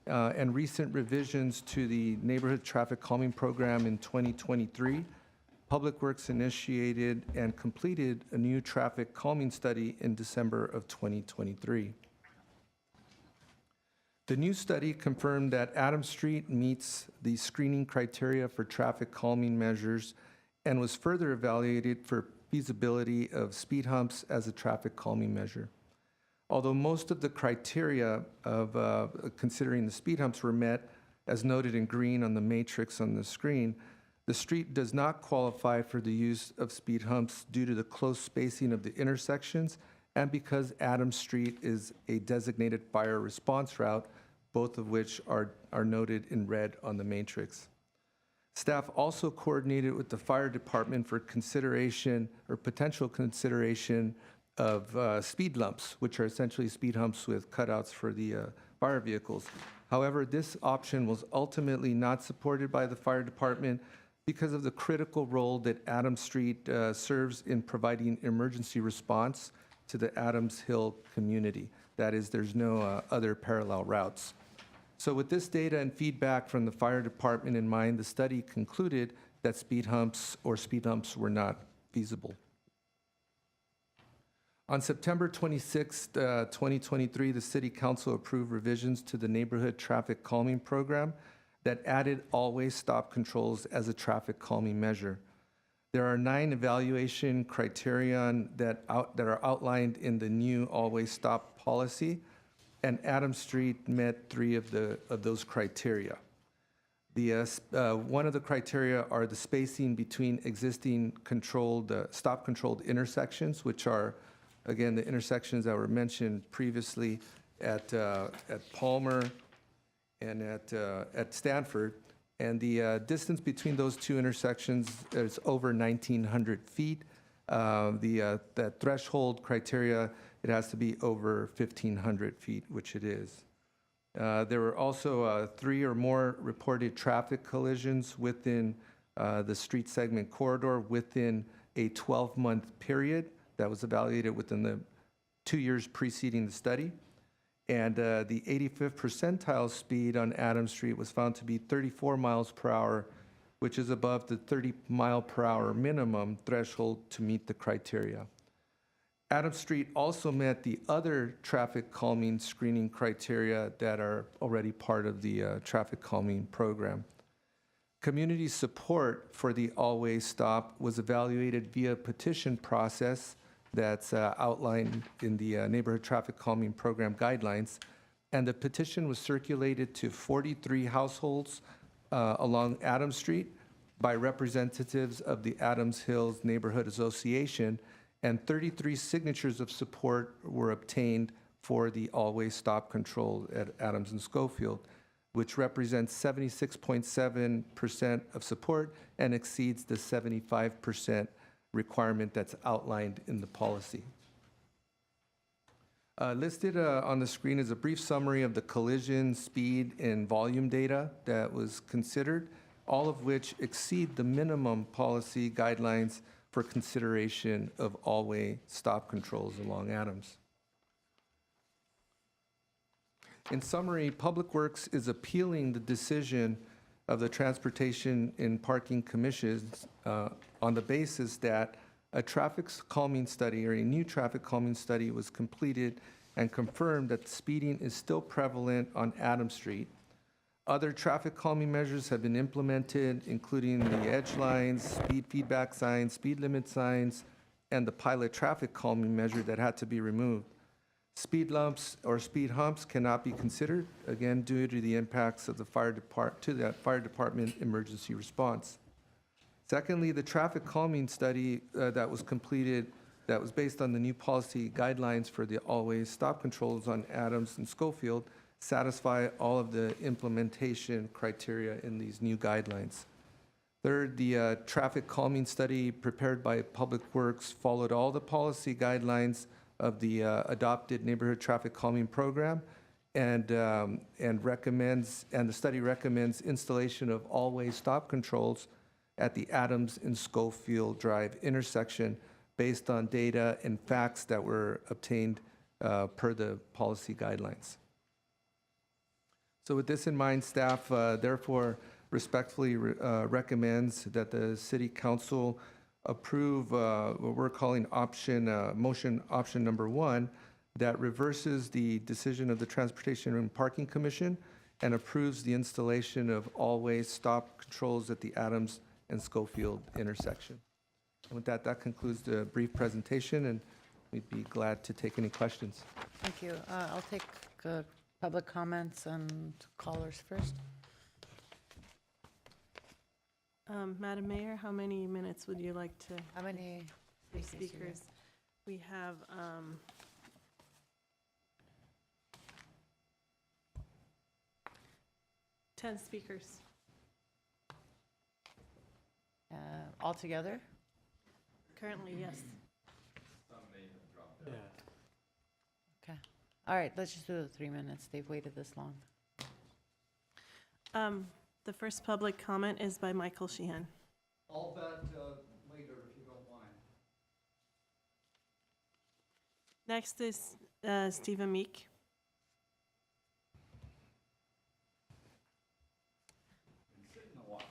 and recent revisions to the neighborhood traffic calming program in 2023, Public Works initiated and completed a new traffic calming study in December of 2023. The new study confirmed that Adams Street meets the screening criteria for traffic calming measures and was further evaluated for feasibility of speed humps as a traffic calming measure. Although most of the criteria of considering the speed humps were met, as noted in green on the matrix on the screen, the street does not qualify for the use of speed humps due to the close spacing of the intersections and because Adams Street is a designated fire response route, both of which are noted in red on the matrix. Staff also coordinated with the fire department for consideration or potential consideration of speed lumps, which are essentially speed humps with cutouts for the fire vehicles. However, this option was ultimately not supported by the fire department because of the critical role that Adams Street serves in providing emergency response to the Adams Hill community. That is, there's no other parallel routes. So with this data and feedback from the fire department in mind, the study concluded that speed humps were not feasible. On September 26, 2023, the City Council approved revisions to the Neighborhood Traffic Calming Program that added always stop controls as a traffic calming measure. There are 9 evaluation criterion that are outlined in the new always stop policy, and Adams Street met 3 of those criteria. One of the criteria are the spacing between existing stop controlled intersections, which are, again, the intersections that were mentioned previously at Palmer and at Stanford. And the distance between those 2 intersections is over 1,900 feet. That threshold criteria, it has to be over 1,500 feet, which it is. There were also 3 or more reported traffic collisions within the street segment corridor within a 12-month period that was evaluated within the 2 years preceding the study. And the 85th percentile speed on Adams Street was found to be 34 miles per hour, which is above the 30 mile per hour minimum threshold to meet the criteria. Adams Street also met the other traffic calming screening criteria that are already part of the traffic calming program. Community support for the always stop was evaluated via petition process that's outlined in the Neighborhood Traffic Calming Program guidelines, and the petition was circulated to 43 households along Adams Street by representatives of the Adams Hills Neighborhood Association, and 33 signatures of support were obtained for the always stop control at Adams and Schofield, which represents 76.7% of support and exceeds the 75% requirement that's outlined in the policy. Listed on the screen is a brief summary of the collision, speed, and volume data that was considered, all of which exceed the minimum policy guidelines for consideration of all-way stop controls along Adams. In summary, Public Works is appealing the decision of the Transportation and Parking Commissions on the basis that a traffic calming study or a new traffic calming study was completed and confirmed that speeding is still prevalent on Adams Street. Other traffic calming measures have been implemented, including the edge lines, speed feedback signs, speed limit signs, and the pilot traffic calming measure that had to be removed. Speed lumps or speed humps cannot be considered, again, due to the impacts of the fire department emergency response. Secondly, the traffic calming study that was completed, that was based on the new policy guidelines for the always stop controls on Adams and Schofield, satisfy all of the implementation criteria in these new guidelines. Third, the traffic calming study prepared by Public Works followed all the policy guidelines of the adopted neighborhood traffic calming program, and the study recommends installation of all-way stop controls at the Adams and Schofield Drive intersection based on data and facts that were obtained per the policy guidelines. So with this in mind, staff therefore respectfully recommends that the City Council approve what we're calling motion option number 1, that reverses the decision of the Transportation and Parking Commission and approves the installation of all-way stop controls at the Adams and Schofield intersection. And with that, that concludes the brief presentation, and we'd be glad to take any questions. Thank you. I'll take public comments and callers first. Madam Mayor, how many minutes would you like to? How many speakers? We have 10 speakers. Altogether? Currently, yes. Okay. All right, let's just do the 3 minutes. They've waited this long. The first public comment is by Michael Sheehan. All that later, if you don't mind. Next is Stephen Meek.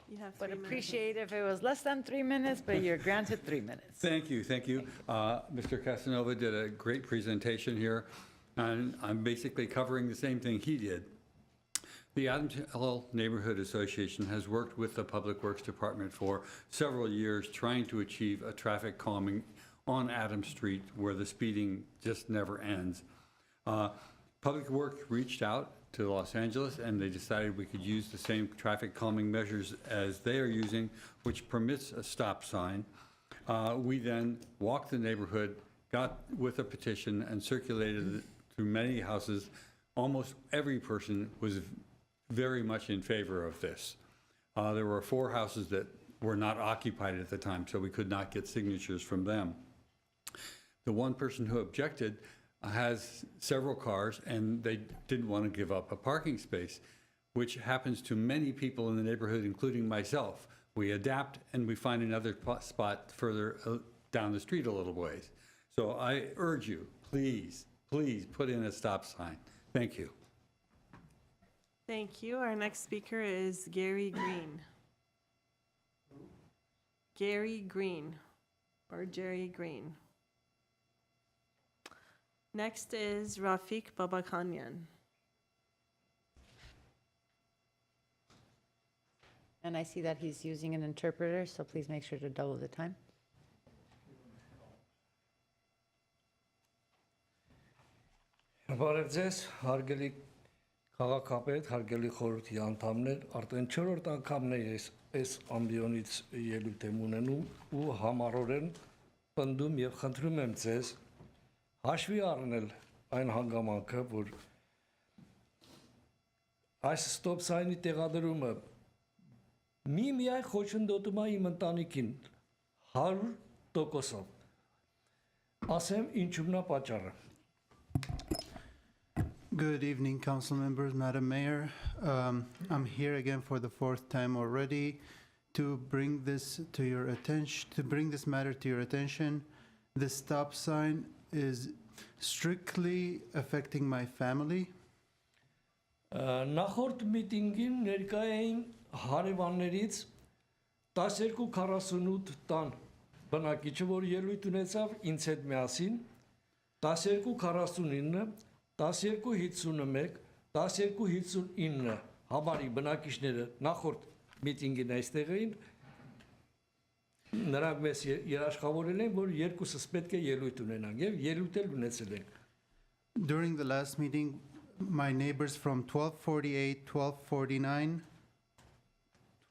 You have 3 Would minutes. appreciate if it was less than 3 minutes, but you're granted 3 minutes. Thank you, thank you. Mr. Casanova did a great presentation here, and I'm basically covering the same thing he did. The Adams Hill Neighborhood Association has worked with the Public Works Department for several years trying to achieve a traffic calming on Adams Street where the speeding just never ends. Public Works reached out to Los Angeles and they decided we could use the same traffic calming measures as they are using, which permits a stop sign. We then walked the neighborhood, got with a petition and circulated it through many houses. Almost every person was very much in favor of this. There were 4 houses that were not occupied at the time, so we could not get signatures from them. The one person who objected has several cars, and they didn't want to give up a parking space, which happens to many people in the neighborhood, including myself. We adapt, and we find another spot further down the street a little ways. So I urge you, please, please put in a stop sign. Thank you. Thank you. Our next speaker is Gary Green. Gary Green, or Jerry Green. Next is Rafiq Babakanyan. And I see that he's using an interpreter, so please make sure to double the time. Բարև ձեզ, հարգելի քաղաքապետ, հարգելի խորհրդի անդամներ, արդեն 4-րդ անգամն է այս ամբիոնից ելույթ եմ ունենում ու համառորեն պնդում եւ խնդրում եմ ձեզ հաշվի առնել այն հանգամանքը, որ այս ստոպ սայնի տեղադրումը միայն խոչընդոտում է իմ ընտանիքին 100%-ով։ Ասեմ ինչու՞մն է պատճառը։ Good evening, council members, Madam Mayor. I'm here again for the 4th time already to bring this to your attention, to bring this matter to your attention. The stop sign is strictly affecting my family. Նախորդ միտինգին ներկա էին հարևաններից 1248 տան բնակիչը, որ ելույթ ունեցավ ինձ հետ միասին, 1249 1251, 1259 համարի բնակիչները նախորդ միտինգին այստեղ էին, նրանք մեզ երաշխավորել են, որ երկուսս պետք է ելույթ ունենանք, և ելույթ էլ ունեցել ենք։ During the last meeting, my neighbors from 1248, 1249,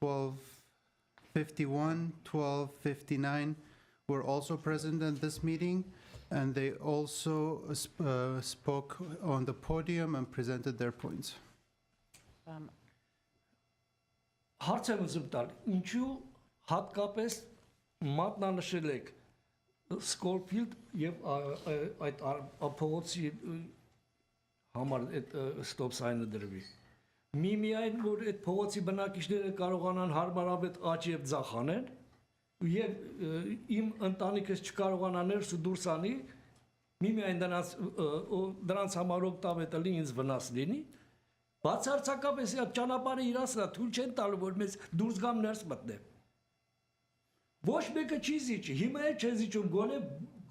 1251, 1259 were also present at this meeting, and they also spoke on the podium and presented their points. Հարց եմ ուզում տալ, ինչու հատկապես մատնանշել եք Սկորփիլդ եւ այդ փողոցի համար այդ ստոպ սայնը դրվի։ Միայն որ այդ փողոցի բնակիչները կարողանան հարմարավետ աճ եւ ձախ անեն, եւ իմ ընտանիքս չկարողանա ներս ու դուրս անի, միայն դրանց համար օգտավետը լինի ինձ վնաս լինի, բացարձակապես այդ ճանապարհը իրացնա թույլ չեն տալու որ մեզ դուրս գամ ներս մտնեմ։ Ոչ մեկը չի զիջի, հիմա էլ չեն զիջում,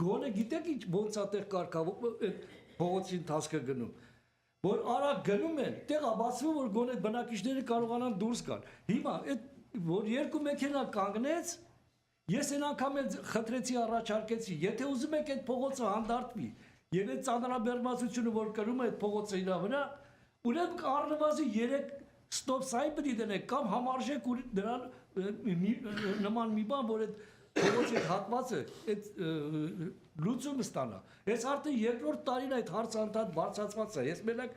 գոնե գիտեք ինչ ոնց է տեղ կարգա փողոցի ընթացքը գնում, որ արագ գնում են, տեղա բացվում որ գոնե բնակիչները կարողանան դուրս գան։ Հիմա այդ որ երկու մեքենա կանգնեց, ես այն անգամ էլ խնդրեցի առաջարկեցի, եթե ուզում եք այդ փողոցը հանդարտվի, եւ այդ ծանրաբեռնվածությունը որ կրում է այդ փողոցը իր վրա, ուրեմն առնվազն 3 ստոպ սայն պետք է դնեք կամ համարժեք դրան նման մի բան, որ այդ փողոցի հատվածը այդ լուծումը ստանա։ Ես արդեն երկրորդ տարին այդ հարցը անդադ բարձրացված է։ Ես մենակ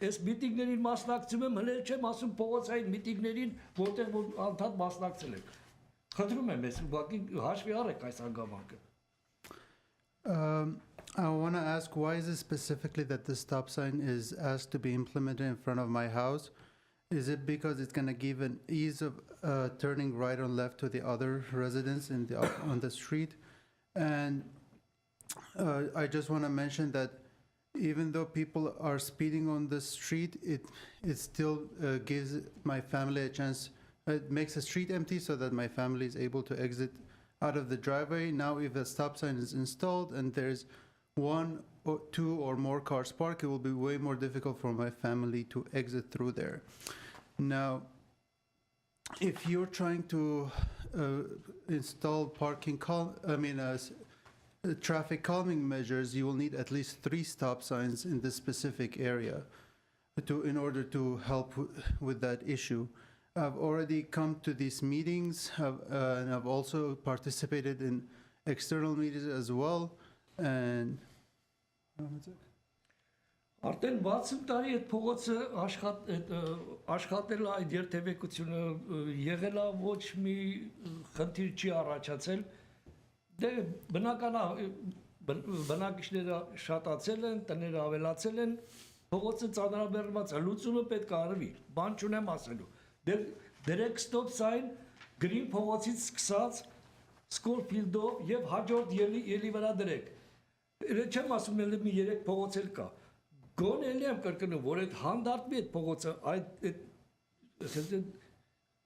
այս միտինգներին մասնակցում եմ, հենց չեմ ասում փողոցային միտինգներին, որտեղ որ անդադ մասնակցել եմ։ Խնդրում եմ, ես ուղղակի հաշվի առեք այս հանգամանքը։ I want to ask, why is it specifically that the stop sign is asked to be implemented in front of my house? Is it because it's going to give an ease of turning right or left to the other residents on the street? And I just want to mention that even though people are speeding on the street, it still gives my family a chance. It makes the street empty so that my family is able to exit out of the driveway. Now, if a stop sign is installed and there's 1 or 2 or more cars parked, it will be way more difficult for my family to exit through there. Now, if you're trying to install traffic calming measures, you will need at least 3 stop signs in this specific area in order to help with that issue. I've already come to these meetings, and I've also participated in external meetings as well. And Արդեն 60 տարի այդ փողոցը աշխատել է, այդ երթևեկությունը եղել է, ոչ մի խնդիր չի առաջացել։ Դե բնական է բնակիչները շատացել են, տները ավելացել են, փողոցը ծանրաբեռնված է, լուծումը պետք է արվի, բան չունեմ ասելու։ Դե դրեք ստոպ սայն գրին փողոցից սկսած Սկորփիլդով եւ հաջորդ ելի վրա դրեք։ Չեմ ասում էլ մի 3 փողոց էլ կա։ Գոնե էլ եմ կրկնում, որ այդ հանդարտվի այդ փողոցը, այդ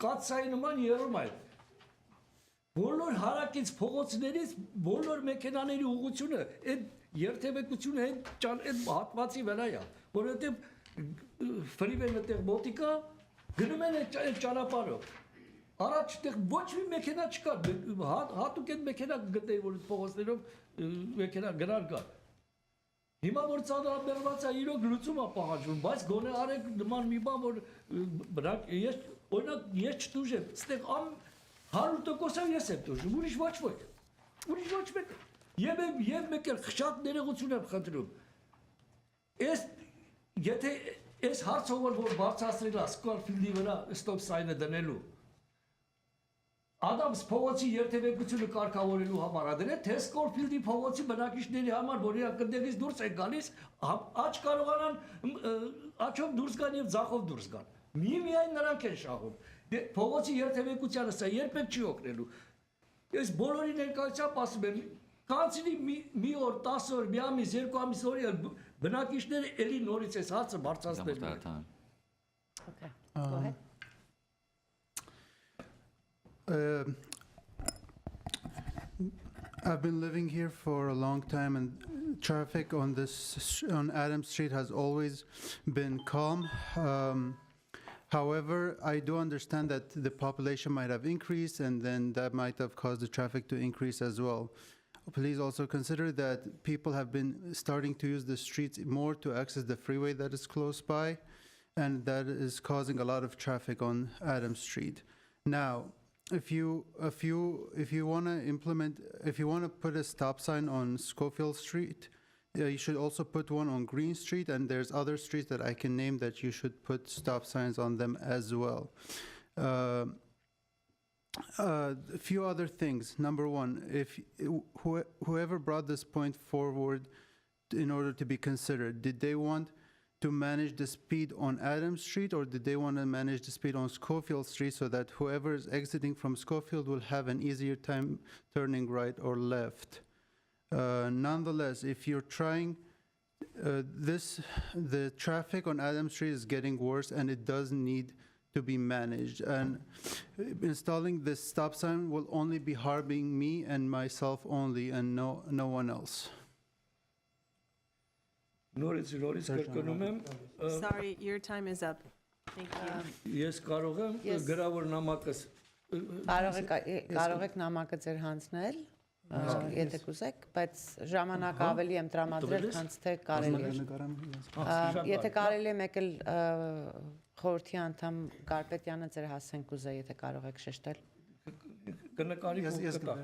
կաթսայի նման երում այդ։ Բոլոր հարակից փողոցներից բոլոր մեքենաների ուղղությունը այդ երթևեկությունը այդ հատվածի վրա է, որովհետև ֆրիվեն այդտեղ մոտիկա գնում են այդ ճանապարհով։ Առաջ այդտեղ ոչ մի մեքենա չկա, հատուկ այդ մեքենա գտեի, որ փողոցներով մեքենա գնալ կա։ Հիմա որ ծանրաբեռնված է, իրոք լուծում է պահանջվում, բայց գոնե արեք նման մի բան, որ օրինակ ես չտուժեմ, ստեղ 100% ես եմ տուժում, ուրիշ ոչ ոք, ուրիշ ոչ մեկ, և մեկ էլ շատ ներողություն եմ խնդրում, եթե ես հարցով որ բարձրացրել է Սկորփիլդի վրա ստոպ սայնը դնելու, Adams փողոցի երթևեկությունը կարգավորելու համար ադրե, թե Սկորփիլդի փողոցի բնակիչների համար, որ իրենք այնտեղից դուրս են գալիս, աճ կարողանան աճով դուրս գան եւ ձախով դուրս գան։ Միայն նրանք են շահում։ Դե փողոցի երթևեկությանը սա երբեք չի օգնելու։ Ես բոլորի ներկայությամբ ասում եմ, կանցնի մի օր, 10 օր, մի ամիս, 2 ամիս օրի բնակիչները էլի նորից այս հարցը բարձրացնել են։ Okay. Go ahead. I've been living here for a long time, and traffic on Adams Street has always been calm. However, I do understand that the population might have increased, and then that might have caused the traffic to increase as well. Please also consider that people have been starting to use the streets more to access the freeway that is close by, and that is causing a lot of traffic on Adams Street. Now, if you want to put a stop sign on Schofield Street, you should also put one on Green Street, and there's other streets that I can name that you should put stop signs on them as well. A few other things. Number one, if whoever brought this point forward in order to be considered, did they want to manage the speed on Adams Street, or did they want to manage the speed on Schofield Street so that whoever is exiting from Schofield will have an easier time turning right or left? Nonetheless, if you're trying, the traffic on Adams Street is getting worse, and it does need to be managed. And installing this stop sign will only be harming me and myself only, and no one else. Sorry, your time is up. Thank you. Ես կարող եմ Yes. գրավոր նամակս Կարող եք նամակը ձեր հանձնել, եթե կուզեք, բայց ժամանակ ավելի եմ տրամադրել, քան թե կարելի է։ Եթե կարելի է մեկ էլ խորհրդի անդամ Կարպետյանը ձեր հասցեն կուզե, եթե կարող եք շեշտել։ կնկարի Ես կտա։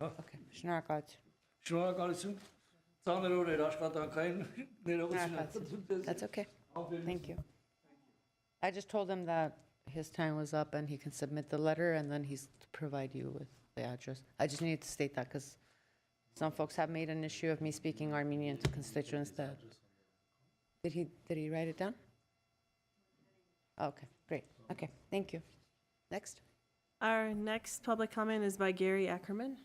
Okay, շնորհակալություն։ Շնորհակալություն։ Ծանր օրեր աշխատանքային ներողություն։ That's okay. Thank you. I just told him that his time was up and he can submit the letter, and then he's to provide you with the address. I just needed to state that because some folks have made an issue of me speaking Armenian to constituents that. Did he write it down? Okay, great. Okay, thank you. Next. Our next public comment is by Gary Ackerman.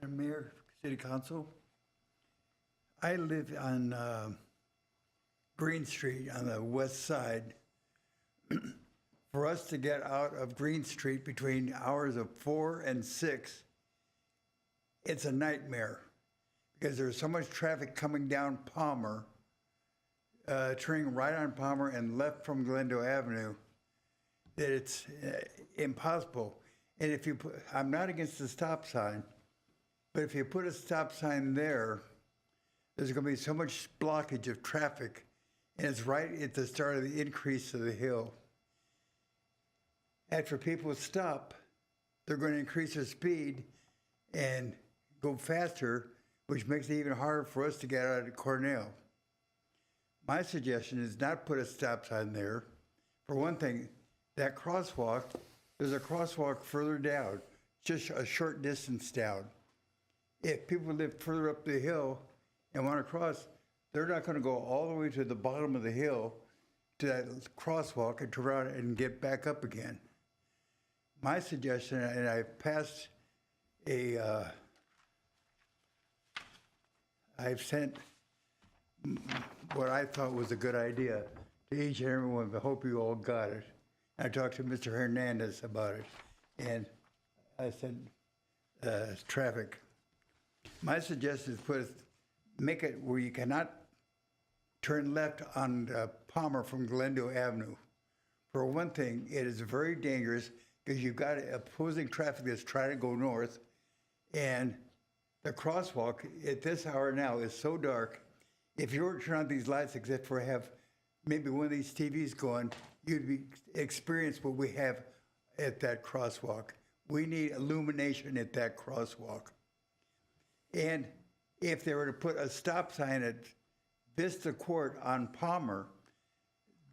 Madam Mayor, City Council, I live on Green Street on the west side. For us to get out of Green Street between hours of 4 and 6, it's a nightmare because there's so much traffic coming down Palmer, turning right on Palmer and left from Glendale Avenue, that it's impossible. And if you put, I'm not against the stop sign, but if you put a stop sign there, there's going to be so much blockage of traffic, and it's right at the start of the increase of the hill. After people stop, they're going to increase their speed and go faster, which makes it even harder for us to get out of Cornell. My suggestion is not put a stop sign there. For one thing, that crosswalk, there's a crosswalk further down, just a short distance down. If people live further up the hill and want to cross, they're not going to go all the way to the bottom of the hill to that crosswalk and turn around and get back up again. My suggestion, and I passed I've sent what I thought was a good idea to each and every one, but I hope you all got it. I talked to Mr. Hernandez about it, and I said, traffic. My suggestion is make it where you cannot turn left on Palmer from Glendale Avenue. For one thing, it is very dangerous because you've got opposing traffic that's trying to go north, and the crosswalk at this hour now is so dark. If you were to turn on these lights, except for have maybe one of these TVs going, you'd experience what we have at that crosswalk. We need illumination at that crosswalk. And if they were to put a stop sign at Vista Court on Palmer,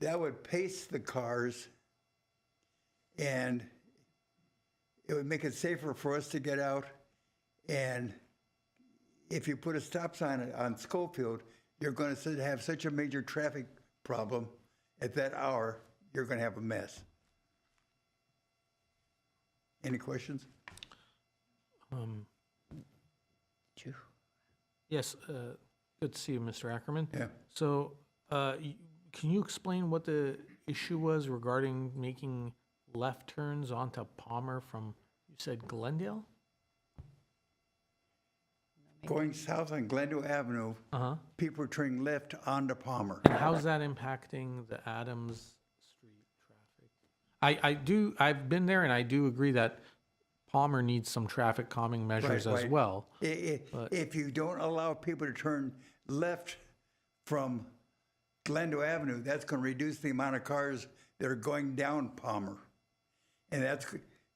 that would pace the cars, and it would make it safer for us to get out. And if you put a stop sign on Schofield, you're going to have such a major traffic problem at that hour, you're going to have a mess. Any questions? Yes, good to see you, Mr. Ackerman. Yeah. So can you explain what the issue was regarding making left turns onto Palmer from You said Glendale? Going south on Glendale Avenue, Uh-huh. people are turning left onto Palmer. And how's that impacting the Adams Street traffic? I've been there and I do agree that Palmer needs some traffic calming measures as Right. well. But if you don't allow people to turn left from Glendale Avenue, that's going to reduce the amount of cars that are going down Palmer. And that's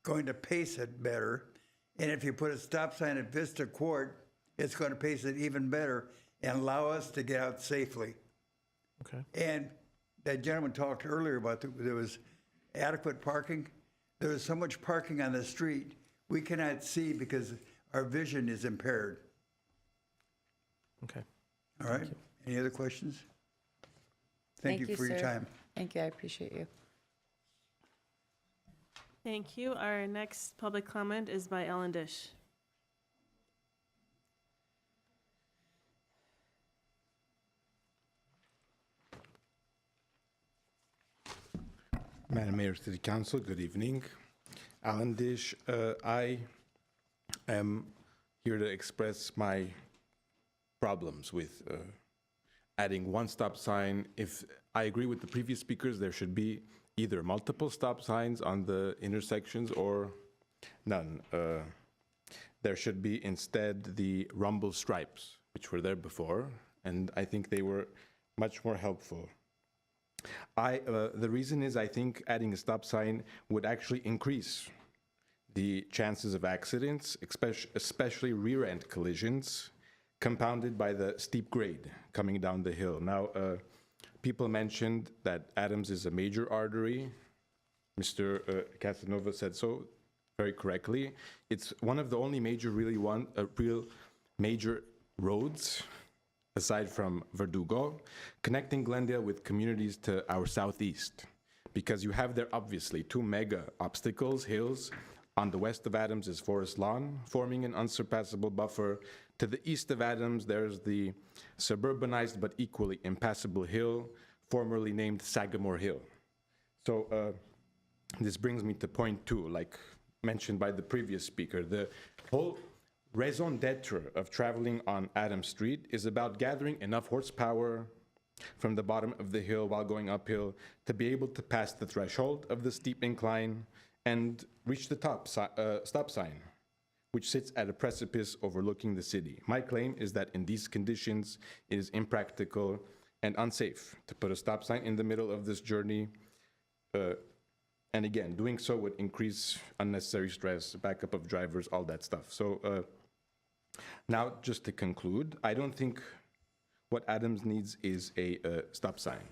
going to pace it better. And if you put a stop sign at Vista Court, it's going to pace it even better and allow us to get out safely. Okay. And that gentleman talked earlier about there was adequate parking. There is so much parking on the street, we cannot see because our vision is impaired. Okay. All right. Any other questions? Thank you for your sir. time. Thank you, I appreciate you. Thank you. Our next public comment is by Ellen Dish. Madam Mayor, City Council, good evening. Alan Dish, I am here to express my problems with adding one stop sign. If I agree with the previous speakers, there should be either multiple stop signs on the intersections or none. There should be instead the rumble stripes, which were there before, and I think they were much more helpful. The reason is I think adding a stop sign would actually increase the chances of accidents, especially rear-end collisions, compounded by the steep grade coming down the hill. Now, people mentioned that Adams is a major artery. Mr. Casanova said so very correctly. It's one of the only real major roads aside from Verdugo, connecting Glendale with communities to our southeast. Because you have there obviously two mega obstacles, hills. On the west of Adams is Forest Lawn, forming an unsurpassable buffer. To the east of Adams, there's the suburbanized but equally impassable hill, formerly named Sagamore Hill. So this brings me to point 2, like mentioned by the previous speaker. The whole raison d'etre of traveling on Adams Street is about gathering enough horsepower from the bottom of the hill while going uphill to be able to pass the threshold of the steep incline and reach the stop sign, which sits at a precipice overlooking the city. My claim is that in these conditions, it is impractical and unsafe to put a stop sign in the middle of this journey. And again, doing so would increase unnecessary stress, backup of drivers, all that stuff. So now, just to conclude, I don't think what Adams needs is a stop sign.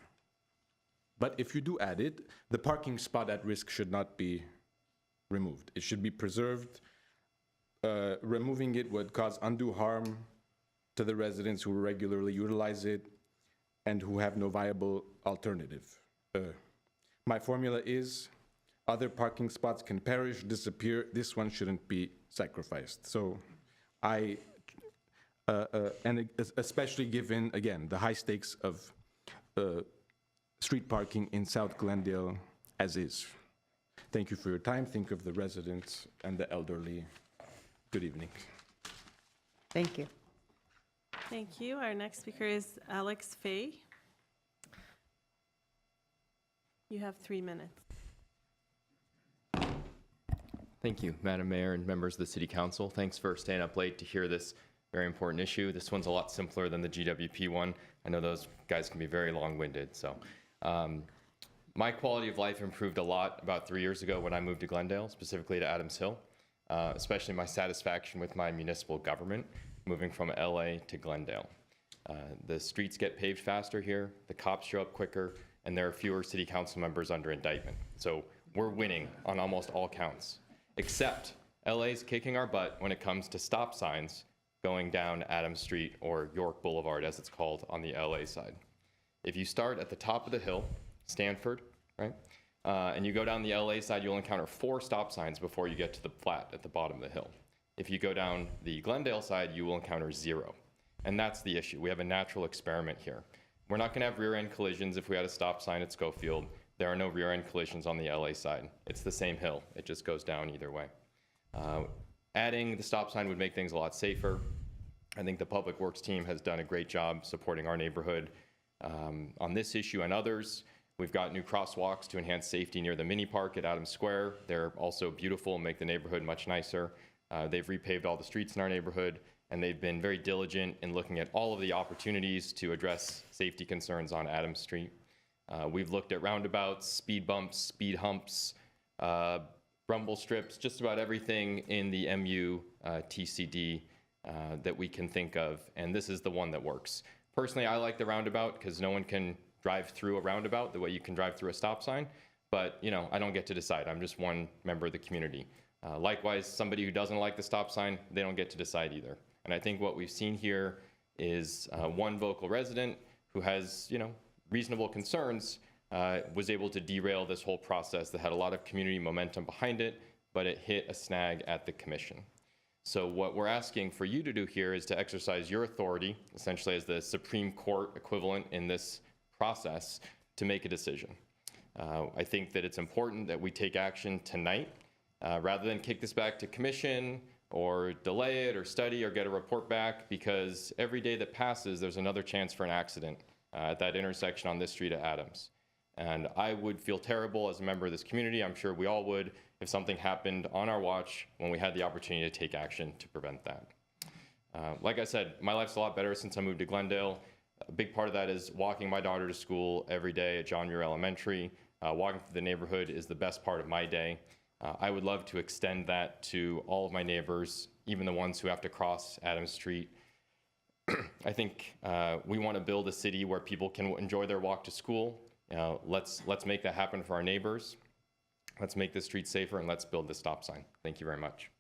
But if you do add it, the parking spot at risk should not be removed. It should be preserved. Removing it would cause undue harm to the residents who regularly utilize it and who have no viable alternative. My formula is other parking spots can perish, disappear. This one shouldn't be sacrificed. So and especially given, again, the high stakes of street parking in South Glendale as is. Thank you for your time. Think of the residents and the elderly. Good evening. Thank you. Thank you. Our next speaker is Alex Fay. You have 3 minutes. Thank you, Madam Mayor and members of the City Council. Thanks for staying up late to hear this very important issue. This one's a lot simpler than the GWP one. I know those guys can be very long-winded. So my quality of life improved a lot about 3 years ago when I moved to Glendale, specifically to Adams Hill, especially my satisfaction with my municipal government, moving from LA to Glendale. The streets get paved faster here, the cops show up quicker, and there are fewer city council members under indictment. So we're winning on almost all counts, except LA's kicking our butt when it comes to stop signs going down Adams Street or York Boulevard, as it's called, on the LA side. If you start at the top of the hill, Stanford, right, and you go down the LA side, you'll encounter 4 stop signs before you get to the flat at the bottom of the hill. If you go down the Glendale side, you will encounter 0. And that's the issue. We have a natural experiment here. We're not gonna have rear-end collisions if we had a stop sign at Schofield. There are no rear-end collisions on the LA side. It's the same hill. It just goes down either way. Adding the stop sign would make things a lot safer. I think the Public Works team has done a great job supporting our neighborhood on this issue and others. We've got new crosswalks to enhance safety near the mini park at Adams Square. They're also beautiful and make the neighborhood much nicer. They've repaved all the streets in our neighborhood, and they've been very diligent in looking at all of the opportunities to address safety concerns on Adams Street. We've looked at roundabouts, speed bumps, speed humps, rumble strips, just about everything in the MU TCD that we can think of, and this is the one that works. Personally, I like the roundabout because no one can drive through a roundabout the way you can drive through a stop sign, but I don't get to decide. I'm just one member of the community. Likewise, somebody who doesn't like the stop sign, they don't get to decide either. And I think what we've seen here is one vocal resident who has, reasonable concerns was able to derail this whole process that had a lot of community momentum behind it, but it hit a snag at the commission. So what we're asking for you to do here is to exercise your authority, essentially as the Supreme Court equivalent in this process, to make a decision. I think that it's important that we take action tonight rather than kick this back to commission or delay it or study or get a report back, because every day that passes, there's another chance for an accident at that intersection on this street at Adams. And I would feel terrible as a member of this community, I'm sure we all would, if something happened on our watch when we had the opportunity to take action to prevent that. Like I said, my life's a lot better since I moved to Glendale. A big part of that is walking my daughter to school every day at John Muir Elementary. Walking through the neighborhood is the best part of my day. I would love to extend that to all of my neighbors, even the ones who have to cross Adams Street. I think we want to build a city where people can enjoy their walk to school. Let's make that happen for our neighbors. Let's make this street safer, and let's build the stop sign. Thank you very much.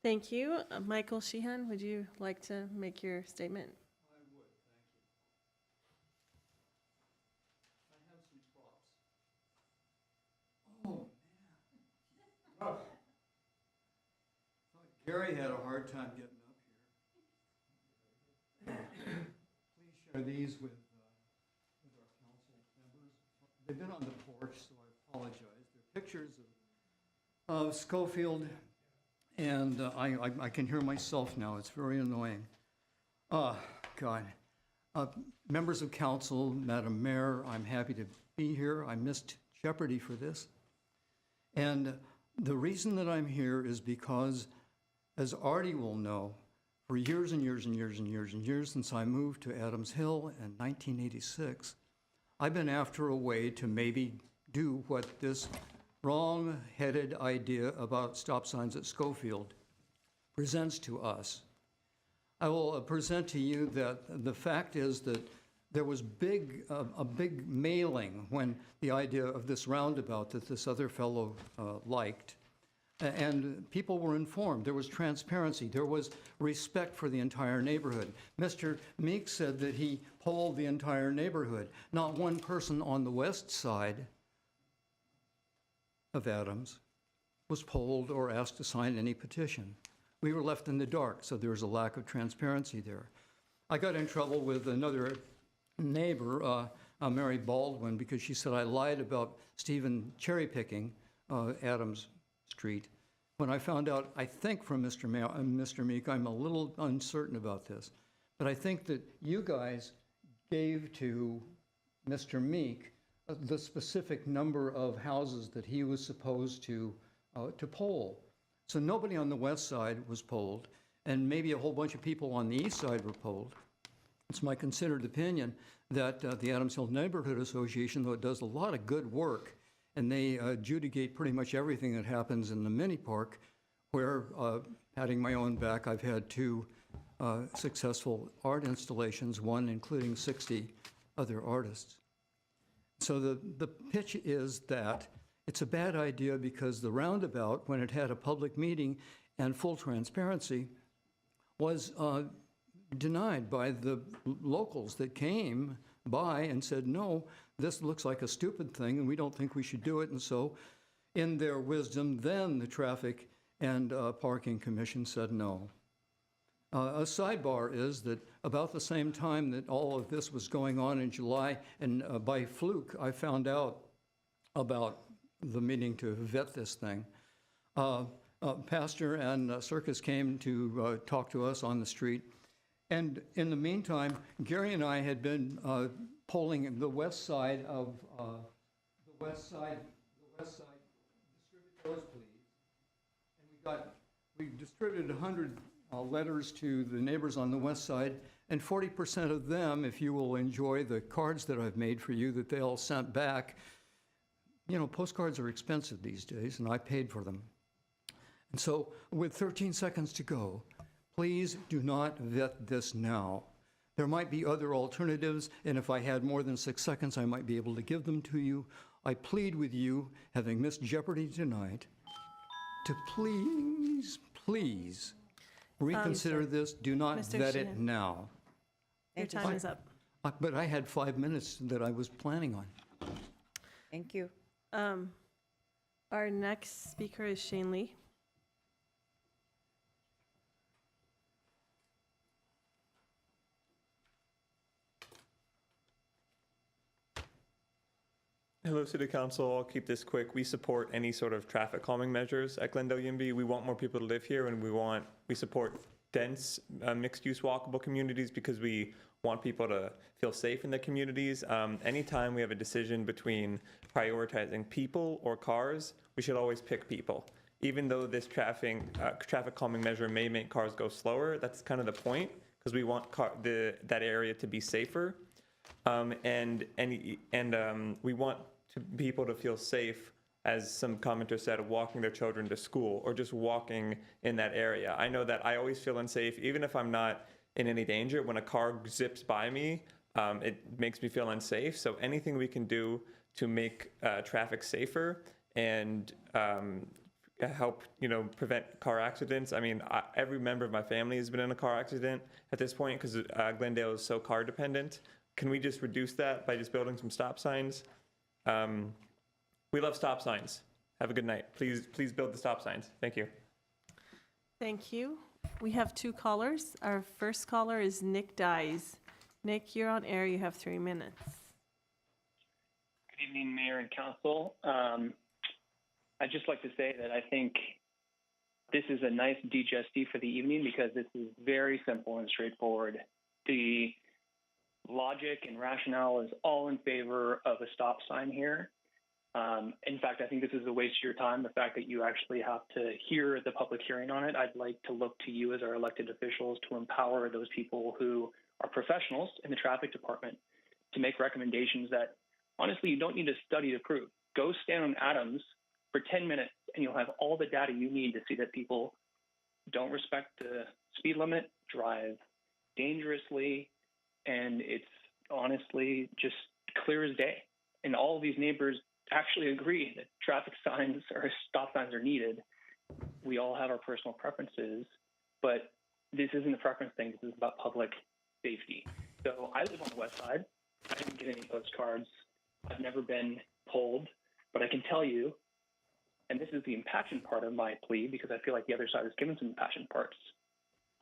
Thank you. Michael Sheehan, would you like to make your statement? I would, thank you. I have some props. Oh, man. Thought Gary had a hard time getting up here. Please share these with our council members. They've been on the porch, so I apologize. They're pictures of Schofield, and I can hear myself now. It's very annoying. God. Members of council, Madam Mayor, I'm happy to be here. I missed Jeopardy for this. And the reason that I'm here is because, as Artie will know, for years and years and years and years and years since I moved to Adams Hill in 1986, I've been after a way to maybe do what this wrong-headed idea about stop signs at Schofield presents to us. I will present to you that the fact is that there was a big mailing when the idea of this roundabout that this other fellow liked. And people were informed. There was transparency. There was respect for the entire neighborhood. Mr. Meek said that he polled the entire neighborhood. Not one person on the west side of Adams was polled or asked to sign any petition. We were left in the dark, so there was a lack of transparency there. I got in trouble with another neighbor, Mary Baldwin, because she said I lied about Stephen cherry-picking Adams Street. When I found out, I think from Mr. Meek, I'm a little uncertain about this, but I think that you guys gave to Mr. Meek the specific number of houses that he was supposed to poll. So nobody on the west side was polled, and maybe a whole bunch of people on the east side were polled. It's my considered opinion that the Adams Hill Neighborhood Association, though it does a lot of good work, and they adjudicate pretty much everything that happens in the mini park, where, patting my own back, I've had 2 successful art installations, one including 60 other artists. So the pitch is that it's a bad idea because the roundabout, when it had a public meeting and full transparency, was denied by the locals that came by and said, no, this looks like a stupid thing and we don't think we should do it. And so in their wisdom, then the Traffic and Parking Commission said no. A sidebar is that about the same time that all of this was going on in July, and by fluke, I found out about the meeting to vet this thing. Pastor and Circus came to talk to us on the street. And in the meantime, Gary and I had been polling the west side of the west side. Distribute those, please. And we distributed 100 letters to the neighbors on the west side, and 40% of them, if you will enjoy the cards that I've made for you that they all sent back. You know, postcards are expensive these days, and I paid for them. And so, with 13 seconds to go, please do not vet this now. There might be other alternatives, and if I had more than 6 seconds, I might be able to give them to you. I plead with you, having missed Jeopardy tonight, to please reconsider this. Do not Mr. vet it Sheehan. now. Your time is up. But I had 5 minutes that I was planning on. Thank you. Our next speaker is Shane Lee. Hello, City Council. I'll keep this quick. We support any sort of traffic calming measures at Glendale UMB. We want more people to live here, and we support dense mixed-use walkable communities because we want people to feel safe in their communities. Anytime we have a decision between prioritizing people or cars, we should always pick people. Even though this traffic calming measure may make cars go slower, that's kind of the point, because we want that area to be safer. And we want people to feel safe, as some commenter said, walking their children to school or just walking in that area. I know that I always feel unsafe, even if I'm not in any danger. When a car zips by me, it makes me feel unsafe. So anything we can do to make traffic safer and help, prevent car accidents. I mean, every member of my family has been in a car accident at this point because Glendale is so car dependent. Can we just reduce that by just building some stop signs? We love stop signs. Have a good night. Please build the stop signs. Thank you. Thank you. We have 2 callers. Our first caller is Nick Dyes. Nick, you're on air. You have 3 minutes. Good evening, Mayor and Council. I'd just like to say that I think this is a nice digesti for the evening because this is very simple and straightforward. The logic and rationale is all in favor of a stop sign here. In fact, I think this is a waste of your time, the fact that you actually have to hear the public hearing on it. I'd like to look to you as our elected officials to empower those people who are professionals in the traffic department to make recommendations that, honestly, you don't need to study to prove. Go stand on Adams for 10 minutes, and you'll have all the data you need to see that people don't respect the speed limit, drive dangerously, and it's honestly just clear as day. And all of these neighbors actually agree that traffic signs or stop signs are needed. We all have our personal preferences, but this isn't a preference thing. This is about public safety. So I live on the west side. I didn't get any postcards. I've never been polled, but I can tell you, and this is the impassioned part of my plea because I feel like the other side has given some impassioned parts.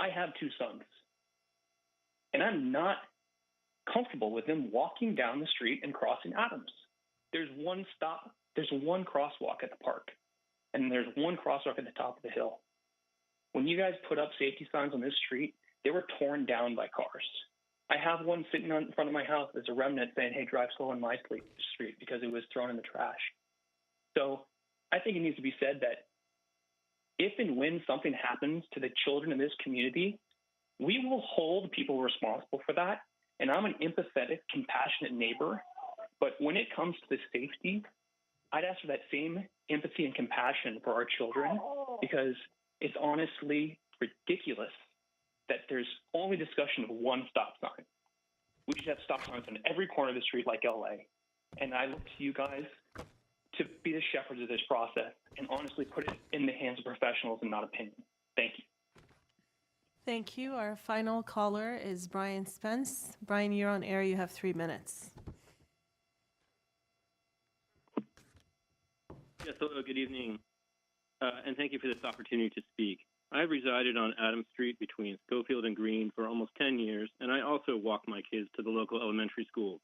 I have 2 sons, and I'm not comfortable with them walking down the street and crossing Adams. There's one crosswalk at the park, and there's one crosswalk at the top of the hill. When you guys put up safety signs on this street, they were torn down by cars. I have one sitting in front of my house as a remnant saying, hey, drive slow on my street because it was thrown in the trash. So I think it needs to be said that if and when something happens to the children in this community, we will hold people responsible for that. And I'm an empathetic, compassionate neighbor. But when it comes to the safety, I'd ask for that same empathy and compassion for our children because it's honestly ridiculous that there's only discussion of one stop sign. We should have stop signs on every corner of the street like LA. And I look to you guys to be the shepherds of this process and honestly put it in the hands of professionals and not opinion. Thank you. Thank you. Our final caller is Brian Spence. Brian, you're on air. You have 3 minutes. Yes, hello, good evening, and thank you for this opportunity to speak. I've resided on Adams Street between Schofield and Green for almost 10 years, and I also walk my kids to the local elementary schools.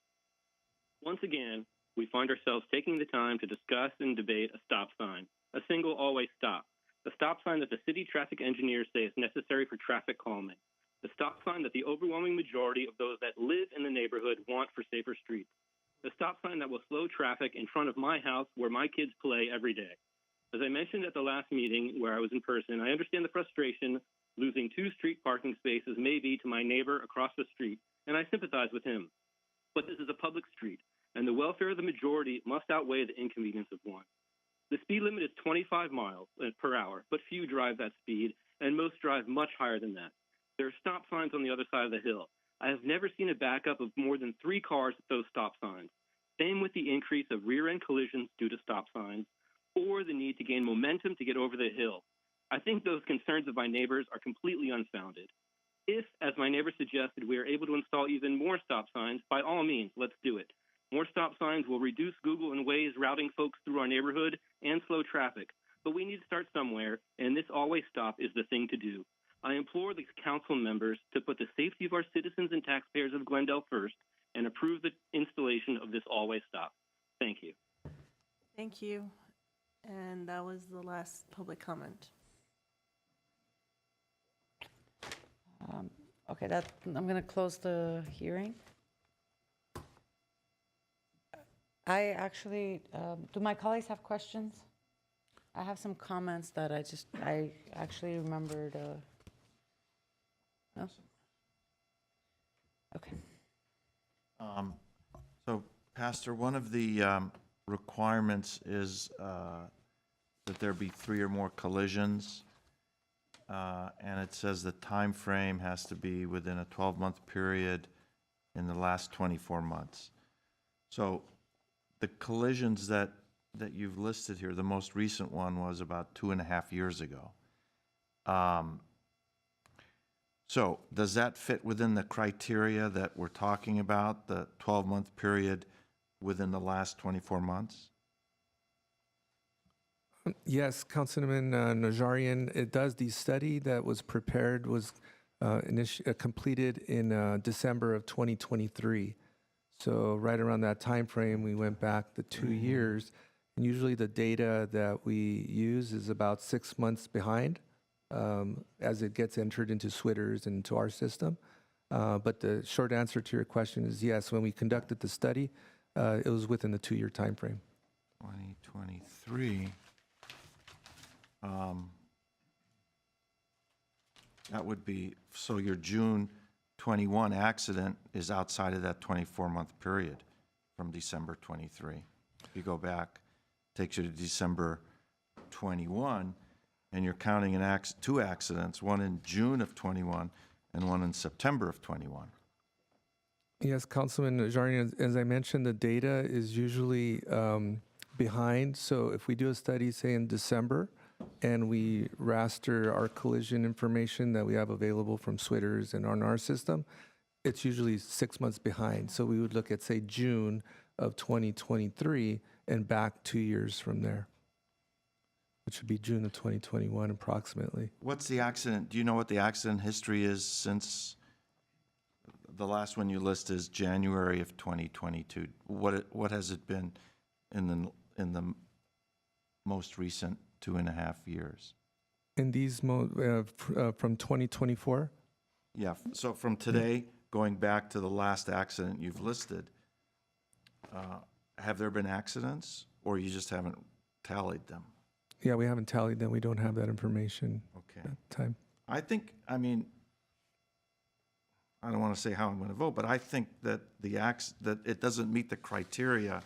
Once again, we find ourselves taking the time to discuss and debate a stop sign, a single always stop. The stop sign that the city traffic engineers say is necessary for traffic calming. The stop sign that the overwhelming majority of those that live in the neighborhood want for safer streets. The stop sign that will slow traffic in front of my house where my kids play every day. As I mentioned at the last meeting where I was in person, I understand the frustration losing 2 street parking spaces may be to my neighbor across the street, and I sympathize with him. But this is a public street, and the welfare of the majority must outweigh the inconvenience of one. The speed limit is 25 miles per hour, but few drive that speed, and most drive much higher than that. There are stop signs on the other side of the hill. I have never seen a backup of more than 3 cars at those stop signs. Same with the increase of rear-end collisions due to stop signs, or the need to gain momentum to get over the hill. I think those concerns of my neighbors are completely unfounded. If, as my neighbor suggested, we are able to install even more stop signs, by all means, let's do it. More stop signs will reduce Google and Waze routing folks through our neighborhood and slow traffic. But we need to start somewhere, and this always stop is the thing to do. I implore the council members to put the safety of our citizens and taxpayers of Glendale first and approve the installation of this always stop. Thank you. Thank you. And that was the last public comment. Okay, I'm going to close the hearing. I actually, do my colleagues have questions? I have some comments that I actually remembered. No? Okay. So, Pastor, one of the requirements is that there be 3 or more collisions, and it says the time frame has to be within a 12-month period in the last 24 months. So, the collisions that you've listed here, the most recent one was about 2.5 years ago. So does that fit within the criteria that we're talking about, the 12-month period within the last 24 months? Yes, Councilman Najarian, it does. The study that was prepared was completed in December of 2023. So right around that time frame, we went back the 2 years. And usually the data that we use is about 6 months behind as it gets entered into SWITRs and into our system. But the short answer to your question is yes, when we conducted the study, it was within the 2-year time frame. 2023. That would be, so your June 21 accident is outside of that 24-month period from December 23. If you go back, takes you to December 21, and you're counting 2 accidents, one in June of 21 and one in September of 21. Yes, Councilman Najarian, as I mentioned, the data is usually behind. So if we do a study, say in December, and we raster our collision information that we have available from SWITRs and on our system, it's usually 6 months behind. So we would look at, say, June of 2023 and back 2 years from there, which would be June of 2021 approximately. What's the accident? Do you know what the accident history is since the last one you list is January of 2022? What has it been in the most recent 2.5 years? In these from 2024? Yeah, so from today, going back to the last accident you've listed, have there been accidents, or you just haven't tallied them? Yeah, we haven't tallied them. We don't have that information Okay. at the time. I think, I mean, I don't want to say how I'm going to vote, but I think that that it doesn't meet the criteria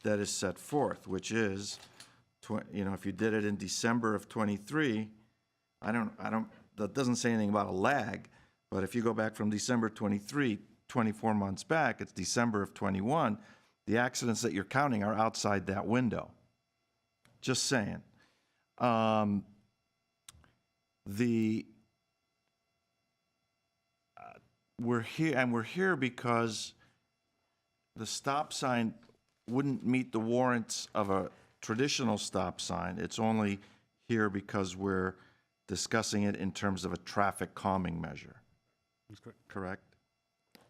that is set forth, which is, if you did it in December of 23, that doesn't say anything about a lag, but if you go back from December 23, 24 months back, it's December of 21, the accidents that you're counting are outside that window. Just saying. We're here because the stop sign wouldn't meet the warrants of a traditional stop sign. It's only here because we're discussing it in terms of a traffic calming measure. That's correct?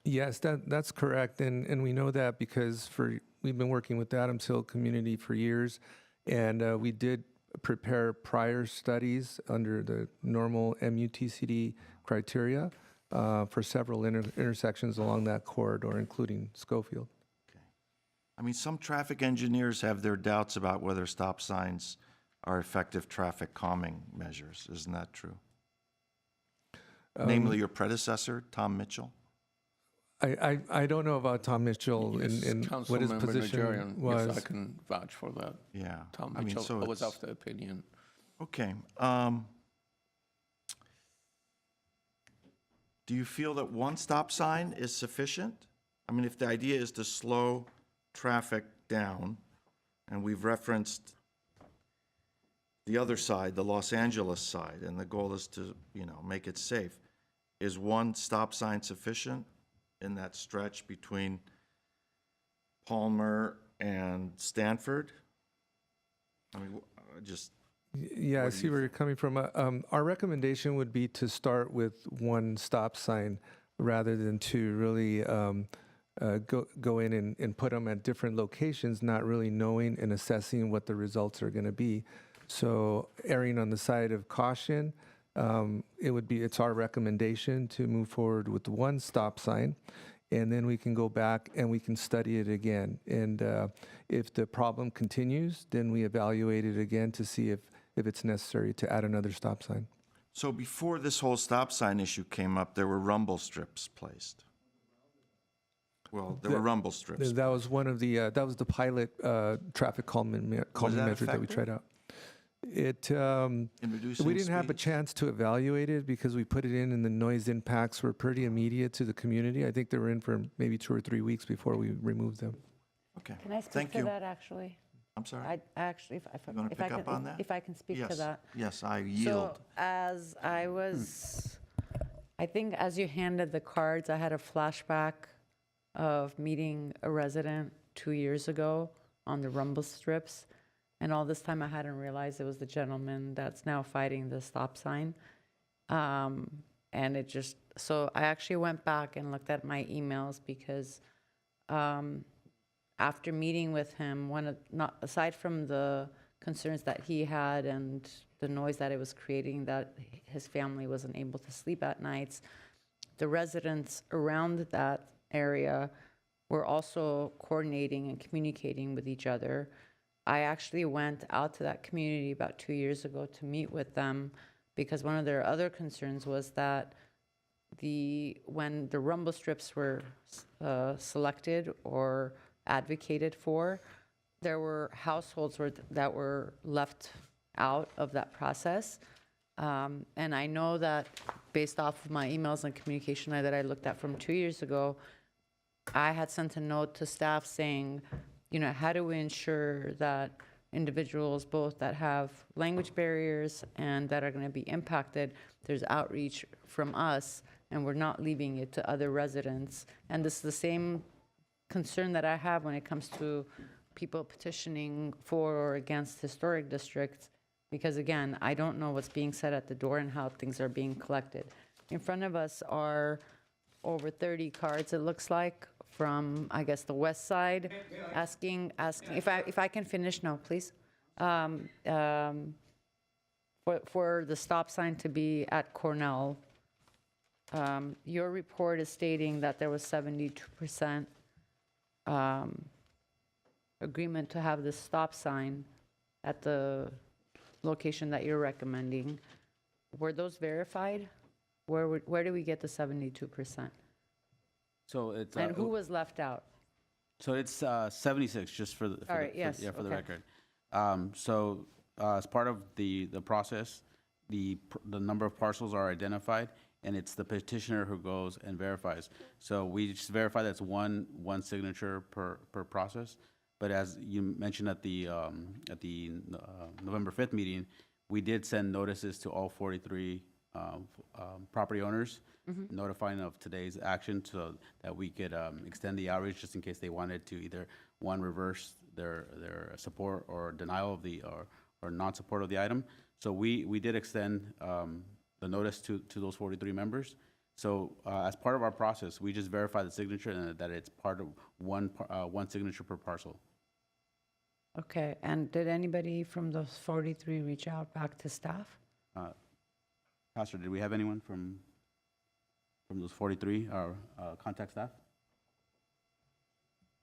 Yes, that's correct. And we know that because we've been working with the Adams Hill community for years, and we did prepare prior studies under the normal MUTCD criteria for several intersections along that corridor, including Schofield. I mean, some traffic engineers have their doubts about whether stop signs are effective traffic calming measures. Isn't that true? Namely, your predecessor, Tom Mitchell? I don't know about Tom Mitchell and what his Councilmember position Najarian, was. Yes, I can vouch for that. Yeah. Tom I mean, Mitchell so was it's- of the opinion. Okay. Do you feel that one stop sign is sufficient? I mean, if the idea is to slow traffic down, and we've referenced the other side, the Los Angeles side, and the goal is to, make it safe, is one stop sign sufficient in that stretch between Palmer and Stanford? I mean, just... Yeah, I What do see you where you're coming from. Our recommendation would be to start with one stop sign rather than to really go in and put them at different locations, not really knowing and assessing what the results are going to be. So erring on the side of caution, it's our recommendation to move forward with one stop sign, and then we can go back and we can study it again. And if the problem continues, then we evaluate it again to see if it's necessary to add another stop sign. So before this whole stop sign issue came up, there were rumble strips placed. Well, there were rumble strips. That was one of the that was the pilot traffic calming measure that we effective? tried out. In reducing We didn't have a speeds? chance to evaluate it because we put it in, and the noise impacts were pretty immediate to the community. I think they were in for maybe 2 or 3 weeks before we removed them. Okay. Can I speak Thank to you. that, actually? I'm sorry? I actually, You want to pick up on that? if I can speak to Yes. that. Yes, I yield. So as I was, I think as you handed the cards, I had a flashback of meeting a resident 2 years ago on the rumble strips. And all this time I hadn't realized it was the gentleman that's now fighting the stop sign. And it just, so I actually went back and looked at my emails because after meeting with him, aside from the concerns that he had and the noise that it was creating, that his family wasn't able to sleep at nights, the residents around that area were also coordinating and communicating with each other. I actually went out to that community about 2 years ago to meet with them because one of their other concerns was that when the rumble strips were selected or advocated for, there were households that were left out of that process. And I know that based off of my emails and communication that I looked at from 2 years ago, I had sent a note to staff saying, how do we ensure that individuals both that have language barriers and that are going to be impacted, there's outreach from us and we're not leaving it to other residents. And this is the same concern that I have when it comes to people petitioning for or against historic districts, because again, I don't know what's being said at the door and how things are being collected. In front of us are over 30 cards, it looks like, from, I guess, the west side, asking, if I can finish now, please. For the stop sign to be at Cornell. Your report is stating that there was 72% agreement to have this stop sign at the location that you're recommending. Were those verified? Where do we get the 72%? So it's... And who was left out? So it's 76, just for the, All right, yes, for the okay. record. So as part of the process, the number of parcels are identified, and it's the petitioner who goes and verifies. So we just verify that's one signature per process. But as you mentioned at the November 5th meeting, we did send notices to all 43 property owners, notifying of today's action so that we could extend the outreach just in case they wanted to either, one, reverse their support or denial of or non-support of the item. So we did extend the notice to those 43 members. So as part of our process, we just verify the signature and that it's part of one signature per parcel. Okay, and did anybody from those 43 reach out back to staff? Pastor, did we have anyone from those 43, or contact staff?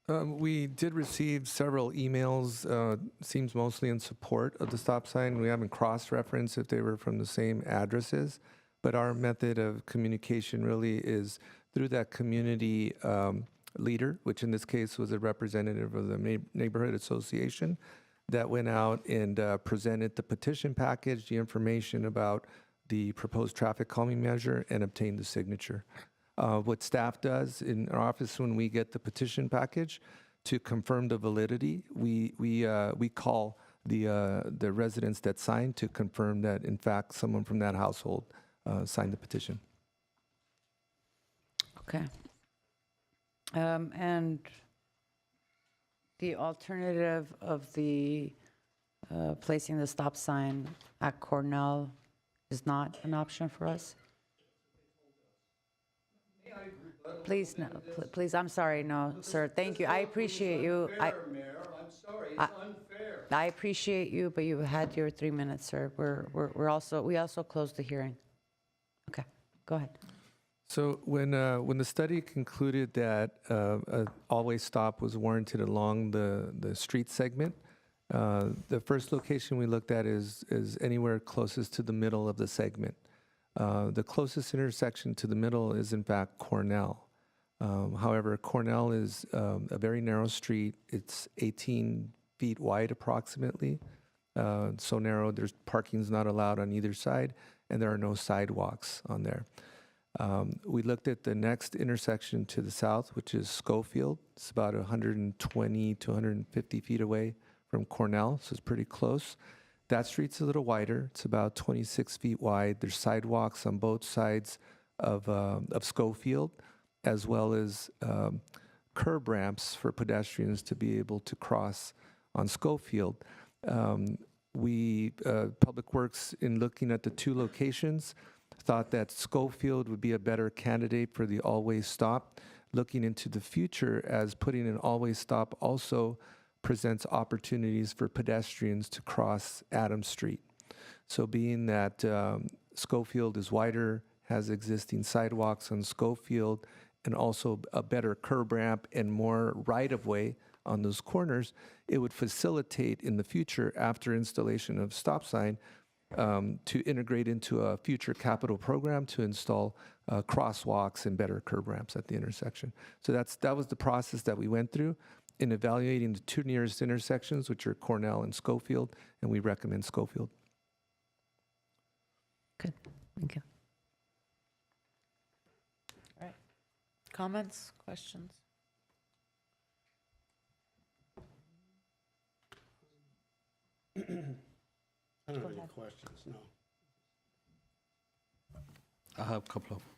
We did receive several emails, seems mostly in support of the stop sign. We haven't cross-referenced if they were from the same addresses, but our method of communication really is through that community leader, which in this case was a representative of the neighborhood association that went out and presented the petition package, the information about the proposed traffic calming measure, and obtained the signature. What staff does in our office when we get the petition package to confirm the validity, we call the residents that signed to confirm that in fact someone from that household signed the petition. Okay. And the alternative of the placing the stop sign at Cornell is not an option for us? Please, no, please, I'm sorry, no, sir, thank you, I appreciate you. Mayor, I'm sorry, it's unfair. I appreciate you, but you had your 3 minutes, sir. We also closed the hearing. Okay, go ahead. So when the study concluded that a always stop was warranted along the street segment, the first location we looked at is anywhere closest to the middle of the segment. The closest intersection to the middle is in fact Cornell. However, Cornell is a very narrow street. It's 18 feet wide approximately. So narrow, there's parking's not allowed on either side, and there are no sidewalks on there. We looked at the next intersection to the south, which is Schofield. It's about 120 to 150 feet away from Cornell, so it's pretty close. That street's a little wider. It's about 26 feet wide. There's sidewalks on both sides of Schofield, as well as curb ramps for pedestrians to be able to cross on Schofield. Public Works, in looking at the two locations, thought that Schofield would be a better candidate for the always stop. Looking into the future, as putting an always stop also presents opportunities for pedestrians to cross Adams Street. So being that Schofield is wider, has existing sidewalks on Schofield, and also a better curb ramp and more right-of-way on those corners, it would facilitate in the future, after installation of stop sign, to integrate into a future capital program to install crosswalks and better curb ramps at the intersection. So that was the process that we went through in evaluating the two nearest intersections, which are Cornell and Schofield, and we recommend Schofield. Good, thank you. All right, comments, questions? I don't have any ahead. questions, no. I have a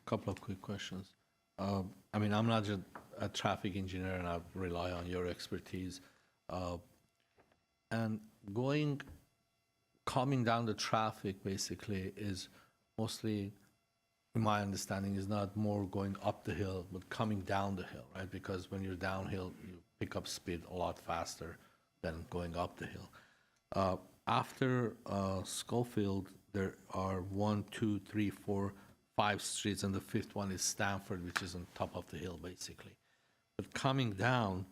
couple of quick questions. I mean, I'm not just a traffic engineer, and I rely on your expertise. And calming down the traffic basically is mostly, in my understanding, is not more going up the hill, but coming down the hill, right? Because when you're downhill, you pick up speed a lot faster than going up the hill. After Schofield, there are 1, 2, 3, 4, 5 streets, and the fifth one is Stanford, which is on top of the hill, basically. But coming down,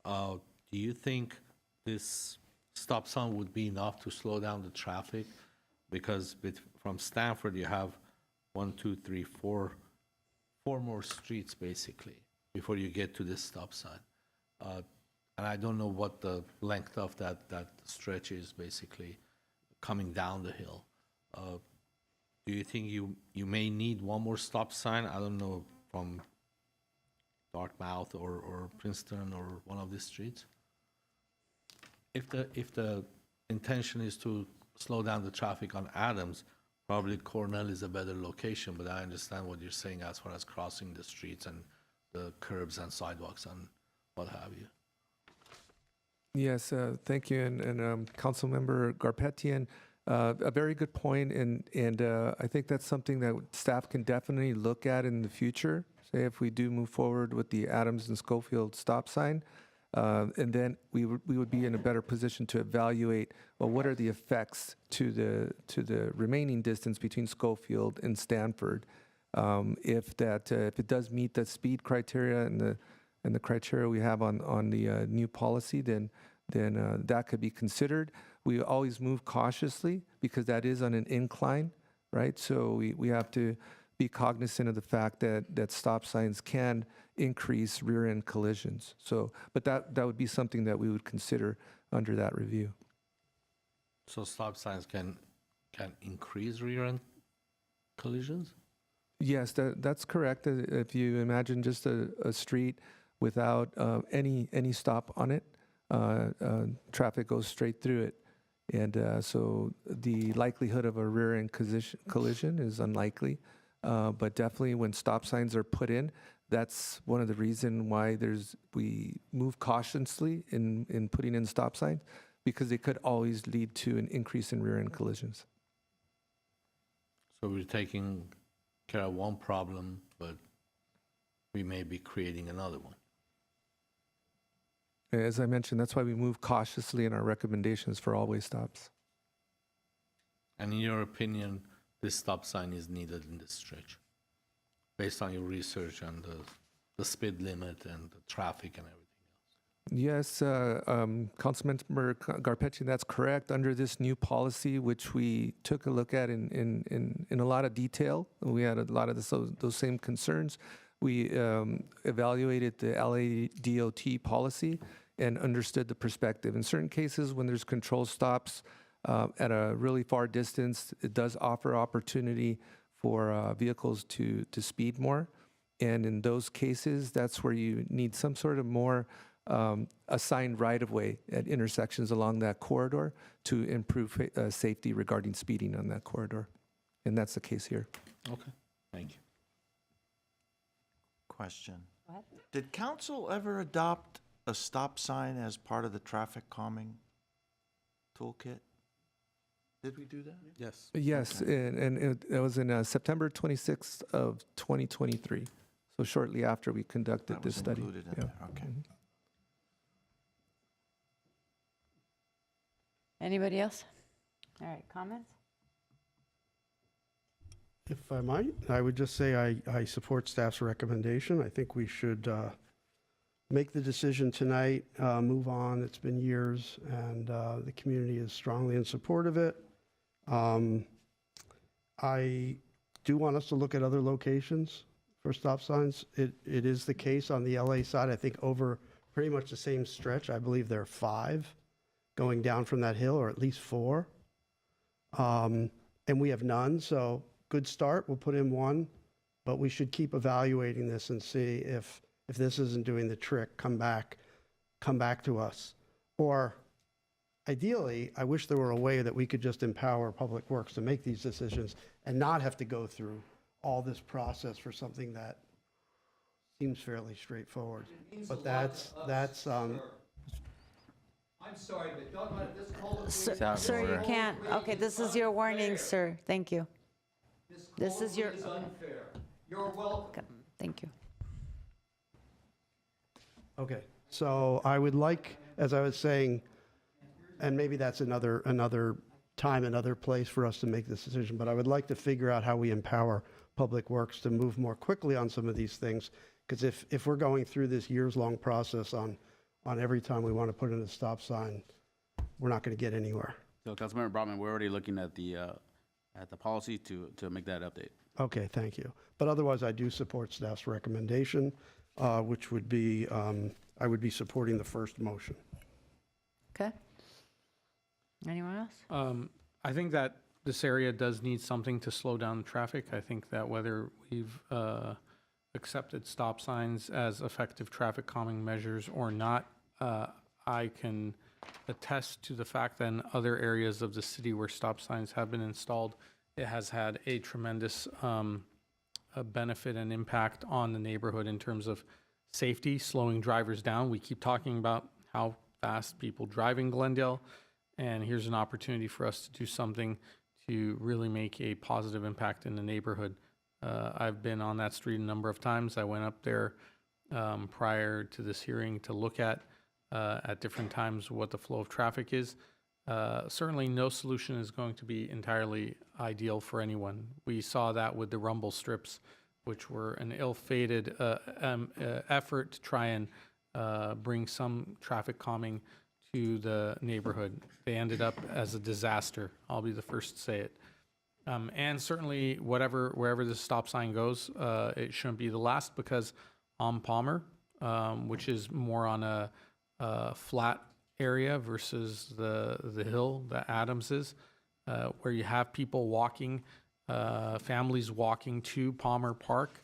do you think this stop sign would be enough to slow down the traffic? Because from Stanford, you have 1, 2, 3, 4 more streets, basically, before you get to this stop sign. And I don't know what the length of that stretch is, basically, coming down the hill. Do you think you may need one more stop sign? I don't know, from Dartmouth or Princeton or one of these streets? If the intention is to slow down the traffic on Adams, probably Cornell is a better location, but I understand what you're saying as far as crossing the streets and the curbs and sidewalks and what have you. Yes, thank you, and Councilmember Garpetian, a very good point, and I think that's something that staff can definitely look at in the future. Say if we do move forward with the Adams and Schofield stop sign, And then we would be in a better position to evaluate, well, what are the effects to the remaining distance between Schofield and Stanford? If it does meet the speed criteria and the criteria we have on the new policy, then that could be considered. We always move cautiously because that is on an incline, right? So we have to be cognizant of the fact that stop signs can increase rear-end collisions. So, but that would be something that we would consider under that review. So stop signs can increase rear-end collisions? Yes, that's correct. If you imagine just a street without any stop on it, traffic goes straight through it. And so the likelihood of a rear-end collision is unlikely. But definitely when stop signs are put in, that's one of the reasons why we move cautiously in putting in stop signs, because they could always lead to an increase in rear-end collisions. So we're taking care of one problem, but we may be creating another one. As I mentioned, that's why we move cautiously in our recommendations for all-way stops. And in your opinion, this stop sign is needed in this stretch, based on your research and the speed limit and the traffic and everything else? Yes, Councilmember Garpetian, that's correct. Under this new policy, which we took a look at in a lot of detail, we had a lot of those same concerns. We evaluated the LADOT policy and understood the perspective. In certain cases, when there's controlled stops at a really far distance, it does offer opportunity for vehicles to speed more. And in those cases, that's where you need some sort of more assigned right-of-way at intersections along that corridor to improve safety regarding speeding on that corridor. And that's the case here. Okay, thank you. Question. Did council ever adopt a stop sign as part of the traffic calming toolkit? Did we do that? Yes. Yes, Okay. and it was in September 26th of 2023, so shortly after we conducted That this was study. included in Yeah. there, okay. Mhm. Anybody else? All right, comments? If I might, I would just say I support staff's recommendation. I think we should make the decision tonight, move on. It's been years, and the community is strongly in support of it. I do want us to look at other locations for stop signs. It is the case on the LA side, I think over pretty much the same stretch. I believe there are 5 going down from that hill, or at least 4. And we have none, so good start. We'll put in 1, but we should keep evaluating this and see if this isn't doing the trick, come back to us. Or ideally, I wish there were a way that we could just empower Public Works to make these decisions and not have to go through all this process for something that seems fairly straightforward. But that's I'm sorry, but don't let this colloquy. Sir, you can't. Okay, this is your warning, sir. Thank you. This is your. This colloquy is unfair. You're welcome. Thank you. Okay, so I would like, as I was saying, and maybe that's another time, another place for us to make this decision, but I would like to figure out how we empower Public Works to move more quickly on some of these things, because if we're going through this years-long process on every time we want to put in a stop sign, we're not going to get anywhere. So Councilmember Brotman, we're already looking at the policy to make that update. Okay, thank you. But otherwise, I do support staff's recommendation, which would be, I would be supporting the first motion. Okay. Anyone else? I think that this area does need something to slow down traffic. I think that whether we've accepted stop signs as effective traffic calming measures or not, I can attest to the fact that in other areas of the city where stop signs have been installed, it has had a tremendous benefit and impact on the neighborhood in terms of safety, slowing drivers down. We keep talking about how fast people drive in Glendale, and here's an opportunity for us to do something to really make a positive impact in the neighborhood. I've been on that street a number of times. I went up there prior to this hearing to look at at different times what the flow of traffic is. Certainly, no solution is going to be entirely ideal for anyone. We saw that with the rumble strips, which were an ill-fated effort to try and bring some traffic calming to the neighborhood. They ended up as a disaster. I'll be the first to say it. And certainly, wherever the stop sign goes, it shouldn't be the last, because on Palmer, which is more on a flat area versus the hill that Adams is, where you have people walking, families walking to Palmer Park.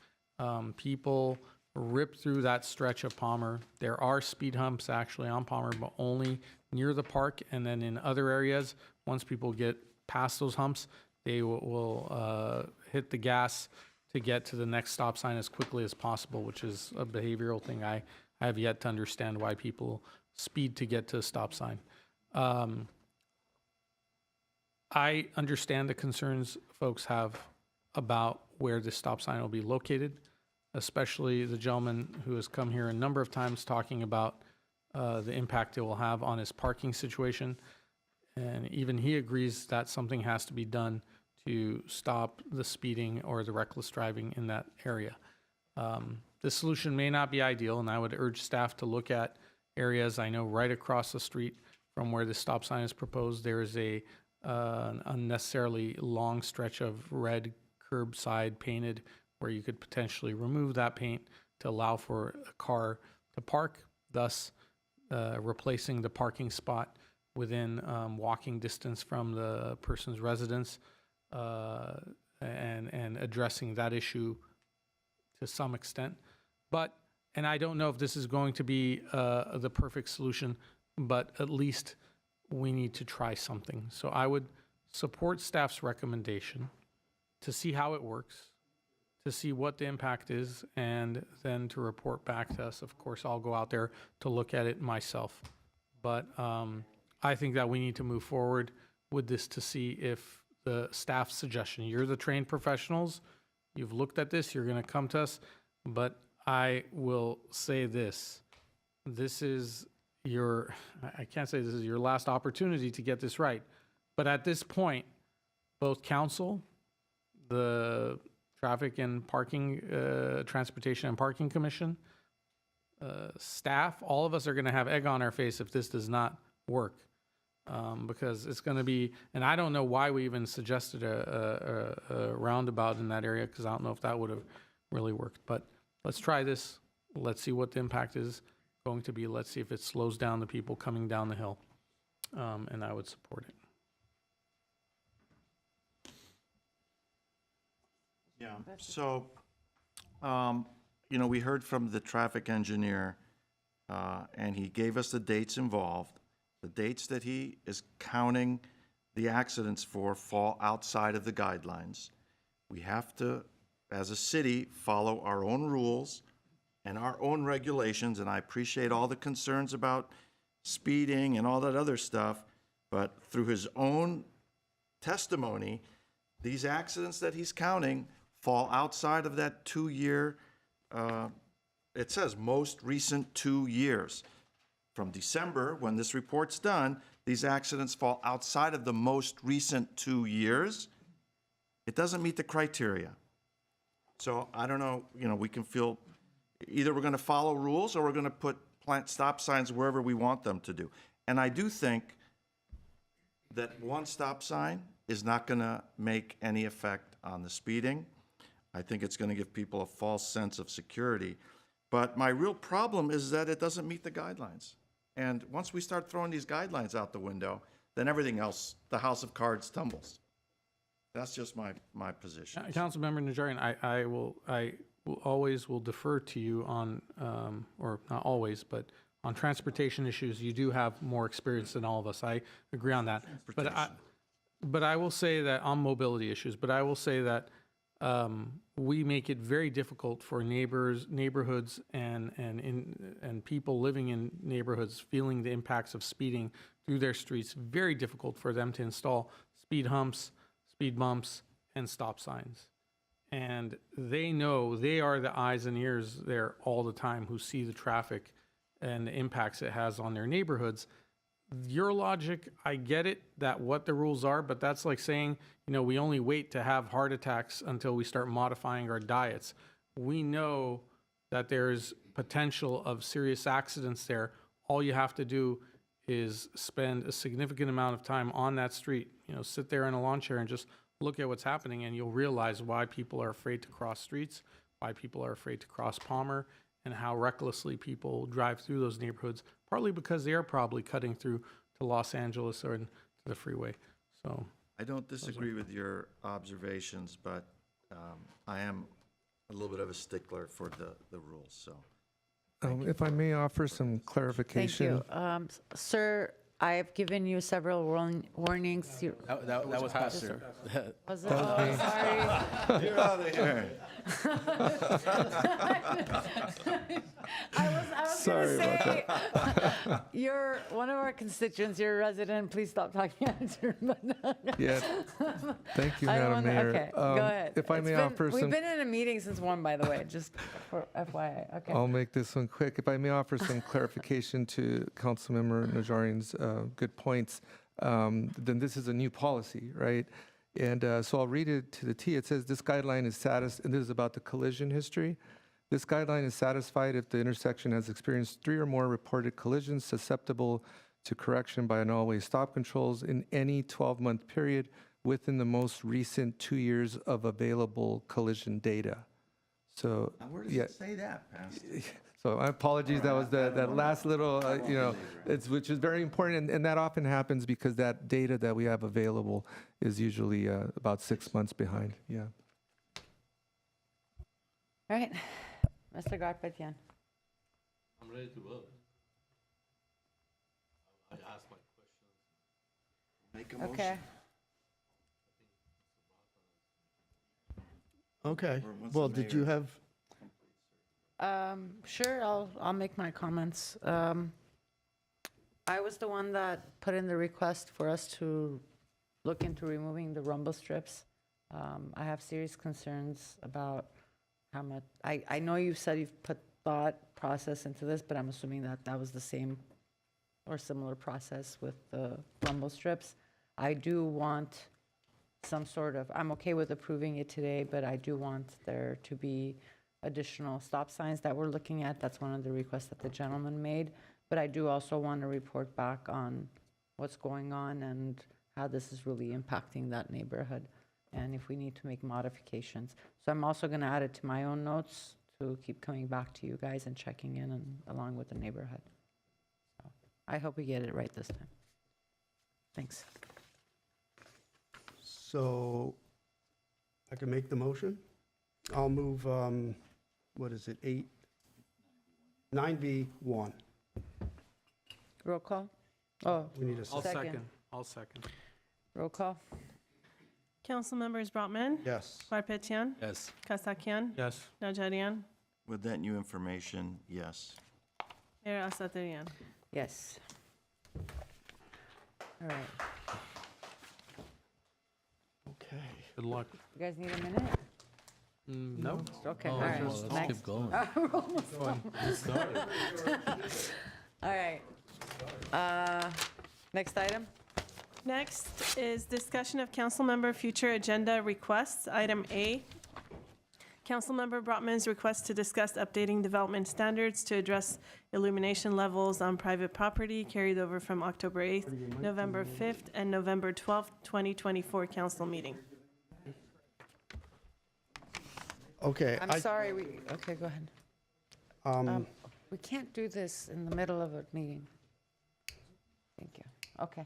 People rip through that stretch of Palmer. There are speed humps actually on Palmer, but only near the park. And then in other areas, once people get past those humps, they will hit the gas to get to the next stop sign as quickly as possible, which is a behavioral thing. I have yet to understand why people speed to get to a stop sign. I understand the concerns folks have about where the stop sign will be located, especially the gentleman who has come here a number of times talking about the impact it will have on his parking situation. And even he agrees that something has to be done to stop the speeding or the reckless driving in that area. The solution may not be ideal, and I would urge staff to look at areas. I know right across the street from where the stop sign is proposed, there is an unnecessarily long stretch of red curbside painted where you could potentially remove that paint to allow for a car to park, thus replacing the parking spot within walking distance from the person's residence, and addressing that issue to some extent. And I don't know if this is going to be the perfect solution, but at least we need to try something. So I would support staff's recommendation to see how it works, to see what the impact is, and then to report back to us. Of course, I'll go out there to look at it myself. But I think that we need to move forward with this to see if the staff's suggestion, you're the trained professionals, you've looked at this, you're going to come to us, but I will say this is I can't say this is your last opportunity to get this right, but at this point, both council, the Traffic and Parking, Transportation and Parking Commission, staff, all of us are going to have egg on our face if this does not work. Because it's going to be, and I don't know why we even suggested a roundabout in that area, because I don't know if that would have really worked. But let's try this. Let's see what the impact is going to be. Let's see if it slows down the people coming down the hill. And I would support it. Yeah, so, we heard from the traffic engineer, and he gave us the dates involved. The dates that he is counting the accidents for fall outside of the guidelines. We have to, as a city, follow our own rules and our own regulations, and I appreciate all the concerns about speeding and all that other stuff, but through his own testimony, these accidents that he's counting fall outside of that 2-year, it says most recent 2 years. From December, when this report's done, these accidents fall outside of the most recent 2 years. It doesn't meet the criteria. So I don't know, we can feel, either we're going to follow rules or we're going to plant stop signs wherever we want them to do. And I do think that one stop sign is not going to make any effect on the speeding. I think it's going to give people a false sense of security. But my real problem is that it doesn't meet the guidelines. And once we start throwing these guidelines out the window, then everything else, the house of cards, tumbles. That's just my position. Councilmember Najarian, I will always defer to you on, or not always, but on transportation issues. You do have more experience than all of us. I agree on that. But I will say that on mobility issues, but I will say that we make it very difficult for neighborhoods and people living in neighborhoods feeling the impacts of speeding through their streets. Very difficult for them to install speed humps, speed bumps, and stop signs. And they know, they are the eyes and ears there all the time who see the traffic and the impacts it has on their neighborhoods. Your logic, I get it, that what the rules are, but that's like saying, we only wait to have heart attacks until we start modifying our diets. We know that there's potential of serious accidents there. All you have to do is spend a significant amount of time on that street, sit there in a lawn chair and just look at what's happening, and you'll realize why people are afraid to cross streets, why people are afraid to cross Palmer, and how recklessly people drive through those neighborhoods, partly because they are probably cutting through to Los Angeles or to the freeway. So I don't disagree with your observations, but I am a little bit of a stickler for the rules, so. If I may offer some Thank clarification. you. Sir, I have given you several warnings. That was Pastor. Was it? Oh, sorry. You're out of here. I was Sorry going to say, about you're one of our constituents, you're a resident, please stop talking at your. Yeah, thank you, I don't Madam wanna- Mayor. Okay, go ahead. If I may offer We've some, been in a meeting since 1, by the way, just for FYI, okay. I'll make this one quick. If I may offer some clarification to Councilmember Najarian's good points, then this is a new policy, right? And so I'll read it to the T. It says, this guideline is satisfied, and this is about the collision history. This guideline is satisfied if the intersection has experienced 3 or more reported collisions susceptible to correction by an all-way stop controls in any 12-month period within the most recent 2 years of available collision data. So, Now, where does yeah. it say that, Pastor? So my apologies, that was that last little, which is very important, and that often happens because that data that we have available is usually about 6 months behind, yeah. All right, Mr. Garpetian. I'm ready to vote. I asked my questions. Make a motion. Okay. Okay, Or once the well, did you mayor- have, Sure, I'll make my comments. I was the one that put in the request for us to look into removing the rumble strips. I have serious concerns about how much, I know you said you've put thought process into this, but I'm assuming that that was the same or similar process with the rumble strips. I do want some sort of, I'm okay with approving it today, but I do want there to be additional stop signs that we're looking at. That's one of the requests that the gentleman made. But I do also want to report back on what's going on and how this is really impacting that neighborhood, and if we need to make modifications. So I'm also going to add it to my own notes to keep coming back to you guys and checking in and along with the neighborhood. So I hope we get it right this time. Thanks. so I can make the motion? I'll move, what is it, 9B1. Roll call? Oh, We need a I'll second. second. I'll second. roll call? Council members Brotman, Yes. Garpetian, Yes. Kasakian, Yes. Najarian, With that new information, yes. Mayor Asatryan. Yes. All right. Okay. Good luck. You guys need a minute? No. Okay, Oh, all right. well, let's Next. keep going. We're almost done. All right. Next item? Next is discussion of council member future agenda requests. Item A, Councilmember Brotman's request to discuss updating development standards to address illumination levels on private property carried over from October 8th, November 5th, and November 12th, 2024 council meeting. Okay. I'm sorry, okay, go ahead. We can't do this in the middle of a meeting. Thank you. Okay.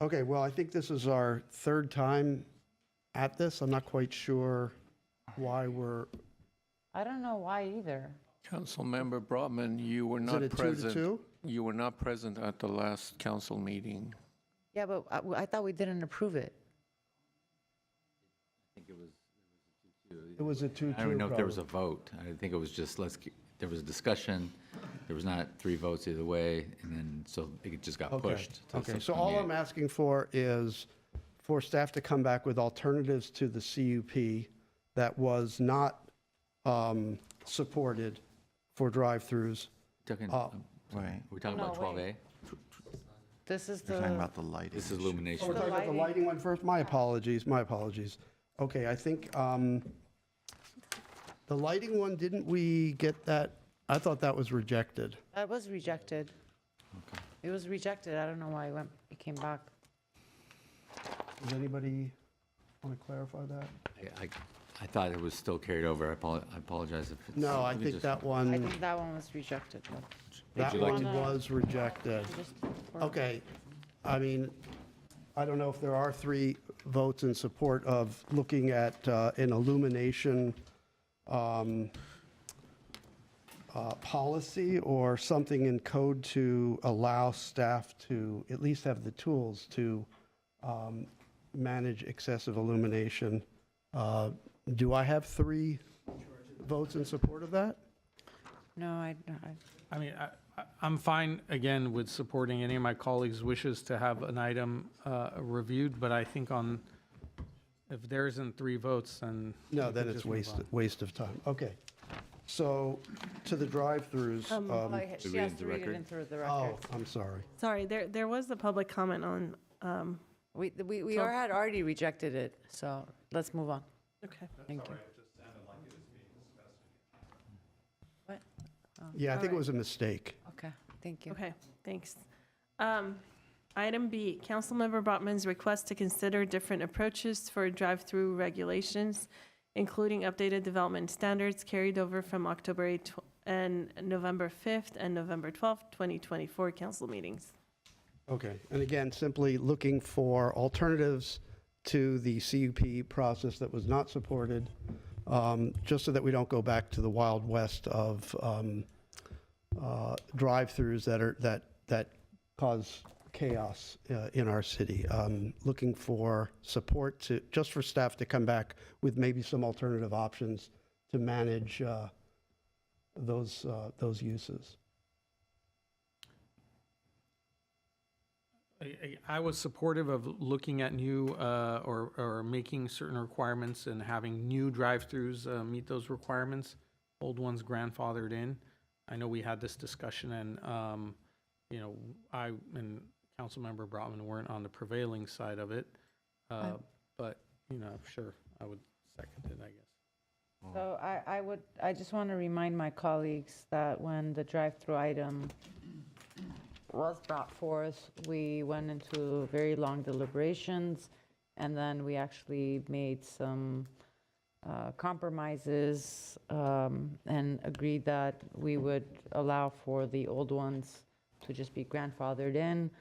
Okay, well, I think this is our third time at this. I'm not quite sure why we're, I don't know why either. Councilmember Brotman, you were is not it a 2 to present. 2? You were not present at the last council meeting. Yeah, but I thought we didn't approve it. It was a 2-2. I don't know if there was a probably. vote. I think it was just, there was a discussion. There was not 3 votes either way, and then, so it just got Okay. pushed. to the Okay, so subsequent all meeting. I'm asking for is for staff to come back with alternatives to the CUP that was not supported for drive-throughs. Talking, Wait. Are we talking No, about 12A? wait. This is You're talking the, about the lighting. This is issue. Oh, illumination. we're talking about the lighting one first? My apologies, my apologies. Okay, I think, the lighting one, didn't we get that? I thought that was rejected. that was rejected. It was rejected. I don't know why it came back. Does anybody want to clarify that? I thought it was still carried over. I apologize if it's. No, I let me think just- that I one, think that one was rejected. that you like one to- was rejected. Okay, I mean, I don't know if there are 3 votes in support of looking at an illumination policy or something in code to allow staff to at least have the tools to manage excessive illumination. Do I have 3 votes in support of that? No, I mean, I'm fine, again, with supporting any of my colleagues' wishes to have an item reviewed, but I think if there isn't 3 votes, then. No, we then could it's just move on. waste of time. Okay. So to the drive-throughs. she has to read it into the record. Oh, I'm sorry. Sorry, there was a public comment on, We had already rejected it, so let's move on. okay. Thank you. What? Yeah, I think it Alright. was a mistake. Okay, thank you. Okay, thanks. Item B, Councilmember Brotman's request to consider different approaches for drive-through regulations, including updated development standards carried over from October 8th and November 5th and November 12th, 2024 council meetings. Okay, and again, simply looking for alternatives to the CUP process that was not supported, just so that we don't go back to the Wild West of drive-throughs that cause chaos in our city. Looking for support just for staff to come back with maybe some alternative options to manage those uses. I was supportive of looking at new or making certain requirements and having new drive-throughs meet those requirements, old ones grandfathered in. I know we had this discussion and, I and Councilmember Brotman weren't on the prevailing side of it. But, sure, I would second it, I guess. So I just want to remind my colleagues that when the drive-through item was brought forth, we went into very long deliberations, and then we actually made some compromises and agreed that we would allow for the old ones to just be grandfathered in.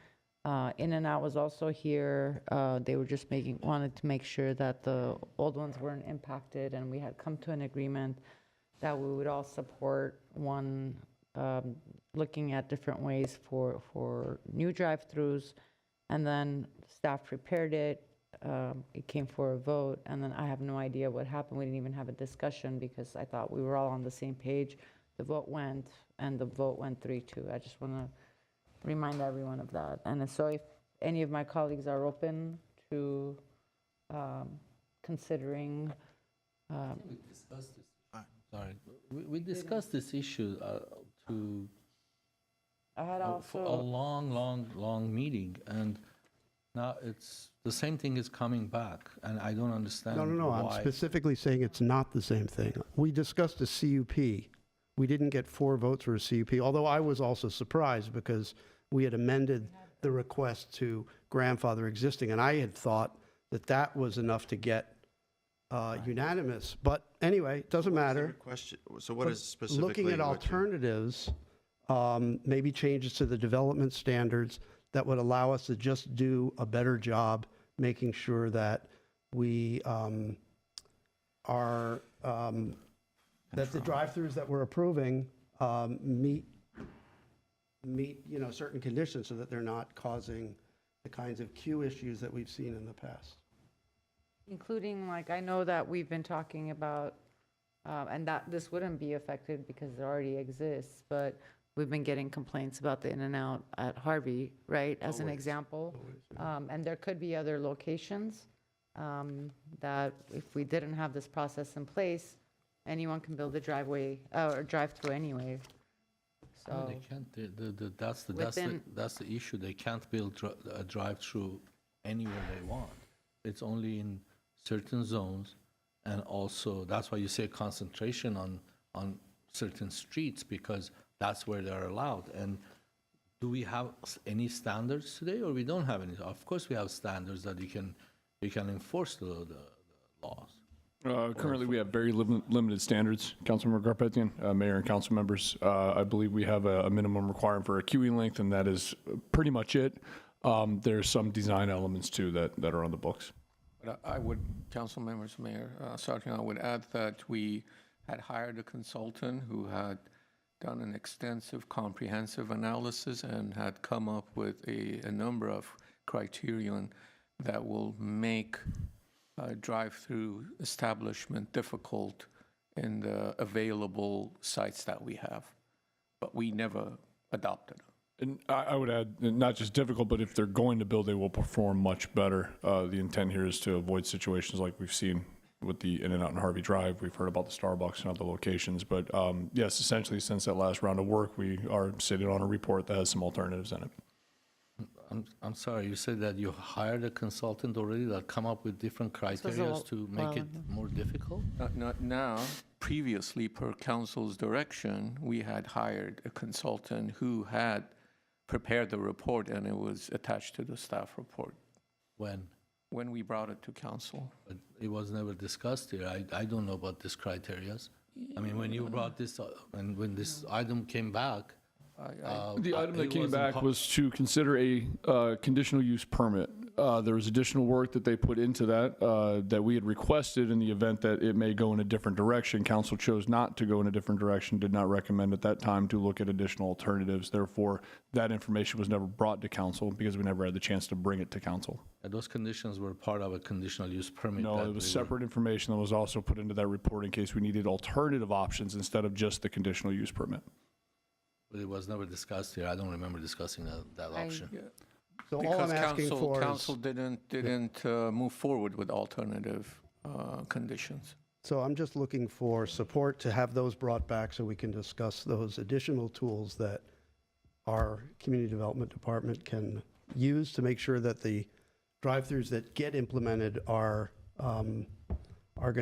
In-N-Out was also here. They were just wanted to make sure that the old ones weren't impacted, and we had come to an agreement that we would all support one, looking at different ways for new drive-throughs. And then staff prepared it. It came for a vote, and then I have no idea what happened. We didn't even have a discussion because I thought we were all on the same page. The vote went, and the vote went 3-2. I just want to remind everyone of that. And so if any of my colleagues are open to considering. We discussed this. Sorry, we discussed this issue I had for a also, long meeting, and now it's the same thing is coming back, and I don't understand. No, I'm why. specifically saying it's not the same thing. We discussed a CUP. We didn't get 4 votes for a CUP, although I was also surprised because we had amended the request to grandfather existing, and I had thought that was enough to get unanimous. But anyway, it doesn't matter. Question, so what But is specifically? looking at what you- alternatives, maybe changes to the development standards that would allow us to just do a better job making sure that we are, that the drive-throughs that we're approving meet certain conditions so that they're not causing the kinds of queue issues that we've seen in the past. including, like, I know that we've been talking about, and that this wouldn't be affected because it already exists, but we've been getting complaints about the In-N-Out at Harvey, right, as an example. And there could be other locations that if we didn't have this process in place, anyone can build a driveway or drive-through anyway. No, they So can't, that's Within- that's the issue, they can't build a drive-through anywhere they want. It's only in certain zones, and also, that's why you say concentration on certain streets, because that's where they're allowed. And do we have any standards today, or we don't have any? Of course, we have standards that you can enforce the laws. Currently, we have very limited standards, Councilmember Garpetian, Mayor and council members. I believe we have a minimum requirement for a queuing length, and that is pretty much it. There's some design elements too that are on the books. But I would, council members, Mayor Sergeant, I would add that we had hired a consultant who had done an extensive, comprehensive analysis and had come up with a number of criterion that will make drive-through establishment difficult in the available sites that we have, but we never adopted them. And I would add, not just difficult, but if they're going to build, they will perform much better. The intent here is to avoid situations like we've seen with the In-N-Out and Harvey Drive. We've heard about the Starbucks and other locations. But yes, essentially, since that last round of work, we are sitting on a report that has some alternatives in it. I'm sorry, you said that you hired a consultant already that come up with different criteria to make it more difficult? Not now. Previously, per council's direction, we had hired a consultant who had prepared the report, and it was attached to the staff report. When? When we brought it to council. But it was never discussed here. I don't know about these criterias. I mean, when you brought this, and when this item came back, The item that it came wasn't back was to consider a conditional use permit. There was additional work that they put into that we had requested in the event that it may go in a different direction. Council chose not to go in a different direction, did not recommend at that time to look at additional alternatives. Therefore, that information was never brought to council because we never had the chance to bring it to council. And those conditions were part of a conditional use permit? No, that it was they were- separate information that was also put into that report in case we needed alternative options instead of just the conditional use permit. But it was never discussed here. I don't remember discussing that option. So all Because I'm asking for is. council didn't move forward with alternative conditions. So I'm just looking for support to have those brought back so we can discuss those additional tools that our community development department can use to make sure that the drive-throughs that get implemented are going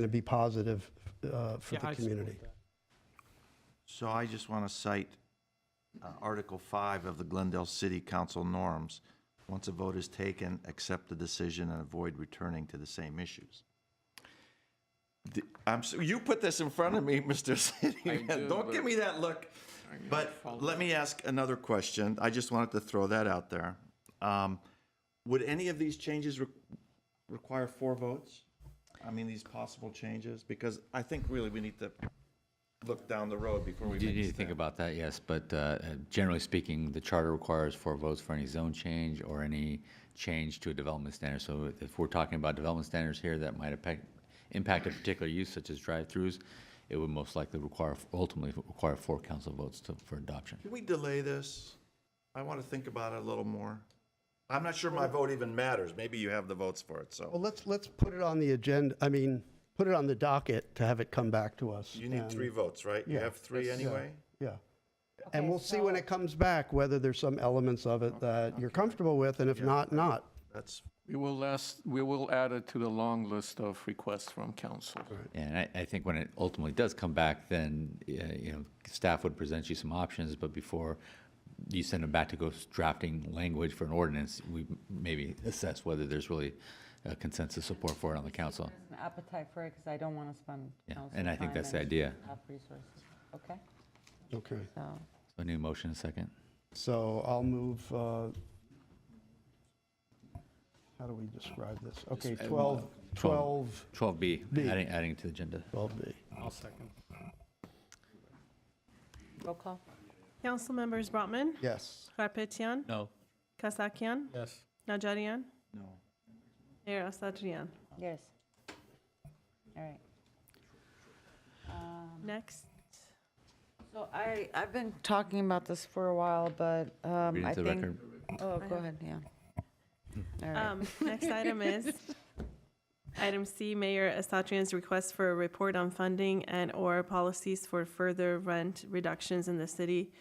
to be positive for the community. So I just want to cite Article 5 of the Glendale City Council norms. Once a vote is taken, accept the decision and avoid returning to the same issues. You put this in front of me, Mr. City. Don't give me that look. But let me ask another question. I just wanted to throw that out there. Would any of these changes require 4 votes? I mean, these possible changes? Because I think really we need to look down the road before we You make a need to think stand. about that, yes, but generally speaking, the charter requires 4 votes for any zone change or any change to a development standard. So if we're talking about development standards here that might impact a particular use, such as drive-throughs, it would most likely ultimately require 4 council votes for adoption. Can we delay this? I want to think about it a little more. I'm not sure my vote even matters. Maybe you have the votes for it, so. Well, let's put it on the agenda, put it on the docket to have it come back to us. You need and- 3 votes, right? You Yeah. have 3 Yeah. anyway? Yeah. And we'll see when it comes back, whether there's some elements of it that you're comfortable with, and if not, not. That's. We will add it to the long list of requests from council. And I think when it ultimately does come back, then, staff would present you some options, but before you send them back to go drafting language for an ordinance, we maybe assess whether there's really consensus support for it on the council. An appetite for it, because I don't want to spend Yeah, council and I think time that's the and idea. have resources. Okay? Okay. So, So a new motion, a second. So I'll move, how do we describe this? Okay, 12B, B. adding to the agenda. 12B. I'll second. roll call? Council members Brotman, Yes. Garpetian, No. Kasakian, Yes. Najarian, No. Mayor Asatryan. Yes. All right. Next. So I've been talking about this for a while, but Read I into the think. record. Oh, go ahead, yeah. All right. Next item is item C, Mayor Asatryan's request for a report on funding and/or policies for further rent reductions in the city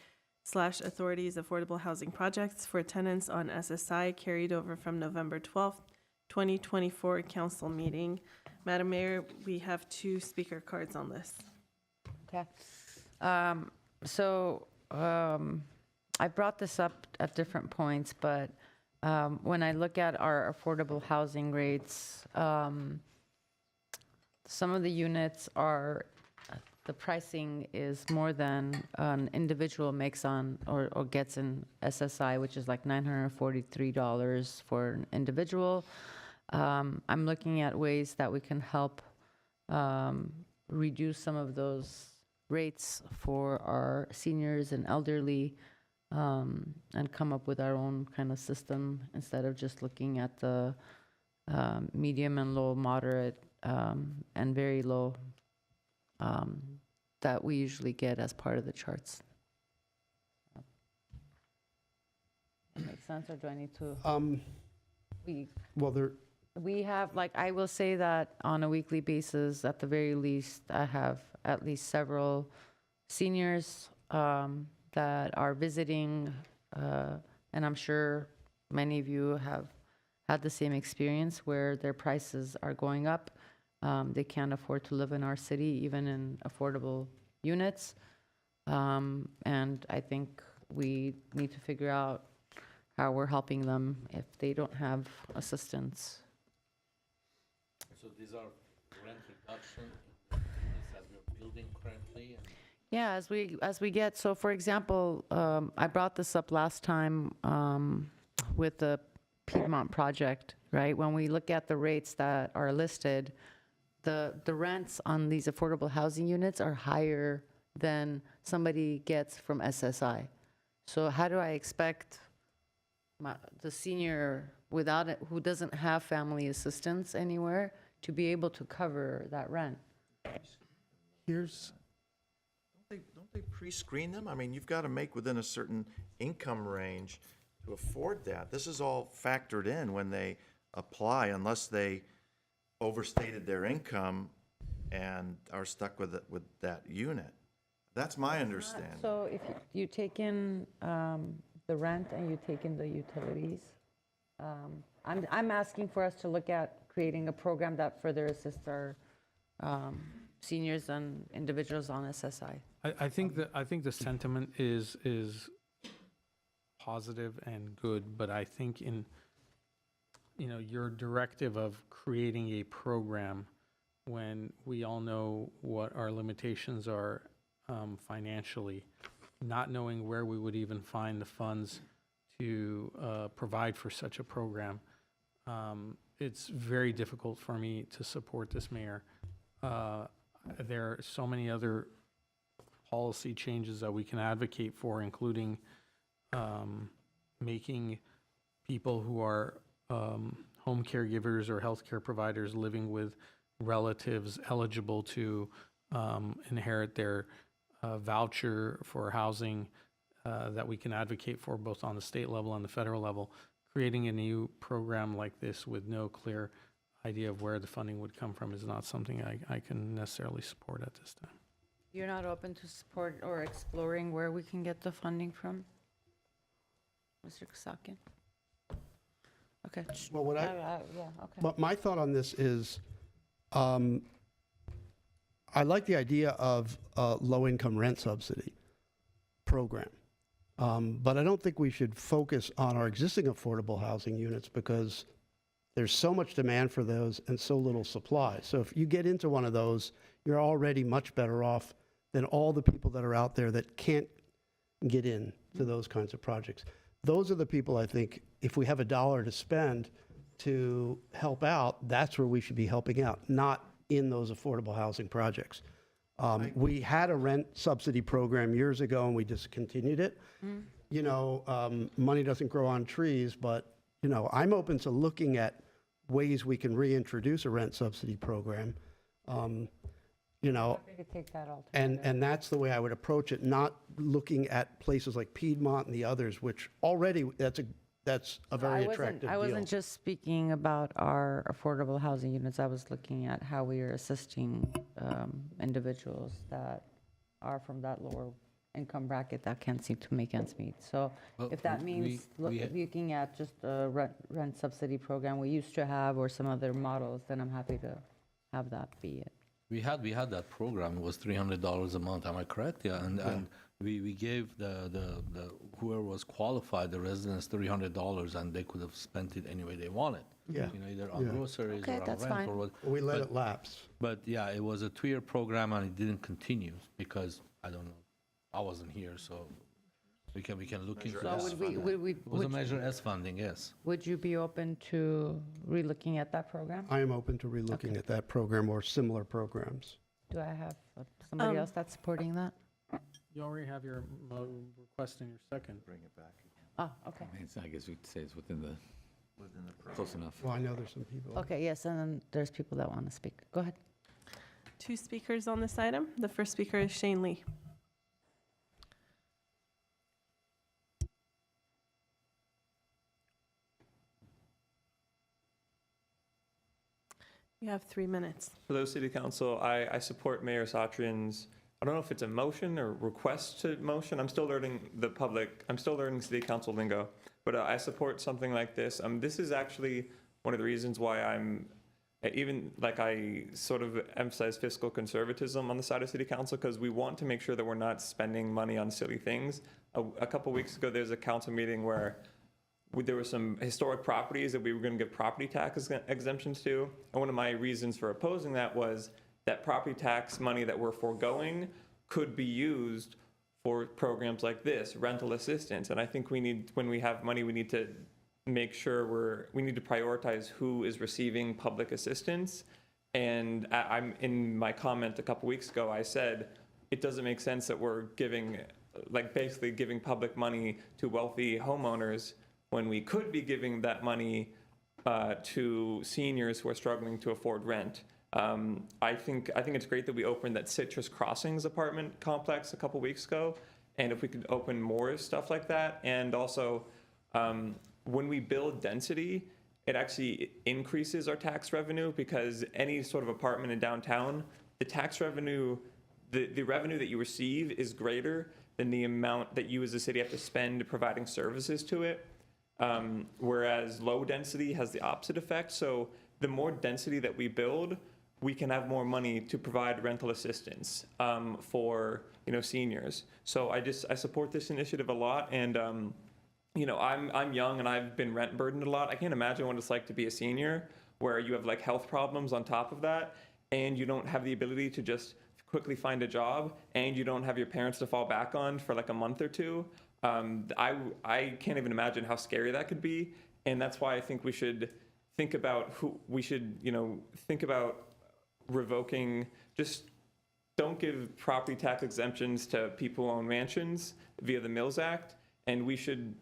authorities affordable housing projects for tenants on SSI carried over from November 12th, 2024 council meeting. Madam Mayor, we have 2 speaker cards on this. Okay. I brought this up at different points, but when I look at our affordable housing rates, some of the units are, the pricing is more than an individual makes on or gets in SSI, which is like $943 for an individual. I'm looking at ways that we can help reduce some of those rates for our seniors and elderly, and come up with our own kind of system instead of just looking at the medium and low, moderate, and very low that we usually get as part of the charts. Make sense, or do I need to? We have, like, I will say that on a weekly basis, at the very least, I have at least several seniors that are visiting, and I'm sure many of you have had the same experience where their prices are going up. They can't afford to live in our city, even in affordable units. And I think we need to figure out how we're helping them if they don't have assistance. So these are rent reduction units that we're building currently? Yeah, as we get, so for example, I brought this up last time with the Piedmont project, right? When we look at the rates that are listed, the rents on these affordable housing units are higher than somebody gets from SSI. So how do I expect the senior without it, who doesn't have family assistance anywhere, to be able to cover that rent? Don't they pre-screen them? I mean, you've got to make within a certain income range to afford that. This is all factored in when they apply, unless they overstated their income and are stuck with that unit. That's my understanding. So if you take in the rent and you take in the utilities, I'm asking for us to look at creating a program that further assists our seniors and individuals on SSI. I think the sentiment is positive and good, but I think in your directive of creating a program when we all know what our limitations are financially, not knowing where we would even find the funds to provide for such a program, it's very difficult for me to support this, Mayor. There are so many other policy changes that we can advocate for, including making people who are home caregivers or healthcare providers living with relatives eligible to inherit their voucher for housing that we can advocate for both on the state level and the federal level. Creating a new program like this with no clear idea of where the funding would come from is not something I can necessarily support at this time. You're not open to support or exploring where we can get the funding from? Mr. Kasakian? Okay. Well, what yeah, okay. But my thought on this is, I like the idea of a low-income rent subsidy program. But I don't think we should focus on our existing affordable housing units because there's so much demand for those and so little supply. So if you get into one of those, you're already much better off than all the people that are out there that can't get in to those kinds of projects. Those are the people, I think, if we have $1 to spend to help out, that's where we should be helping out, not in those affordable housing projects. We had a rent subsidy program years ago and we discontinued it. Money doesn't grow on trees, but I'm open to looking at ways we can reintroduce a rent subsidy program. We could take that all And that's the way I would approach it, not looking at places like Piedmont and the others, which already that's a very attractive deal. I wasn't just speaking about our affordable housing units. I was looking at how we are assisting individuals that are from that lower income bracket that can't seem to make ends meet. So Well, if that means looking at just a rent subsidy program we used to have or some other models, then I'm happy to have that be it. We had that program. It was $300 a month. Am I correct? Yeah, and we gave the whoever was qualified, the residents, $300, and they could have spent it any way they wanted. Yeah. You know, either on Yeah. groceries Okay, or on that's rent fine. or what. We let but- it lapse. But yeah, it was a 2-year program and it didn't continue because I don't know. I wasn't here, so we can look into So that. It was a Measure S funding, yes. would you be open to relooking at that program? I am open to relooking at that program or similar programs. Do I have somebody else that's supporting that? You already have your request in your second. Bring it back. Oh, okay. I guess we'd say it's within the, close enough. Well, I know there's some people. Okay, yes, and then there's people that want to speak. Go ahead. 2 speakers on this item. The first speaker is Shane Lee. You have 3 minutes. Hello, City Council. I support Mayor Satrian's, I don't know if it's a motion or request to motion. I'm still learning City Council lingo, but I support something like this. This is actually one of the reasons why I sort of emphasize fiscal conservatism on the side of City Council, because we want to make sure that we're not spending money on silly things. A couple weeks ago, there's a council meeting where there were some historic properties that we were going to give property tax exemptions to. And one of my reasons for opposing that was that property tax money that we're foregoing could be used for programs like this, rental assistance. And I think when we have money, we need to make sure we need to prioritize who is receiving public assistance. And I'm in my comment a couple weeks ago, I said, it doesn't make sense that we're basically giving public money to wealthy homeowners when we could be giving that money to seniors who are struggling to afford rent. I think it's great that we opened that Citrus Crossings apartment complex a couple weeks ago, and if we could open more stuff like that. And also, when we build density, it actually increases our tax revenue, because any sort of apartment in downtown, the tax revenue, the revenue that you receive is greater than the amount that you as a city have to spend providing services to it. Whereas low density has the opposite effect. So the more density that we build, we can have more money to provide rental assistance for seniors. So I support this initiative a lot, and I'm young and I've been rent burdened a lot. I can't imagine what it's like to be a senior, where you have like health problems on top of that, and you don't have the ability to just quickly find a job, and you don't have your parents to fall back on for like a month or two. I can't even imagine how scary that could be, and that's why I think we should think about think about revoking. Just don't give property tax exemptions to people who own mansions via the Mills Act, and we should,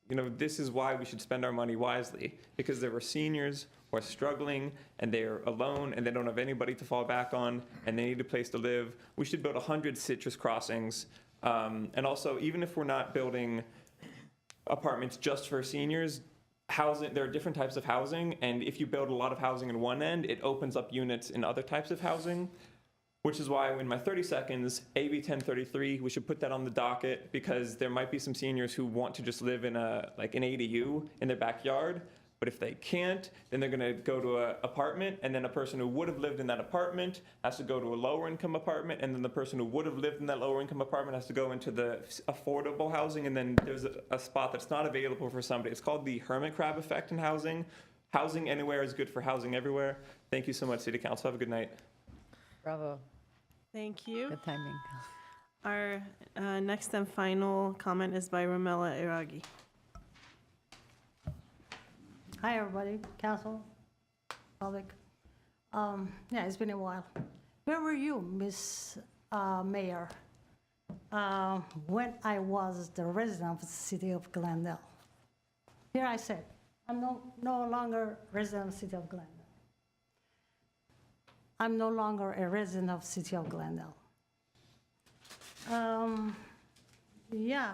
this is why we should spend our money wisely, because there are seniors who are struggling and they're alone and they don't have anybody to fall back on and they need a place to live. We should build 100 Citrus Crossings. And also, even if we're not building apartments just for seniors, there are different types of housing, and if you build a lot of housing in one end, it opens up units in other types of housing, which is why in my 30 seconds, AB 1033, we should put that on the docket, because there might be some seniors who want to just live in an ADU in their backyard. But if they can't, then they're going to go to an apartment, and then a person who would have lived in that apartment has to go to a lower income apartment, and then the person who would have lived in that lower income apartment has to go into the affordable housing, and then there's a spot that's not available for somebody. It's called the hermit crab effect in housing. Housing anywhere is good for housing everywhere. Thank you so much, City Council. Have a good night. Bravo. Thank you. Good timing. Our next and final comment is by Ramela Iragi. Hi, everybody, council, public. Yeah, it's been a while. Where were you, Miss Mayor, when I was the resident of the city of Glendale? Here I said, I'm no longer resident of the city of Glendale. I'm no longer a resident of the city of Glendale. Yeah,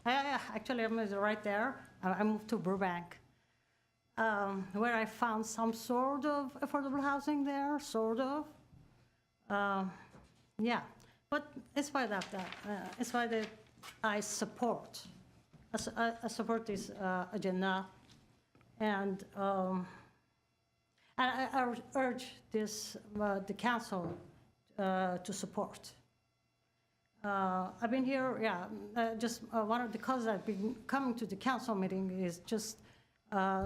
actually, I'm right there. I moved to Burbank. Where I found some sort of affordable housing there, sort of. Yeah, but in spite of that, in spite that I support, I support this agenda, and I urge this the council to support. I've been here, just one of the causes I've been coming to the council meeting is just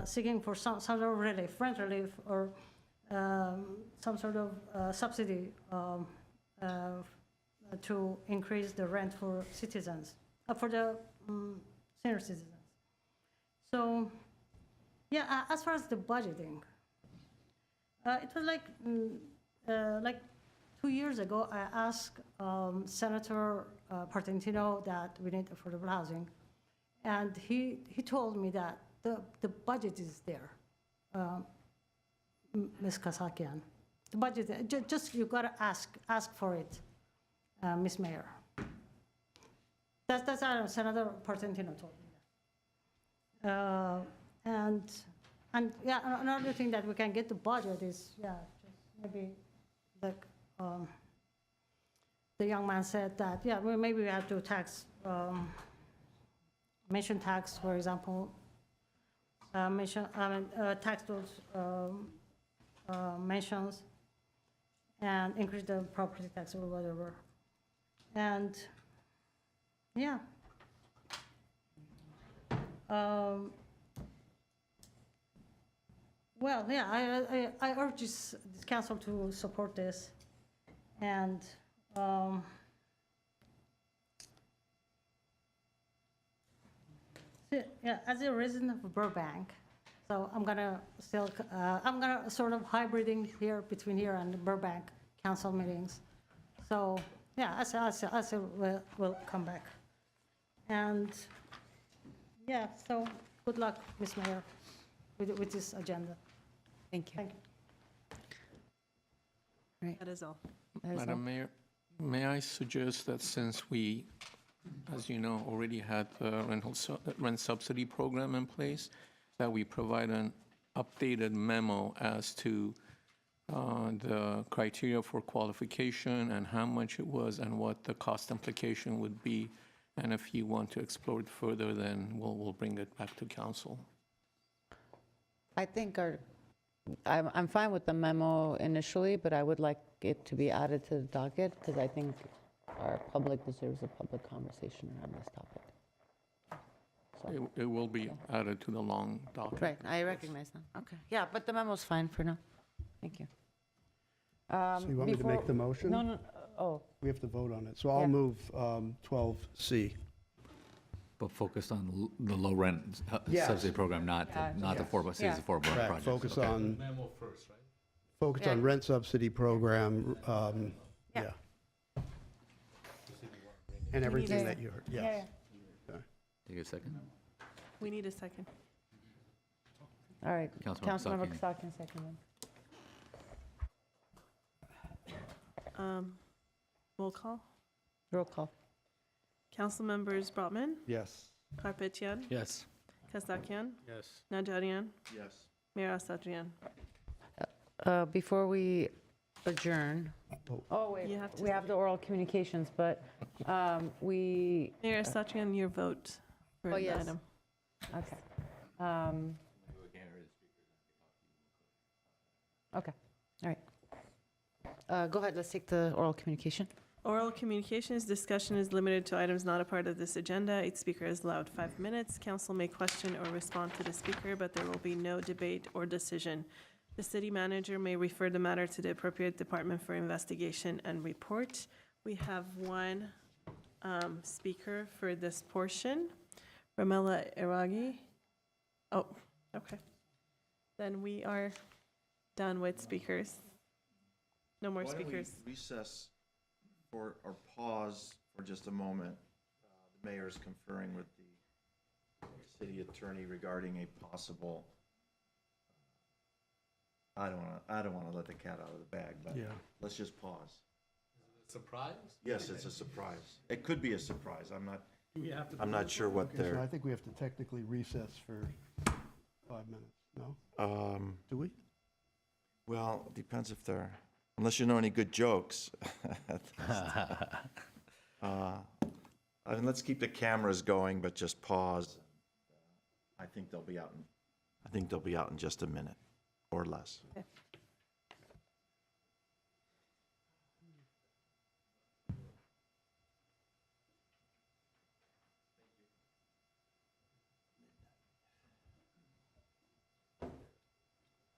seeking for some sort of relief, rent relief, or some sort of subsidy to increase the rent for citizens, for the senior citizens. So, yeah, as far as the budgeting, it was like 2 years ago, I asked Senator Partentino that we need affordable housing, and he told me that the budget is there, Ms. Kasakian. The budget, just you gotta ask for it, Ms. Mayor. That's Senator Partentino told me that. And yeah, another thing that we can get the budget is, just maybe like the young man said that, maybe we have to tax, mention tax, for example, tax those mentions and increase the property tax or whatever. And yeah. Well, yeah, I urge this council to support this. And as a resident of Burbank, so I'm gonna sort of hybriding here between here and Burbank council meetings. So yeah, I said we'll come back. And yeah, so good luck, Ms. Mayor, with this agenda. Thank you. Thank you. Right. That is all. Madam Mayor, may I suggest that since we, as you know, already had the rent subsidy program in place, that we provide an updated memo as to the criteria for qualification and how much it was and what the cost implication would be. And if you want to explore it further, then we'll bring it back to council. I think I'm fine with the memo initially, but I would like it to be added to the docket because I think our public deserves a public conversation around this topic. So, It will be added to the long document. right, I recognize that. Okay, yeah, but the memo's fine for now. Thank you. So you want me to make the motion? No, oh, We have to vote on it. So I'll Yeah. move 12C. But focused on the low rent Yes. subsidy program, not Yeah. the Yes. affordable Correct. projects. Focus Okay. on, Memo first, right? focus Yeah. on rent subsidy program, Yeah. and everything Yeah. that you heard, yes. Okay. Take a second. We need a second. all right. Councilmember Councilmember Kasakian, second. Roll call. Roll call. Council members Brotman, Yes. Karpetian, Yes. Kasakian, Yes. Najarian, Yes. Mayor Asatryan. Before we adjourn, wait, You have to- we have the oral communications, but we, Mayor Asatryan, your vote for Oh, the yes. item. okay. Okay, all right. Go ahead, let's take the oral communication. Oral communications, discussion is limited to items not a part of this agenda. Each speaker is allowed 5 minutes. Council may question or respond to the speaker, but there will be no debate or decision. The city manager may refer the matter to the appropriate department for investigation and report. We have one speaker for this portion, Ramela Iragi. Oh, okay. Then we are done with speakers. No more Why don't we speakers. recess or pause for just a moment? The mayor is conferring with the city attorney regarding a possible, I don't want to let the cat out of the bag, but Yeah. let's just pause. Surprise? Yes, it's a surprise. It could be a surprise. I'm We have to. not sure what Okay, so I they're, think we have to technically recess for 5 minutes, no? Do we? well, depends if they're, unless you know any good jokes. I mean, let's keep the cameras going, but just pause. I think they'll be out in just a minute or less. Okay.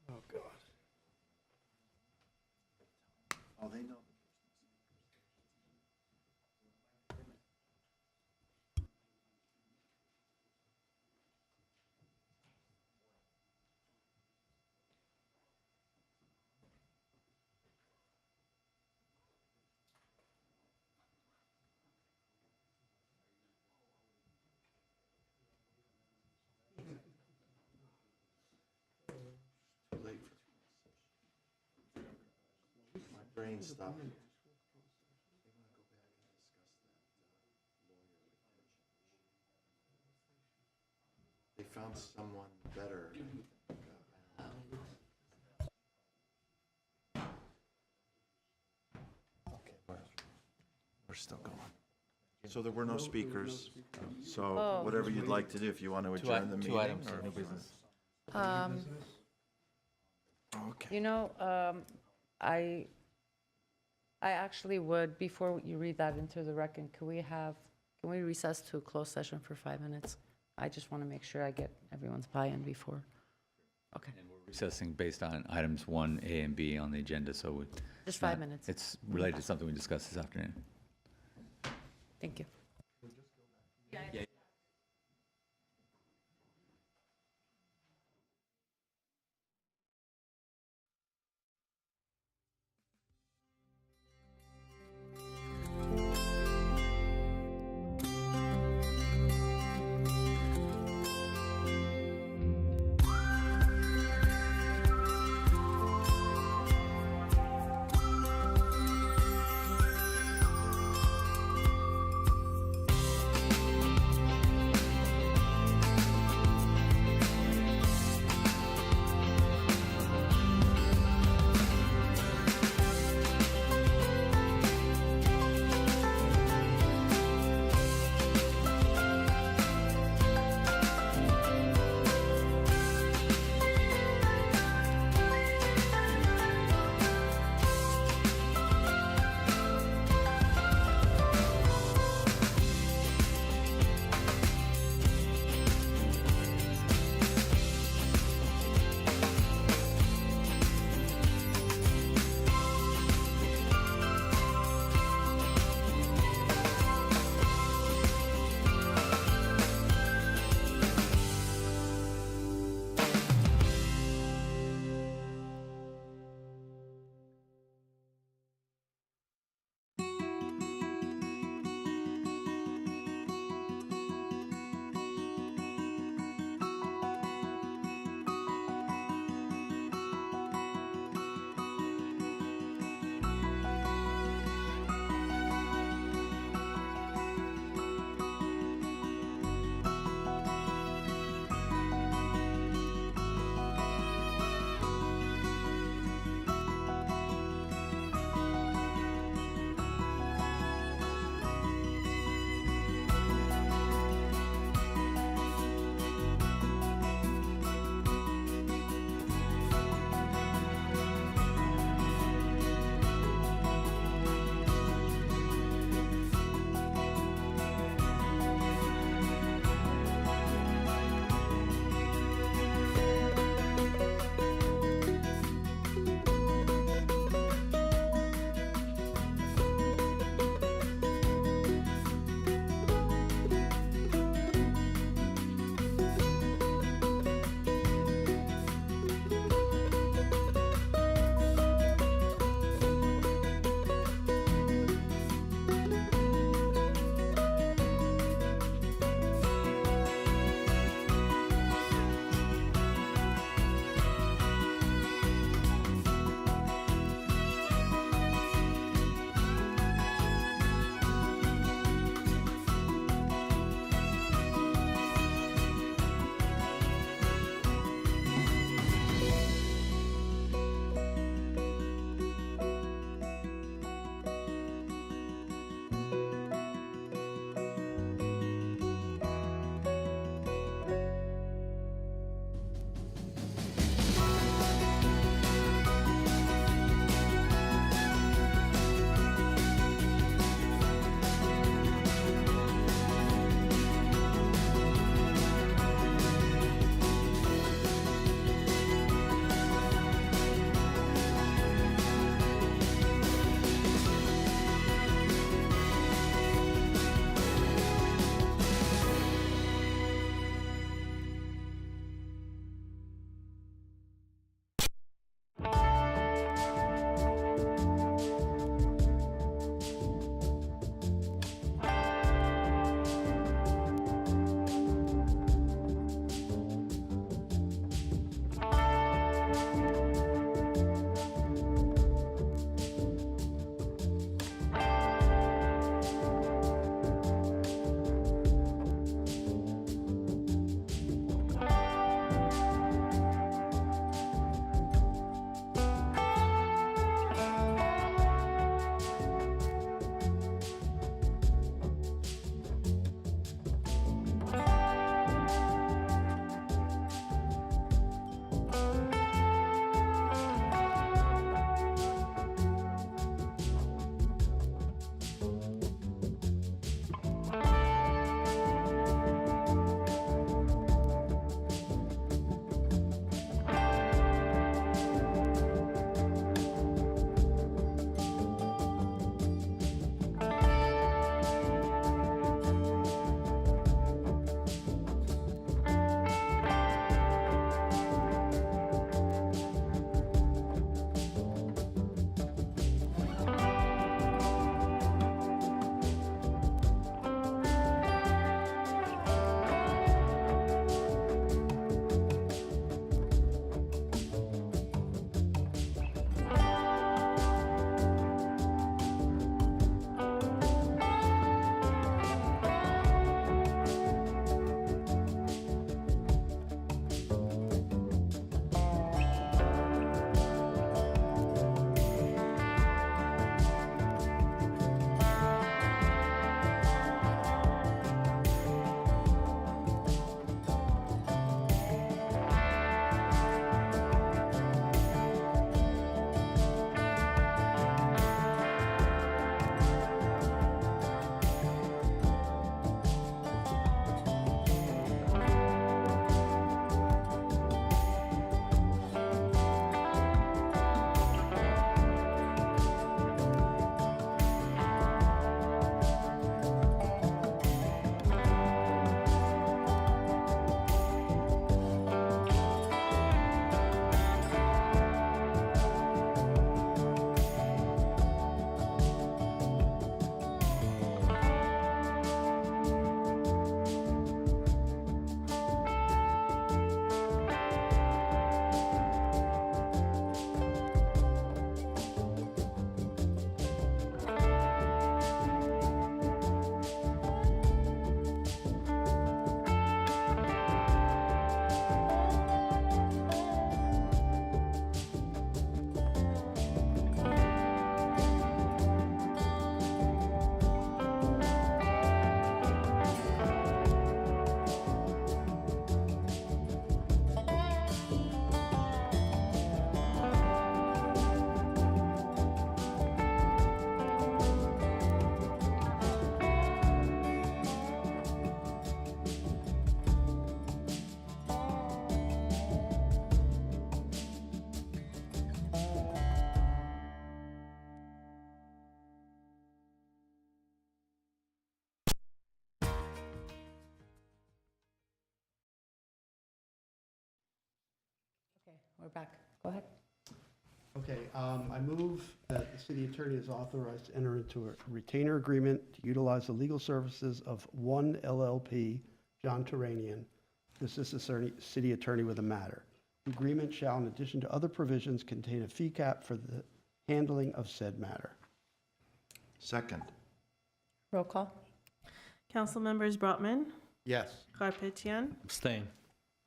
Oh, God. Oh, they know. Too late for my brain stopped. They found someone better. Okay, we're still going. So there were no speakers, so Oh. whatever you'd like to do, if you want to adjourn the meeting. Two items or- of new business. Okay. You know, I actually would, before you read that into the record, can we recess to a closed session for 5 minutes? I just want to make sure I get everyone's buy-in before. Okay, And we're recessing based on items 1A and B on the agenda, so just 5 minutes. it's related to something we discussed this afternoon. Thank you. We're back. Go ahead. Okay, I move that the city attorney is authorized to enter into a retainer agreement to utilize the legal services of One LLP, John Turanian, to assist the city attorney with a matter. The agreement shall, in addition to other provisions, contain a fee cap for the handling of said matter. Second. Roll call. Council members Brotman, Yes. Garpetian, Abstain.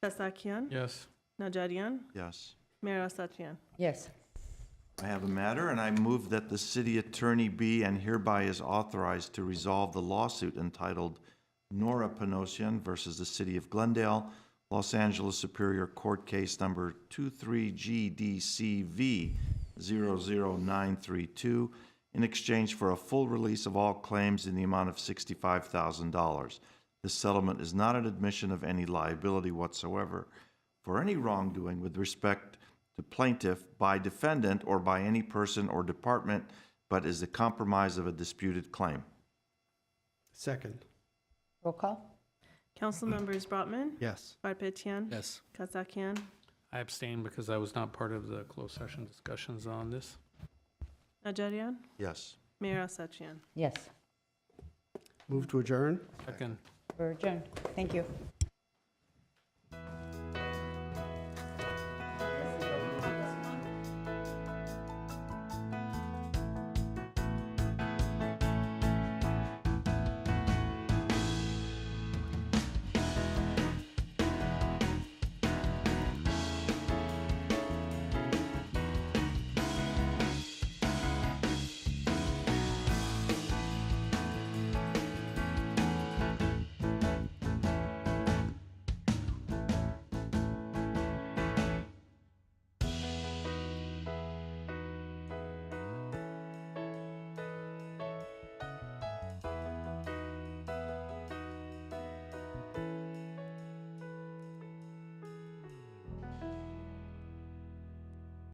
Kasakian, Yes. Najarian, Yes. Mayor Asatryan. Yes. I have a matter, and I move that the city attorney be and hereby is authorized to resolve the lawsuit entitled Nora Panosian versus the City of Glendale, Los Angeles Superior Court Case Number 23GDCV 00932, in exchange for a full release of all claims in the amount of $65,000. This settlement is not an admission of any liability whatsoever for any wrongdoing with respect to plaintiff by defendant or by any person or department, but is the compromise of a disputed claim. Second. Roll call. Council members Brotman, Yes. Garpetian, Yes. Kasakian, I abstain because I was not part of the closed session discussions on this. Najarian, Yes. Mayor Asatryan. Yes. Move to adjourn? Second. We're adjourned. Thank you.